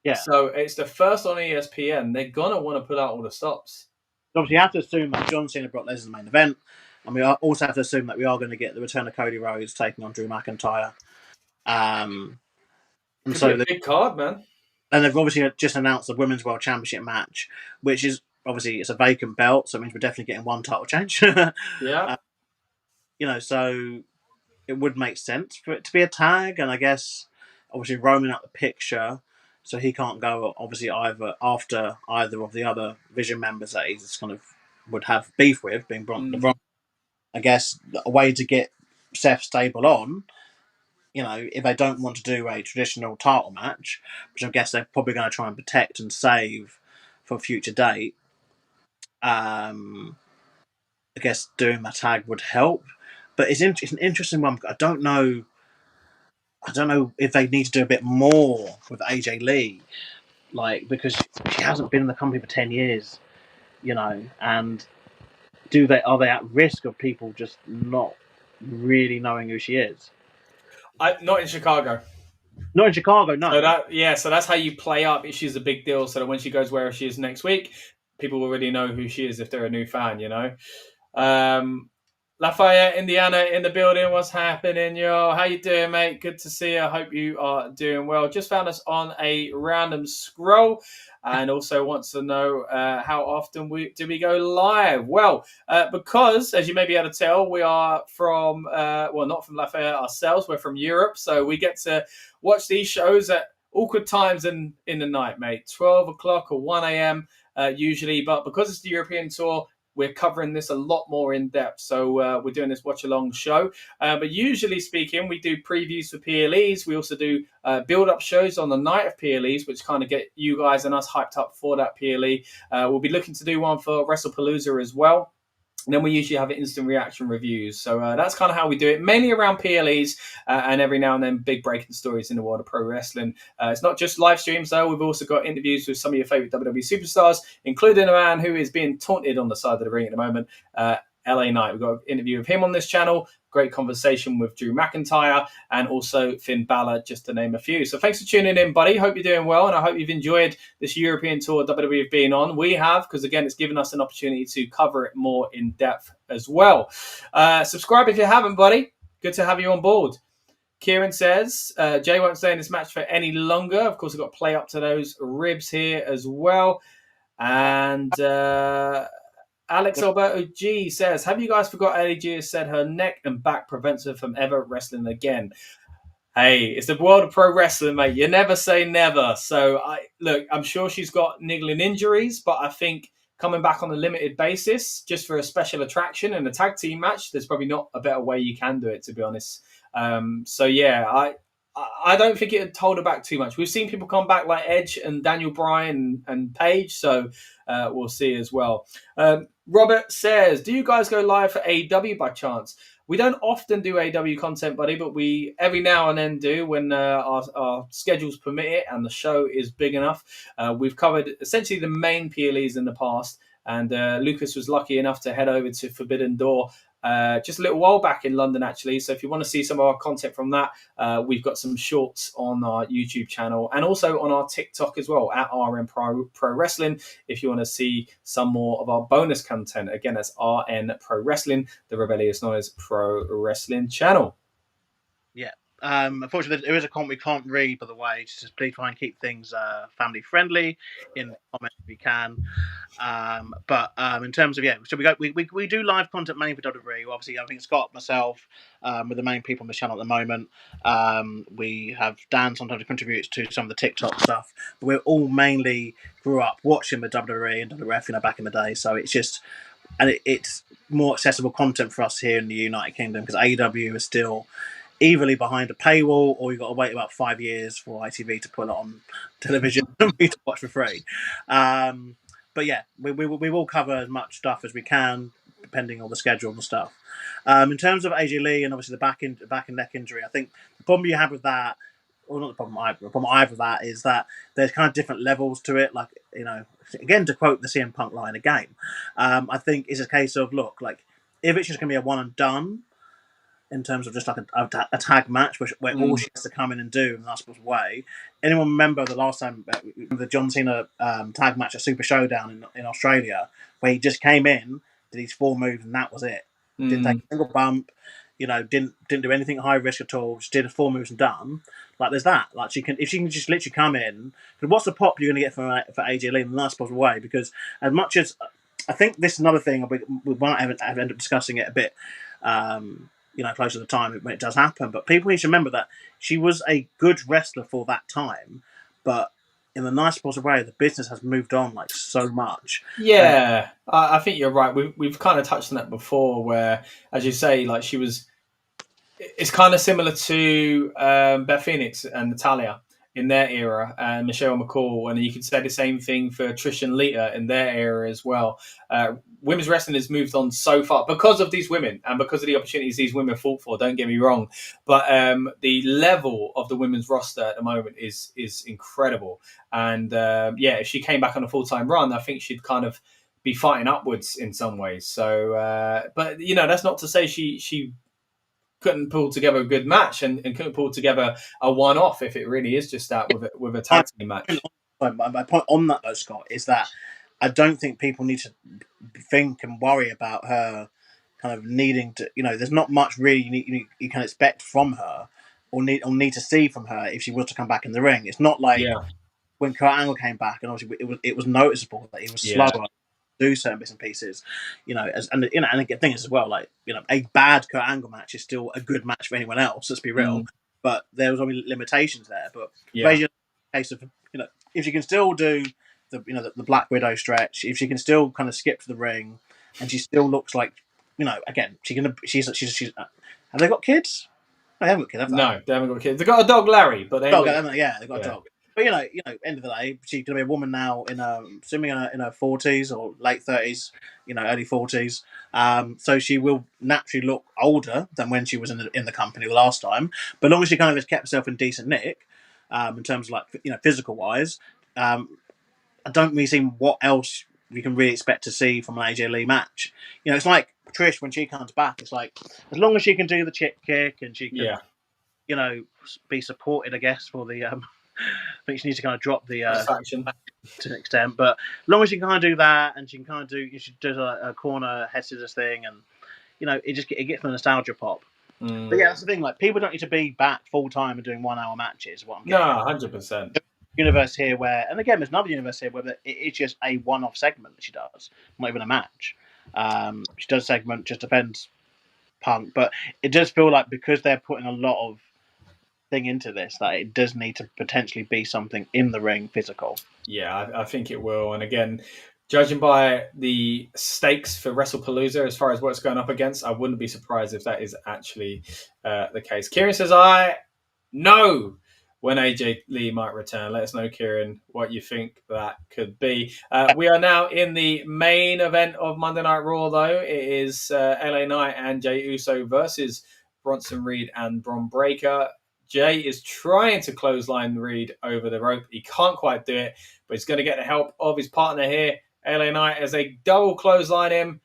Yeah. So it's the first on ESPN. They're going to want to put out all the stops. Obviously, you have to assume that John Cena, Brock Lesnar is the main event. And we also have to assume that we are going to get the return of Cody Rhodes taking on Drew McIntyre. Could be a big card, man. And they've obviously just announced the Women's World Championship match, which is obviously it's a vacant belt, so it means we're definitely getting one title change. Yeah. So it would make sense for it to be a tag, and I guess obviously Roman out the picture, so he can't go obviously after either of the other Vision members that he's kind of would have beef with, being Braun. I guess a way to get Seth stable on. If they don't want to do a traditional title match, which I guess they're probably going to try and protect and save for a future date, I guess doing that tag would help. But it's an interesting one. I don't know if they need to do a bit more with AJ Lee, because she hasn't been in the company for 10 years, and are they at risk of people just not really knowing who she is? Not in Chicago. Not in Chicago, no. So that's how you play up if she's a big deal, so that when she goes where she is next week, people already know who she is if they're a new fan, Lafayette, Indiana in the building. What's happening, yo? How you doing, mate? Good to see you. I hope you are doing well. Just found us on a random scroll and also wants to know how often do we go live? Well, because, as you may be able to tell, we are from, not from Lafayette ourselves. We're from Europe, so we get to watch these shows at awkward times in the night, mate. 12 o'clock or 1 a.m. Usually, but because it's the European Tour, we're covering this a lot more in depth. So we're doing this watch-along show. But usually speaking, we do previews for PLEs. We also do build-up shows on the night of PLEs, which kind of get you guys and us hyped up for that PLE. We'll be looking to do one for WrestlePalooza as well. And then we usually have instant reaction reviews. So that's kind of how we do it, mainly around PLEs and every now and then big breaking stories in the world of pro wrestling. It's not just live streams, though. We've also got interviews with some of your favorite WWE superstars, including a man who is being taunted on the side of the ring at the moment, LA Knight. We've got an interview with him on this channel. Great conversation with Drew McIntyre and also Finn Balor, just to name a few. So thanks for tuning in, buddy. Hope you're doing well, and I hope you've enjoyed this European tour WWE have been on. We have, because again, it's given us an opportunity to cover it more in depth as well. Subscribe if you haven't, buddy. Good to have you on board. Kieran says, Jay won't stay in this match for any longer. Of course, we've got to play up to those ribs here as well. And Alex Alberto G says, have you guys forgot AJ has said her neck and back prevents her from ever wrestling again? Hey, it's the world of pro wrestling, mate. You never say never. So, I'm sure she's got niggling injuries, but I think coming back on a limited basis, just for a special attraction and a tag team match, there's probably not a better way you can do it, to be honest. I don't think it told her back too much. We've seen people come back like Edge and Daniel Bryan and Paige, so we'll see as well. Robert says, do you guys go live for AEW by chance? We don't often do AEW content, buddy, but we every now and then do when our schedules permit it and the show is big enough. We've covered essentially the main PLEs in the past, and Lucas was lucky enough to head over to Forbidden Door just a little while back in London, actually. So if you want to see some of our content from that, we've got some shorts on our YouTube channel and also on our TikTok as well, at RN Pro Wrestling, if you want to see some more of our bonus content. Again, that's RN Pro Wrestling, the Rebellious Noise Pro Wrestling channel. Yeah. Unfortunately, there is a comment we can't read, by the way. Just please try and keep things family friendly in the comments if you can. But in terms of so we do live content mainly for WWE. Obviously, I think Scott, myself, with the main people on the channel at the moment. We have Dan sometimes contributes to some of the TikTok stuff. But we all mainly grew up watching the WWE and WWF, back in the day. So it's just it's more accessible content for us here in the United Kingdom because AEW is still evilly behind a paywall, or you've got to wait about 5 years for ITV to put it on television and we to watch for free. But yeah, we will cover as much stuff as we can, depending on the schedule and stuff. In terms of AJ Lee and obviously the back and neck injury, I think the problem you have with that, or not the problem I have with that, is that there's kind of different levels to it. Like, again, to quote the CM Punk line again, I think it's a case of, look, like, if it's just going to be a one and done, in terms of just like a tag match, where all she has to come in and do in the last way. Anyone remember the last time the John Cena tag match at Super Showdown in Australia, where he just came in, did these 4 moves, and that was it. Didn't take a single bump, didn't do anything high risk at all. Just did 4 moves and done. Like, there's that. Like, if she can just literally come in, what's the pop you're going to get for AJ Lee in the last possible way? Because as much as I think this is another thing, we might have end up discussing it a bit. Close to the time when it does happen. But people need to remember that she was a good wrestler for that time, but in the nice positive way, the business has moved on like so much. Yeah, I think you're right. We've kind of touched on that before, where, as you say, like, she was. It's kind of similar to Beth Phoenix and Natalya in their era, and Michelle McCall, and you could say the same thing for Trish and Lita in their era as well. Women's wrestling has moved on so far because of these women and because of the opportunities these women fought for. Don't get me wrong, but the level of the women's roster at the moment is incredible. And if she came back on a full-time run, I think she'd kind of be fighting upwards in some ways. So, but that's not to say she couldn't pull together a good match and couldn't pull together a one-off if it really is just that with a tag team match. My point on that, though, Scott, is that I don't think people need to think and worry about her kind of needing to. There's not much really you can expect from her or need to see from her if she was to come back in the ring. It's not like when Kurt Angle came back, and obviously it was noticeable that he was slower. Do certain bits and pieces, and the thing is as well, like, a bad Kurt Angle match is still a good match for anyone else. Let's be real, but there was only limitations there. But basically, a case of if she can still do the Black Widow stretch, if she can still kind of skip to the ring, and she still looks like again she's have they got kids? No, they haven't got kids. Have they? No, they haven't got kids. They've got a dog, Larry, but they've got a dog. But end of the day, she's going to be a woman now in her 40s or late 30s, early 40s. So she will naturally look older than when she was in the company the last time. But as long as she kind of has kept herself in decent nick, in terms of like physical wise, I don't really see what else we can really expect to see from an AJ Lee match. It's like Trish, when she comes back, it's like, as long as she can do the chip kick and she can, be supported, I guess, for the. I think she needs to kind of drop the Distraction to an extent, but as long as she can kind of do that, and she can kind of do, she does a corner head scissors thing, and it gets the nostalgia pop. But yeah, that's the thing. Like, people don't need to be back full time and doing 1 hour matches. What I'm getting. No, 100%. Universe here where, and again, there's another universe here where it's just a one-off segment that she does, not even a match. She does a segment, just defends Punk, but it does feel like, because they're putting a lot of thing into this, that it does need to potentially be something in the ring physical. Yeah, I think it will. And again, judging by the stakes for WrestlePalooza as far as what's going up against, I wouldn't be surprised if that is actually the case. Kieran says, I know when AJ Lee might return. Let us know, Kieran, what you think that could be. We are now in the main event of Monday Night Raw, though. It is LA Knight and Jey Uso versus Bronson Reed and Bron Breakker. Jay is trying to clothesline Reed over the rope. He can't quite do it, but he's going to get the help of his partner here, LA Knight, as they double clothesline him.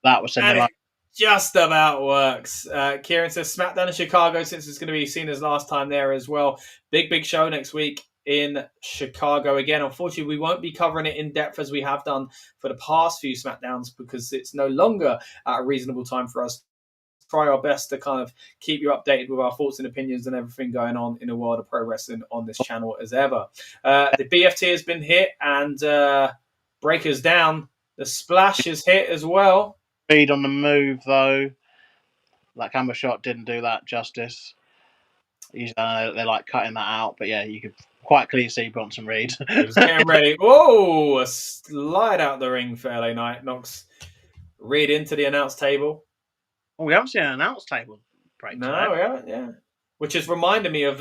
That was it just about works. Kieran says SmackDown in Chicago, since it's going to be Cena's last time there as well. Big show next week in Chicago again. Unfortunately, we won't be covering it in depth as we have done for the past few SmackDowns, because it's no longer at a reasonable time for us. Try our best to kind of keep you updated with our thoughts and opinions and everything going on in the world of pro wrestling on this channel as ever. The BFT has been hit and Breaker's down. The splash is hit as well. Speed on the move, though. That camera shot didn't do that justice. They're like cutting that out, but yeah, you could quite clearly see Bronson Reed. He was getting ready. Whoa! A slide out the ring for LA Knight. Knocks Reed into the announce table. Oh, we haven't seen an announce table break. No, we haven't, yeah. Which has reminded me of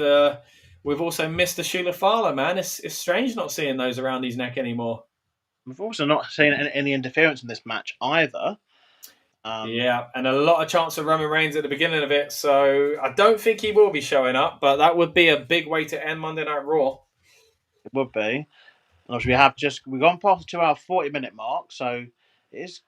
we've also missed the Sheila Fowler, man. It's strange not seeing those around his neck anymore. We've also not seen any interference in this match either. Yeah, and a lot of chance of Roman Reigns at the beginning of it, so I don't think he will be showing up, but that would be a big way to end Monday Night Raw. It would be. And we've gone past the 2-hour 40-minute mark, so it is,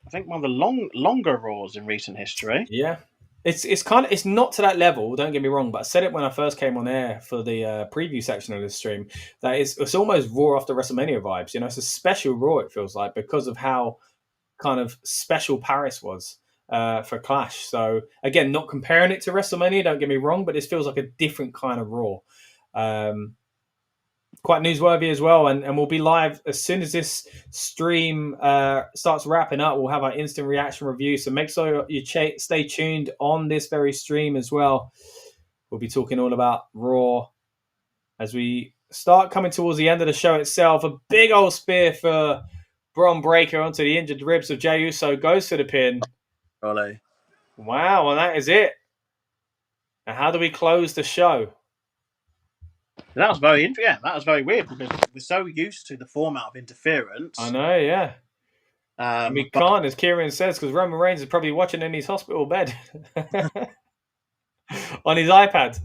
I think, one of the longer Raws in recent history. Yeah, it's not to that level. Don't get me wrong, but I said it when I first came on air for the preview section of this stream that it's almost Raw after WrestleMania vibes. It's a special Raw. It feels like, because of how kind of special Paris was for Clash. So again, not comparing it to WrestleMania. Don't get me wrong, but this feels like a different kind of Raw. Quite newsworthy as well, and we'll be live as soon as this stream starts wrapping up. We'll have our instant reaction review, so make sure you stay tuned on this very stream as well. We'll be talking all about Raw as we start coming towards the end of the show itself. A big old spear for Bron Breakker onto the injured ribs of Jey Uso, goes for the pin. Ollie. Wow, and that is it. And how do we close the show? That was very interesting. Yeah, that was very weird, because we're so used to the format of interference. I know, yeah. We can't, as Kieran says, because Roman Reigns is probably watching in his hospital bed on his iPad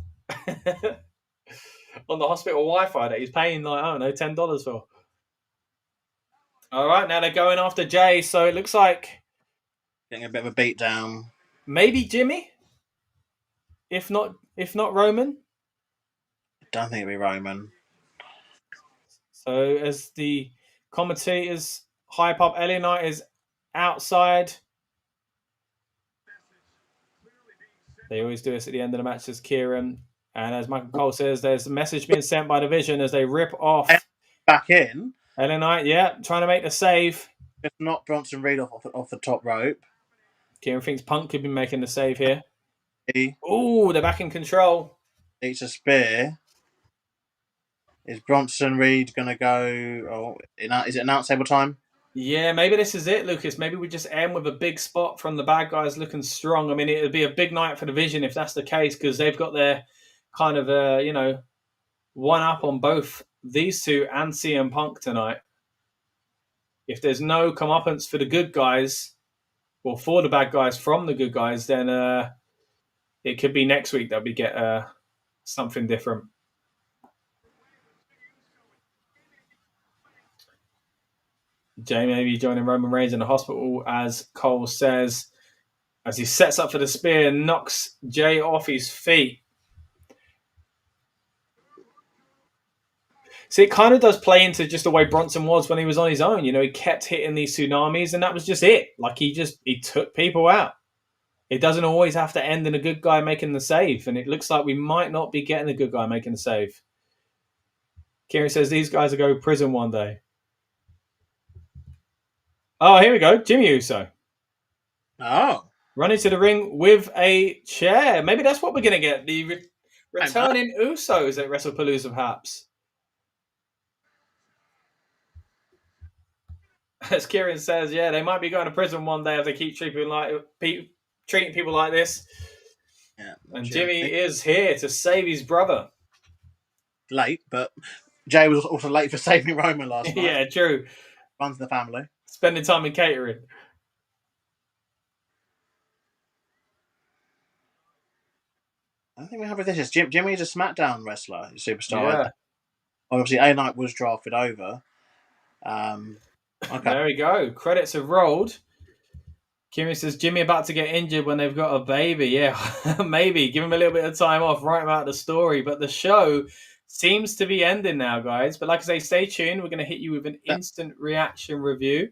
on the hospital Wi-Fi that he's paying, like, I don't know, $10 for. All right, now they're going after Jay, so it looks like getting a bit of a beat down. Maybe Jimmy, if not Roman. Don't think it'll be Roman. So as the commentators hype up, LA Knight is outside. They always do this at the end of the match, as Kieran. And as Michael Cole says, there's a message being sent by the Vision as they rip off. Back in. LA Knight, yeah, trying to make the save. Just not Bronson Reed off the top rope. Kieran thinks Punk could be making the save here. Oh, they're back in control. It's a spear. Is Bronson Reed going to go... is it announce table time? Yeah, maybe this is it, Lucas. Maybe we just end with a big spot from the bad guys looking strong. I mean, it would be a big night for the Vision if that's the case, because they've got their kind of, one up on both these two and CM Punk tonight. If there's no comeuppance for the good guys, or for the bad guys from the good guys, then it could be next week that we get something different. Jay may be joining Roman Reigns in the hospital, as Cole says, as he sets up for the spear and knocks Jay off his feet. See, it kind of does play into just the way Bronson was when he was on his own. He kept hitting these tsunamis, and that was just it. Like, he took people out. It doesn't always have to end in a good guy making the save, and it looks like we might not be getting a good guy making the save. Kieran says these guys will go to prison one day. Oh, here we go. Jimmy Uso. Oh. Running to the ring with a chair. Maybe that's what we're going to get. The returning Usos at WrestlePalooza, perhaps. As Kieran says, yeah, they might be going to prison one day if they keep treating people like this. Yeah, and Jimmy is here to save his brother. Late, but Jay was also late for saving Roman last night. Yeah, true. Runs the family. Spending time in catering. I think we have this. Jimmy is a SmackDown wrestler, superstar. Yeah. Obviously, A Knight was drafted over. Okay. There we go. Credits have rolled. Kimmy says Jimmy about to get injured when they've got a baby. Yeah, maybe. Give him a little bit of time off, write about the story. But the show seems to be ending now, guys. But like I say, stay tuned. We're going to hit you with an instant reaction review.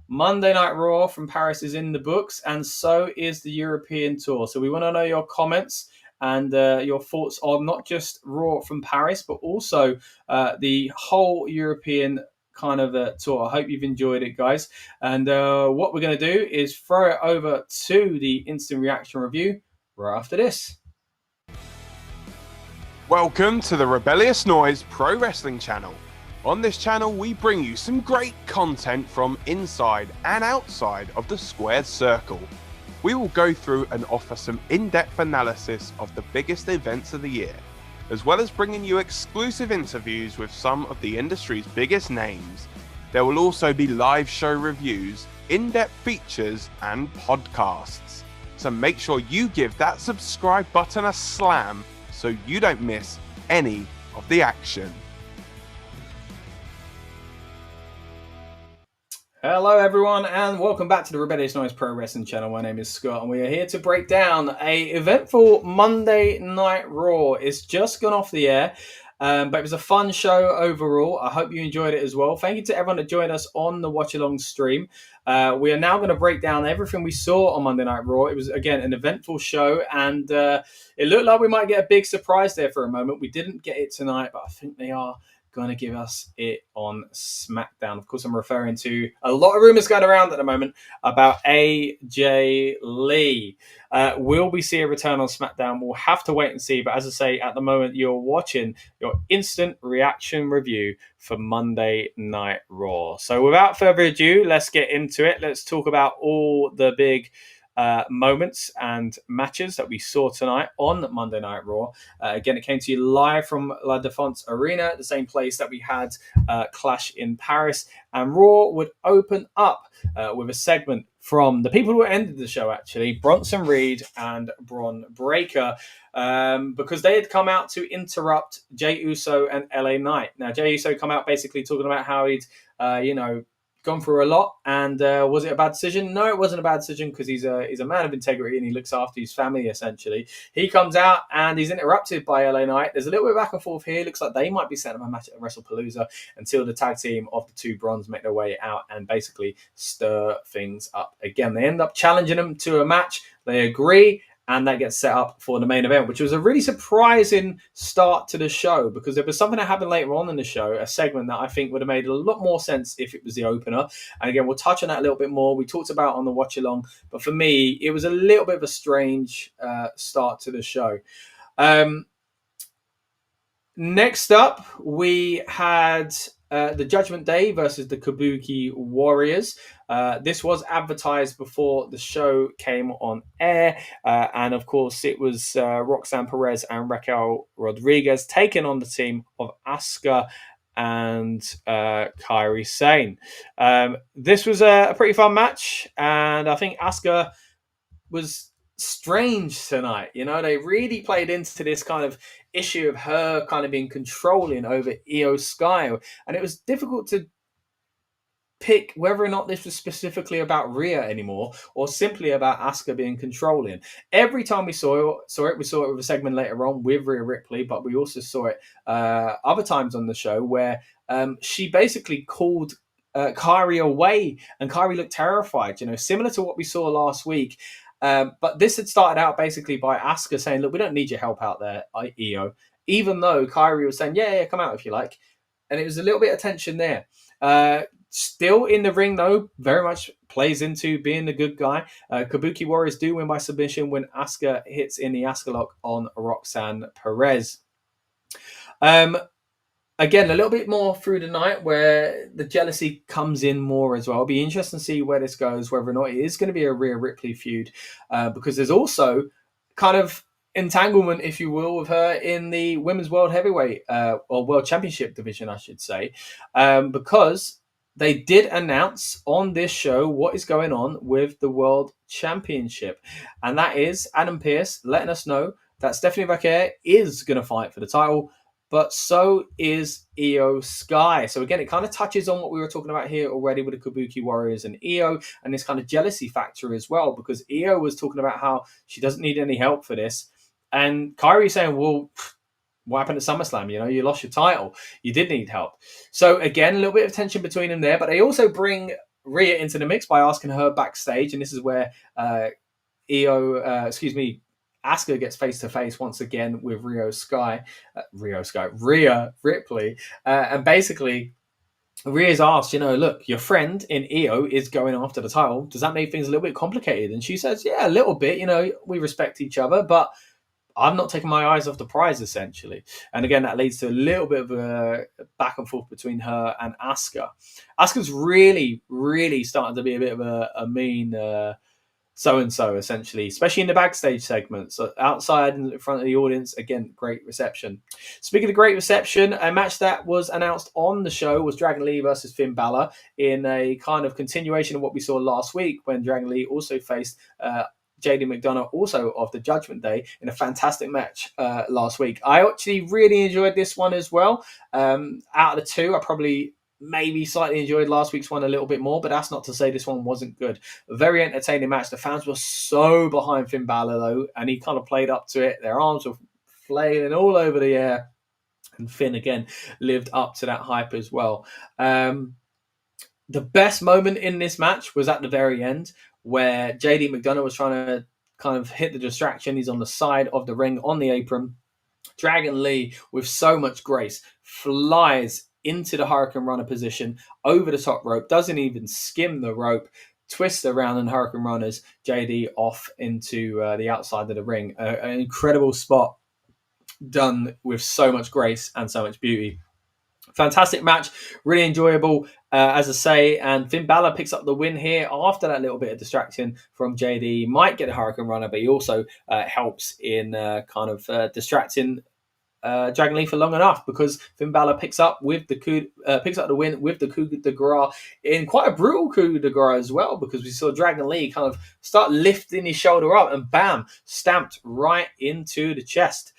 Monday Night Raw from Paris is in the books, and so is the European Tour. So we want to know your comments and your thoughts on not just Raw from Paris, but also the whole European kind of tour. I hope you've enjoyed it, guys. And what we're going to do is throw it over to the instant reaction review right after this. Welcome to the Rebellious Noise Pro Wrestling channel. On this channel, we bring you some great content from inside and outside of the squared circle. We will go through and offer some in-depth analysis of the biggest events of the year, as well as bringing you exclusive interviews with some of the industry's biggest names. There will also be live show reviews, in-depth features, and podcasts. So make sure you give that subscribe button a slam so you don't miss any of the action. Hello everyone and welcome back to the Rebellious Noise Pro Wrestling channel. My name is Scott and we are here to break down a eventful Monday Night Raw. It's just gone off the air, but it was a fun show overall. I hope you enjoyed it as well. Thank you to everyone that joined us on the watch along stream. We are now going to break down everything we saw on Monday Night Raw. It was, again, an eventful show, and it looked like we might get a big surprise there for a moment. We didn't get it tonight, but I think they are going to give us it on SmackDown. Of course, I'm referring to a lot of rumors going around at the moment about AJ Lee. Will we see a return on SmackDown? We'll have to wait and see. But as I say, at the moment, you're watching your instant reaction review for Monday Night Raw. So without further ado, let's get into it. Let's talk about all the big moments and matches that we saw tonight on Monday Night Raw. Again, it came to you live from La Défense Arena, the same place that we had Clash in Paris. And Raw would open up with a segment from the people who ended the show, actually, Bronson Reed and Bron Breakker, because they had come out to interrupt Jey Uso and LA Knight. Now, Jey Uso come out basically talking about how he'd, gone through a lot, and was it a bad decision? No, it wasn't a bad decision because he's a man of integrity and he looks after his family, essentially. He comes out and he's interrupted by LA Knight. There's a little bit back and forth here. Looks like they might be setting up a match at WrestlePalooza until the tag team of the two Brons make their way out and basically stir things up again. They end up challenging them to a match. They agree, and that gets set up for the main event, which was a really surprising start to the show because there was something that happened later on in the show, a segment that I think would have made a lot more sense if it was the opener. And again, we'll touch on that a little bit more. We talked about on the watch along, but for me, it was a little bit of a strange start to the show. Next up, we had the Judgment Day versus the Kabuki Warriors. This was advertised before the show came on air. And of course, it was Roxanne Perez and Raquel Rodriguez taking on the team of Asuka and Kairi Sane. This was a pretty fun match. And I think Asuka was strange tonight. They really played into this kind of issue of her kind of being controlling over Io Sky, and it was difficult to pick whether or not this was specifically about Rhea anymore or simply about Asuka being controlling. Every time we saw it, we saw it with a segment later on with Rhea Ripley, but we also saw it other times on the show where she basically called Kairi away, and Kairi looked terrified, similar to what we saw last week. But this had started out basically by Asuka saying, look, we don't need your help out there, Io, even though Kairi was saying, yeah, come out if you like. And it was a little bit of tension there. Still in the ring, though, very much plays into being the good guy. Kabuki Warriors do win by submission when Asuka hits in the Asuka lock on Roxanne Perez. Again, a little bit more through the night where the jealousy comes in more as well. It'll be interesting to see where this goes, whether or not it is going to be a Rhea Ripley feud, because there's also kind of entanglement, if you will, with her in the Women's World Heavyweight or World Championship division, I should say, because they did announce on this show what is going on with the World Championship. And that is Adam Pearce letting us know that Stephanie Becker is going to fight for the title, but so is Io Sky. So again, it kind of touches on what we were talking about here already with the Kabuki Warriors and Io, and this kind of jealousy factor as well, because Io was talking about how she doesn't need any help for this. And Kairi saying, well, what happened at SummerSlam? You lost your title. You did need help. So again, a little bit of tension between them there, but they also bring Rhea into the mix by asking her backstage, and this is where Asuka gets face-to-face once again with Rhea Ripley. And basically, Rhea's asked, look, your friend in Io is going after the title. Does that make things a little bit complicated? And she says, yeah, a little bit. We respect each other, but I'm not taking my eyes off the prize, essentially. And again, that leads to a little bit of a back and forth between her and Asuka. Asuka's really, really starting to be a bit of a mean so-and-so, essentially, especially in the backstage segments. So outside and in front of the audience, again, great reception. Speaking of great reception, a match that was announced on the show was Dragon Lee versus Finn Balor in a kind of continuation of what we saw last week when Dragon Lee also faced JD McDonough, also of the Judgment Day, in a fantastic match last week. I actually really enjoyed this one as well. Out of the two, I probably maybe slightly enjoyed last week's one a little bit more, but that's not to say this one wasn't good. A very entertaining match. The fans were so behind Finn Balor, though, and he kind of played up to it. Their arms were flailing all over the air, and Finn, again, lived up to that hype as well. The best moment in this match was at the very end, where JD McDonough was trying to kind of hit the distraction. He's on the side of the ring on the apron. Dragon Lee, with so much grace, flies into the Hurricane Runner position over the top rope, doesn't even skim the rope, twists around and Hurricane Runners JD off into the outside of the ring. An incredible spot done with so much grace and so much beauty. Fantastic match, really enjoyable, as I say, and Finn Balor picks up the win here after that little bit of distraction from JD. Might get a Hurricane Runner, but he also helps in distracting Dragon Lee for long enough, because Finn Balor picks up the win with the coup de grace, in quite a brutal coup de grace as well, because we saw Dragon Lee kind of start lifting his shoulder up and bam, stamped right into the chest.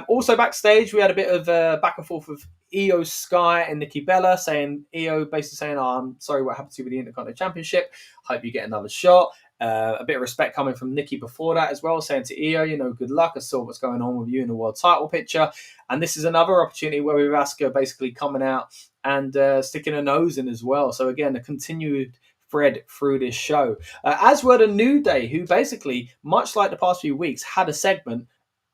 Also backstage, we had a bit of back and forth with Io Sky and Nikki Bella, Io basically saying, I'm sorry what happened to you with the Intercontinental Championship. Hope you get another shot. A bit of respect coming from Nikki before that as well, saying to Io, good luck. I saw what's going on with you in the world title picture. And this is another opportunity where we've Asuka basically coming out and sticking her nose in as well. So again, a continued thread through this show. As were the New Day, who basically, much like the past few weeks, had a segment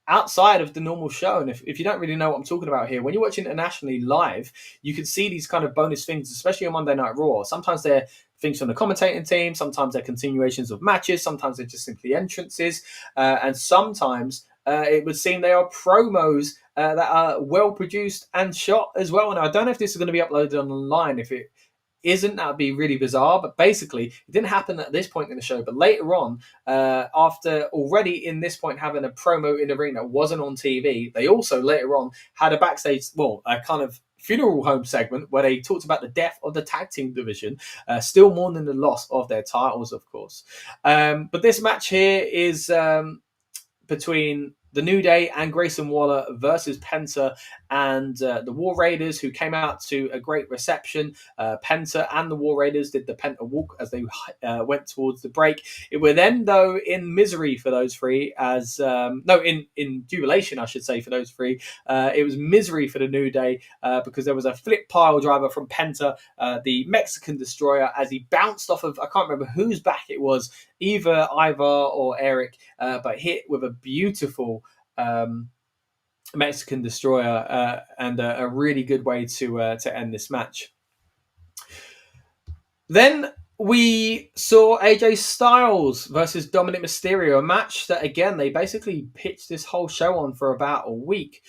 outside of the normal show. And if you don't really know what I'm talking about here, when you're watching internationally live, you can see these kind of bonus things, especially on Monday Night Raw. Sometimes they're things from the commentating team, sometimes they're continuations of matches, sometimes they're just simply entrances, and sometimes it would seem they are promos that are well produced and shot as well. And I don't know if this is going to be uploaded online. If it isn't, that would be really bizarre. But basically, it didn't happen at this point in the show. But later on, after already in this point having a promo in the ring that wasn't on TV, they also later on had a backstage, a kind of funeral home segment where they talked about the death of the tag team division, still mourning the loss of their titles, of course. But this match here is between The New Day and Grayson Waller versus Penta and the War Raiders, who came out to a great reception. Penta and the War Raiders did the Penta walk as they went towards the break. It were then, though, in misery for those three, in jubilation, I should say, for those three. It was misery for the New Day because there was a flip pile driver from Penta, the Mexican Destroyer, as he bounced off of, I can't remember whose back it was, either Ivar or Eric, but hit with a beautiful Mexican Destroyer and a really good way to end this match. Then we saw AJ Styles versus Dominic Mysterio, a match that, again, they basically pitched this whole show on for about a week.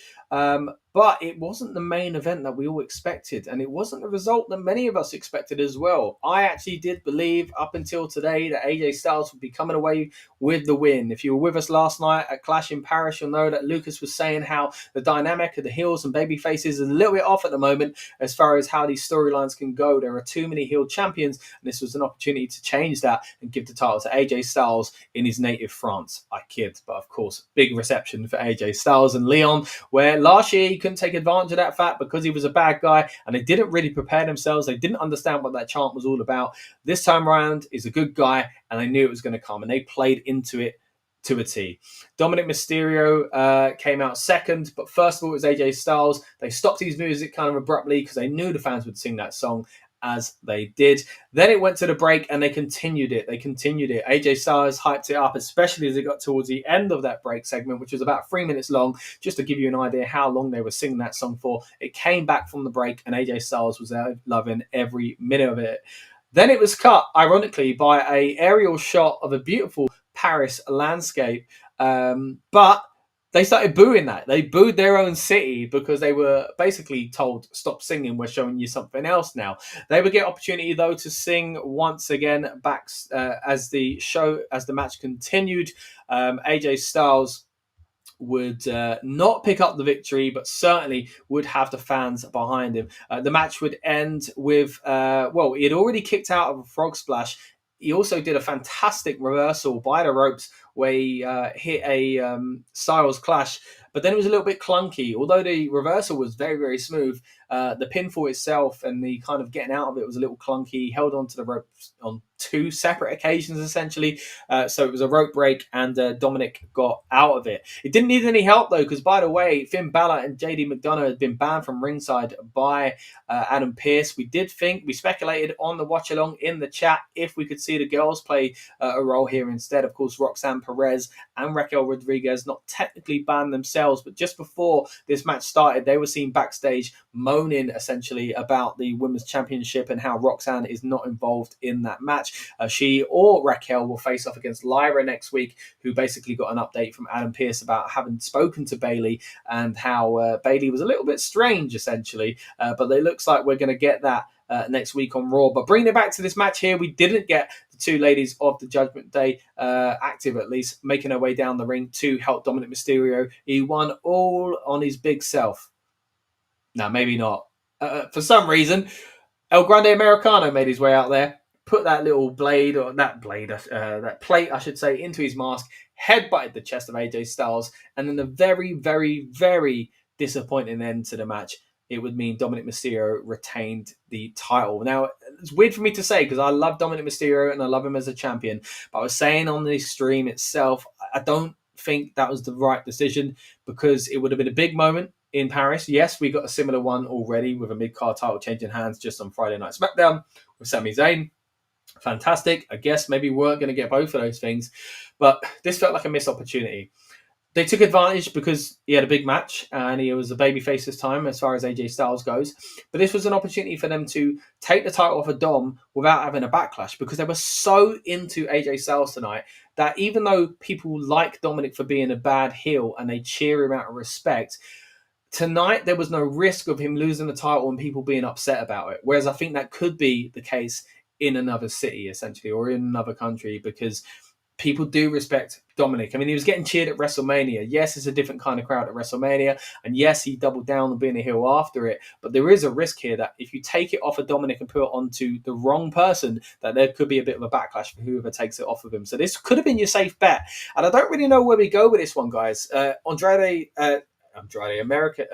But it wasn't the main event that we all expected, and it wasn't the result that many of us expected as well. I actually did believe up until today that AJ Styles would be coming away with the win. If you were with us last night at Clash in Paris, you'll know that Lucas was saying how the dynamic of the heels and baby faces is a little bit off at the moment as far as how these storylines can go. There are too many heel champions, and this was an opportunity to change that and give the title to AJ Styles in his native France. I kid, but of course, big reception for AJ Styles and Leon, where last year he couldn't take advantage of that fact because he was a bad guy and they didn't really prepare themselves. They didn't understand what that chant was all about. This time around, he's a good guy and they knew it was going to come and they played into it to a T. Dominic Mysterio came out second, but first of all, it was AJ Styles. They stopped his music kind of abruptly because they knew the fans would sing that song, as they did. Then it went to the break and they continued it. AJ Styles hyped it up, especially as it got towards the end of that break segment, which was about 3 minutes long, just to give you an idea how long they were singing that song for. It came back from the break and AJ Styles was there loving every minute of it. Then it was cut, ironically, by an aerial shot of a beautiful Paris landscape. But they started booing that. They booed their own city because they were basically told, stop singing, we're showing you something else now. They would get opportunity, though, to sing once again back as the match continued. AJ Styles would not pick up the victory, but certainly would have the fans behind him. The match would end with, he had already kicked out of a frog splash. He also did a fantastic reversal by the ropes where he hit a Styles Clash, but then it was a little bit clunky. Although the reversal was very, very smooth, the pinfall itself and the kind of getting out of it was a little clunky. He held onto the ropes on 2 separate occasions, essentially. So it was a rope break, and Dominic got out of it. It didn't need any help, though, because, by the way, Finn Balor and JD McDonough had been banned from ringside by Adam Pearce. We speculated on the watch-along in the chat if we could see the girls play a role here instead. Of course, Roxanne Perez and Raquel Rodriguez, not technically banned themselves, but just before this match started, they were seen backstage moaning, essentially, about the Women's Championship and how Roxanne is not involved in that match. She or Raquel will face off against Lyra next week, who basically got an update from Adam Pearce about having spoken to Bayley and how Bayley was a little bit strange, essentially. But it looks like we're going to get that next week on Raw. But bringing it back to this match here, we didn't get the 2 ladies of the Judgment Day active, at least, making her way down the ring to help Dominic Mysterio. He won all on his big self. No, maybe not. For some reason, El Grande Americano made his way out there, put that little that plate, I should say, into his mask, headbutted the chest of AJ Styles, and then a very, very, very disappointing end to the match. It would mean Dominic Mysterio retained the title. Now, it's weird for me to say because I love Dominic Mysterio and I love him as a champion, but I was saying on the stream itself, I don't think that was the right decision because it would have been a big moment in Paris. Yes, we got a similar one already with a mid-card title changing hands just on Friday Night SmackDown with Sami Zayn. Fantastic. I guess maybe we weren't going to get both of those things, but this felt like a missed opportunity. They took advantage because he had a big match and he was a babyface this time as far as AJ Styles goes. But this was an opportunity for them to take the title off of Dom without having a backlash because they were so into AJ Styles tonight that even though people like Dominic for being a bad heel and they cheer him out of respect, tonight there was no risk of him losing the title and people being upset about it. Whereas I think that could be the case in another city, essentially, or in another country, because people do respect Dominic. I mean, he was getting cheered at WrestleMania. Yes, it's a different kind of crowd at WrestleMania. And yes, he doubled down on being a heel after it. But there is a risk here that if you take it off of Dominic and put it onto the wrong person, that there could be a bit of a backlash for whoever takes it off of him. So this could have been your safe bet. And I don't really know where we go with this one, guys. Andrade America...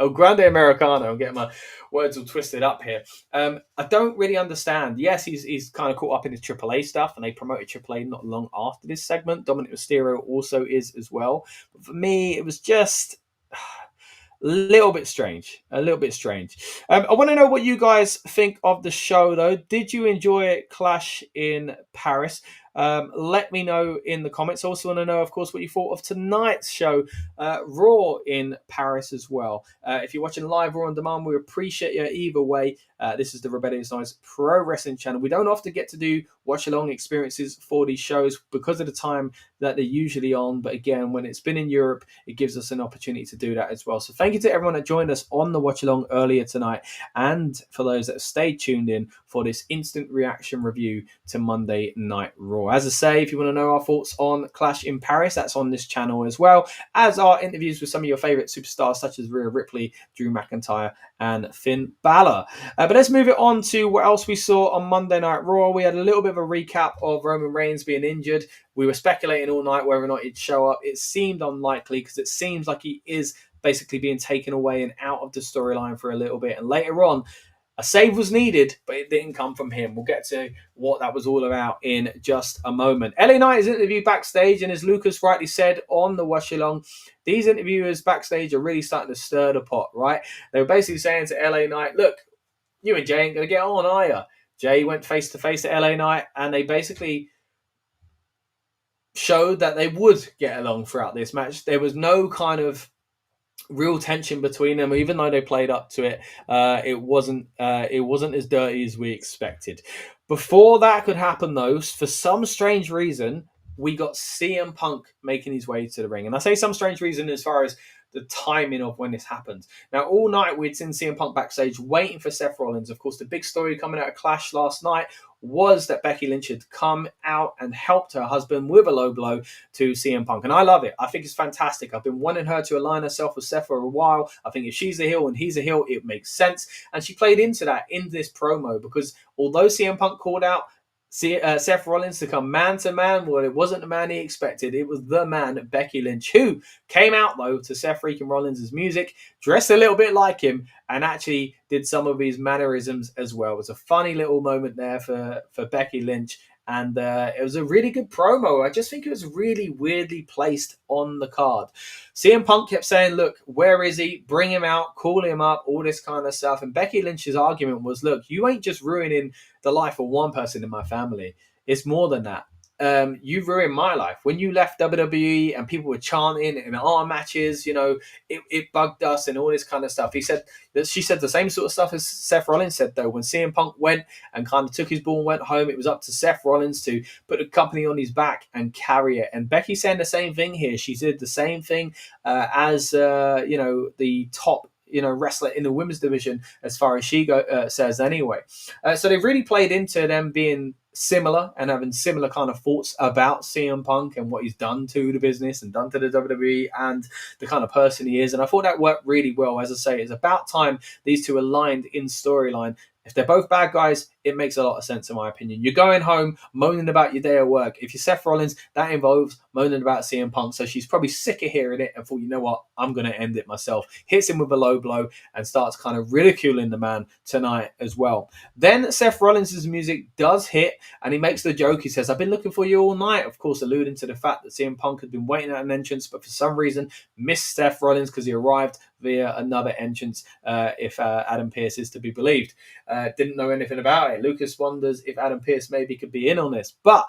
El Grande Americano. I'm getting my words all twisted up here. I don't really understand. Yes, he's kind of caught up in his AAA stuff, and they promoted AAA not long after this segment. Dominic Mysterio also is as well. But for me, it was just a little bit strange. I want to know what you guys think of the show, though. Did you enjoy Clash in Paris? Let me know in the comments. I also want to know, of course, what you thought of tonight's show, Raw in Paris as well. If you're watching live or on demand, we appreciate you either way. This is the Rebellious Noise Pro Wrestling channel. We don't often get to do watch-along experiences for these shows because of the time that they're usually on. But again, when it's been in Europe, it gives us an opportunity to do that as well. So thank you to everyone that joined us on the watch-along earlier tonight, and for those that have stayed tuned in for this instant reaction review to Monday Night Raw. As I say, if you want to know our thoughts on Clash in Paris, that's on this channel as well, as our interviews with some of your favourite superstars such as Rhea Ripley, Drew McIntyre and Finn Balor. But let's move it on to what else we saw on Monday Night Raw. We had a little bit of a recap of Roman Reigns being injured. We were speculating all night whether or not he'd show up. It seemed unlikely because it seems like he is basically being taken away and out of the storyline for a little bit. And later on, a save was needed, but it didn't come from him. We'll get to what that was all about in just a moment. LA Knight is interviewed backstage, and as Lucas rightly said on the watch along, these interviewers backstage are really starting to stir the pot, right? They were basically saying to LA Knight, look, you and Jay ain't going to get on, are you? Jay went face-to-face to LA Knight, and they basically showed that they would get along throughout this match. There was no kind of real tension between them, even though they played up to it. It wasn't as dirty as we expected. Before that could happen, though, for some strange reason, we got CM Punk making his way to the ring. And I say some strange reason as far as the timing of when this happened. Now, all night we'd seen CM Punk backstage waiting for Seth Rollins. Of course, the big story coming out of Clash last night was that Becky Lynch had come out and helped her husband with a low blow to CM Punk. And I love it. I think it's fantastic. I've been wanting her to align herself with Seth for a while. I think if she's a heel and he's a heel, it makes sense. And she played into that in this promo because although CM Punk called out Seth Rollins to come man-to-man, well, it wasn't the man he expected. It was the man, Becky Lynch, who came out, though, to Seth freaking Rollins' music, dressed a little bit like him, and actually did some of his mannerisms as well. It was a funny little moment there for Becky Lynch, and it was a really good promo. I just think it was really weirdly placed on the card. CM Punk kept saying, look, where is he? Bring him out, call him up, all this kind of stuff. And Becky Lynch's argument was, look, you ain't just ruining the life of one person in my family. It's more than that. You've ruined my life. When you left WWE and people were chanting in our matches, you know, it bugged us and all this kind of stuff. She said the same sort of stuff as Seth Rollins said, though. When CM Punk went and kind of took his ball and went home, it was up to Seth Rollins to put the company on his back and carry it. And Becky's saying the same thing here. She did the same thing as the top wrestler in the women's division, as far as she says anyway. So they've really played into them being similar and having similar kind of thoughts about CM Punk and what he's done to the business and done to the WWE and the kind of person he is. And I thought that worked really well. As I say, it's about time these two aligned in storyline. If they're both bad guys, it makes a lot of sense in my opinion. You're going home moaning about your day at work. If you're Seth Rollins, that involves moaning about CM Punk. So she's probably sick of hearing it and thought, you know what, I'm going to end it myself. Hits him with a low blow and starts kind of ridiculing the man tonight as well. Then Seth Rollins' music does hit and he makes the joke. He says, I've been looking for you all night. Of course, alluding to the fact that CM Punk had been waiting at an entrance, but for some reason missed Seth Rollins because he arrived via another entrance, if Adam Pearce is to be believed. Didn't know anything about it. Lucas wonders if Adam Pearce maybe could be in on this. But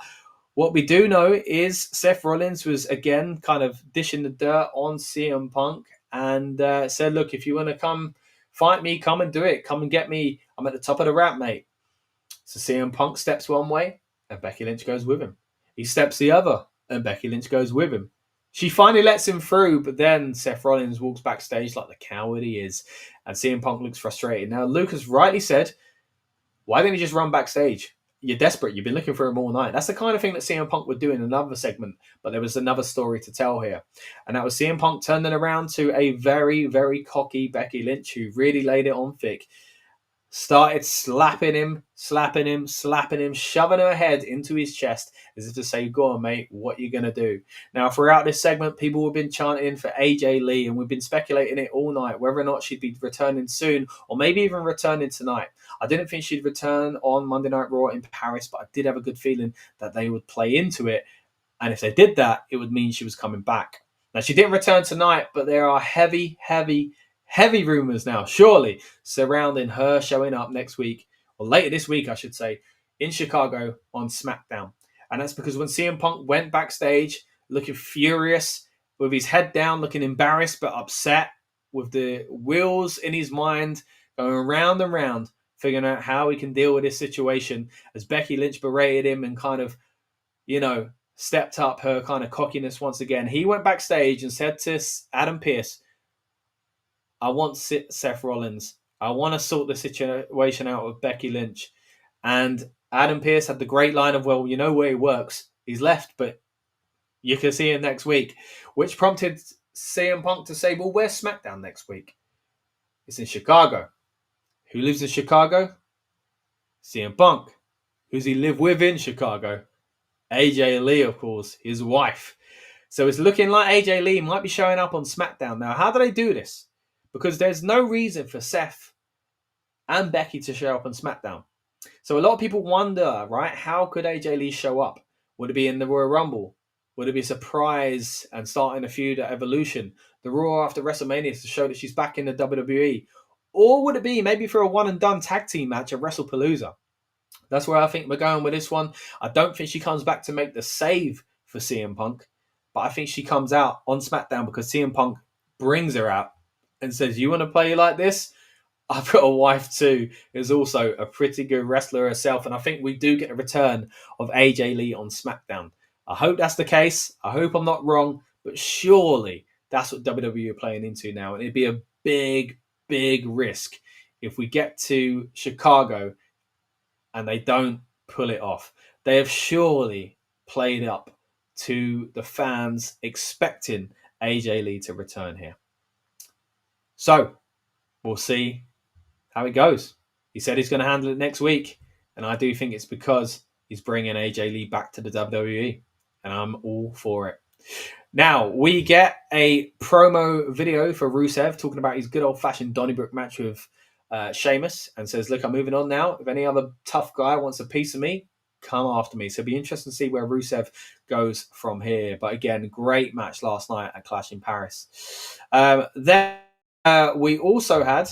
what we do know is Seth Rollins was, again, kind of dishing the dirt on CM Punk and said, look, if you want to come fight me, come and do it. Come and get me. I'm at the top of the ramp, mate. So CM Punk steps one way and Becky Lynch goes with him. He steps the other and Becky Lynch goes with him. She finally lets him through, but then Seth Rollins walks backstage like the coward he is, and CM Punk looks frustrated. Now, Lucas rightly said, why didn't he just run backstage? you're desperate. You've been looking for him all night. That's the kind of thing that CM Punk would do in another segment, but there was another story to tell here. And that was CM Punk turning around to a very, very cocky Becky Lynch who really laid it on thick. Started slapping him, shoving her head into his chest as if to say, go on, mate, what you going to do? Now, throughout this segment, people have been chanting for AJ Lee, and we've been speculating it all night, whether or not she'd be returning soon, or maybe even returning tonight. I didn't think she'd return on Monday Night Raw in Paris, but I did have a good feeling that they would play into it. And if they did that, it would mean she was coming back. Now, she didn't return tonight, but there are heavy rumors now, surely, surrounding her showing up next week, or later this week, I should say, in Chicago on SmackDown. And that's because when CM Punk went backstage looking furious, with his head down, looking embarrassed but upset, with the wheels in his mind going round and round, figuring out how he can deal with this situation, as Becky Lynch berated him and kind of, stepped up her kind of cockiness once again. He went backstage and said to Adam Pearce, I want Seth Rollins. I want to sort the situation out with Becky Lynch. And Adam Pearce had the great line of, well, you know where he works. He's left, but you can see him next week, which prompted CM Punk to say, well, where's SmackDown next week? It's in Chicago. Who lives in Chicago? CM Punk. Who's he live with in Chicago? AJ Lee, of course, his wife. So it's looking like AJ Lee might be showing up on SmackDown. Now, how do they do this? Because there's no reason for Seth and Becky to show up on SmackDown. So a lot of people wonder, right, how could AJ Lee show up? Would it be in the Royal Rumble? Would it be a surprise and starting a feud at Evolution? The Raw after WrestleMania to show that she's back in the WWE? Or would it be maybe for a one-and-done tag team match at WrestlePalooza? That's where I think we're going with this one. I don't think she comes back to make the save for CM Punk, but I think she comes out on SmackDown because CM Punk brings her out and says, you want to play like this? I've got a wife too, who's also a pretty good wrestler herself. And I think we do get a return of AJ Lee on SmackDown. I hope that's the case. I hope I'm not wrong, but surely that's what WWE are playing into now. And it'd be a big, big risk if we get to Chicago and they don't pull it off. They have surely played up to the fans expecting AJ Lee to return here. So, we'll see how it goes. He said he's going to handle it next week, and I do think it's because he's bringing AJ Lee back to the WWE, and I'm all for it. Now, we get a promo video for Rusev talking about his good old-fashioned Donnybrook match with Sheamus, and says, look, I'm moving on now. If any other tough guy wants a piece of me, come after me. So it'll be interesting to see where Rusev goes from here. But again, great match last night at Clash in Paris. Then we also had,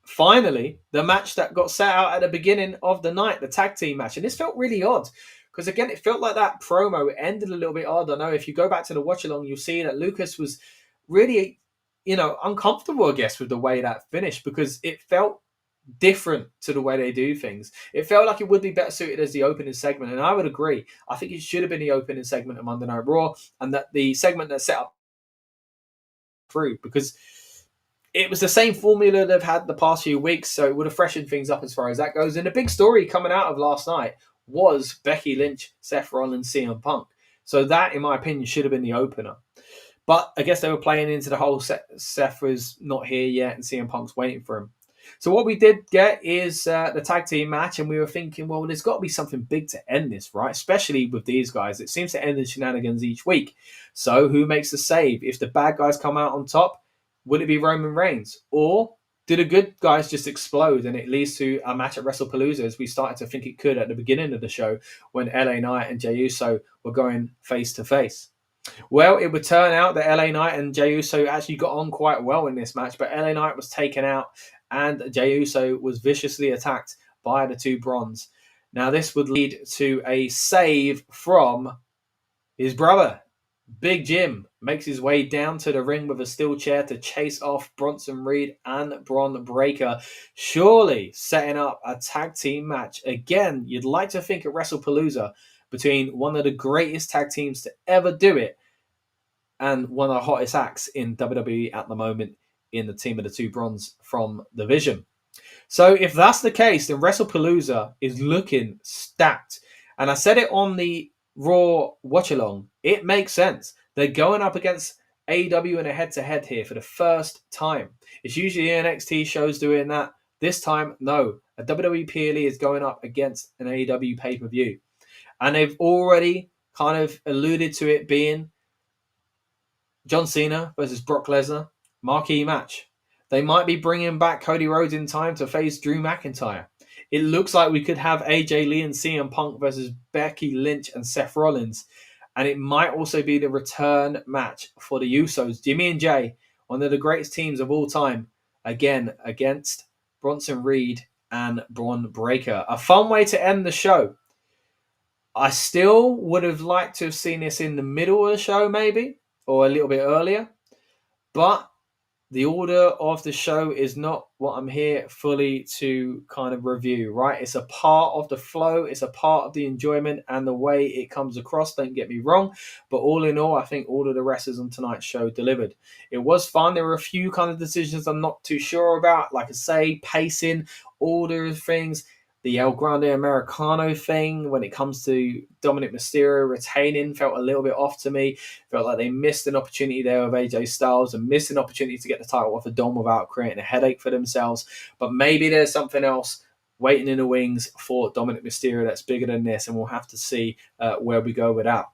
finally, the match that got set out at the beginning of the night, the tag team match. And this felt really odd because, again, it felt like that promo ended a little bit odd. I know if you go back to the watch-along, you'll see that Lucas was really, uncomfortable, I guess, with the way that finished because it felt different to the way they do things. It felt like it would be better suited as the opening segment, and I would agree. I think it should have been the opening segment of Monday Night Raw, and that the segment that set up through, because it was the same formula they've had the past few weeks, so it would have freshened things up as far as that goes. And the big story coming out of last night was Becky Lynch, Seth Rollins, CM Punk. So that, in my opinion, should have been the opener. But I guess they were playing into the whole Seth was not here yet and CM Punk's waiting for him. So what we did get is the tag team match, and we were thinking, well, there's got to be something big to end this, right? Especially with these guys. It seems to end in shenanigans each week. So who makes the save? If the bad guys come out on top, would it be Roman Reigns? Or do the good guys just explode and it leads to a match at WrestlePalooza, as we started to think it could at the beginning of the show when LA Knight and Jey Uso were going face to face? Well, it would turn out that LA Knight and Jey Uso actually got on quite well in this match, but LA Knight was taken out and Jey Uso was viciously attacked by the two Bronze. Now, this would lead to a save from his brother. Big Jim makes his way down to the ring with a steel chair to chase off Bronson Reed and Bron Breakker, surely setting up a tag team match. Again, you'd like to think at WrestlePalooza between one of the greatest tag teams to ever do it and one of the hottest acts in WWE at the moment in the team of the two Bronze from the Vision. So if that's the case, then WrestlePalooza is looking stacked. And I said it on the Raw watch along. It makes sense. They're going up against AEW in a head-to-head here for the first time. It's usually NXT shows doing that. This time, no. A WWE PLE is going up against an AEW pay-per-view. And they've already kind of alluded to it being John Cena versus Brock Lesnar, marquee match. They might be bringing back Cody Rhodes in time to face Drew McIntyre. It looks like we could have AJ Lee and CM Punk versus Becky Lynch and Seth Rollins. And it might also be the return match for the Usos, Jimmy and Jay, one of the greatest teams of all time, again against Bronson Reed and Braun Breaker. A fun way to end the show. I still would have liked to have seen this in the middle of the show, maybe, or a little bit earlier. But the order of the show is not what I'm here fully to kind of review, right? It's a part of the flow. It's a part of the enjoyment and the way it comes across. Don't get me wrong. But all in all, I think all of the wrestlers on tonight's show delivered. It was fun. There were a few kind of decisions I'm not too sure about. Like I say, pacing, order of things. The El Grande Americano thing when it comes to Dominic Mysterio retaining felt a little bit off to me. Felt like they missed an opportunity there with AJ Styles and missed an opportunity to get the title off of Dom without creating a headache for themselves. But maybe there's something else waiting in the wings for Dominic Mysterio that's bigger than this, and we'll have to see where we go with that.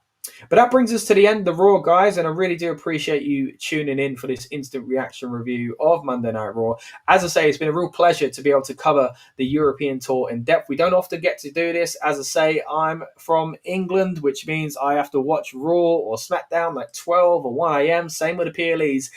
But that brings us to the end of the Raw, guys, and I really do appreciate you tuning in for this instant reaction review of Monday Night Raw. As I say, it's been a real pleasure to be able to cover the European Tour in depth. We don't often get to do this. As I say, I'm from England, which means I have to watch Raw or SmackDown like 12 or 1 a.m. Same with the PLEs.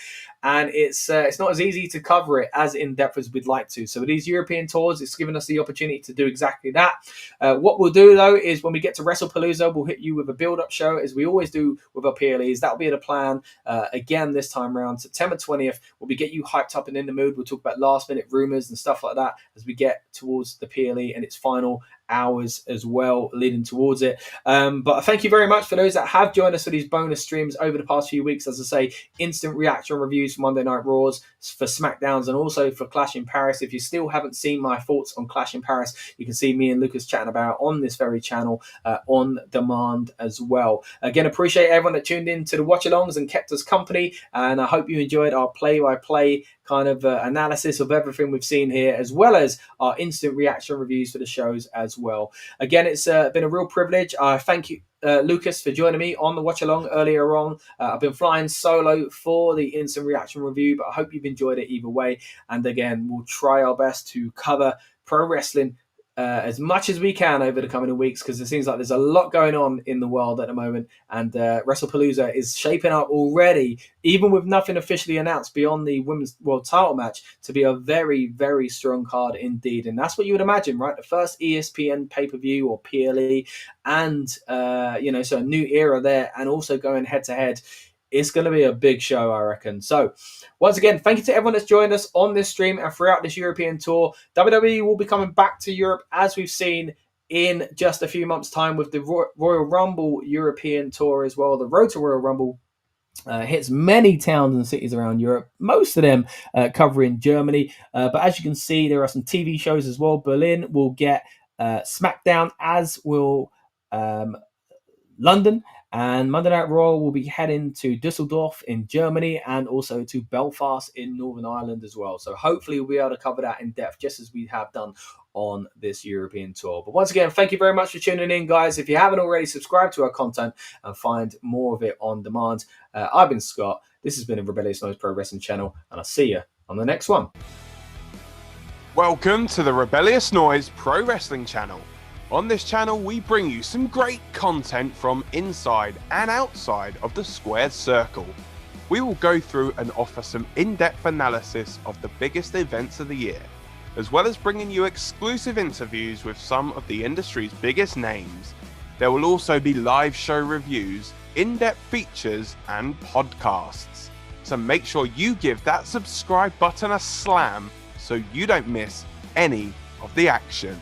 And it's not as easy to cover it as in-depth as we'd like to. So with these European tours, it's given us the opportunity to do exactly that. What we'll do, though, is when we get to WrestlePalooza, we'll hit you with a build-up show, as we always do with our PLEs. That'll be the plan again this time around. September 20th, we'll be get you hyped up and in the mood. We'll talk about last-minute rumors and stuff like that as we get towards the PLE and its final hours as well leading towards it. But thank you very much for those that have joined us for these bonus streams over the past few weeks. As I say, instant reaction reviews for Monday Night Raws, for SmackDowns, and also for Clash in Paris. If you still haven't seen my thoughts on Clash in Paris, you can see me and Lucas chatting about on this very channel on demand as well. Again, appreciate everyone that tuned in to the watch-alongs and kept us company, and I hope you enjoyed our play-by-play kind of analysis of everything we've seen here, as well as our instant reaction reviews for the shows as well. Again, it's been a real privilege. Thank you, Lucas, for joining me on the watch along earlier on. I've been flying solo for the instant reaction review, but I hope you've enjoyed it either way. And again, we'll try our best to cover pro wrestling as much as we can over the coming weeks, because it seems like there's a lot going on in the world at the moment, and WrestlePalooza is shaping up already, even with nothing officially announced beyond the Women's World Title match, to be a very, very strong card indeed. And that's what you would imagine, right? The first ESPN pay-per-view or PLE, and so a new era there, and also going head-to-head. It's going to be a big show, I reckon. So, once again, thank you to everyone that's joined us on this stream and throughout this European tour. WWE will be coming back to Europe, as we've seen, in just a few months' time with the Royal Rumble European Tour as well. The Road to Royal Rumble hits many towns and cities around Europe, most of them covering Germany. But as you can see, there are some TV shows as well. Berlin will get SmackDown, as will London. And Monday Night Raw will be heading to Dusseldorf in Germany and also to Belfast in Northern Ireland as well. So hopefully we'll be able to cover that in depth, just as we have done on this European tour. But once again, thank you very much for tuning in, guys. If you haven't already, subscribe to our content and find more of it on demand. I've been Scott. This has been a Rebellious Noise Pro Wrestling channel, and I'll see you on the next one. Welcome to the Rebellious Noise Pro Wrestling channel. On this channel, we bring you some great content from inside and outside of the squared circle. We will go through and offer some in-depth analysis of the biggest events of the year, as well as bringing you exclusive interviews with some of the industry's biggest names. There will also be live show reviews, in-depth features, and podcasts. So make sure you give that subscribe button a slam so you don't miss any of the action.